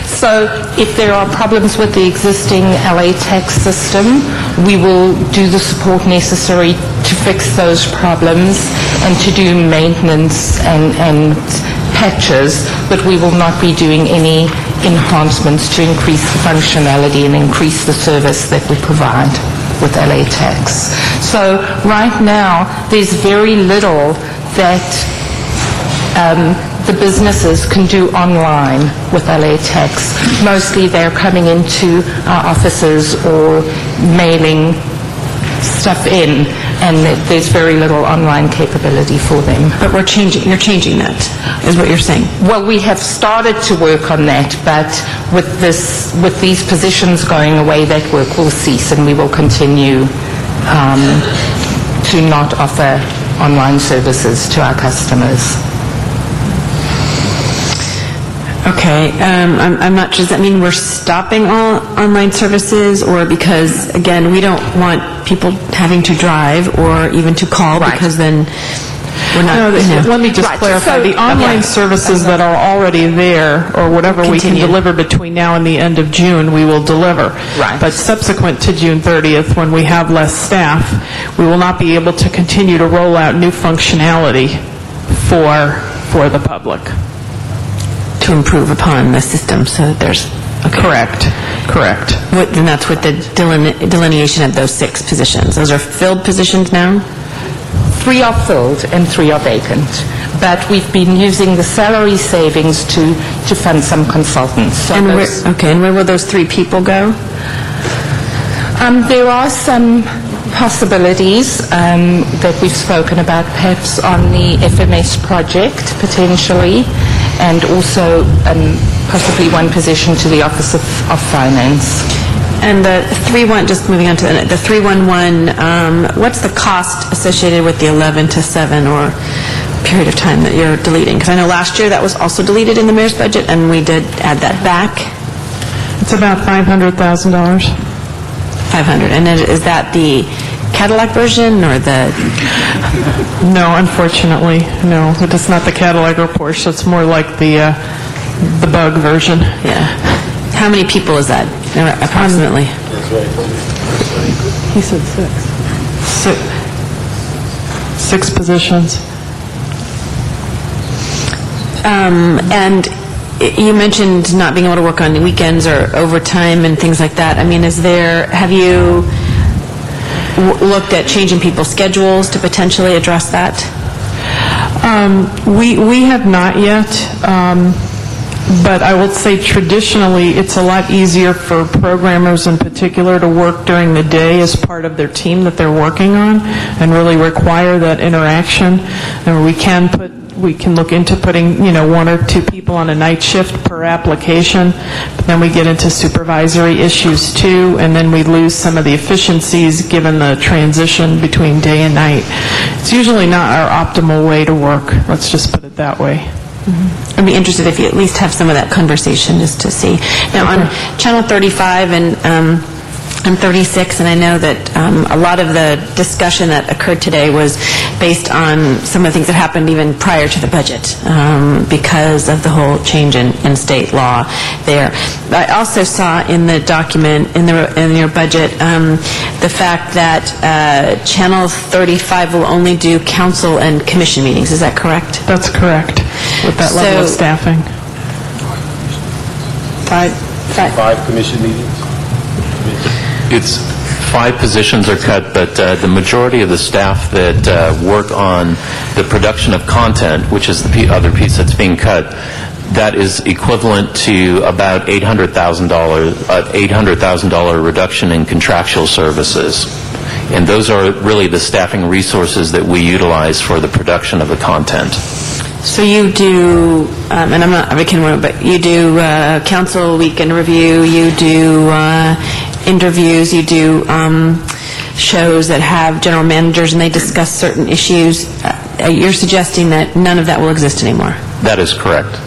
So if there are problems with the existing LA tax system, we will do the support necessary to fix those problems and to do maintenance and patches, but we will not be doing any enhancements to increase the functionality and increase the service that we provide with LA Tax. So right now, there's very little that the businesses can do online with LA Tax. Mostly they're coming into our offices or mailing stuff in, and there's very little online capability for them. But you're changing that, is what you're saying? Well, we have started to work on that, but with these positions going away, that work will cease, and we will continue to not offer online services to our customers. Okay, I'm not sure, does that mean we're stopping all online services, or because, again, we don't want people having to drive or even to call, because then we're not... Let me just clarify. The online services that are already there, or whatever we can deliver between now and the end of June, we will deliver. Right. But subsequent to June 30th, when we have less staff, we will not be able to continue to roll out new functionality for the public. To improve upon the system, so that there's... Okay. Correct. And that's with the delineation of those 6 positions. Those are filled positions now? 3 are filled and 3 are vacant. But we've been using the salary savings to fund some consultants. So and where will those 3 people go? There are some possibilities that we've spoken about, perhaps on the FMS project, potentially, and also possibly one position to the Office of Finance. And the 3-1, just moving on to the 311, what's the cost associated with the 11 to 7 or period of time that you're deleting? Because I know last year that was also deleted in the mayor's budget, and we did add that back. It's about $500,000. 500. And is that the Cadillac version or the... No, unfortunately, no. It is not the Cadillac or Porsche. It's more like the Bug version. Yeah. How many people is that, approximately? He said 6. 6 positions. And you mentioned not being able to work on weekends or overtime and things like that. I mean, have you looked at changing people's schedules to potentially address that? We have not yet. But I will say traditionally, it's a lot easier for programmers in particular to work during the day as part of their team that they're working on and really require that interaction. And we can look into putting, 1 or 2 people on a night shift per application. But then we get into supervisory issues too, and then we lose some of the efficiencies given the transition between day and night. It's usually not our optimal way to work. Let's just put it that way. I'd be interested if you at least have some of that conversation just to see. Now, on Channel 35 and 36, and I know that a lot of the discussion that occurred today was based on some of the things that happened even prior to the budget because of the whole change in state law there. I also saw in the document, in your budget, the fact that Channel 35 will only do council and commission meetings. Is that correct? That's correct, with that level of staffing. 5 commission meetings? It's 5 positions are cut, but the majority of the staff that work on the production of content, which is the other piece that's being cut, that is equivalent to about $800,000 reduction in contractual services. And those are really the staffing resources that we utilize for the production of the content. So you do, and I'm not advocating, but you do council weekend review, you do interviews, you do shows that have general managers and they discuss certain issues. You're suggesting that none of that will exist anymore? That is correct.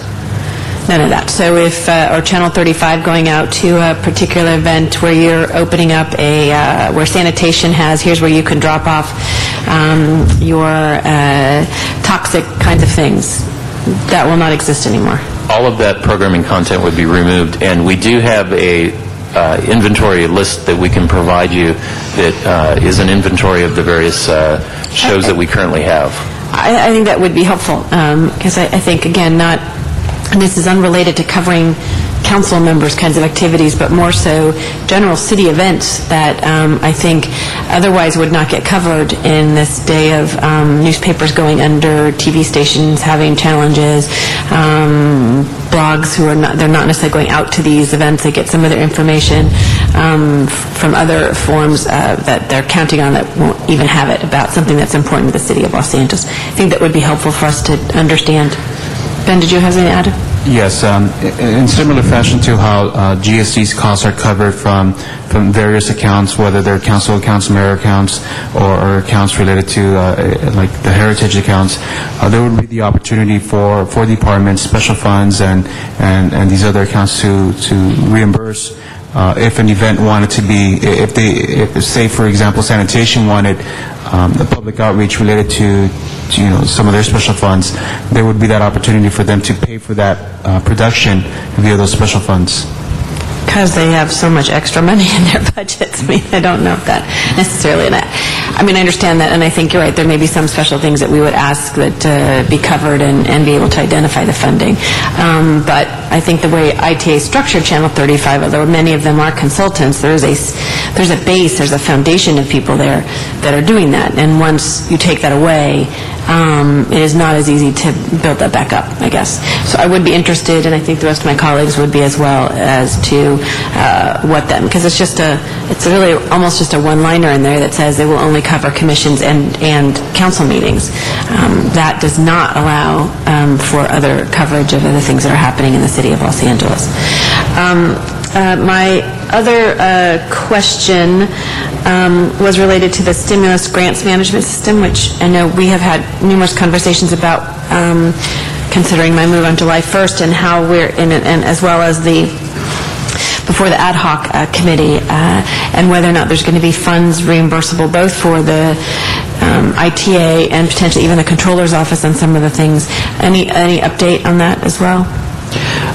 None of that. So if, or Channel 35 going out to a particular event where you're opening up where sanitation has, here's where you can drop off your toxic kinds of things, that will not exist anymore? All of that programming content would be removed, and we do have a inventory list that we can provide you that is an inventory of the various shows that we currently have. I think that would be helpful, because I think, again, and this is unrelated to covering council members' kinds of activities, but more so general city events that I think otherwise would not get covered in this day of newspapers going under, TV stations having challenges, blogs they're not necessarily going out to these events. They get some of their information from other forms that they're counting on that won't even have it about something that's important to the city of Los Angeles. I think that would be helpful for us to understand. Ben, did you have something to add? Yes, in similar fashion to how GSC's costs are covered from various accounts, whether they're council accounts, mayor accounts, or accounts related to like the heritage accounts, there would be the opportunity for departments, special funds, and these other accounts to reimburse if an event wanted to be, if say for example sanitation wanted the public outreach related to some of their special funds, there would be that opportunity for them to pay for that production via those special funds. Because they have so much extra money in their budgets. I mean, I don't know if that necessarily... I mean, I understand that, and I think you're right. There may be some special things that we would ask that be covered and be able to identify the funding. But I think the way ITA structured Channel 35, although many of them are consultants, there's a base, there's a foundation of people there that are doing that. And once you take that away, it is not as easy to build that back up, I guess. So I would be interested, and I think the rest of my colleagues would be as well, as to what then, because it's really almost just a one-liner in there that says they will only cover commissions and council meetings. That does not allow for other coverage of other things that are happening in the city of Los Angeles. My other question was related to the stimulus grants management system, which I know we have had numerous conversations about, considering my move on July 1st and how we're in it, and as well as before the ad hoc committee, and whether or not there's going to be funds reimbursable both for the ITA and potentially even the controller's office on some of the things. Any update on that as well?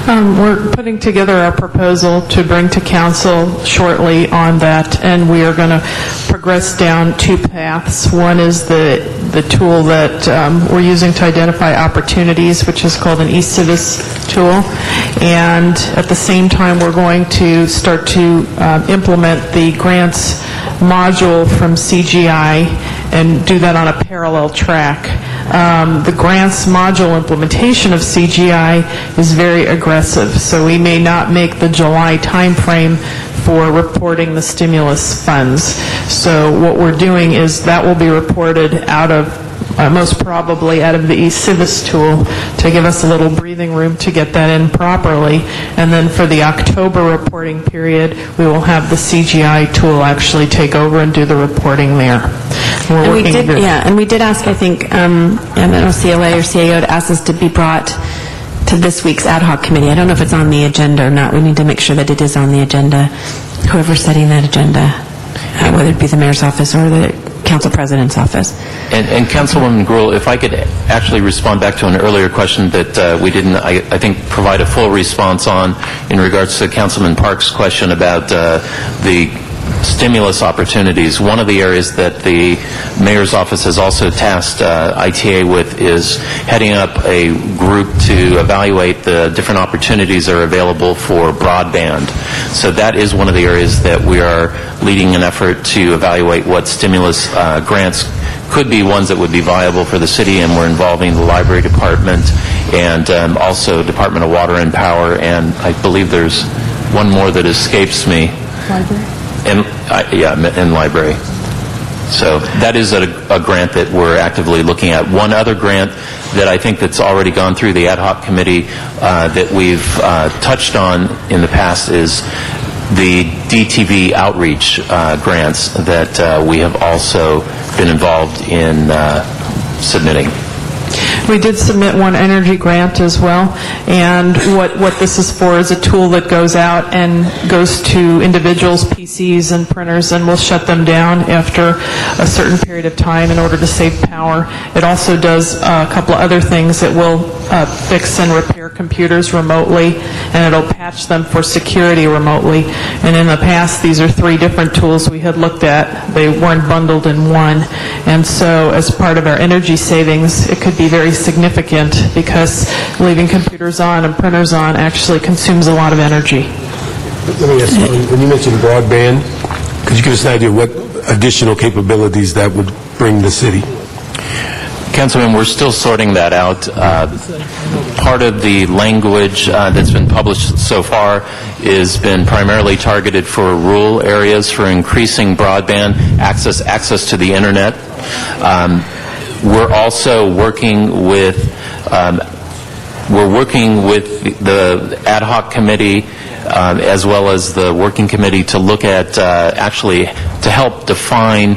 We're putting together our proposal to bring to council shortly on that, and we are going to progress down 2 paths. One is the tool that we're using to identify opportunities, which is called an eCivis tool, and at the same time we're going to start to implement the grants module from CGI and do that on a parallel track. the grants module implementation of CGI is very aggressive, so we may not make the July timeframe for reporting the stimulus funds. So what we're doing is that will be reported out of most probably out of the eCivis tool to give us a little breathing room to get that in properly. And then for the October reporting period, we will have the CGI tool actually take over and do the reporting there. And we did ask, I think, I don't know, CLA or CAO to ask us to be brought to this week's ad hoc committee. I don't know if it's on the agenda or not. We need to make sure that it is on the agenda. Whoever's setting that agenda, whether it be the mayor's office or the council president's office. And Councilwoman Gruhl, if I could actually respond back to an earlier question that we didn't, I think, provide a full response on in regards to Councilman Park's question about the stimulus opportunities. One of the areas that the mayor's office has also tasked ITA with is heading up a group to evaluate the different opportunities that are available for broadband. So that is one of the areas that we are leading an effort to evaluate what stimulus grants could be ones that would be viable for the city, and we're involving the library department and also Department of Water and Power, and I believe there's one more that escapes me. Library? In library. So that is a grant that we're actively looking at. One other grant that I think that's already gone through the ad hoc committee that we've touched on in the past is the DTV outreach grants that we have also been involved in submitting. We did submit one energy grant as well, and what this is for is a tool that goes out and goes to individuals' PCs and printers, and will shut them down after a certain period of time in order to save power. It also does a couple of other things. It will fix and repair computers remotely, and it'll patch them for security remotely. And in the past, these are 3 different tools we had looked at. They weren't bundled in one. And so as part of our energy savings, it could be very significant because leaving computers on and printers on actually consumes a lot of energy. Let me ask you, when you mentioned broadband, could you give us an idea of what additional capabilities that would bring the city? Councilman, we're still sorting that out. Part of the language that's been published so far has been primarily targeted for rural areas for increasing broadband access to the internet. We're also working with the ad hoc committee as well as the working committee to look at actually to help define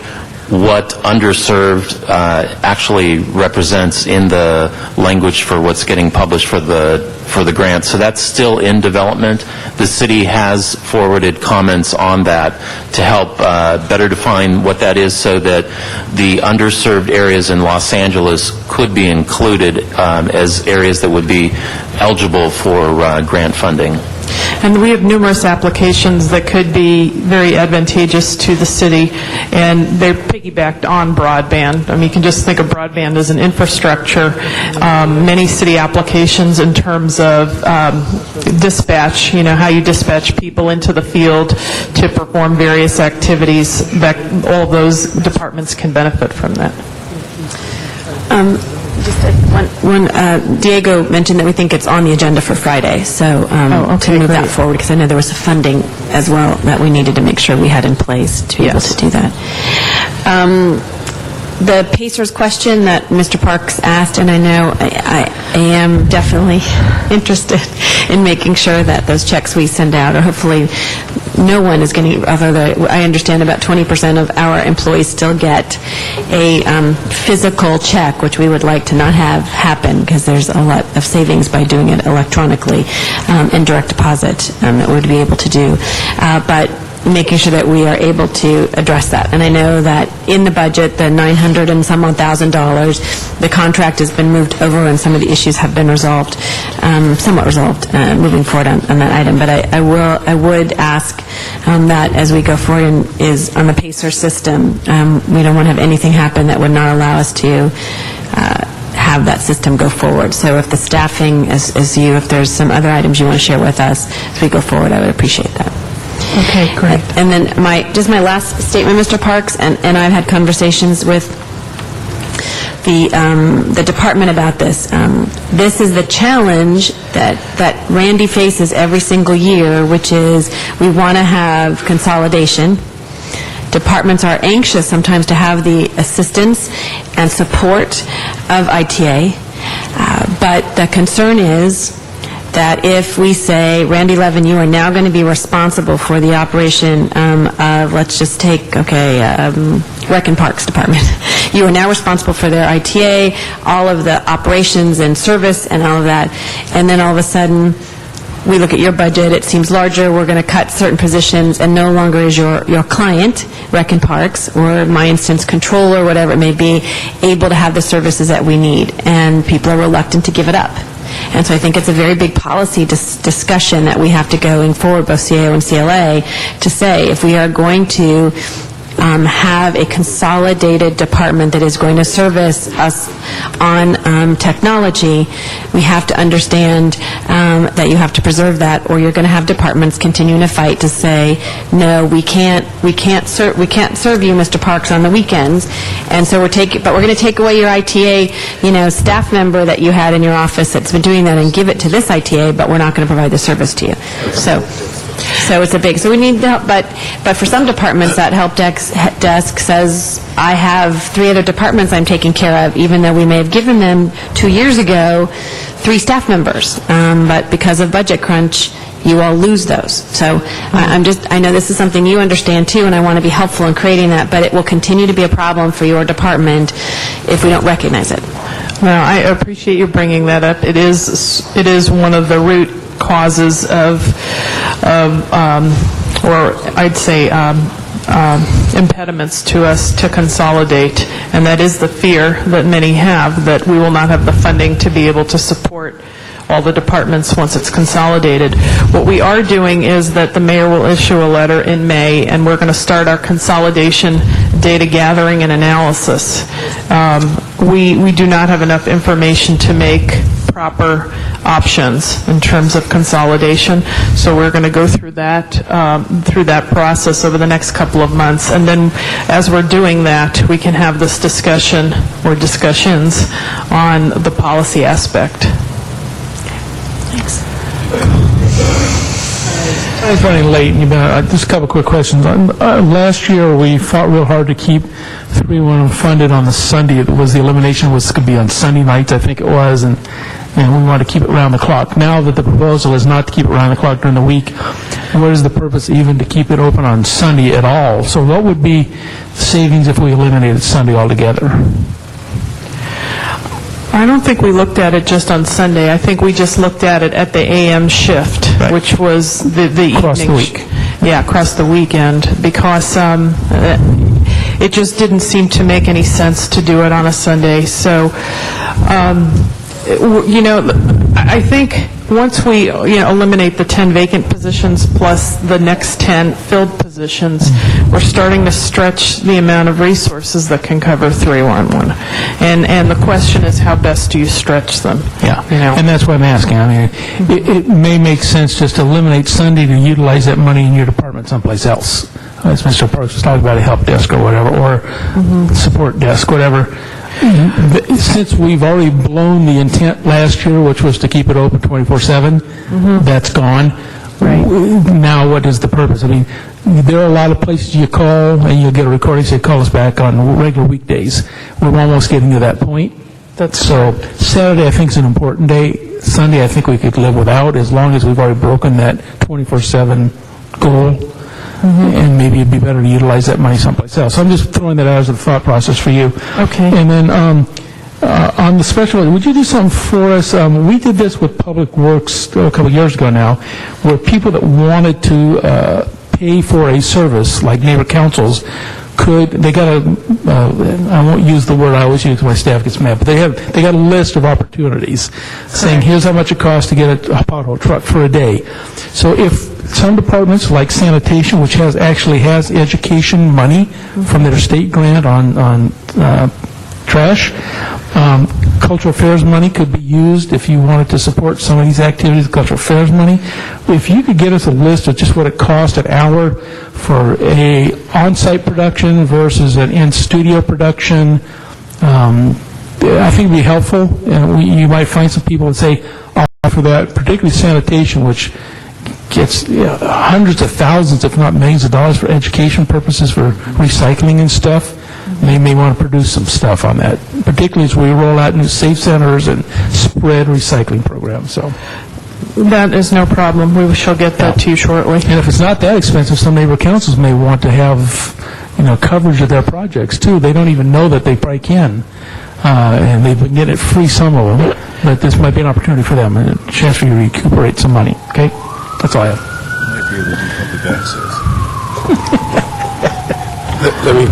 what underserved actually represents in the language for what's getting published for the grant. So that's still in development. The city has forwarded comments on that to help better define what that is so that the underserved areas in Los Angeles could be included as areas that would be eligible for grant funding. And we have numerous applications that could be very advantageous to the city, and they're piggybacked on broadband. I mean, you can just think of broadband as an infrastructure. Many city applications in terms of dispatch, how you dispatch people into the field to perform various activities, that all those departments can benefit from that. Just Diego mentioned that we think it's on the agenda for Friday, so to move that forward, because I know there was funding as well that we needed to make sure we had in place to be able to do that. The Pacers question that Mr. Parks asked, and I know I am definitely interested in making sure that those checks we send out, or hopefully no one is getting, although I understand about 20% of our employees still get a physical check, which we would like to not have happen because there's a lot of savings by doing it electronically and direct deposit that we would be able to do. But making sure that we are able to address that. And I know that in the budget, the $900 and some odd thousand, the contract has been moved over and some of the issues have been resolved, somewhat resolved, moving forward on that item. But I would ask that as we go forward is on the PACER system, we don't want to have anything happen that would not allow us to have that system go forward. So if the staffing if there's some other items you want to share with us as we go forward, I would appreciate that. Okay, great. And then my last statement, Mr. Parks, and I've had conversations with the department about this. This is the challenge that Randy faces every single year, which is we want to have consolidation. Departments are anxious sometimes to have the assistance and support of ITA, but the concern is that if we say, Randy Levin, you are now going to be responsible for the operation of, let's just take, Rec and Parks Department. You are now responsible for their ITA, all of the operations and service and all of that, and then all of a sudden, we look at your budget, it seems larger, we're going to cut certain positions, and no longer is your client, Rec and Parks, or my instance, controller, whatever it may be, able to have the services that we need, and people are reluctant to give it up. And so I think it's a very big policy discussion that we have to going forward, both CAO and CLA, to say if we are going to have a consolidated department that is going to service us on technology, we have to understand that you have to preserve that, or you're going to have departments continuing to fight to say, no, we can't serve you, Mr. Parks, on the weekends, and so we're going to take away your ITA, staff member that you had in your office that's been doing that and give it to this ITA, but we're not going to provide the service to you. So it's so we need help, but for some departments, that help desk says, I have 3 other departments I'm taking care of, even though we may have given them 2 years ago 3 staff members, but because of budget crunch, you all lose those. So I know this is something you understand too, and I want to be helpful in creating that, but it will continue to be a problem for your department if we don't recognize it. Well, I appreciate you bringing that up. It is one of the root causes of impediments to us to consolidate, and that is the fear that many have that we will not have the funding to be able to support all the departments once it's consolidated. What we are doing is that the mayor will issue a letter in May, and we're going to start our consolidation data gathering and analysis. We do not have enough information to make proper options in terms of consolidation, so we're going to go through that process over the next couple of months, and then as we're doing that, we can have this discussion or discussions on the policy aspect. Thanks. It's running late. Just a couple quick questions. Last year, we fought real hard to keep 311 funded on the Sunday. It was the elimination was going to be on Sunday nights, I think it was, and we want to keep it around the clock. Now that the proposal is not to keep it around the clock during the week, what is the purpose even to keep it open on Sunday at all? So what would be savings if we eliminated Sunday altogether? I don't think we looked at it just on Sunday. I think we just looked at it at the AM shift, right, which was the across evening. The week. Yeah, across the weekend, because it just didn't seem to make any sense to do it on a Sunday. So, I think once we eliminate the 10 vacant positions plus the next 10 filled positions, we're starting to stretch the amount of resources that can cover 311. And the question is, how best do you stretch them? Yeah, and that's what I'm asking. I mean, it may make sense just to eliminate Sunday to utilize that money in your department someplace else. As Mr. Parks was talking about, a help desk or whatever, or support desk, whatever. Since we've already blown the intent last year, which was to keep it open 24/7, that's gone. Right. Now, what is the purpose? I mean, there are a lot of places you call, and you'll get a recording, say, call us back on regular weekdays. We're almost getting to that point. So Saturday, I think, is an important day. Sunday, I think we could live without, as long as we've already broken that 24/7 goal. And maybe it'd be better to utilize that money someplace else. So I'm just throwing that out as a thought process for you. Okay. And then on the special, would you do something for us? We did this with Public Works a couple of years ago now, where people that wanted to pay for a service, like neighbor councils, they got I won't use the word I always use because my staff gets mad, but they got a list of opportunities saying, here's how much it costs to get a pothole truck for a day. So if some departments, like sanitation, which actually has education money from their state grant on trash, cultural affairs money could be used if you wanted to support some of these activities, cultural affairs money. If you could get us a list of just what it costs an hour for a on-site production versus an in-studio production, I think it'd be helpful, and you might find some people that say, I'll offer that, particularly sanitation, which gets hundreds of thousands, if not millions of dollars for education purposes, for recycling and stuff. And they may want to produce some stuff on that, particularly as we roll out new safe centers and spread recycling programs. So That is no problem. We shall get that to you shortly. And if it's not that expensive, some neighbor councils may want to have, coverage of their projects, too. They don't even know that they probably can. And they've been getting it free, some of them. But this might be an opportunity for them, and a chance for you to recuperate some money. Okay? That's all I have. Let me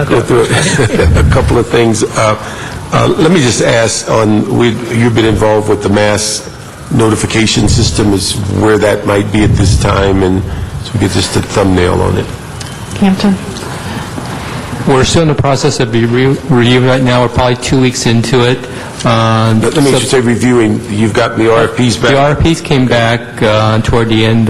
go through a couple of things. Let me just ask, you've been involved with the mass notification system, is where that might be at this time, and so we get just a thumbnail on it. Hampton? We're still in the process of review right now. We're probably 2 weeks into it. Let me just say reviewing, you've gotten the RFPs back? The RFPs came back toward the end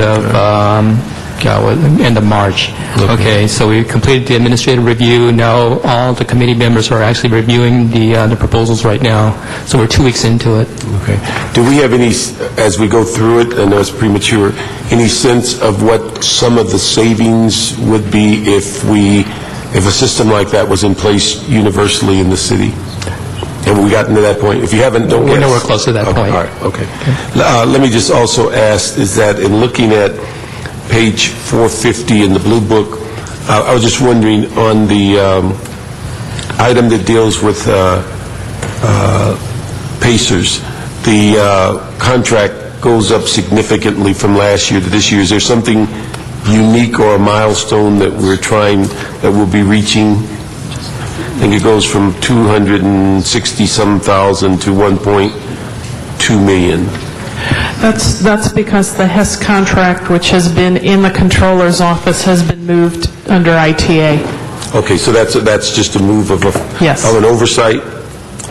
of March. Okay, so we completed the administrative review. Now all the committee members are actually reviewing the proposals right now. So we're 2 weeks into it. Okay. Do we have any, as we go through it, I know it's premature, any sense of what some of the savings would be if a system like that was in place universally in the city? Have we gotten to that point? If you haven't, don't We're guess. nowhere close to that point. All right, okay. Let me just also ask, is that in looking at page 450 in the Blue Book, I was just wondering on the item that deals with Pacers, the contract goes up significantly from last year to this year. Is there something unique or a milestone that we'll be reaching? I think it goes from 260-some thousand to 1.2 million. That's because the HES contract, which has been in the Comptroller's office, has been moved under ITA. Okay, so that's just a move of Yes. of an oversight,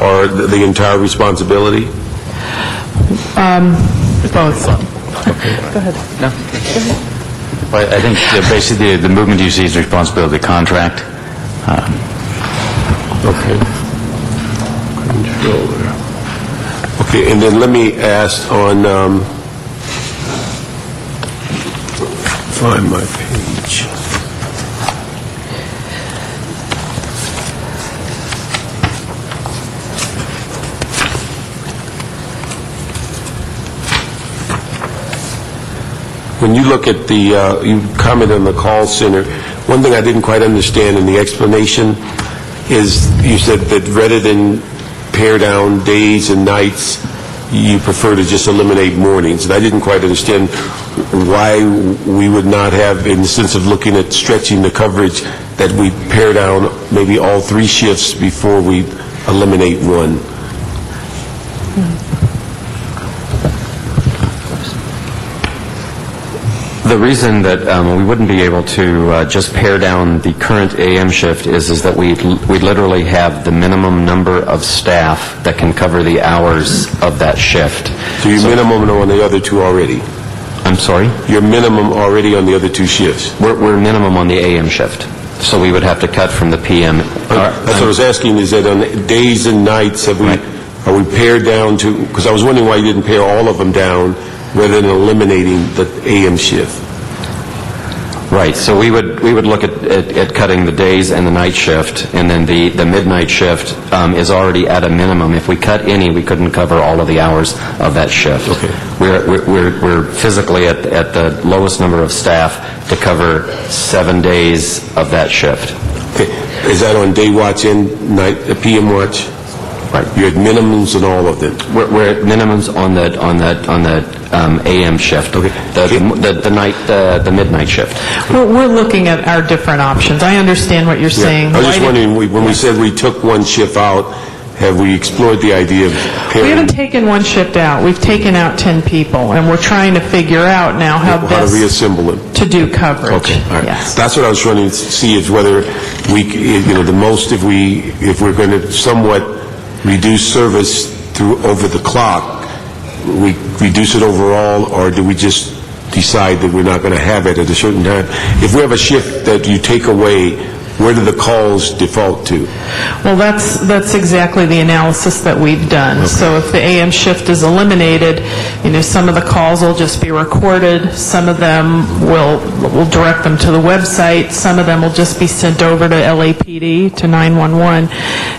or the entire responsibility? Both. Go ahead. No. Well, I think basically the movement you see is the responsibility of the contract. Okay. Controller. Okay, and then let me ask on, find my page. When you look at you comment on the call center, one thing I didn't quite understand in the explanation is you said that rather than pare down days and nights, you prefer to just eliminate mornings. And I didn't quite understand why we would not have, in the sense of looking at stretching the coverage, that we pare down maybe all 3 shifts before we eliminate one. The reason that we wouldn't be able to just pare down the current AM shift is that we literally have the minimum number of staff that can cover the hours of that shift. So your minimum on the other 2 already? I'm sorry? Your minimum already on the other 2 shifts? We're minimum on the AM shift, so we would have to cut from the PM. That's what I was asking, is that on days and nights, are we pared down to, because I was wondering why you didn't pare all of them down rather than eliminating the AM shift. Right, so we would look at cutting the days and the night shift, and then the midnight shift is already at a minimum. If we cut any, we couldn't cover all of the hours of that shift. Okay. We're physically at the lowest number of staff to cover 7 days of that shift. Okay. Is that on day watch and night, PM watch? Right. You're at minimums on all of them? We're at minimums on the AM shift. Okay. The midnight shift. We're looking at our different options. I understand what you're saying. I was just wondering, when we said we took one shift out, have we explored the idea of pairing? We haven't taken one shift out. We've taken out 10 people, and we're trying to figure out now how to best reassemble them to do coverage. Okay, all right. Yes. That's what I was trying to see, is whether we, the most, if we're going to somewhat reduce service over the clock, we reduce it overall, or do we just decide that we're not going to have it at a certain time? If we have a shift that you take away where do the calls default to? Well, that's exactly the analysis that we've done. So if the AM shift is eliminated, some of the calls will just be recorded, some of them we'll direct them to the website, some of them will just be sent over to LAPD, to 911.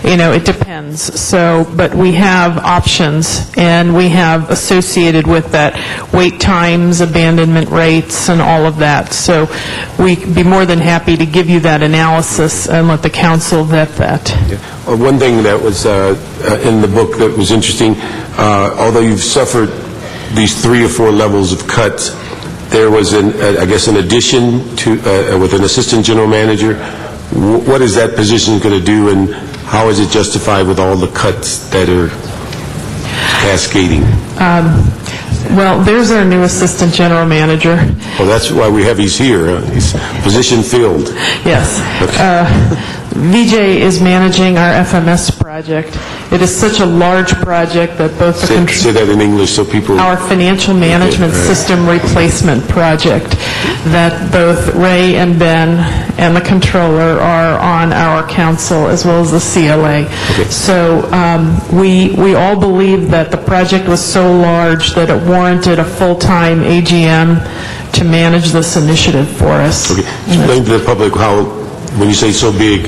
It depends. So, but we have options, and we have associated with that wait times, abandonment rates, and all of that. So we'd be more than happy to give you that analysis and let the council vet that. One thing that was in the book that was interesting, although you've suffered these 3 or 4 levels of cuts, there was, an addition to, with an assistant general manager. What is that position going to do, and how is it justified with all the cuts that are cascading? Well, there's our new assistant general manager. Well, that's why we have he's here. He's position filled. Yes. VJ is managing our FMS project. It is such a large project that both the... Say that in English so people... Our financial management system replacement project, that both Ray and Ben and the controller are on our council, as well as the CLA. So we all believe that the project was so large that it warranted a full-time AGM to manage this initiative for us. Explain to the public how, when you say so big,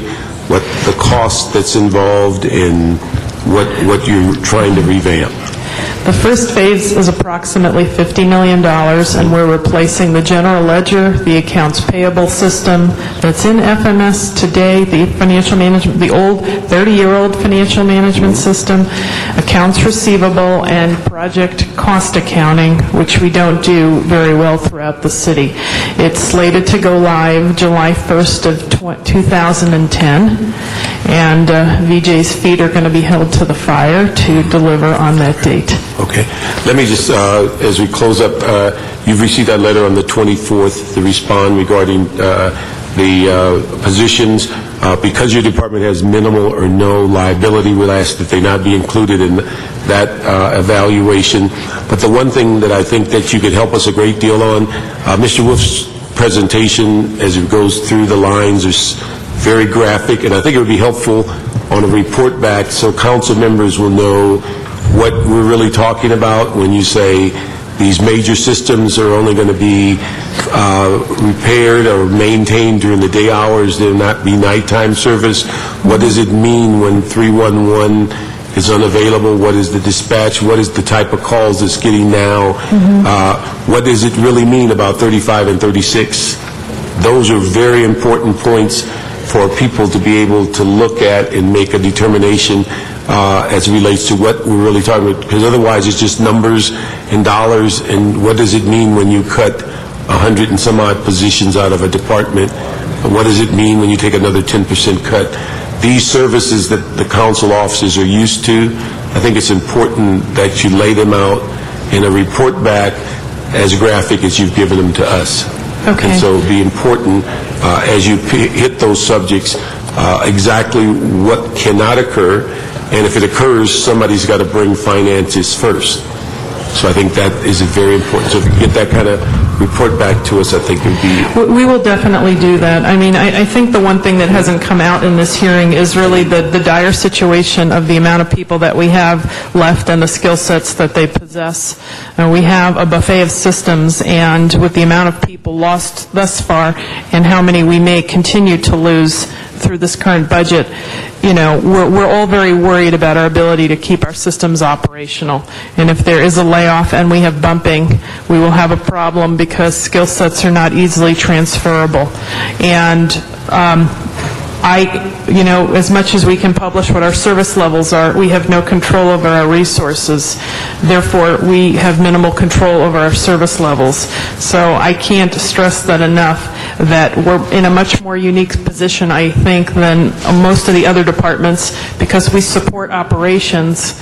what the cost that's involved and what you're trying to revamp. The first phase is approximately $50 million, and we're replacing the general ledger, the accounts payable system that's in FMS today, the financial management, the old 30-year-old financial management system, accounts receivable, and project cost accounting, which we don't do very well throughout the city. It's slated to go live July 1st of 2010, and VJ's feet are going to be held to the fire to deliver on that date. Okay. Let me just, as we close up, you've received that letter on the 24th to respond regarding the positions. Because your department has minimal or no liability, we'll ask that they not be included in that evaluation. But the one thing that I think that you could help us a great deal on, Mr. Wolf's presentation, as it goes through the lines, is very graphic, and I think it would be helpful on a report back so council members will know what we're really talking about when you say these major systems are only going to be repaired or maintained during the day hours, there will not be nighttime service. What does it mean when 311 is unavailable? What is the dispatch? What is the type of calls it's getting now? What does it really mean about 35 and 36? Those are very important points for people to be able to look at and make a determination as it relates to what we're really talking about, because otherwise it's just numbers and dollars, and what does it mean when you cut 100 and some odd positions out of a department? What does it mean when you take another 10% cut? These services that the council officers are used to, I think it's important that you lay them out in a report back as graphic as you've given them to us. Okay. And so it would be important as you hit those subjects exactly what cannot occur, and if it occurs, somebody's got to bring finances first. So I think that is very important. So if you get that kind of report back to us, I think it would be... We will definitely do that. I mean, I think the one thing that hasn't come out in this hearing is really the dire situation of the amount of people that we have left and the skill sets that they possess. We have a buffet of systems, and with the amount of people lost thus far and how many we may continue to lose through this current budget, we're all very worried about our ability to keep our systems operational. And if there is a layoff and we have bumping, we will have a problem because skill sets are not easily transferable. And as much as we can publish what our service levels are, we have no control over our resources. Therefore, we have minimal control over our service levels. So I can't stress that enough, that we're in a much more unique position, I think, than most of the other departments, because we support operations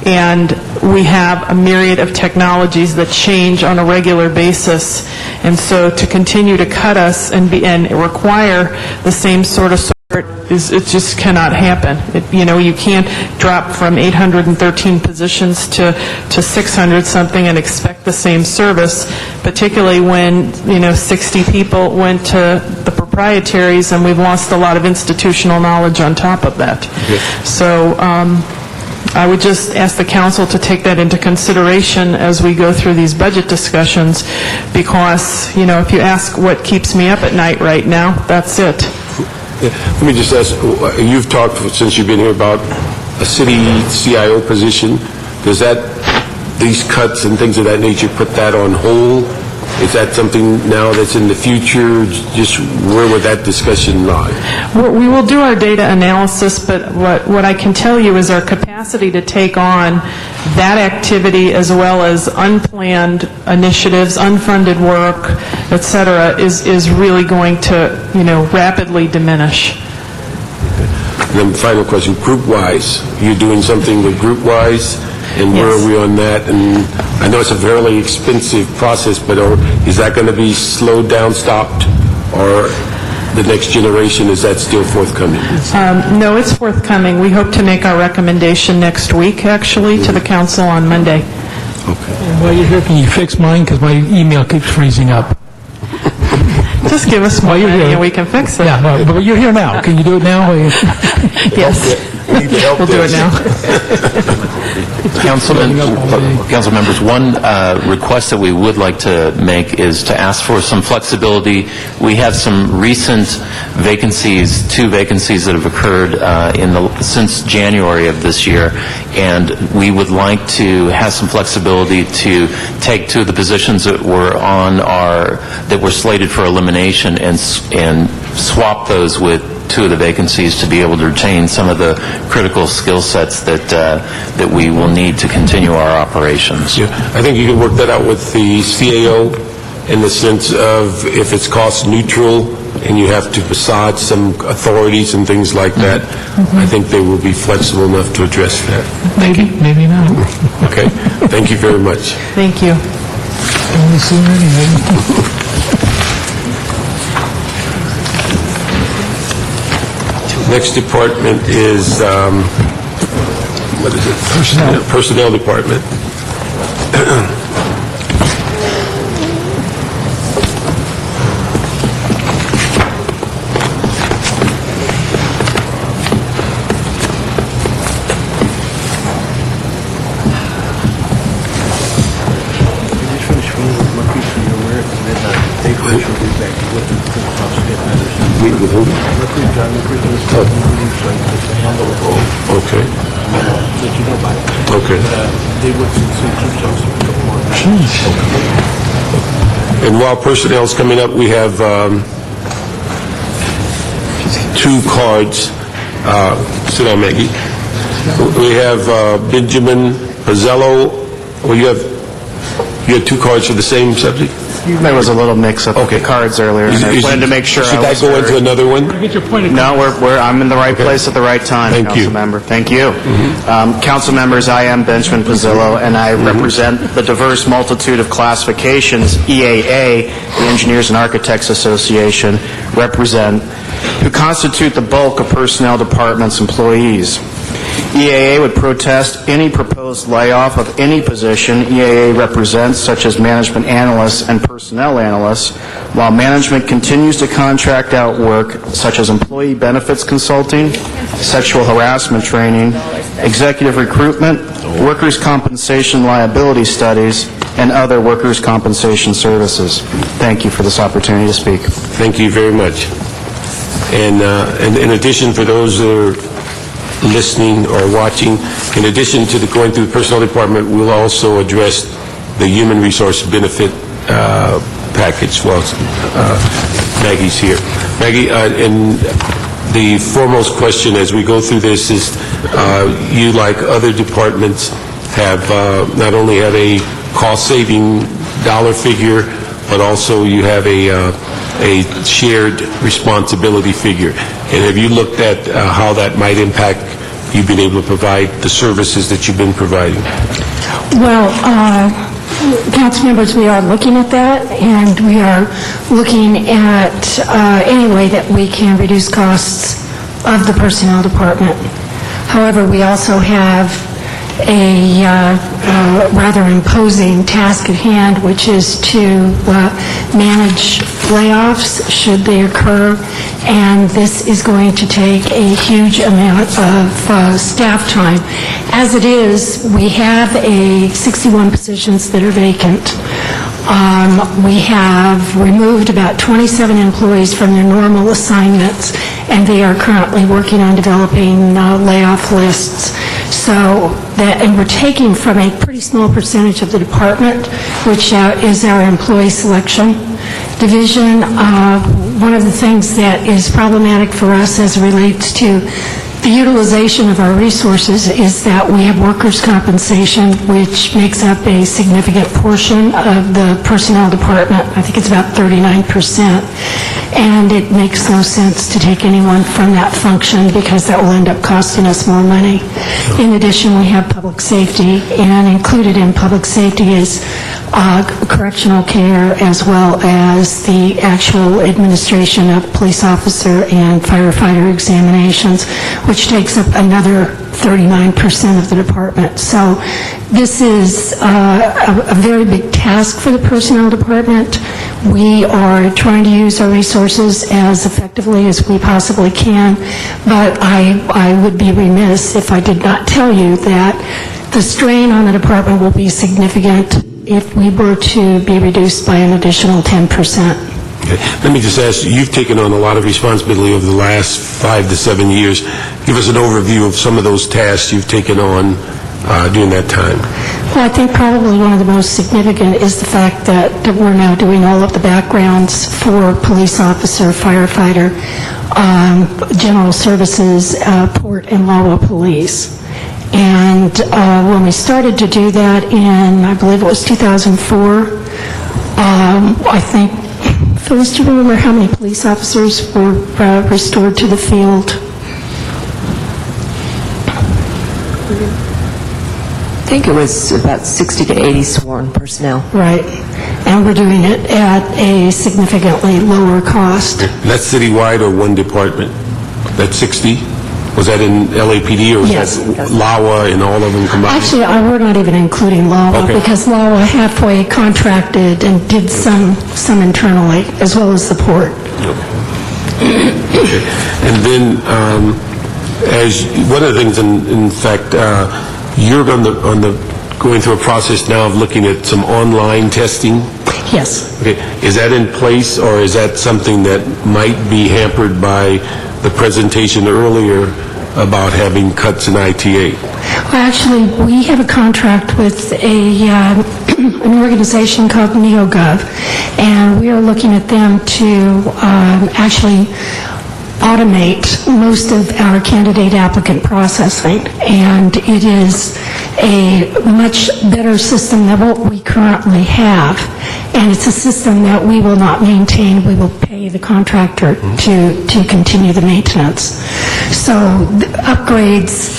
and we have a myriad of technologies that change on a regular basis. And so to continue to cut us and require the same sort of It just cannot happen. You can't drop from 813 positions to 600-something and expect the same service, particularly when, 60 people went to the proprietaries, and we've lost a lot of institutional knowledge on top of that. So I would just ask the council to take that into consideration as we go through these budget discussions, because, if you ask what keeps me up at night right now, that's it. Let me just ask, you've talked since you've been here about a city CIO position. Does these cuts and things of that nature put that on hold? Is that something now that's in the future? Just where would that discussion lie? We will do our data analysis, but what I can tell you is our capacity to take on that activity as well as unplanned initiatives, unfunded work, et cetera, is really going to, rapidly diminish. And then final question, group-wise, you're doing something with group-wise, and where are we on that? And I know it's a fairly expensive process, but is that going to be slowed down, stopped, or the next generation, is that still forthcoming? No, it's forthcoming. We hope to make our recommendation next week, actually, to the council on Monday. Okay. While you're here, can you fix mine? Because my email keeps freezing up. Just give us more money and we can fix it. Yeah, but you're here now. Can you do it now? Yes. We'll do it now. Council members, one request that we would like to make is to ask for some flexibility. We have some recent vacancies, 2 vacancies that have occurred since January of this year, and we would like to have some flexibility to take 2 of the positions that were slated for elimination and swap those with 2 of the vacancies to be able to retain some of the critical skill sets that we will need to continue our operations. Yeah, I think you can work that out with the CAO in the sense of if it's cost neutral and you have to massage some authorities and things like that, I think they will be flexible enough to address that. Maybe not. Okay, thank you very much. Thank you. Next department is, what is it? Personnel Department. Meet with whom? Okay. Okay. And while personnel is coming up, we have 2 cards. Sit down, Maggie. We have Benjamin Pizzello. Well, you have 2 cards for the same subject? There was a little mix-up of the cards earlier, and I wanted to make sure Should that go into another one? No, I'm in the right place at the right time, Council Member. Thank you. Council members, I am Benjamin Pizzillo, and I represent the diverse multitude of classifications EAA, the Engineers and Architects Association, who constitute the bulk of Personnel Department's employees. EAA would protest any proposed layoff of any position EAA represents, such as management analysts and personnel analysts, while management continues to contract out work such as employee benefits consulting, sexual harassment training, executive recruitment, workers' compensation liability studies, and other workers' compensation services. Thank you for this opportunity to speak. Thank you very much. And in addition, for those that are listening or watching, in addition to going through the Personnel Department, we'll also address the Human Resource Benefit package while Maggie's here. Maggie, and the foremost question as we go through this is, you, like other departments, have not only have a cost-saving dollar figure, but also you have a shared responsibility figure. And have you looked at how that might impact you being able to provide the services that you've been providing? Well, council members, we are looking at that, and we are looking at any way that we can reduce costs of the Personnel Department. However, we also have a rather imposing task at hand, which is to manage layoffs should they occur, and this is going to take a huge amount of staff time. As it is, we have 61 positions that are vacant. We have removed about 27 employees from their normal assignments, and they are currently working on developing layoff lists. And we're taking from a pretty small percentage of the department, which is our employee selection division. One of the things that is problematic for us as it relates to the utilization of our resources is that we have workers' compensation, which makes up a significant portion of the personnel department. I think it's about 39%. And it makes no sense to take anyone from that function because that will end up costing us more money. In addition, we have public safety, and included in public safety is correctional care as well as the actual administration of police officer and firefighter examinations, which takes up another 39% of the department. So this is a very big task for the personnel department. We are trying to use our resources as effectively as we possibly can, but I would be remiss if I did not tell you that the strain on the department will be significant if we were to be reduced by an additional 10%. Okay. Let me just ask you, you've taken on a lot of responsibility over the last 5 to 7 years. Give us an overview of some of those tasks you've taken on during that time. Well, I think probably one of the most significant is the fact that we're now doing all of the backgrounds for police officer, firefighter, general services, port, and Lawa police. And when we started to do that in, I believe it was 2004, I think, Phyllis, do you remember how many police officers were restored to the field? I think it was about 60 to 80 sworn personnel. Right. And we're doing it at a significantly lower cost. That's citywide or one department? That's 60? Was that in LAPD or was that LAWA and all of them combined? Actually, we're not even including LAWA because LAWA halfway contracted and did some internally as well as the port. Okay. And then, as one of the things, in fact, you're going through a process now of looking at some online testing. Yes. Okay. Is that in place, or is that something that might be hampered by the presentation earlier about having cuts in ITA? Well, actually, we have a contract with an organization called NeoGov, and we are looking at them to actually automate most of our candidate applicant processing, and it is a much better system than what we currently have, and it's a system that we will not maintain. We will pay the contractor to continue the maintenance. So the upgrades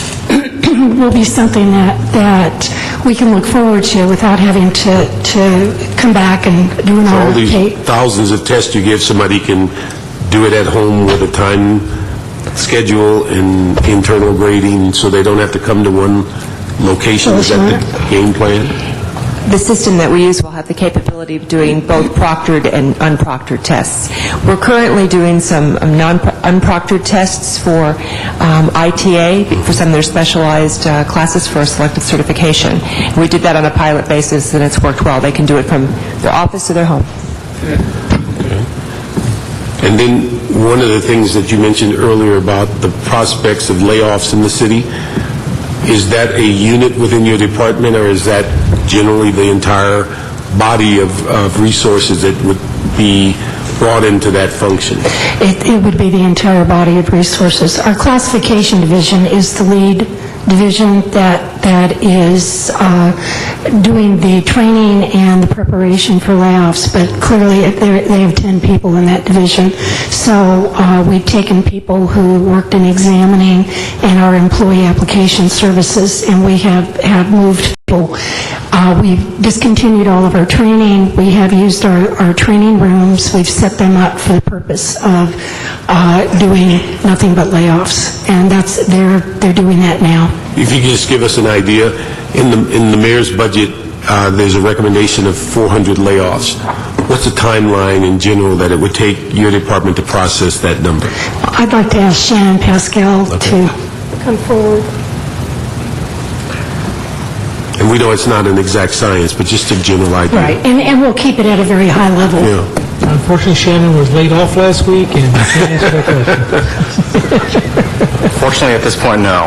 will be something that we can look forward to without having to come back and do an All RFP. these thousands of tests you give, somebody can do it at home with a time schedule and internal grading, so they don't have to come to one location. Is that the game plan? The system that we use will have the capability of doing both proctored and unproctored tests. We're currently doing some unproctored tests for ITA, for some of their specialized classes for selective certification. We did that on a pilot basis, and it's worked well. They can do it from their office or their home. And then one of the things that you mentioned earlier about the prospects of layoffs in the city, is that a unit within your department, or is that generally the entire body of resources that would be brought into that function? It would be the entire body of resources. Our classification division is the lead division that is doing the training and the preparation for layoffs, but clearly they have 10 people in that division. So we've taken people who worked in examining and our employee application services, and we have moved We've discontinued all of our training. We have used our training rooms. We've set them up for the purpose of doing nothing but layoffs, and they're doing that now. If you could just give us an idea, in the mayor's budget, there's a recommendation of 400 layoffs. What's the timeline in general that it would take your department to process that number? I'd like to ask Shannon Pascal to come forward. And we know it's not an exact science, but just a general idea. Right, and we'll keep it at a very high level. Yeah. Unfortunately, Shannon was laid off last week and can't answer that question. Fortunately, at this point, no.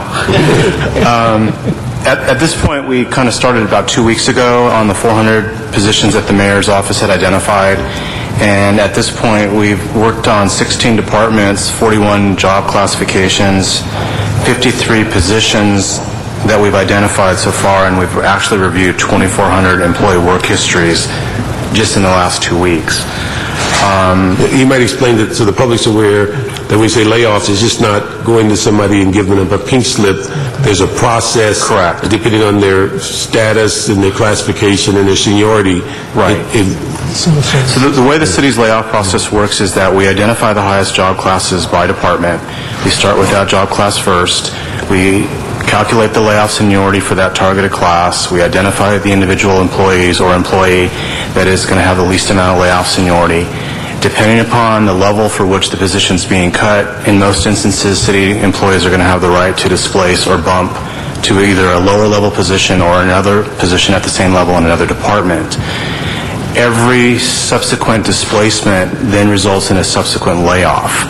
At this point, we kind of started about 2 weeks ago on the 400 positions that the mayor's office had identified. And at this point, we've worked on 16 departments, 41 job classifications, 53 positions that we've identified so far, and we've actually reviewed 2,400 employee work histories just in the last 2 weeks. You might explain that so the public's aware that when we say layoffs, it's just not going to somebody and giving them a pink slip. There's a process. Correct. Depending on their status and their classification and their seniority. Right. So the way the city's layoff process works is that we identify the highest job classes by department. We start with that job class first. We calculate the layoff seniority for that targeted class. We identify the individual employees or employee that is going to have the least amount of layoff seniority. Depending upon the level for which the position is being cut, in most instances, city employees are going to have the right to displace or bump to either a lower level position or another position at the same level in another department. Every subsequent displacement then results in a subsequent layoff.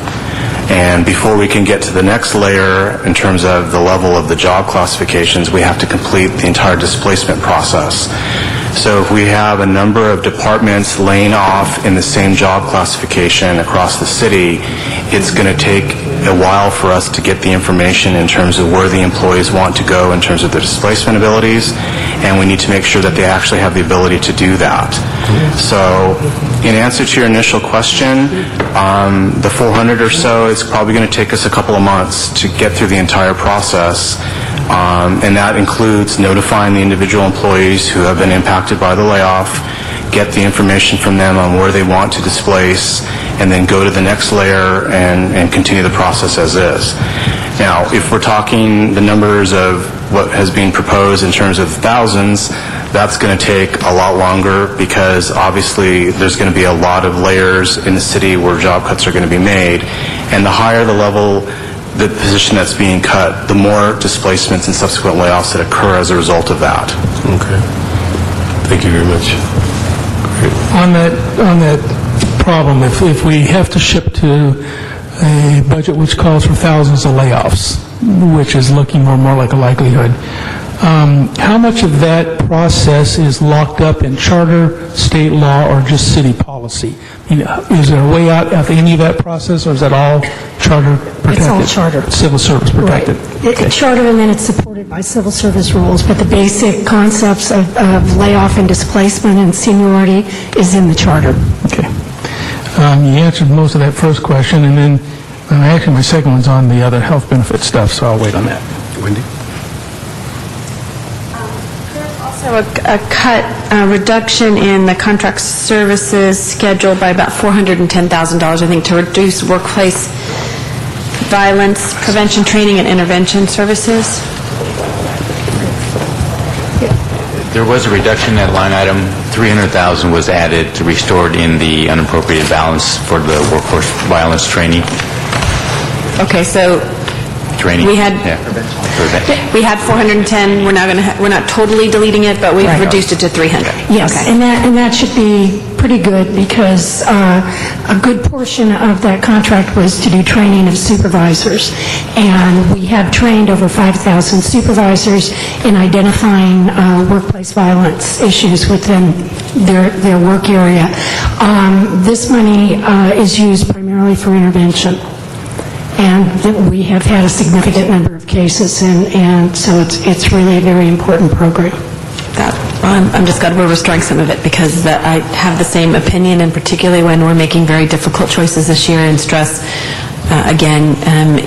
And before we can get to the next layer in terms of the level of the job classifications, we have to complete the entire displacement process. So if we have a number of departments laying off in the same job classification across the city, it's going to take a while for us to get the information in terms of where the employees want to go in terms of their displacement abilities, and we need to make sure that they actually have the ability to do that. So in answer to your initial question, the 400 or so, it's probably going to take us a couple of months to get through the entire process. And that includes notifying the individual employees who have been impacted by the layoff, get the information from them on where they want to displace, and then go to the next layer and continue the process as is. Now, if we're talking the numbers of what has been proposed in terms of thousands, that's going to take a lot longer because obviously there's going to be a lot of layers in the city where job cuts are going to be made. And the higher the level the position that's being cut, the more displacements and subsequent layoffs that occur as a result of that. Okay. Thank you very much. On that problem, if we have to ship to a budget which calls for thousands of layoffs, which is looking more and more like a likelihood, how much of that process is locked up in charter, state law, or just city policy? Is there a way out of any of that process, or is that all charter protected? It's all charter. Civil service protected. Right. It's charter, and then it's supported by civil service rules, but the basic concepts of layoff and displacement and seniority is in the charter. Okay. You answered most of that first question, and then actually my second one's on the other health benefit stuff, so I'll wait on that. Wendy? Also a reduction in the contract services schedule by about $410,000, I think, to reduce workplace violence prevention training and intervention services. There was a reduction in that line item. $300,000 was added to restored in the unappropriated balance for the workforce violence training. Okay, so we had 410. We're not totally deleting it, but we've reduced it to 300. Yes, okay. and that should be pretty good because a good portion of that contract was to do training of supervisors, and we have trained over 5,000 supervisors in identifying workplace violence issues within their work area. This money is used primarily for intervention. And we have had a significant number of cases, and so it's really a very important program. I'm just glad we're restoring some of it because I have the same opinion, and particularly when we're making very difficult choices this year and stress again,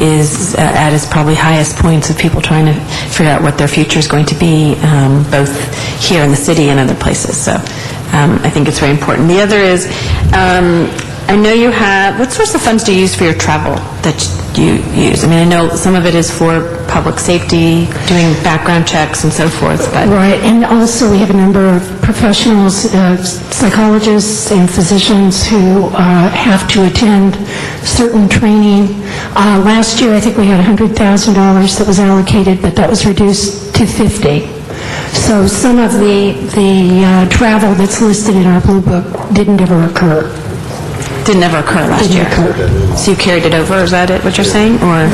is at its probably highest points of people trying to figure out what their future is going to be, both here in the city and other places. So I think it's very important. The other is, I know you have, what sorts of funds do you use for your travel that you use? I mean, I know some of it is for public safety, doing background checks and so forth, but... Right, and also we have a number of professionals, psychologists and physicians who have to attend certain training. Last year, I think we had $100,000 that was allocated, but that was reduced to $50,000. So some of the travel that's listed in our Blue Book didn't ever occur. Didn't ever occur last year? Didn't occur. So you carried it over, is that it, what you're saying, or?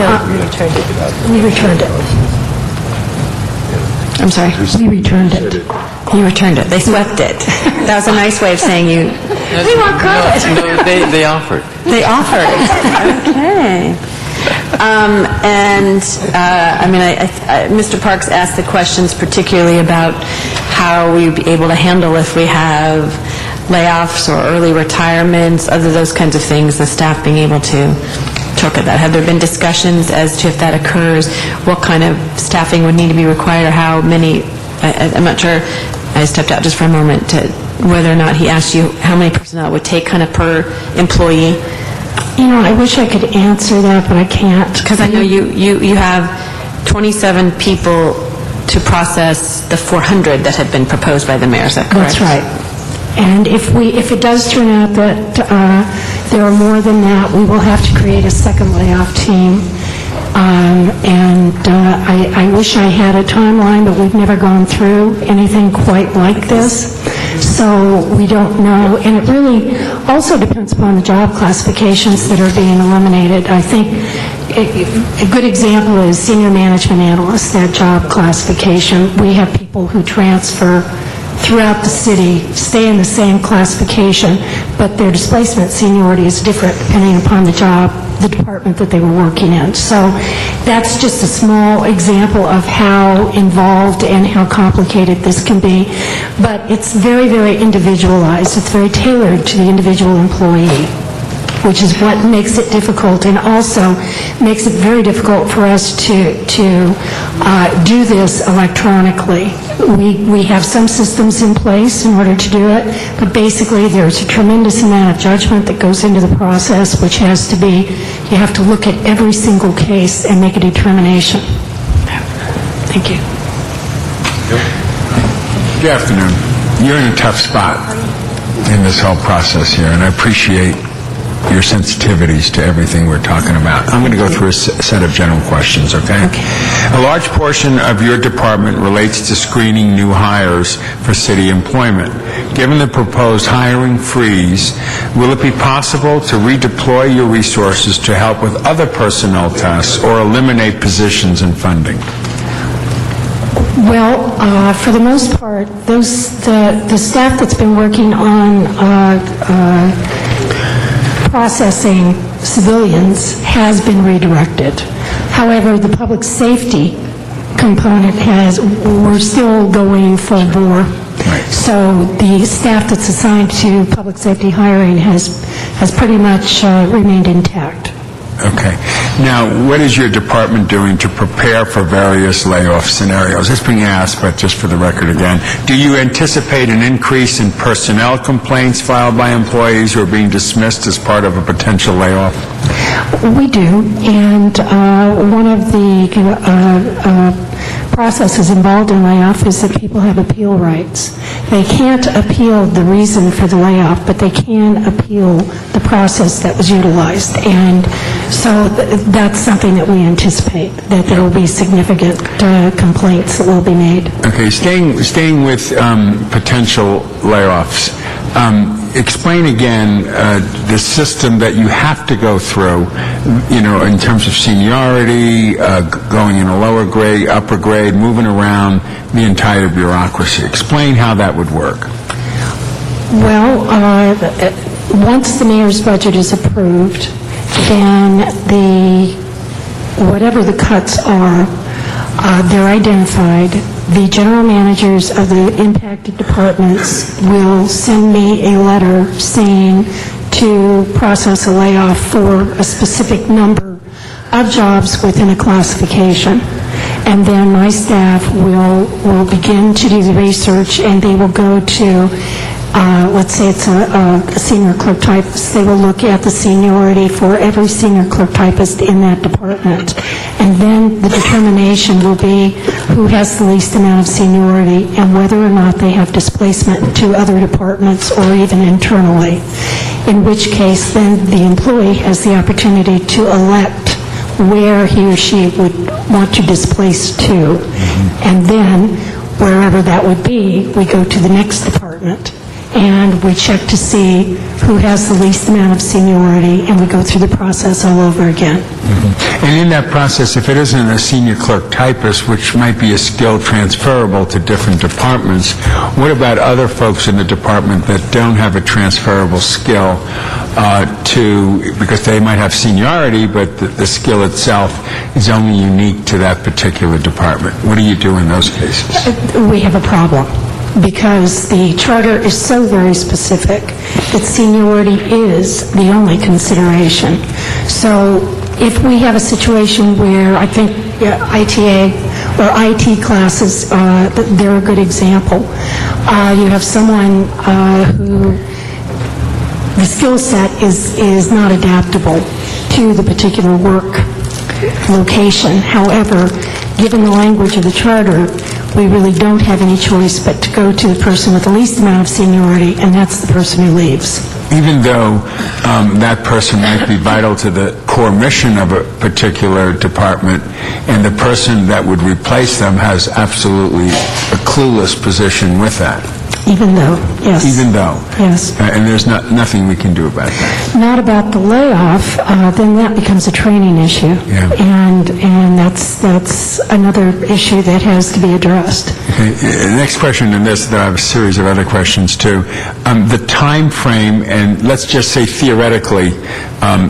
We returned it. I'm sorry? We returned it. You returned it. They swept it. That was a nice way of saying you... We weren't good. No, they offered. They offered. Okay. Mr. Parks asked the questions particularly about how we'd be able to handle if we have layoffs or early retirements, other those kinds of things, the staff being able to look at that. Have there been discussions as to if that occurs, what kind of staffing would need to be required, or how many, I'm not sure, I stepped out just for a moment, to whether or not he asked you how many personnel it would take kind of per employee? You know, I wish I could answer that, but I can't. Because I know you have 27 people to process the 400 that had been proposed by the mayor, is that correct? That's right. And if it does turn out that there are more than that, we will have to create a second layoff team. I wish I had a timeline, but we've never gone through anything quite like this. So we don't know. And it really also depends upon the job classifications that are being eliminated. I think a good example is senior management analyst, that job classification. We have people who transfer throughout the city, stay in the same classification, but their displacement seniority is different depending upon the job, the department that they were working in. So that's just a small example of how involved and how complicated this can be. But it's very, very individualized. It's very tailored to the individual employee, which is what makes it difficult, and also makes it very difficult for us to do this electronically. We have some systems in place in order to do it, but basically there's a tremendous amount of judgment that goes into the process, which has to be, you have to look at every single case and make a determination. Thank you. Good afternoon. You're in a tough spot in this whole process here, and I appreciate your sensitivities to everything we're talking about. I'm going to go through a set of general questions, okay? A large portion of your department relates to screening new hires for city employment. Given the proposed hiring freeze, will it be possible to redeploy your resources to help with other personnel tasks or eliminate positions and funding? Well, for the most part, the staff that's been working on processing civilians has been redirected. However, the public safety component we're still going full bore. Right. So the staff that's assigned to public safety hiring has pretty much remained intact. Okay. Now, what is your department doing to prepare for various layoff scenarios? It's being asked, but just for the record again, do you anticipate an increase in personnel complaints filed by employees who are being dismissed as part of a potential layoff? We do, and one of the processes involved in layoff is that people have appeal rights. They can't appeal the reason for the layoff, but they can appeal the process that was utilized. And so that's something that we anticipate, that there will be significant complaints that will be made. Okay, staying with potential layoffs, explain again the system that you have to go through, in terms of seniority, going in a lower grade, upper grade, moving around the entire bureaucracy. Explain how that would work. Well, once the mayor's budget is approved, then whatever the cuts are, they're identified. The general managers of the impacted departments will send me a letter saying to process a layoff for a specific number of jobs within a classification. And then my staff will begin to do the research, and they will go to, let's say it's a senior clerk typist, they will look at the seniority for every senior clerk typist in that department. And then the determination will be who has the least amount of seniority and whether or not they have displacement to other departments or even internally. In which case, then the employee has the opportunity to elect where he or she would want to displace to. And then, wherever that would be, we go to the next department and we check to see who has the least amount of seniority, and we go through the process all over again. And in that process, if it isn't a senior clerk typist, which might be a skill transferable to different departments, what about other folks in the department that don't have a transferable skill because they might have seniority, but the skill itself is only unique to that particular department? What do you do in those cases? We have a problem, because the charter is so very specific that seniority is the only consideration. So if we have a situation where I think ITA or IT classes, they're a good example. You have someone who the skill set is not adaptable to the particular work location. However, given the language of the charter, we really don't have any choice but to go to the person with the least amount of seniority, and that's the person who leaves. Even though that person might be vital to the core mission of a particular department, and the person that would replace them has absolutely a clueless position with that. Even though, yes. Even though. Yes. And there's nothing we can do about that. Not about the layoff, then that becomes a training issue. Yeah. And that's another issue that has to be addressed. Okay. Next question, and I have a series of other questions too. The time frame, and let's just say theoretically,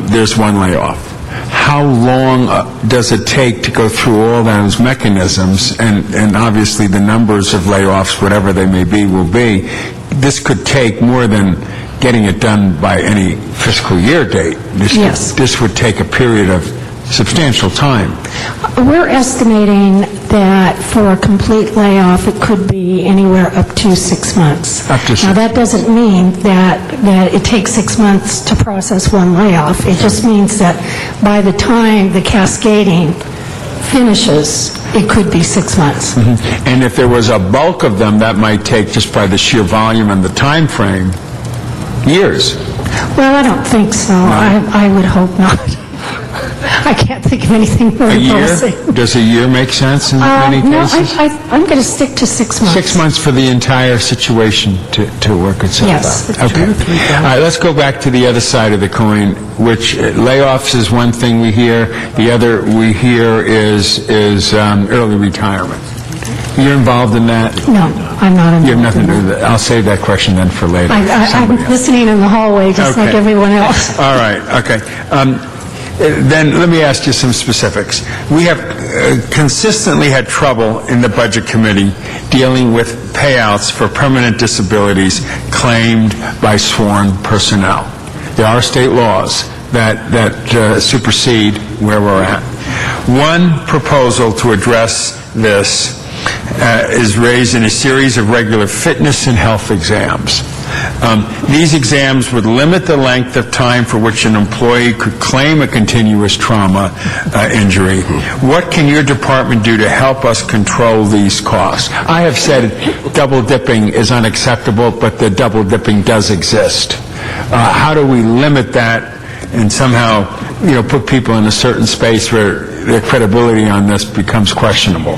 there's one layoff. How long does it take to go through all those mechanisms, and obviously the numbers of layoffs, whatever they may be, will be. This could take more than getting it done by any fiscal year date. This would take a period of substantial time. We're estimating that for a complete layoff, it could be anywhere up to 6 months. Now, that doesn't mean that it takes 6 months to process one layoff. It just means that by the time the cascading finishes, it could be 6 months. And if there was a bulk of them, that might take, just by the sheer volume and the time frame, years. Well, I don't think so. I would hope not. I can't think of anything more promising. A year? Does a year make sense in many cases? No, I'm going to stick to 6 months. 6 months for the entire situation to work itself out. Yes. Okay. All right, let's go back to the other side of the coin, which layoffs is one thing we hear. The other we hear is early retirement. You're involved in that? No, I'm not involved. You have nothing to do with that. I'll save that question then for later. I'm listening in the hallway just like everyone else. All right, okay. Then let me ask you some specifics. We have consistently had trouble in the Budget Committee dealing with payouts for permanent disabilities claimed by sworn personnel. There are state laws that supersede where we're at. One proposal to address this is raised in a series of regular fitness and health exams. These exams would limit the length of time for which an employee could claim a continuous trauma injury. What can your department do to help us control these costs? I have said double dipping is unacceptable, but the double dipping does exist. How do we limit that and somehow, put people in a certain space where their credibility on this becomes questionable?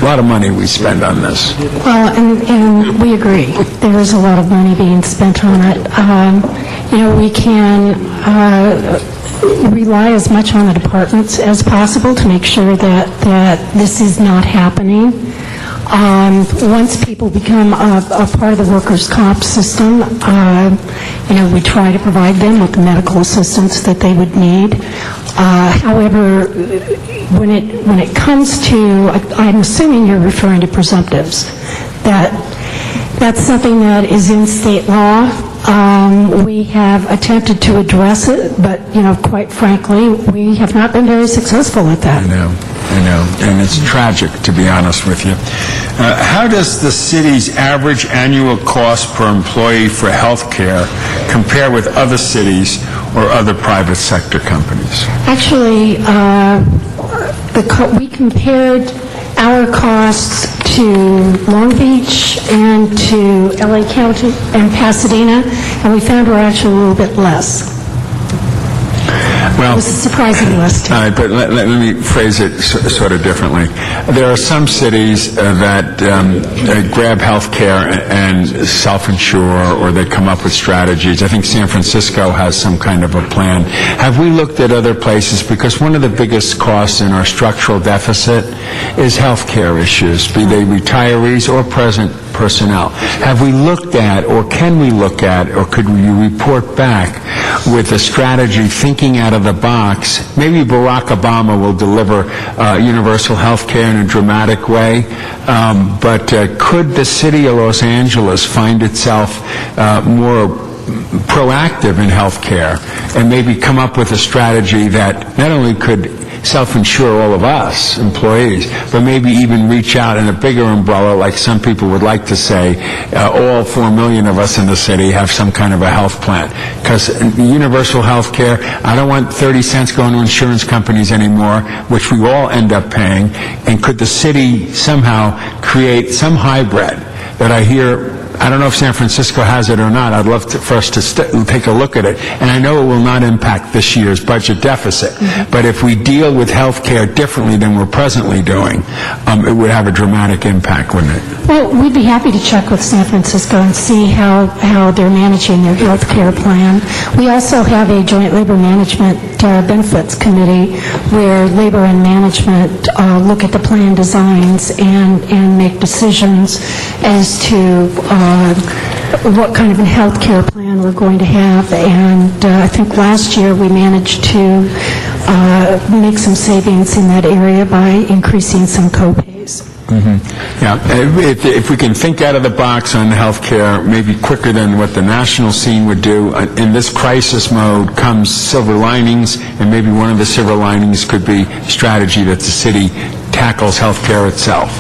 A lot of money we spend on this. Well, and we agree. There is a lot of money being spent on it. We can rely as much on the departments as possible to make sure that this is not happening. Once people become a part of the workers' comp system, we try to provide them with the medical assistance that they would need. However, when it comes to, I'm assuming you're referring to presumptives, that That's something that is in state law. We have attempted to address it, but, quite frankly, we have not been very successful at that. I know, and it's tragic, to be honest with you. How does the city's average annual cost per employee for health care compare with other cities or other private sector companies? Actually, we compared our costs to Long Beach and to LA County and Pasadena, and we found we're actually a little bit less. Well, it was a surprising list. All right, but let me phrase it sort of differently. There are some cities that grab health care and self-insure, or they come up with strategies. I think San Francisco has some kind of a plan. Have we looked at other places? Because one of the biggest costs in our structural deficit is health care issues, be they retirees or present personnel. Have we looked at, or can we look at, or could we report back with a strategy thinking out of the box? Maybe Barack Obama will deliver universal health care in a dramatic way, but could the city of Los Angeles find itself more proactive in health care and maybe come up with a strategy that not only could self-insure all of us, employees, but maybe even reach out in a bigger umbrella, like some people would like to say, all 4 million of us in the city have some kind of a health plan. Because universal health care, I don't want 30 cents going to insurance companies anymore, which we all end up paying. And could the city somehow create some hybrid that I hear? I don't know if San Francisco has it or not. I'd love for us to take a look at it. And I know it will not impact this year's budget deficit. But if we deal with health care differently than we're presently doing, it would have a dramatic impact, wouldn't it? Well, we'd be happy to check with San Francisco and see how they're managing their health care plan. We also have a joint labor management benefits committee where labor and management look at the plan designs and make decisions as to what kind of a health care plan we're going to have. And I think last year we managed to make some savings in that area by increasing some co-pays. Yeah, if we can think out of the box on health care, maybe quicker than what the national scene would do, in this crisis mode comes silver linings, and maybe one of the silver linings could be strategy that the city tackles health care itself.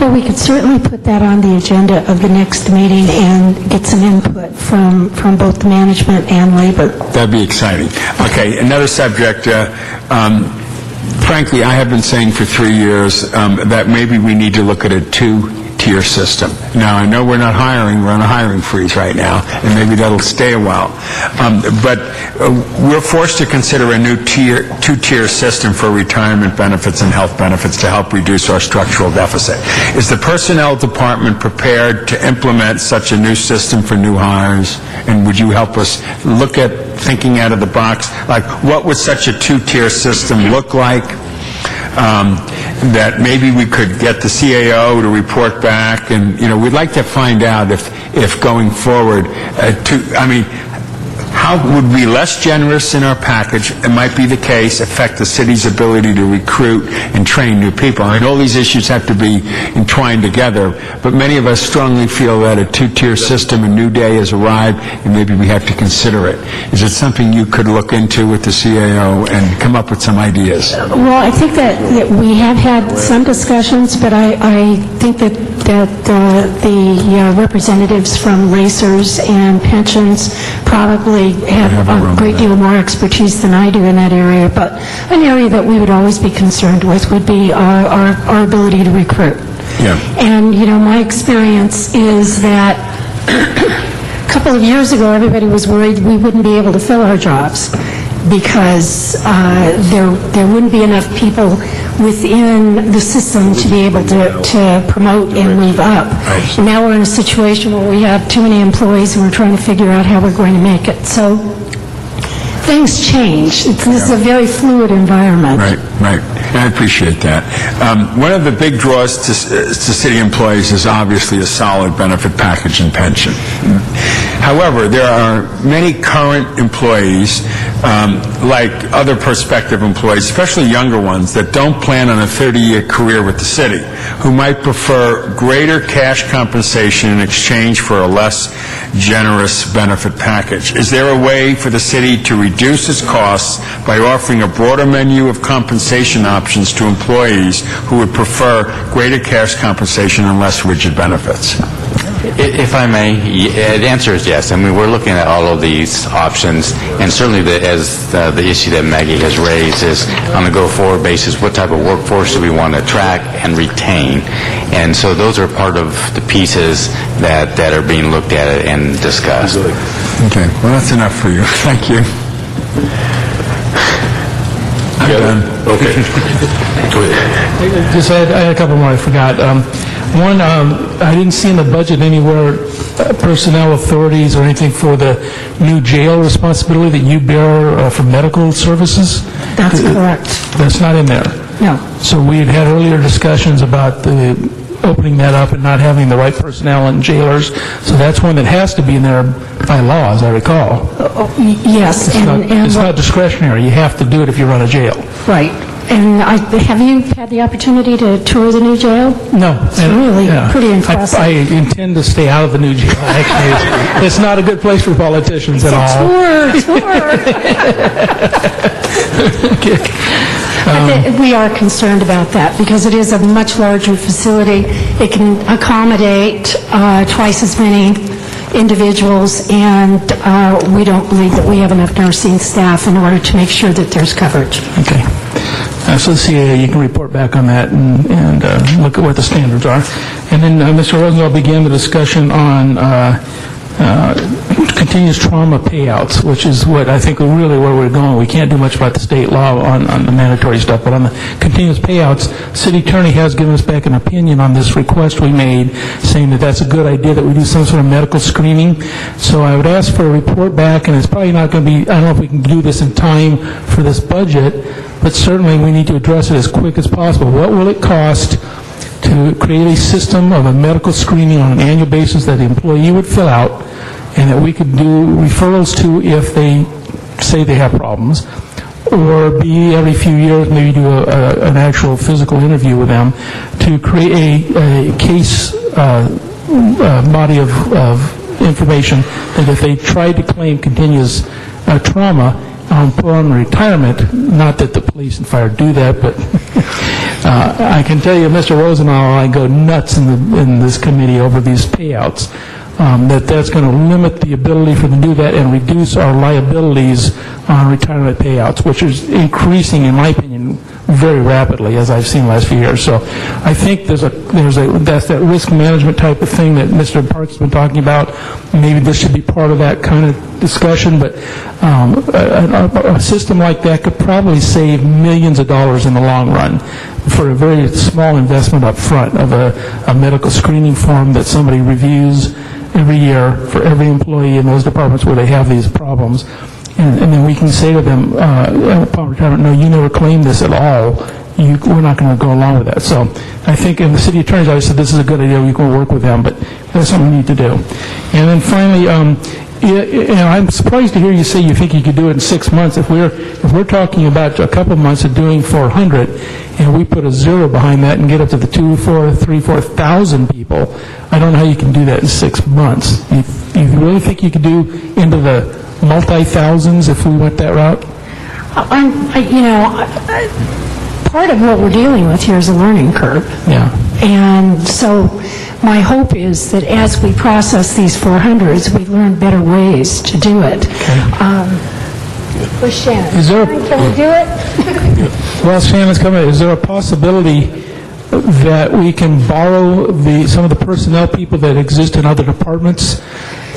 Well, we could certainly put that on the agenda of the next meeting and get some input from both the management and labor. That'd be exciting. Okay, another subject. Frankly, I have been saying for 3 years that maybe we need to look at a two-tier system. Now, I know we're not hiring. We're on a hiring freeze right now, and maybe that'll stay a while. But we're forced to consider a new two-tier system for retirement benefits and health benefits to help reduce our structural deficit. Is the personnel department prepared to implement such a new system for new hires? And would you help us look at thinking out of the box? Like, what would such a two-tier system look like? That maybe we could get the CAO to report back, and we'd like to find out if going forward, how would we be less generous in our package? It might be the case, affect the city's ability to recruit and train new people. I mean, all these issues have to be entwined together, but many of us strongly feel that a two-tier system, a new day has arrived, and maybe we have to consider it. Is it something you could look into with the CAO and come up with some ideas? Well, I think that we have had some discussions, but I think that the representatives from Lacers and pensions probably have a great deal more expertise than I do in that area. But an area that we would always be concerned with would be our ability to recruit. Yeah. And, my experience is that a couple of years ago, everybody was worried we wouldn't be able to fill our jobs because there wouldn't be enough people within the system to be able to promote and move up. And now we're in a situation where we have too many employees and we're trying to figure out how we're going to make it. So things change. This is a very fluid environment. Right. I appreciate that. One of the big draws to city employees is obviously a solid benefit package and pension. However, there are many current employees, like other prospective employees, especially younger ones, that don't plan on a 30-year career with the city, who might prefer greater cash compensation in exchange for a less generous benefit package. Is there a way for the city to reduce its costs by offering a broader menu of compensation options to employees who would prefer greater cash compensation and less rigid benefits? If I may, the answer is yes. I mean, we're looking at all of these options, and certainly as the issue that Maggie has raised is on a go-forward basis, what type of workforce do we want to attract and retain? And so those are part of the pieces that are being looked at and discussed. Okay, well, that's enough for you. Thank you. I'm done. Okay. Just I had a couple more I forgot. One, I didn't see in the budget anywhere personnel authorities or anything for the new jail responsibility that you bear for medical services. That's correct. That's not in there. No. So we had earlier discussions about opening that up and not having the right personnel and jailers. So that's one that has to be in there by law, as I recall. Yes. It's not discretionary. You have to do it if you run a jail. Right. And have you had the opportunity to tour the new jail? No. It's really pretty impressive. I intend to stay out of the new jail, actually. It's not a good place for politicians at all. But we are concerned about that because it is a much larger facility. It can accommodate twice as many individuals, and we don't believe that we have enough nursing staff in order to make sure that there's coverage. Okay. So let's see, you can report back on that and look at what the standards are. And then Mr. Rosenthal began the discussion on continuous trauma payouts, which is what I think really where we're going. We can't do much about the state law on the mandatory stuff, but on the continuous payouts, City Attorney has given us back an opinion on this request we made, saying that that's a good idea that we do some sort of medical screening. So I would ask for a report back, and it's probably not going to be, I don't know if we can do this in time for this budget, but certainly we need to address it as quick as possible. What will it cost to create a system of a medical screening on an annual basis that the employee would fill out and that we could do referrals to if they say they have problems, or be every few years maybe do an actual physical interview with them to create a case body of information that if they tried to claim continuous trauma upon retirement, not that the police and fire do that, but I can tell you, Mr. Rosenthal and I go nuts in this committee over these payouts. That's going to limit the ability for them to do that and reduce our liabilities on retirement payouts, which is increasing, in my opinion, very rapidly, as I've seen the last few years. So I think that's that risk management type of thing that Mr. Parks has been talking about. Maybe this should be part of that kind of discussion, but a system like that could probably save millions of dollars in the long run for a very small investment up front of a medical screening form that somebody reviews every year for every employee in those departments where they have these problems. And then we can say to them, upon retirement, no, you never claimed this at all. We're not going to go along with that. So I think in the city attorney's office said this is a good idea. We can work with them, but that's something we need to do. And then finally, I'm surprised to hear you say you think you could do it in 6 months. If we're talking about a couple of months of doing 400, and we put a zero behind that and get up to the 4,000 people, I don't know how you can do that in 6 months. You really think you could do into the multi-thousands if we went that route? Part of what we're dealing with here is a learning curve. Yeah. And so my hope is that as we process these 400s, we learn better ways to do it. Where's Shannon? Can we do it? Well, Shannon's coming. Is there a possibility that we can borrow some of the personnel people that exist in other departments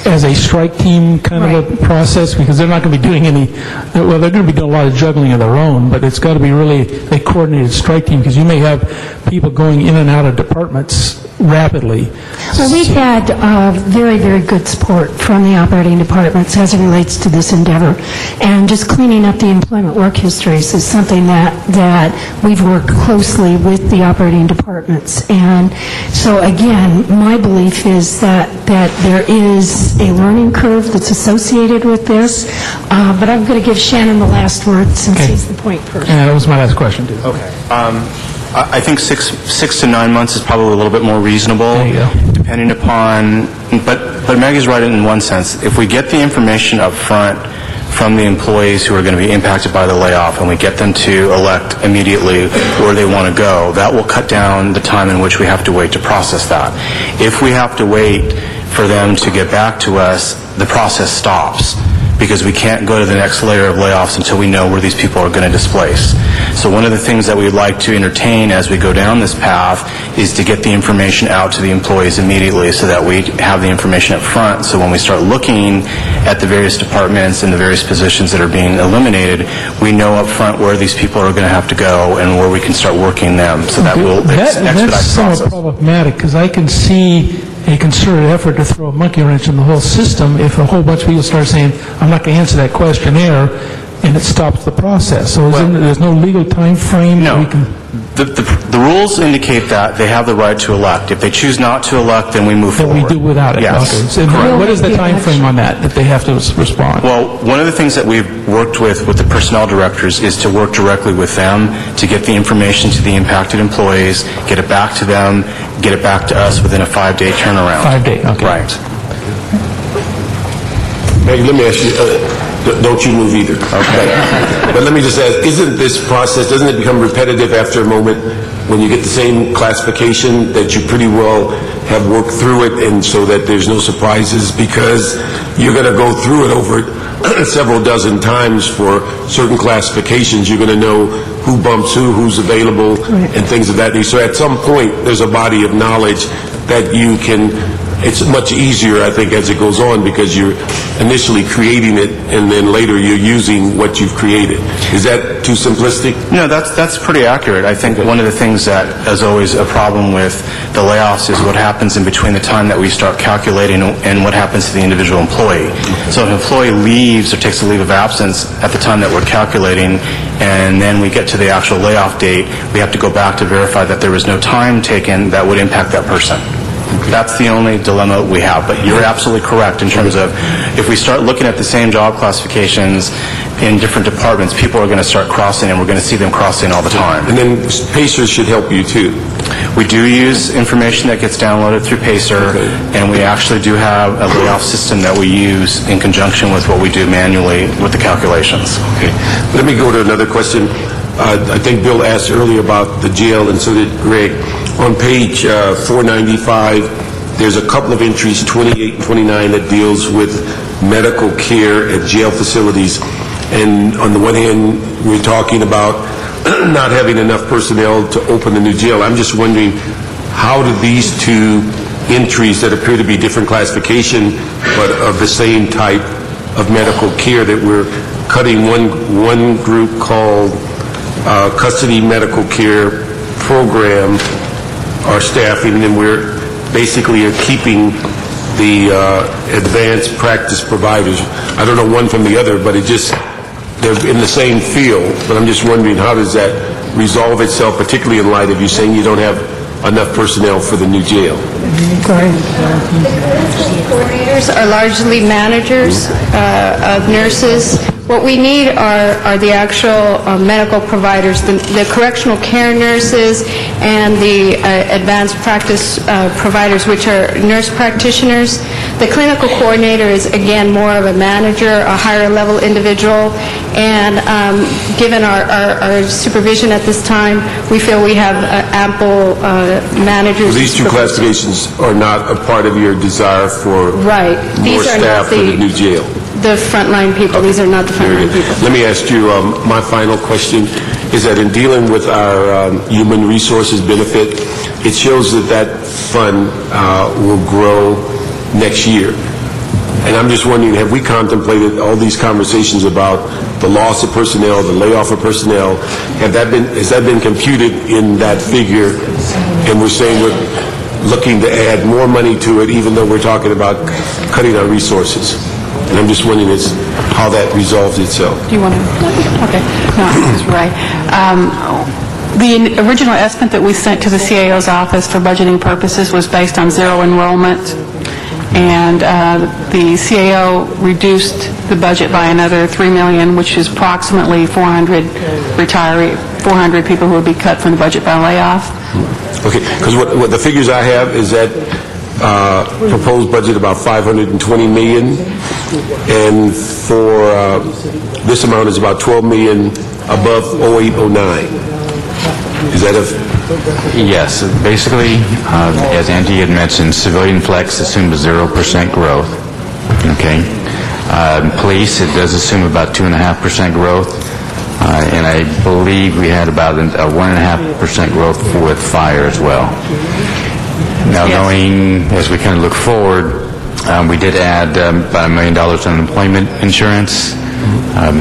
as a strike team kind of a process? Because they're not going to be doing they're going to be doing a lot of juggling of their own, but it's got to be really a coordinated strike team, because you may have people going in and out of departments rapidly. Well, we've had very, very good support from the operating departments as it relates to this endeavor. And just cleaning up the employment work histories is something that we've worked closely with the operating departments. And so, again, my belief is that there is a learning curve that's associated with this. But I'm going to give Shannon the last word since he's the point person. Yeah, that was my last question, too. Okay. I think 6 to 9 months is probably a little bit more reasonable. There you go. Depending upon, but Maggie's right in one sense. If we get the information up front from the employees who are going to be impacted by the layoff and we get them to elect immediately where they want to go, that will cut down the time in which we have to wait to process that. If we have to wait for them to get back to us, the process stops, because we can't go to the next layer of layoffs until we know where these people are going to displace. So one of the things that we'd like to entertain as we go down this path is to get the information out to the employees immediately so that we have the information up front, so when we start looking at the various departments and the various positions that are being eliminated, we know up front where these people are going to have to go and where we can start working them, so that will expedite the That's somewhat process. problematic, because I can see a concerted effort to throw a monkey wrench in the whole system if a whole bunch of people start saying, I'm not going to answer that questionnaire, and it stops the process. So there's no legal time frame that we can... The rules indicate that they have the right to elect. If they choose not to elect, then we move That forward. we do without it. Yes. Okay. So what is the time frame on that they have to respond? Well, one of the things that we've worked with the personnel directors is to work directly with them to get the information to the impacted employees, get it back to them, get it back to us within a 5-day turnaround. 5 days, okay. Right. Maggie, let me ask you, don't you move either. Okay. But let me just ask, doesn't it become repetitive after a moment when you get the same classification that you pretty well have worked through it, and so that there's no surprises, because you're going to go through it over several dozen times for certain classifications. You're going to know who bumps who's available, and things of that nature. So at some point, there's a body of knowledge that you can... It's much easier, I think, as it goes on, because you're initially creating it, and then later you're using what you've created. Is that too simplistic? No, that's pretty accurate. I think one of the things that is always a problem with the layoffs is what happens in between the time that we start calculating and what happens to the individual employee. So if an employee leaves or takes a leave of absence at the time that we're calculating, and then we get to the actual layoff date, we have to go back to verify that there was no time taken that would impact that person. That's the only dilemma we have. But you're absolutely correct in terms of if we start looking at the same job classifications in different departments, people are going to start crossing, and we're going to see them crossing all the time. And then Pacers should help you, too. We do use information that gets downloaded through Pacer, and we actually do have a layoff system that we use in conjunction with what we do manually with the calculations. Okay. Let me go to another question. I think Bill asked earlier about the jail, and so did Greg. On page 495, there's a couple of entries, 28 and 29, that deals with medical care at jail facilities. And on the one hand, we're talking about not having enough personnel to open the new jail. I'm just wondering, how do these two entries that appear to be different classification, but of the same type of medical care, that we're cutting one group called custody medical care program, our staffing, and then we're basically keeping the advanced practice providers. I don't know one from the other, but they're in the same field. But I'm just wondering, how does that resolve itself, particularly in light of you saying you don't have enough personnel for the new jail? Coordinators are largely managers of nurses. What we need are the actual medical providers, the correctional care nurses and the advanced practice providers, which are nurse practitioners. The clinical coordinator is, again, more of a manager, a higher level individual, and given our supervision at this time, we feel we have ample managers. So these two classifications are not a part of your desire for more staff for the new jail? The frontline people. These are not the frontline people. Let me ask you, my final question is that in dealing with our human resources benefit, it shows that fund will grow next year. And I'm just wondering, have we contemplated all these conversations about the loss of personnel, the layoff of personnel? Has that been computed in that figure? And we're saying looking to add more money to it, even though we're talking about cutting our resources. And I'm just wondering how that resolves itself. Do you want to? Okay. No, that's right. The original estimate that we sent to the CAO's office for budgeting purposes was based on zero enrollment, and the CAO reduced the budget by another $3 million, which is approximately 400 people who would be cut from the budget by layoff. Okay, because what the figures I have is that proposed budget about $520 million, and for this amount is about $12 million above 0809. Is that Yes. Basically, as Angie had mentioned, civilian flex assumes 0% growth. Okay. Police, it does assume about 2.5% growth. And I believe we had about a 1.5% growth with fire as well. Now, knowing as we kind of look forward, we did add about $1 million on employment insurance.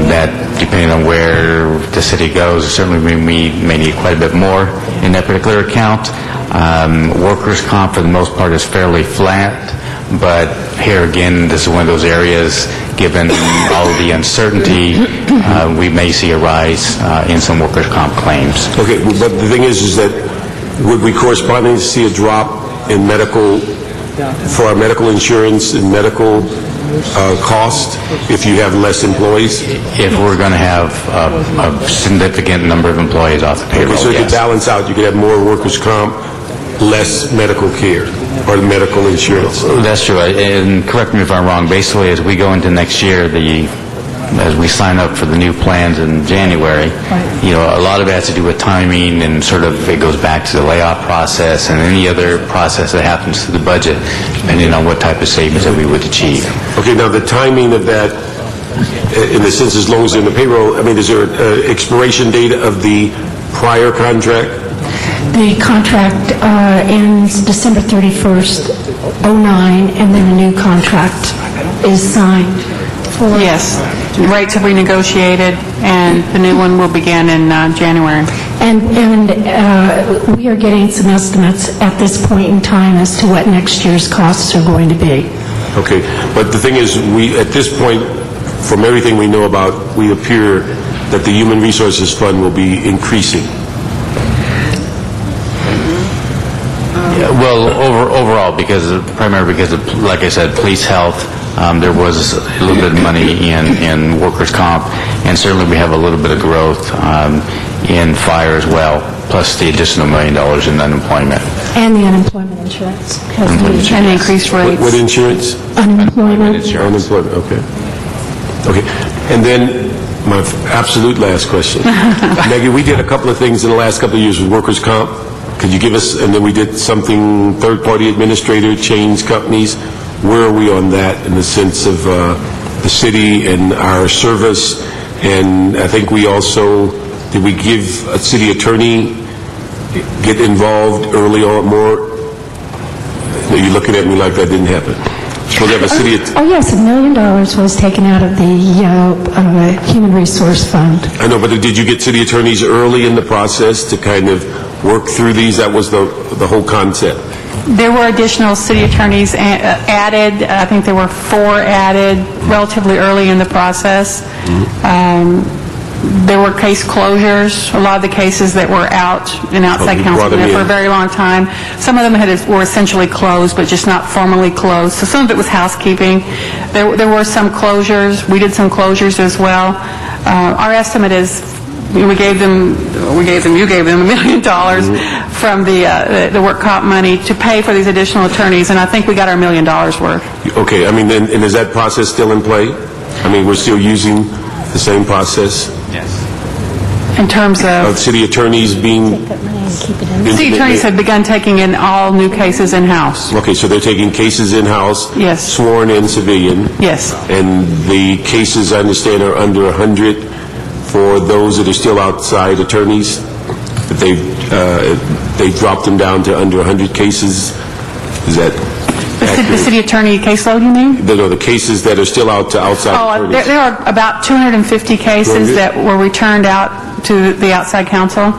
That, depending on where the city goes, certainly we may need quite a bit more in that particular account. Workers' comp, for the most part, is fairly flat, but here again, this is one of those areas, given all of the uncertainty, we may see a rise in some workers' comp claims. Okay, but the thing is that would we correspondingly see a drop in medical, for our medical insurance and medical cost if you have less employees? If we're going to have a significant number of employees off the payroll, okay, so it yes. could balance out. You could have more workers' comp, less medical care, or medical insurance. That's true. And correct me if I'm wrong, basically as we go into next year, as we sign up for the new plans in January, a lot of it has to do with timing, and sort of it goes back to the layoff process and any other process that happens to the budget, depending on what type of savings that we would achieve. Okay, now the timing of that, in the sense as long as they're in the payroll, I mean, is there an expiration date of the prior contract? The contract ends December 31st, 09, and then a new contract is signed for... Yes. Rates have renegotiated, and the new one will begin in January. And we are getting some estimates at this point in time as to what next year's costs are going to be. Okay, but the thing is, we, at this point, from everything we know about, we appear that the Human Resources Fund will be increasing. Well, overall, primarily because of, like I said, police health, there was a little bit of money in workers' comp, and certainly we have a little bit of growth in fire as well, plus the additional $1 million in unemployment. And the unemployment insurance. And the increased rates. What insurance? Unemployment. Unemployment, okay. Okay, and then my absolute last question. Maggie, we did a couple of things in the last couple of years with workers' comp. Could you give us, and then we did something, third-party administrator, change companies. Where are we on that in the sense of the city and our service? And I think we also, did we give a city attorney get involved early on more? You're looking at me like that didn't happen. Supposed to have a city Yes, $1 million was taken out of the Human Resource Fund. I know, but did you get city attorneys early in the process to kind of work through these? That was the whole concept. There were additional city attorneys added. I think there were 4 added relatively early in the process. There were case closures, a lot of the cases that were out in outside counsel for a very long time. Some of them were essentially closed, but just not formally closed. So some of it was housekeeping. There were some closures. We did some closures as well. Our estimate is you gave them $1 million from the work comp money to pay for these additional attorneys, and I think we got our $1 million worth. Okay, I mean, and is that process still in play? I mean, we're still using the same process? Yes. In terms of city attorneys being... City attorneys have begun taking in all new cases in-house. Okay, so they're taking cases in-house, yes, sworn in civilian. Yes. And the cases, I understand, are under 100 for those that are still outside attorneys. That they've dropped them down to under 100 cases. Is that the city attorney caseload, you mean? No, the cases that are still out to outside attorneys. There are about 250 cases that were returned out to the outside counsel.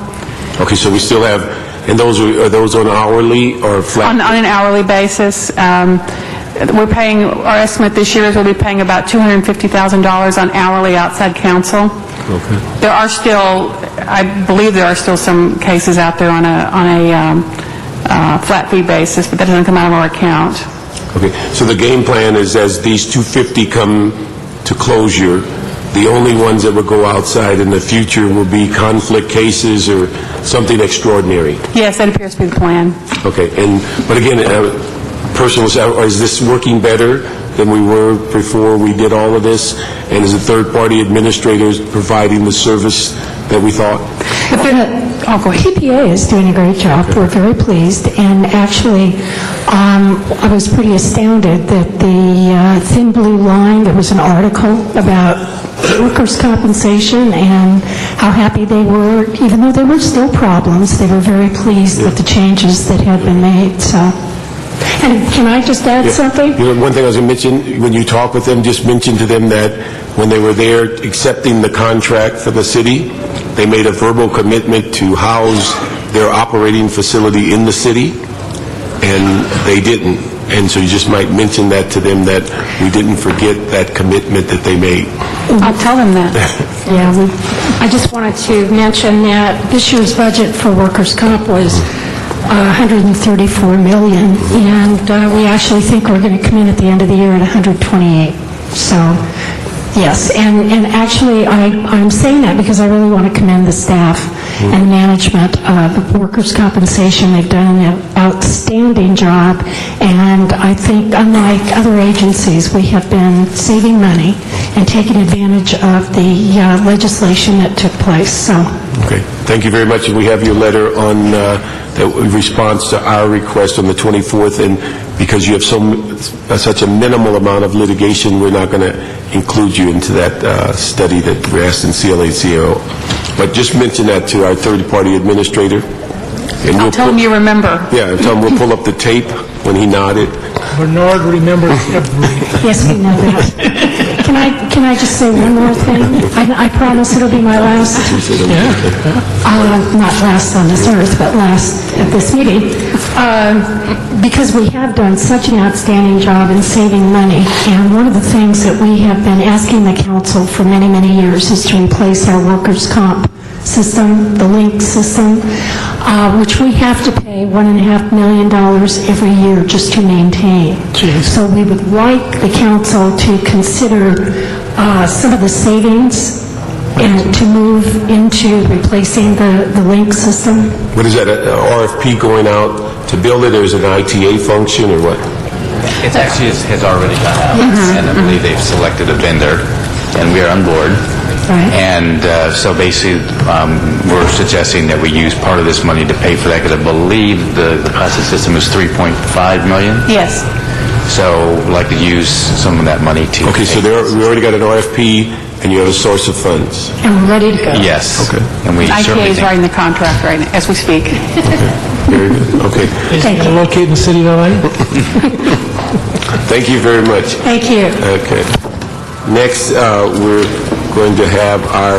Okay, so we still have, And are those on hourly or flat? On an hourly basis. We're paying, our estimate this year is we'll be paying about $250,000 on hourly outside counsel. Okay. There are still, I believe there are still some cases out there on a flat fee basis, but that doesn't come out of our account. Okay, so the game plan is as these 250 come to closure, the only ones that would go outside in the future will be conflict cases or something extraordinary. Yes, that appears to be the plan. Okay, but again, is this working better than we were before we did all of this? And is the third-party administrators providing the service that we thought? TPA is doing a great job. We're very pleased. And actually, I was pretty astounded that the Thin Blue Line, there was an article about workers' compensation and how happy they were. Even though there were still problems, they were very pleased with the changes that had been made. So, and can I just add something? You know, one thing I was going to mention, when you talk with them, just mention to them that when they were there accepting the contract for the city, they made a verbal commitment to house their operating facility in the city, and they didn't. And so you just might mention that to them, that we didn't forget that commitment that they made. I'll tell them that. Yeah, I just wanted to mention that this year's budget for workers' comp was $134 million, and we actually think we're going to come in at the end of the year at 128. So, yes, and actually I'm saying that because I really want to commend the staff and management of workers' compensation. They've done an outstanding job, and I think unlike other agencies, we have been saving money and taking advantage of the legislation that took place. So. Okay, thank you very much. And we have your letter on the response to our request on the 24th, and because you have such a minimal amount of litigation, we're not going to include you into that study that we're asked in CLA-CAO. But just mention that to our third-party administrator. And I'll tell him you remember. Yeah, tell him we'll pull up the tape when he nodded. Bernard remembers everything. Yes, we know that. Can I just say one more thing? I promise it'll be my last. Not last on this earth, but last at this meeting. Because we have done such an outstanding job in saving money, and one of the things that we have been asking the council for many, many years is to replace our workers' comp system, the link system, which we have to pay $1.5 million every year just to maintain. Jeez. So we would like the council to consider some of the savings and to move into replacing the link system. What is that, an RFP going out to build it, or is it an ITA function, or what? It actually has already gone out, and I believe they've selected a vendor, and we are on board. Right. And so basically, we're suggesting that we use part of this money to pay for that, because I believe the process system is $3.5 million. Yes. So we'd like to use some of that money to... Okay, so we already got an RFP, and you have a source of funds. And we're ready to go. Yes. Okay. And we ITA certainly is think... writing the contract right now, as we speak. Very good. Okay. Is it located in the city of LA? Thank you very much. Thank you. Okay. Next, we're going to have our...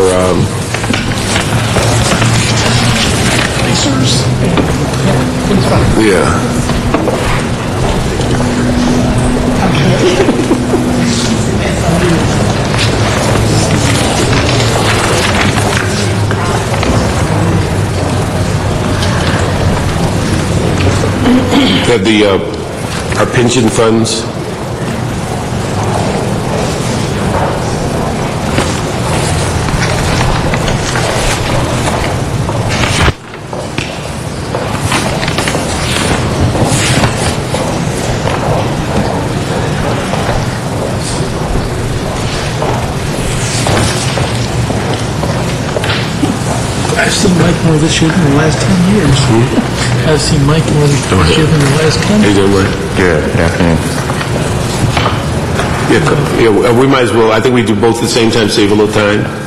Yeah. Have our pension funds. I've seen Mike more this year than the last 10 years. I've seen Mike more this year than the last 10 years. Good afternoon. Yeah, we might as well, I think we do both at the same time, save a little time.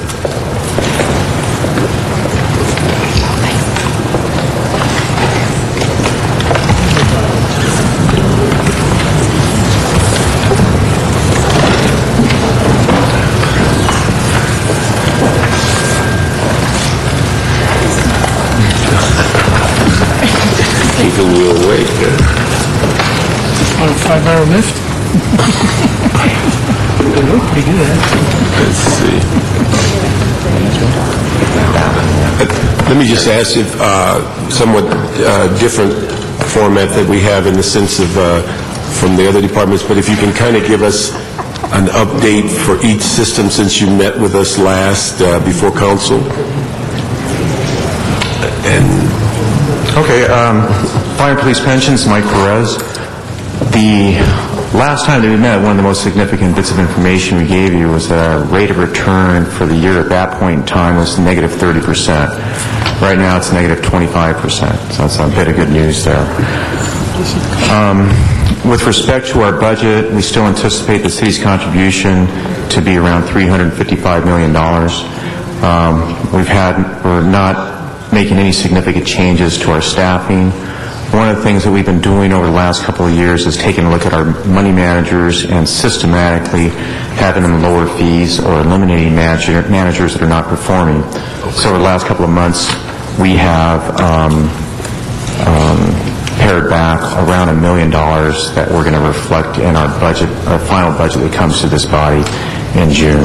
have our lift? Let's see. Let me just ask if somewhat different format that we have in the sense of from the other departments, but if you can kind of give us an update for each system since you met with us last before council. Okay, Fire Police Pensions, Mike Perez. The last time that we met, one of the most significant bits of information we gave you was that our rate of return for the year at that point in time was negative 30%. Right now it's negative 25%, so that's a bit of good news there. With respect to our budget, we still anticipate the city's contribution to be around $355 million. We're not making any significant changes to our staffing. One of the things that we've been doing over the last couple of years is taking a look at our money managers and systematically having them lower fees or eliminating managers that are not performing. So over the last couple of months, we have pared back around $1 million that we're going to reflect in our budget, our final budget that comes to this body in June.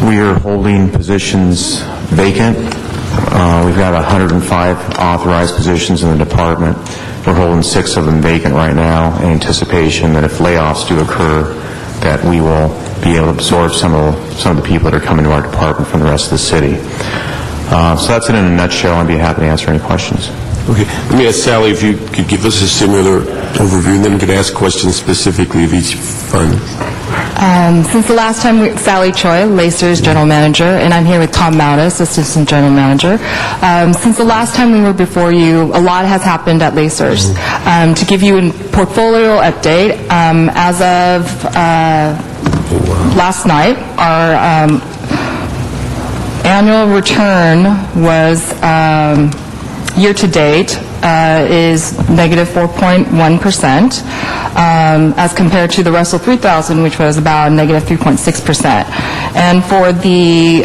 We are holding positions vacant. We've got 105 authorized positions in the department. We're holding 6 of them vacant right now in anticipation that if layoffs do occur, that we will be able to absorb some of the people that are coming to our department from the rest of the city. So that's it in a nutshell. I'd be happy to answer any questions. Okay. Let me ask Sally if you could give us a similar overview, and then we could ask questions specifically of each fund. Since the last time, Sally Choi, Lacer's General Manager, and I'm here with Tom Maudas, Assistant General Manager. Since the last time we were before you, a lot has happened at Lacer's. To give you a portfolio update, as of last night, our annual return was year-to-date is negative 4.1%, as compared to the Russell 3000, which was about negative 3.6%. And for the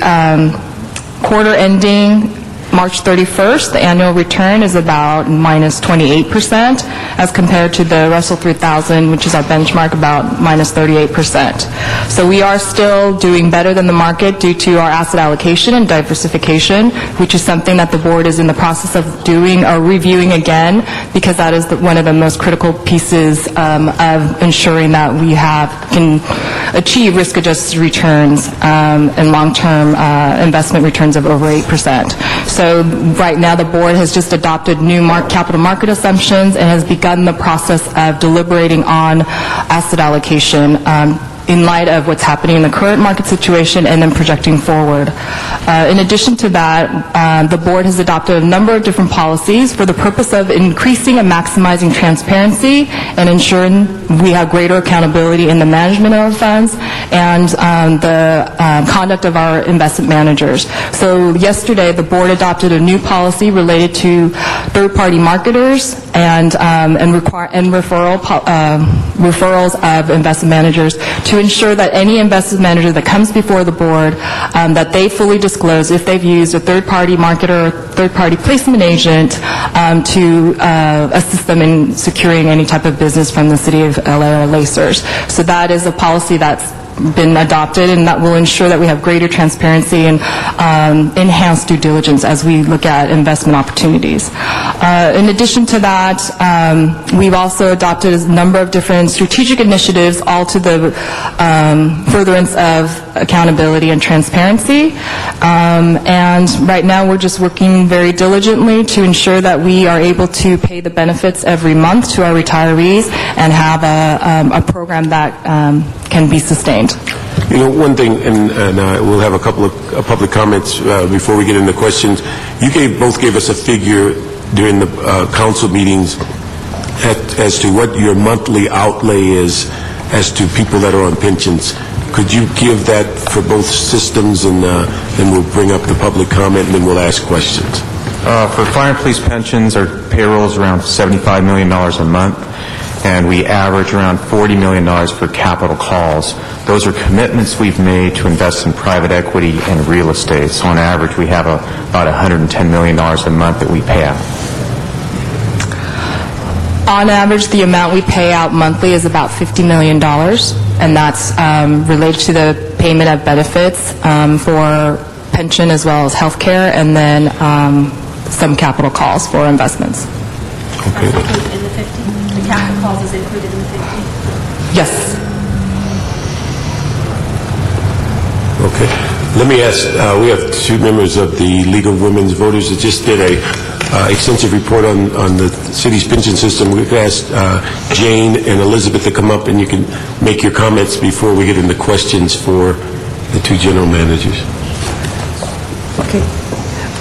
quarter ending March 31st, the annual return is about minus 28%, as compared to the Russell 3000, which is our benchmark, about minus 38%. So we are still doing better than the market due to our asset allocation and diversification, which is something that the board is in the process of doing or reviewing again, because that is one of the most critical pieces of ensuring that we can achieve risk-adjusted returns and long-term investment returns of over 8%. So right now the board has just adopted new capital market assumptions and has begun the process of deliberating on asset allocation in light of what's happening in the current market situation and then projecting forward. In addition to that, the board has adopted a number of different policies for the purpose of increasing and maximizing transparency and ensuring we have greater accountability in the management of our funds and the conduct of our investment managers. So yesterday, the board adopted a new policy related to third-party marketers and referrals of investment managers to ensure that any investment manager that comes before the board, that they fully disclose if they've used a third-party marketer or third-party placement agent to assist them in securing any type of business from the city of LA or Lacers. So that is a policy that's been adopted, and that will ensure that we have greater transparency and enhanced due diligence as we look at investment opportunities. In addition to that, we've also adopted a number of different strategic initiatives, all to the furtherance of accountability and transparency. And right now we're just working very diligently to ensure that we are able to pay the benefits every month to our retirees and have a program that can be sustained. You know, one thing, and we'll have a couple of public comments before we get into questions. You both gave us a figure during the council meetings as to what your monthly outlay is as to people that are on pensions. Could you give that for both systems, and then we'll bring up the public comment, and then we'll ask questions. For fire and police pensions, our payroll is around $75 million a month, and we average around $40 million for capital calls. Those are commitments we've made to invest in private equity and real estate. So on average, we have about $110 million a month that we pay out. On average, the amount we pay out monthly is about $50 million, and that's related to the payment of benefits for pension as well as health care, and then some capital calls for investments. Okay. In the 50? The capital calls is included in the 50? Yes. Okay. Let me ask, we have two members of the League of Women's Voters that just did a extensive report on the city's pension system. We've asked Jane and Elizabeth to come up, and you can make your comments before we get into questions for the two general managers. Okay.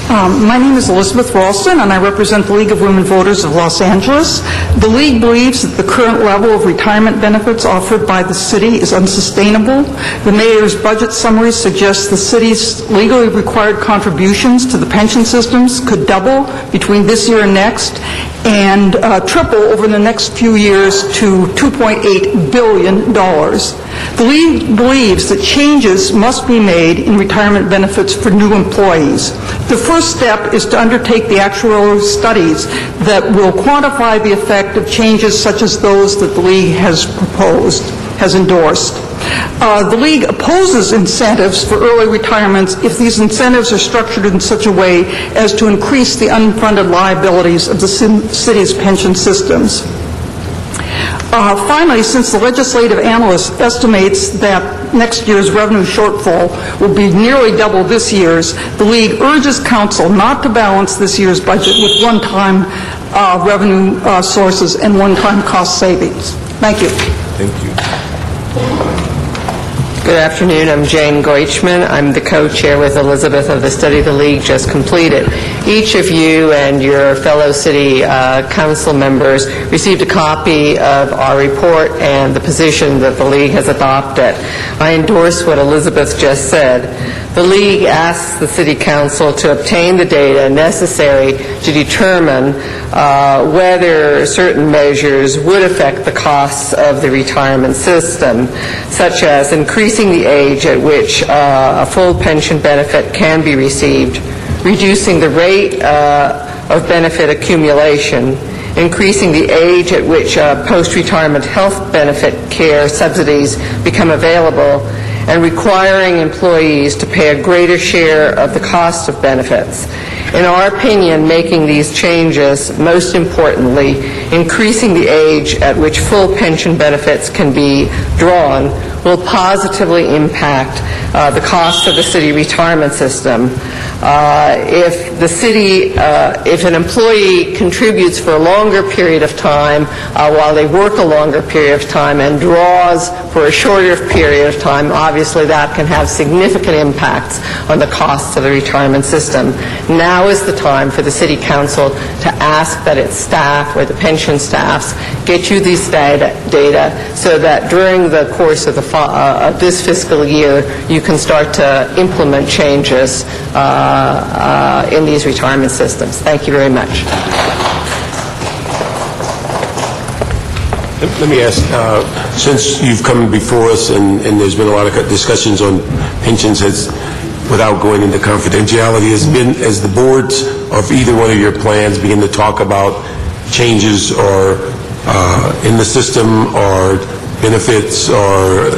My name is Elizabeth Ralston, and I represent the League of Women Voters of Los Angeles. The League believes that the current level of retirement benefits offered by the city is unsustainable. The mayor's budget summary suggests the city's legally required contributions to the pension systems could double between this year and next, and triple over the next few years to $2.8 billion. The League believes that changes must be made in retirement benefits for new employees. The first step is to undertake the actuarial studies that will quantify the effect of changes such as those that the League has endorsed. The League opposes incentives for early retirements if these incentives are structured in such a way as to increase the unfunded liabilities of the city's pension systems. Finally, since the legislative analyst estimates that next year's revenue shortfall will be nearly double this year's, the League urges Council not to balance this year's budget with one-time revenue sources and one-time cost savings. Thank you. Thank you. Good afternoon. I'm Jane Goichman. I'm the co-chair with Elizabeth of the study the League just completed. Each of you and your fellow city council members received a copy of our report and the position that the League has adopted. I endorse what Elizabeth just said. The League asks the City Council to obtain the data necessary to determine whether certain measures would affect the costs of the retirement system, such as increasing the age at which a full pension benefit can be received, reducing the rate of benefit accumulation, increasing the age at which post-retirement health benefit care subsidies become available, and requiring employees to pay a greater share of the cost of benefits. In our opinion, making these changes, most importantly, increasing the age at which full pension benefits can be drawn, will positively impact the cost of the city retirement system. If an employee contributes for a longer period of time while they work a longer period of time and draws for a shorter period of time, obviously that can have significant impacts on the costs of the retirement system. Now is the time for the City Council to ask that its staff or the pension staffs get you these data so that during the course of this fiscal year you can start to implement changes in these retirement systems. Thank you very much. Let me ask, since you've come before us and there's been a lot of discussions on pensions, without going into confidentiality, as the boards of either one of your plans begin to talk about changes or in the system or benefits or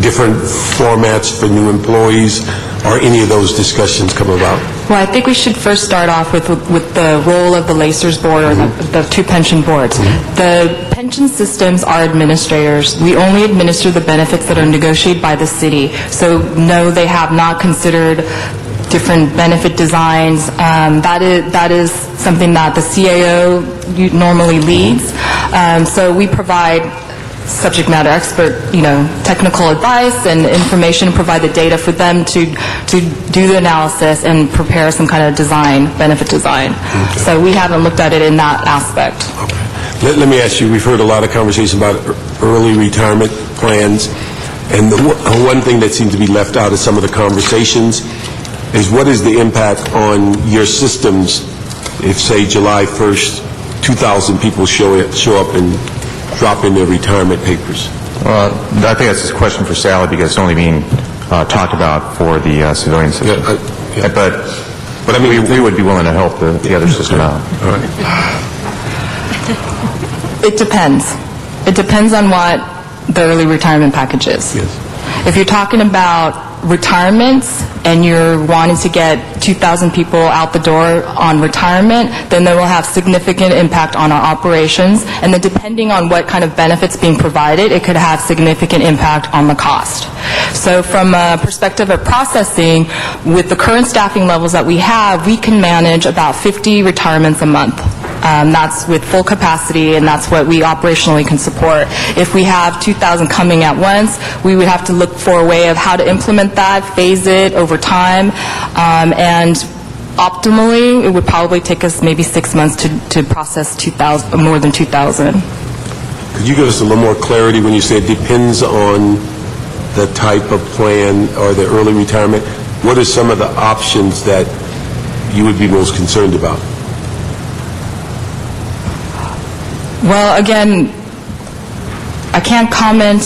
different formats for new employees, or any of those discussions come about? Well, I think we should first start off with the role of the Lacers Board or the two pension boards. The pension systems are administrators. We only administer the benefits that are negotiated by the city. So no, they have not considered different benefit designs. That is something that the CAO normally leads. So we provide subject matter expert, technical advice and information, provide the data for them to do the analysis and prepare some kind of benefit design. Okay. So we haven't looked at it in that aspect. Okay. Let me ask you, we've heard a lot of conversation about early retirement plans, and the one thing that seems to be left out of some of the conversations is what is the impact on your systems if, say, July 1st, 2,000 people show up and drop in their retirement papers? I think that's a question for Sally because it's only being talked about for the civilian system. But I mean, we would be willing to help the other system out. All right. It depends. It depends on what the early retirement package is. If you're talking about retirements and you're wanting to get 2,000 people out the door on retirement, then that will have significant impact on our operations. And then depending on what kind of benefits being provided, it could have significant impact on the cost. So from a perspective of processing, with the current staffing levels that we have, we can manage about 50 retirements a month. That's with full capacity, and that's what we operationally can support. If we have 2,000 coming at once, we would have to look for a way of how to implement that, phase it over time, and optimally, it would probably take us maybe 6 months to process more than 2,000. Could you give us a little more clarity when you say it depends on the type of plan or the early retirement? What are some of the options that you would be most concerned about? Well, again, I can't comment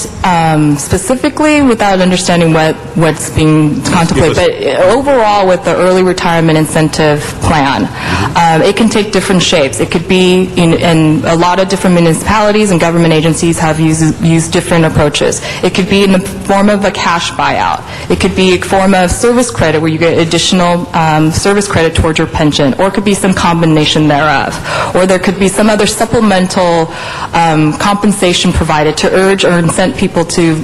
specifically without understanding what's being contemplated. But overall, with the early retirement incentive plan, it can take different shapes. It could be in a lot of different municipalities and government agencies have used different approaches. It could be in the form of a cash buyout. It could be a form of service credit where you get additional service credit towards your pension, or it could be some combination thereof. Or there could be some other supplemental compensation provided to urge or incent people to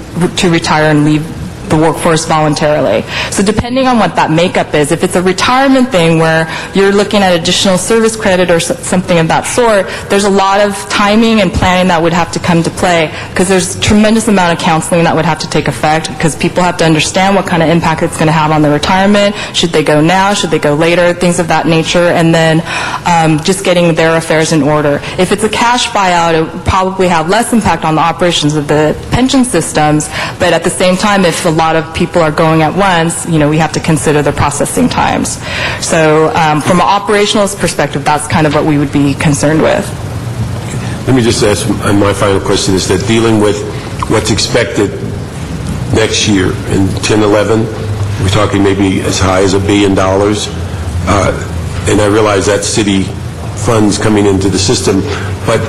retire and leave the workforce voluntarily. So depending on what that makeup is, if it's a retirement thing where you're looking at additional service credit or something of that sort, there's a lot of timing and planning that would have to come to play, because there's a tremendous amount of counseling that would have to take effect, because people have to understand what kind of impact it's going to have on their retirement. Should they go now? Should they go later? Things of that nature. And then just getting their affairs in order. If it's a cash buyout, it would probably have less impact on the operations of the pension systems, but at the same time, if a lot of people are going at once, we have to consider the processing times. So from an operational perspective, that's kind of what we would be concerned with. Let me just ask, and my final question is that dealing with what's expected next year in 10-11, we're talking maybe as high as $1 billion, and I realize that's city funds coming into the system, but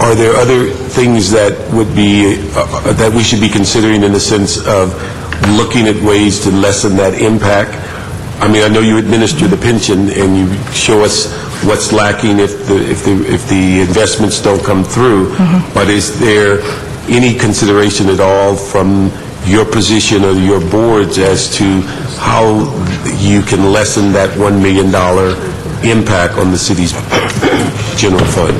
are there other things that would be that we should be considering in the sense of looking at ways to lessen that impact? I mean, I know you administer the pension and you show us what's lacking if the investments don't come through. But is there any consideration at all from your position or your boards as to how you can lessen that $1 million impact on the city's general fund?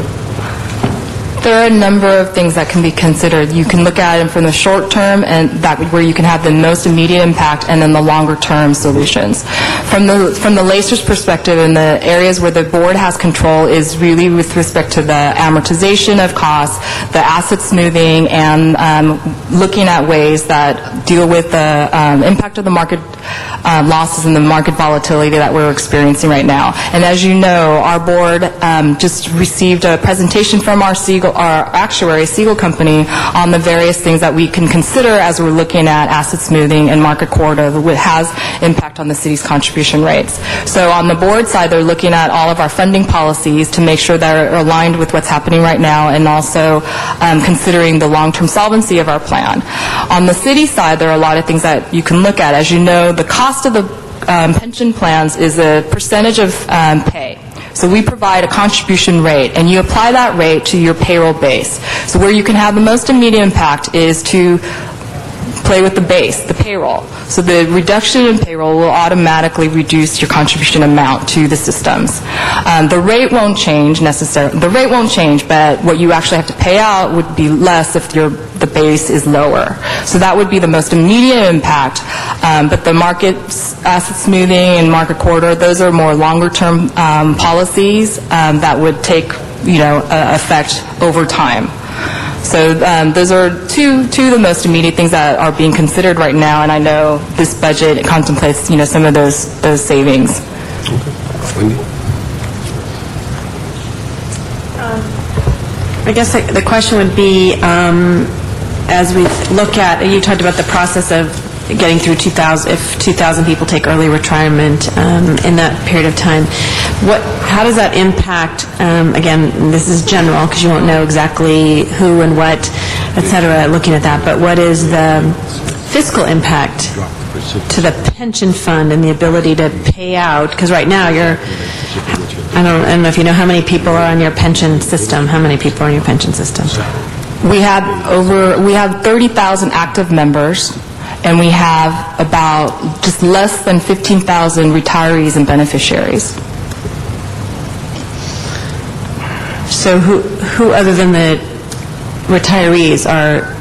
There are a number of things that can be considered. You can look at them from the short term, and where you can have the most immediate impact, and then the longer term solutions. From the LACER's perspective, in the areas where the board has control is really with respect to the amortization of costs, the asset smoothing, and looking at ways that deal with the impact of the market losses and the market volatility that we're experiencing right now. And as you know, our board just received a presentation from our actuary, Siegel Company, on the various things that we can consider as we're looking at asset smoothing and market corridor that has impact on the city's contribution rates. So on the board side, they're looking at all of our funding policies to make sure they're aligned with what's happening right now, and also considering the long-term solvency of our plan. On the city side, there are a lot of things that you can look at. As you know, the cost of the pension plans is a percentage of pay. So we provide a contribution rate, and you apply that rate to your payroll base. So where you can have the most immediate impact is to play with the base, the payroll. So the reduction in payroll will automatically reduce your contribution amount to the systems. The rate won't change necessarily. The rate won't change, but what you actually have to pay out would be less if the base is lower. So that would be the most immediate impact. But the market asset smoothing and market corridor, those are more longer-term policies that would take effect over time. So those are two of the most immediate things that are being considered right now, and I know this budget contemplates some of those savings. I guess the question would be, as we look at, you talked about the process of getting through 2,000, if 2,000 people take early retirement in that period of time. How does that impact, again, this is general because you won't know exactly who and what, et cetera, looking at that, but what is the fiscal impact to the pension fund and the ability to pay out? Because right now I don't know if you know how many people are on your pension system. How many people are in your pension system? We have 30,000 active members, and we have about just less than 15,000 retirees and beneficiaries. So who other than the retirees are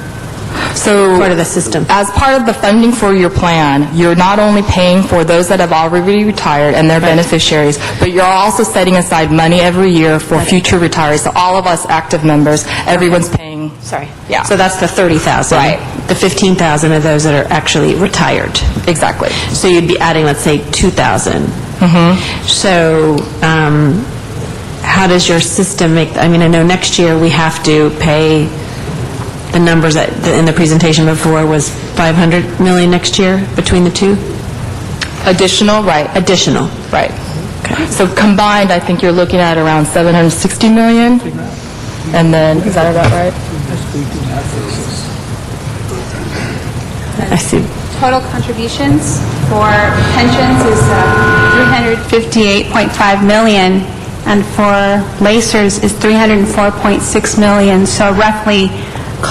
part of the system? As part of the funding for your plan, you're not only paying for those that have already retired and their beneficiaries, but you're also setting aside money every year for future retirees. So all of us active members, everyone's paying. Sorry. Yeah. So that's the 30,000. Right. The 15,000 are those that are actually retired. Exactly. So you'd be adding, let's say, 2,000. Mm-hmm. So how does your system make, I know next year we have to pay, the numbers that in the presentation before was 500 million next year between the two? Additional, right. Additional. Right. Okay. So combined, I think you're looking at around 760 million. And then, is that about right? I see. Total contributions for pensions is 358.5 million, and for LACERS is 304.6 million. So roughly,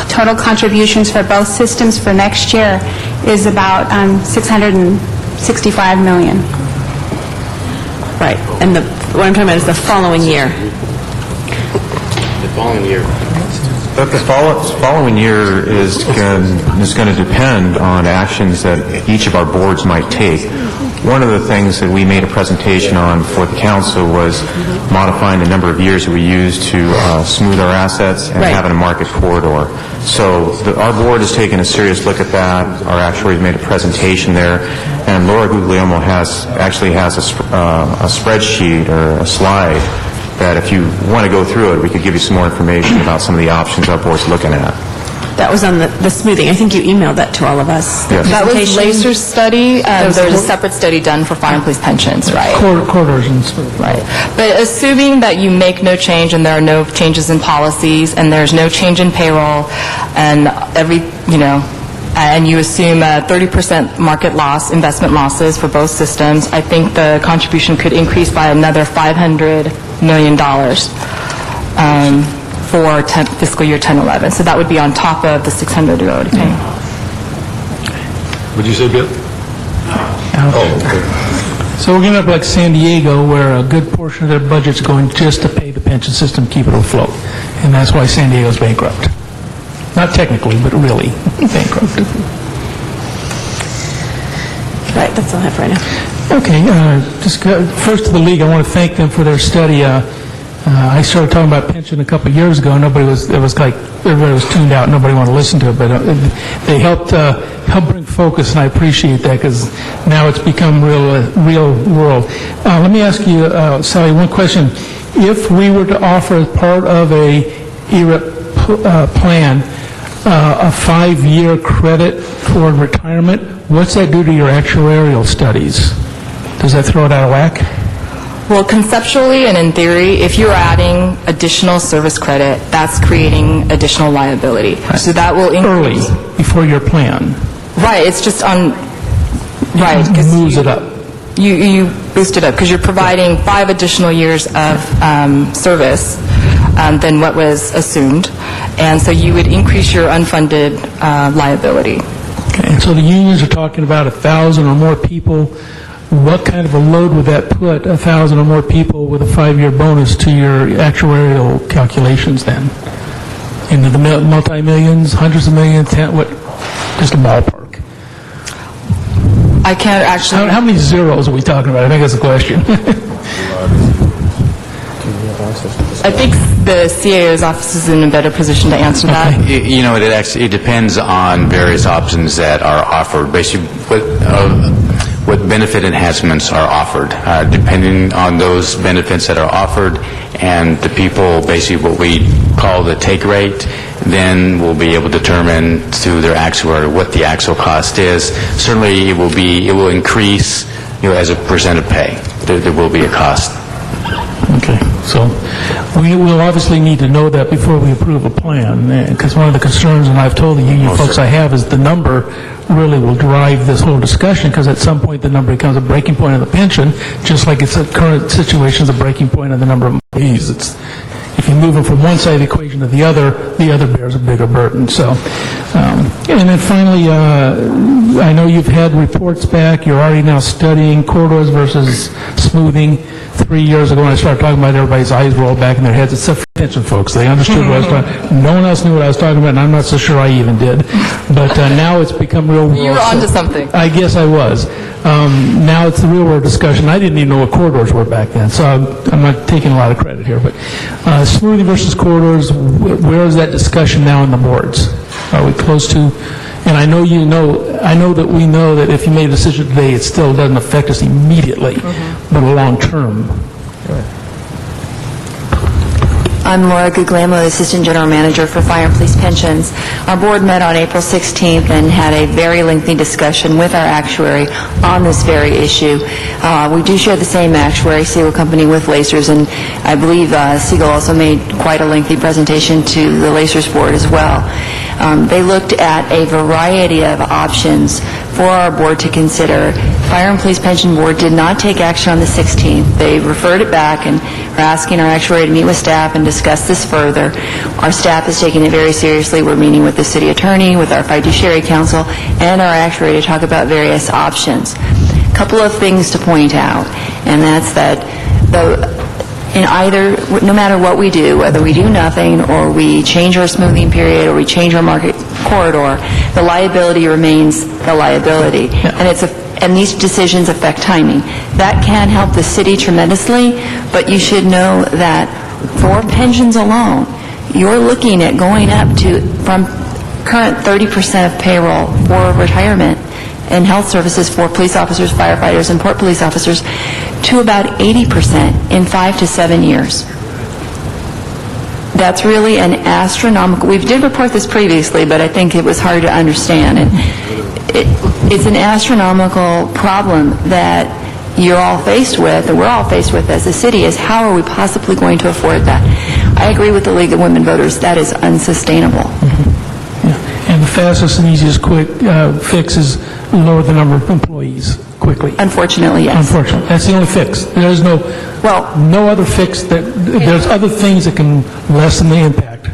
total contributions for both systems for next year is about 665 million. Right. And what I'm talking about is the following year. The following year. But the following year is going to depend on actions that each of our boards might take. One of the things that we made a presentation on for the council was modifying the number of years that we use to smooth our assets and having a market corridor. So our board has taken a serious look at that. Our actuaries made a presentation there, and Laura Guglielmo actually has a spreadsheet or a slide that if you want to go through it, we could give you some more information about some of the options our board's looking at. That was on the smoothing. I think you emailed that to all of us. Yes. That was LACER's study. There's a separate study done for fire and police pensions, right? Quarters and stuff. Right. But assuming that you make no change and there are no changes in policies and there's no change in payroll and and you assume 30% market loss, investment losses for both systems, I think the contribution could increase by another $500 million for fiscal year 10-11. So that would be on top of the 600 you're already paying. What'd you say, Bill? So we're going to have like San Diego, where a good portion of their budget's going just to pay the pension system, keep it afloat. And that's why San Diego's bankrupt. Not technically, but really bankrupt. Right, that's all I have right now. Okay, first to the league, I want to thank them for their study. I started talking about pension a couple of years ago. Everybody was tuned out. Nobody wanted to listen to it, but they helped bring focus, and I appreciate that because now it's become real world. Let me ask you, Sally, one question. If we were to offer as part of a ERIP plan a 5-year credit toward retirement, what's that do to your actuarial studies? Does that throw it out of whack? Well, conceptually and in theory, if you're adding additional service credit, that's creating additional liability. Right. So that will increase. Early, before your plan. Right, it's just on, right. It moves it up. You boost it up because you're providing 5 additional years of service than what was assumed. And so you would increase your unfunded liability. Okay, and so the unions are talking about 1,000 or more people. What kind of a load would that put, 1,000 or more people with a 5-year bonus to your actuarial calculations then? Into the multi-millions, hundreds of millions, just a ballpark? I can't actually... How many zeros are we talking about? I think that's the question. I think the CAO's office is in a better position to answer that. It depends on various options that are offered. Basically, what benefit enhancements are offered. Depending on those benefits that are offered and the people, basically what we call the take rate, then will be able to determine through their actuary what the actual cost is. Certainly, it will increase, as a percent of pay. There will be a cost. Okay, so we will obviously need to know that before we approve a plan, because one of the concerns, and I've told the union folks I have, is the number really will drive this whole discussion, because at some point the number becomes a breaking point of the pension, just like it's a current situation is a breaking point of the number of employees. If you move them from one side of the equation to the other bears a bigger burden. So, and then finally, I know you've had reports back. You're already now studying corridors versus smoothing. 3 years ago, when I started talking about it, everybody's eyes rolled back in their heads, except for pension folks. They understood what I was talking about. No one else knew what I was talking about, and I'm not so sure I even did. But now it's become real world. You were onto something. I guess I was. Now it's the real world discussion. I didn't even know what corridors were back then, so I'm not taking a lot of credit here. But smoothing versus corridors, where is that discussion now in the boards? Are we close to? And I know that we know that if you made a decision today, it still doesn't affect us immediately, but long term. I'm Laura Guglielmo, Assistant General Manager for Fire and Police Pensions. Our board met on April 16th and had a very lengthy discussion with our actuary on this very issue. We do share the same actuary, Siegel Company, with Lacers, and I believe Siegel also made quite a lengthy presentation to the Lacers board as well. They looked at a variety of options for our board to consider. Fire and Police Pension Board did not take action on the 16th. They referred it back and are asking our actuary to meet with staff and discuss this further. Our staff is taking it very seriously. We're meeting with the city attorney, with our fiduciary council, and our actuary to talk about various options. A couple of things to point out, and that's that no matter what we do, whether we do nothing or we change our smoothing period or we change our market corridor, the liability remains the liability. And these decisions affect timing. That can help the city tremendously, but you should know that for pensions alone, you're looking at going up to, from current 30% of payroll for retirement and health services for police officers, firefighters, and port police officers, to about 80% in 5 to 7 years. That's really an astronomical, we did report this previously, but I think it was hard to understand. And it's an astronomical problem that you're all faced with, and we're all faced with as a city, is how are we possibly going to afford that? I agree with the League of Women Voters, that is unsustainable. And the fastest and easiest quick fix is lower the number of employees quickly. Unfortunately, yes. Unfortunately. That's the only fix. There's no other fix. There's other things that can lessen the impact.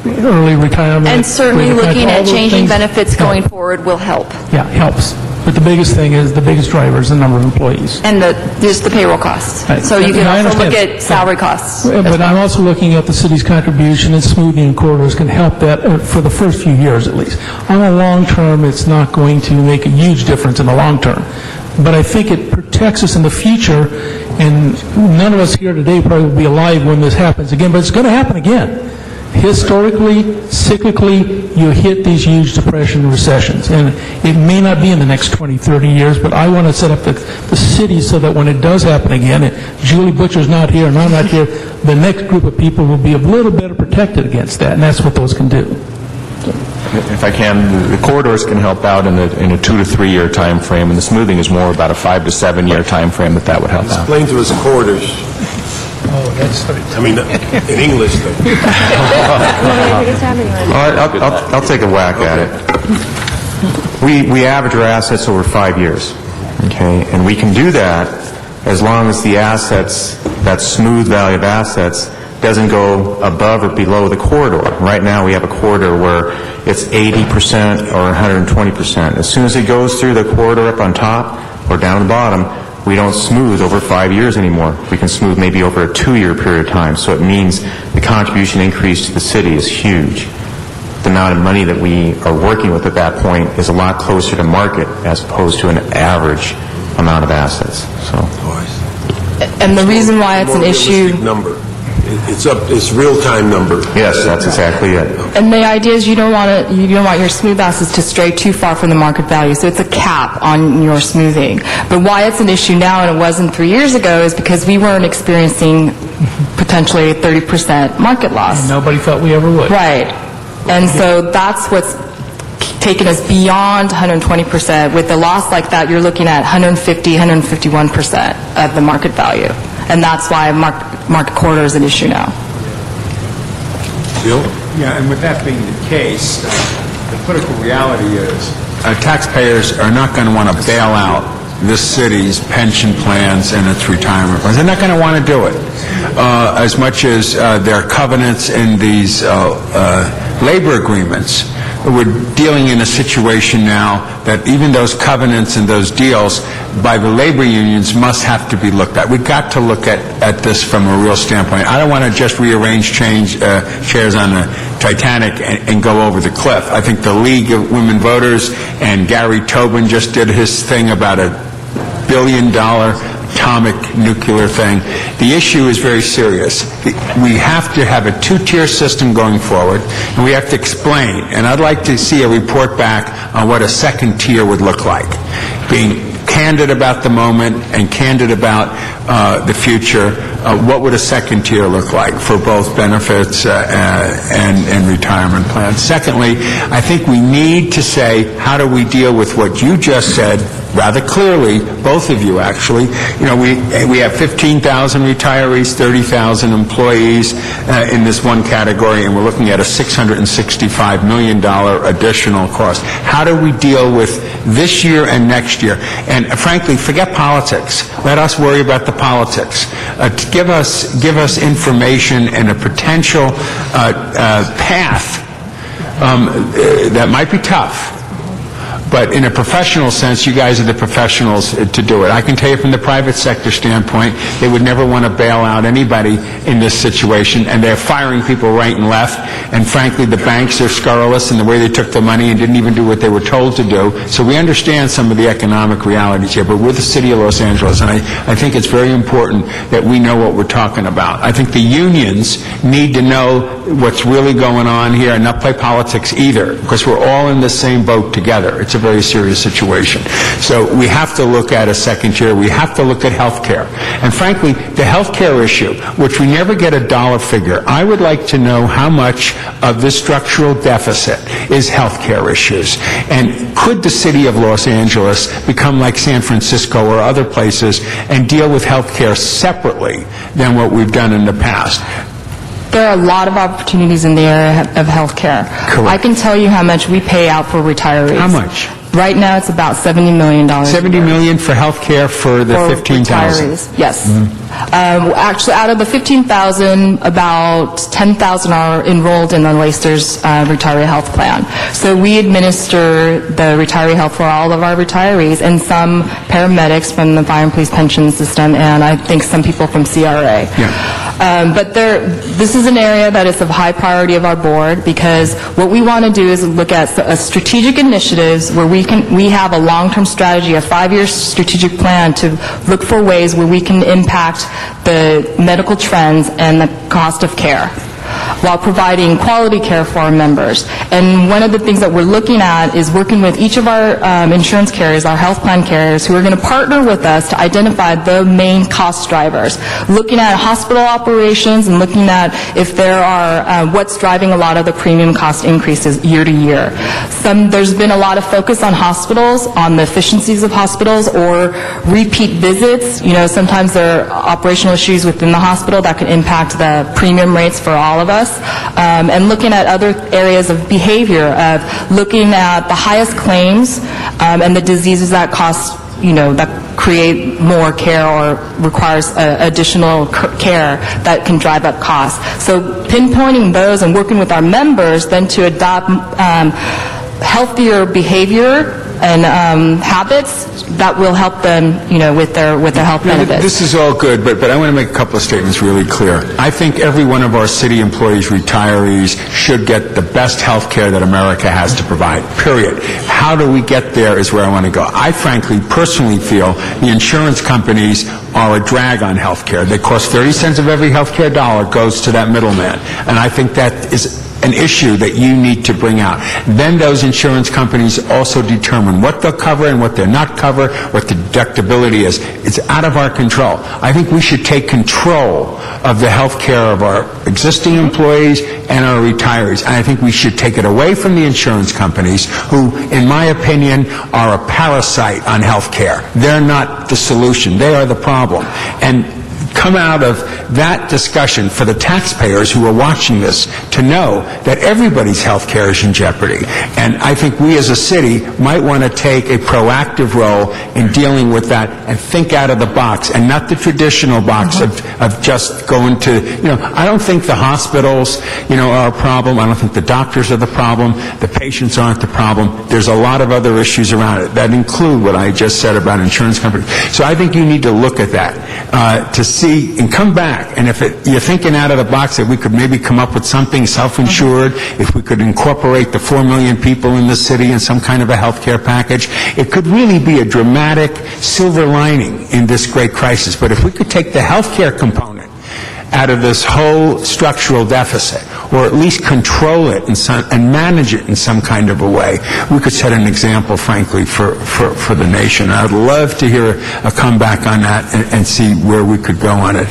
Early retirement. And certainly looking at changing benefits going forward will help. Yeah, helps. But the biggest thing is, the biggest driver is the number of employees. And just the payroll costs. Right. So you can also look at salary costs. But I'm also looking at the city's contribution, and smoothing and corridors can help that for the first few years at least. On the long term, it's not going to make a huge difference in the long term. But I think it protects us in the future, and none of us here today probably will be alive when this happens again, but it's going to happen again. Historically, cyclically, you hit these huge depression and recessions. And it may not be in the next 20, 30 years, but I want to set up the city so that when it does happen again, and Julie Butcher's not here and I'm not here, the next group of people will be a little better protected against that, and that's what those can do. If I can, the corridors can help out in a 2 to 3 year time frame, and the smoothing is more about a 5 to 7 year time frame that would help out. Explain to us corridors. Oh, that's... I mean, in English, though. I'll take a whack at it. We average our assets over 5 years, okay? And we can do that as long as the assets, that smooth value of assets, doesn't go above or below the corridor. Right now, we have a corridor where it's 80% or 120%. As soon as it goes through the corridor up on top or down the bottom, we don't smooth over 5 years anymore. We can smooth maybe over a 2-year period of time. So it means the contribution increase to the city is huge. The amount of money that we are working with at that point is a lot closer to market as opposed to an average amount of assets. So. And the reason why it's an issue... Number. It's real-time number. Yes, that's exactly it. And the idea is you don't want your smooth assets to stray too far from the market value, so it's a cap on your smoothing. But why it's an issue now and it wasn't 3 years ago is because we weren't experiencing potentially a 30% market loss. Nobody thought we ever would. Right. And so that's what's taken us beyond 120%. With a loss like that, you're looking at 150, 151% of the market value. And that's why market corridor is an issue now. Bill? Yeah, and with that being the case, the political reality is taxpayers are not going to want to bail out this city's pension plans and its retirement plans. They're not going to want to do it. As much as there are covenants in these labor agreements, we're dealing in a situation now that even those covenants and those deals by the labor unions must have to be looked at. We've got to look at this from a real standpoint. I don't want to just rearrange chairs on the Titanic and go over the cliff. I think the League of Women Voters and Gary Tobin just did his thing about $1 billion atomic nuclear thing. The issue is very serious. We have to have a two-tier system going forward, and we have to explain. And I'd like to see a report back on what a second tier would look like. Being candid about the moment and candid about the future, what would a second tier look like for both benefits and retirement plans? Secondly, I think we need to say, how do we deal with what you just said rather clearly, both of you actually. You know, we have 15,000 retirees, 30,000 employees in this one category, and we're looking at a $665 million additional cost. How do we deal with this year and next year? And frankly, forget politics. Let us worry about the politics. Give us information and a potential path that might be tough. But in a professional sense, you guys are the professionals to do it. I can tell you from the private sector standpoint, they would never want to bail out anybody in this situation, and they're firing people right and left. And frankly, the banks are scurrilous in the way they took the money and didn't even do what they were told to do. So we understand some of the economic realities here, but we're the city of Los Angeles, and I think it's very important that we know what we're talking about. I think the unions need to know what's really going on here and not play politics either, because we're all in the same boat together. It's a very serious situation. So we have to look at a second tier. We have to look at health care. And frankly, the health care issue, which we never get a dollar figure, I would like to know how much of this structural deficit is health care issues. And could the city of Los Angeles become like San Francisco or other places and deal with health care separately than what we've done in the past? There are a lot of opportunities in the area of health care. Correct. I can tell you how much we pay out for retirees. How much? Right now, it's about $70 million. $70 million for health care for the 15,000? Retirees, yes. Actually, out of the 15,000, about 10,000 are enrolled in the Leicesters retiree health plan. So we administer the retiree health for all of our retirees, and some paramedics from the fire and police pension system, and I think some people from CRA. Yeah. But this is an area that is of high priority of our board, because what we want to do is look at strategic initiatives where we have a long-term strategy, a 5-year strategic plan to look for ways where we can impact the medical trends and the cost of care while providing quality care for our members. And one of the things that we're looking at is working with each of our insurance carriers, our health plan carriers, who are going to partner with us to identify the main cost drivers, looking at hospital operations and looking at if there are what's driving a lot of the premium cost increases year to year. There's been a lot of focus on hospitals, on the efficiencies of hospitals or repeat visits. You know, sometimes there are operational issues within the hospital that can impact the premium rates for all of us, and looking at other areas of behavior, of looking at the highest claims and the diseases that cost, that create more care or requires additional care that can drive up costs. So pinpointing those and working with our members then to adopt healthier behavior and habits that will help them, with their health benefits. This is all good, but I want to make a couple of statements really clear. I think every one of our city employees, retirees, should get the best health care that America has to provide, period. How do we get there is where I want to go. I frankly, personally feel the insurance companies are a drag on health care. They cost 30 cents of every health care dollar goes to that middleman. And I think that is an issue that you need to bring out. Then those insurance companies also determine what they'll cover and what they'll not cover, what the deductibility is. It's out of our control. I think we should take control of the health care of our existing employees and our retirees. And I think we should take it away from the insurance companies who, in my opinion, are a parasite on health care. They're not the solution. They are the problem. And come out of that discussion for the taxpayers who are watching this to know that everybody's health care is in jeopardy. And I think we as a city might want to take a proactive role in dealing with that and think out of the box and not the traditional box of just going to, I don't think the hospitals, are a problem. I don't think the doctors are the problem. The patients aren't the problem. There's a lot of other issues around it that include what I just said about insurance companies. So I think you need to look at that to see and come back. And if you're thinking out of the box that we could maybe come up with something self-insured, if we could incorporate the 4 million people in the city in some kind of a health care package, it could really be a dramatic silver lining in this great crisis. But if we could take the health care component out of this whole structural deficit, or at least control it and manage it in some kind of a way, we could set an example, frankly, for the nation. I'd love to hear a comeback on that and see where we could go on it.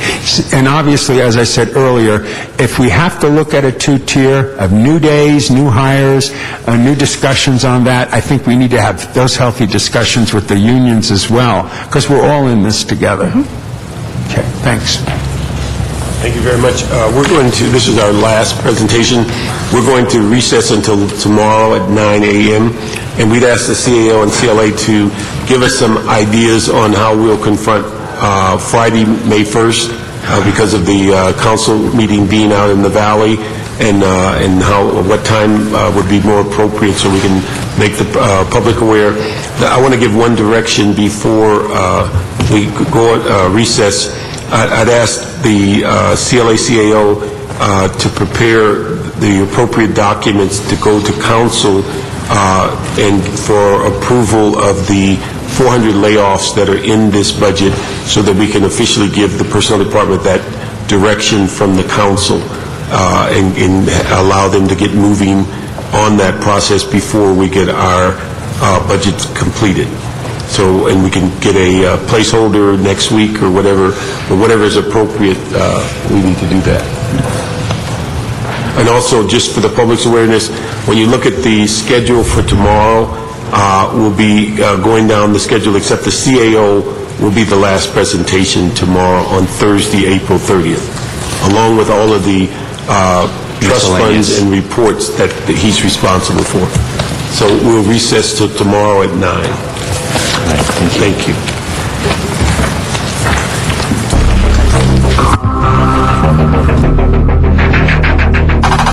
And obviously, as I said earlier, if we have to look at a two-tier of new days, new hires, new discussions on that, I think we need to have those healthy discussions with the unions as well, because we're all in this together. Okay, thanks. Thank you very much. This is our last presentation. We're going to recess until tomorrow at 9 a.m. And we'd ask the CAO and CLA to give us some ideas on how we'll confront Friday, May 1st, because of the council meeting being out in the valley, and what time would be more appropriate so we can make the public aware. I want to give one direction before we go recess. I'd ask the CLA-CAO to prepare the appropriate documents to go to council and for approval of the 400 layoffs that are in this budget, so that we can officially give the personnel department that direction from the council and allow them to get moving on that process before we get our budgets completed. So, and we can get a placeholder next week or whatever is appropriate, we need to do that. And also, just for the public's awareness, when you look at the schedule for tomorrow, we'll be going down the schedule, except the CAO will be the last presentation tomorrow on Thursday, April 30th, along with all of the trust funds and reports that he's responsible for. So we'll recess till tomorrow at 9. Thank you.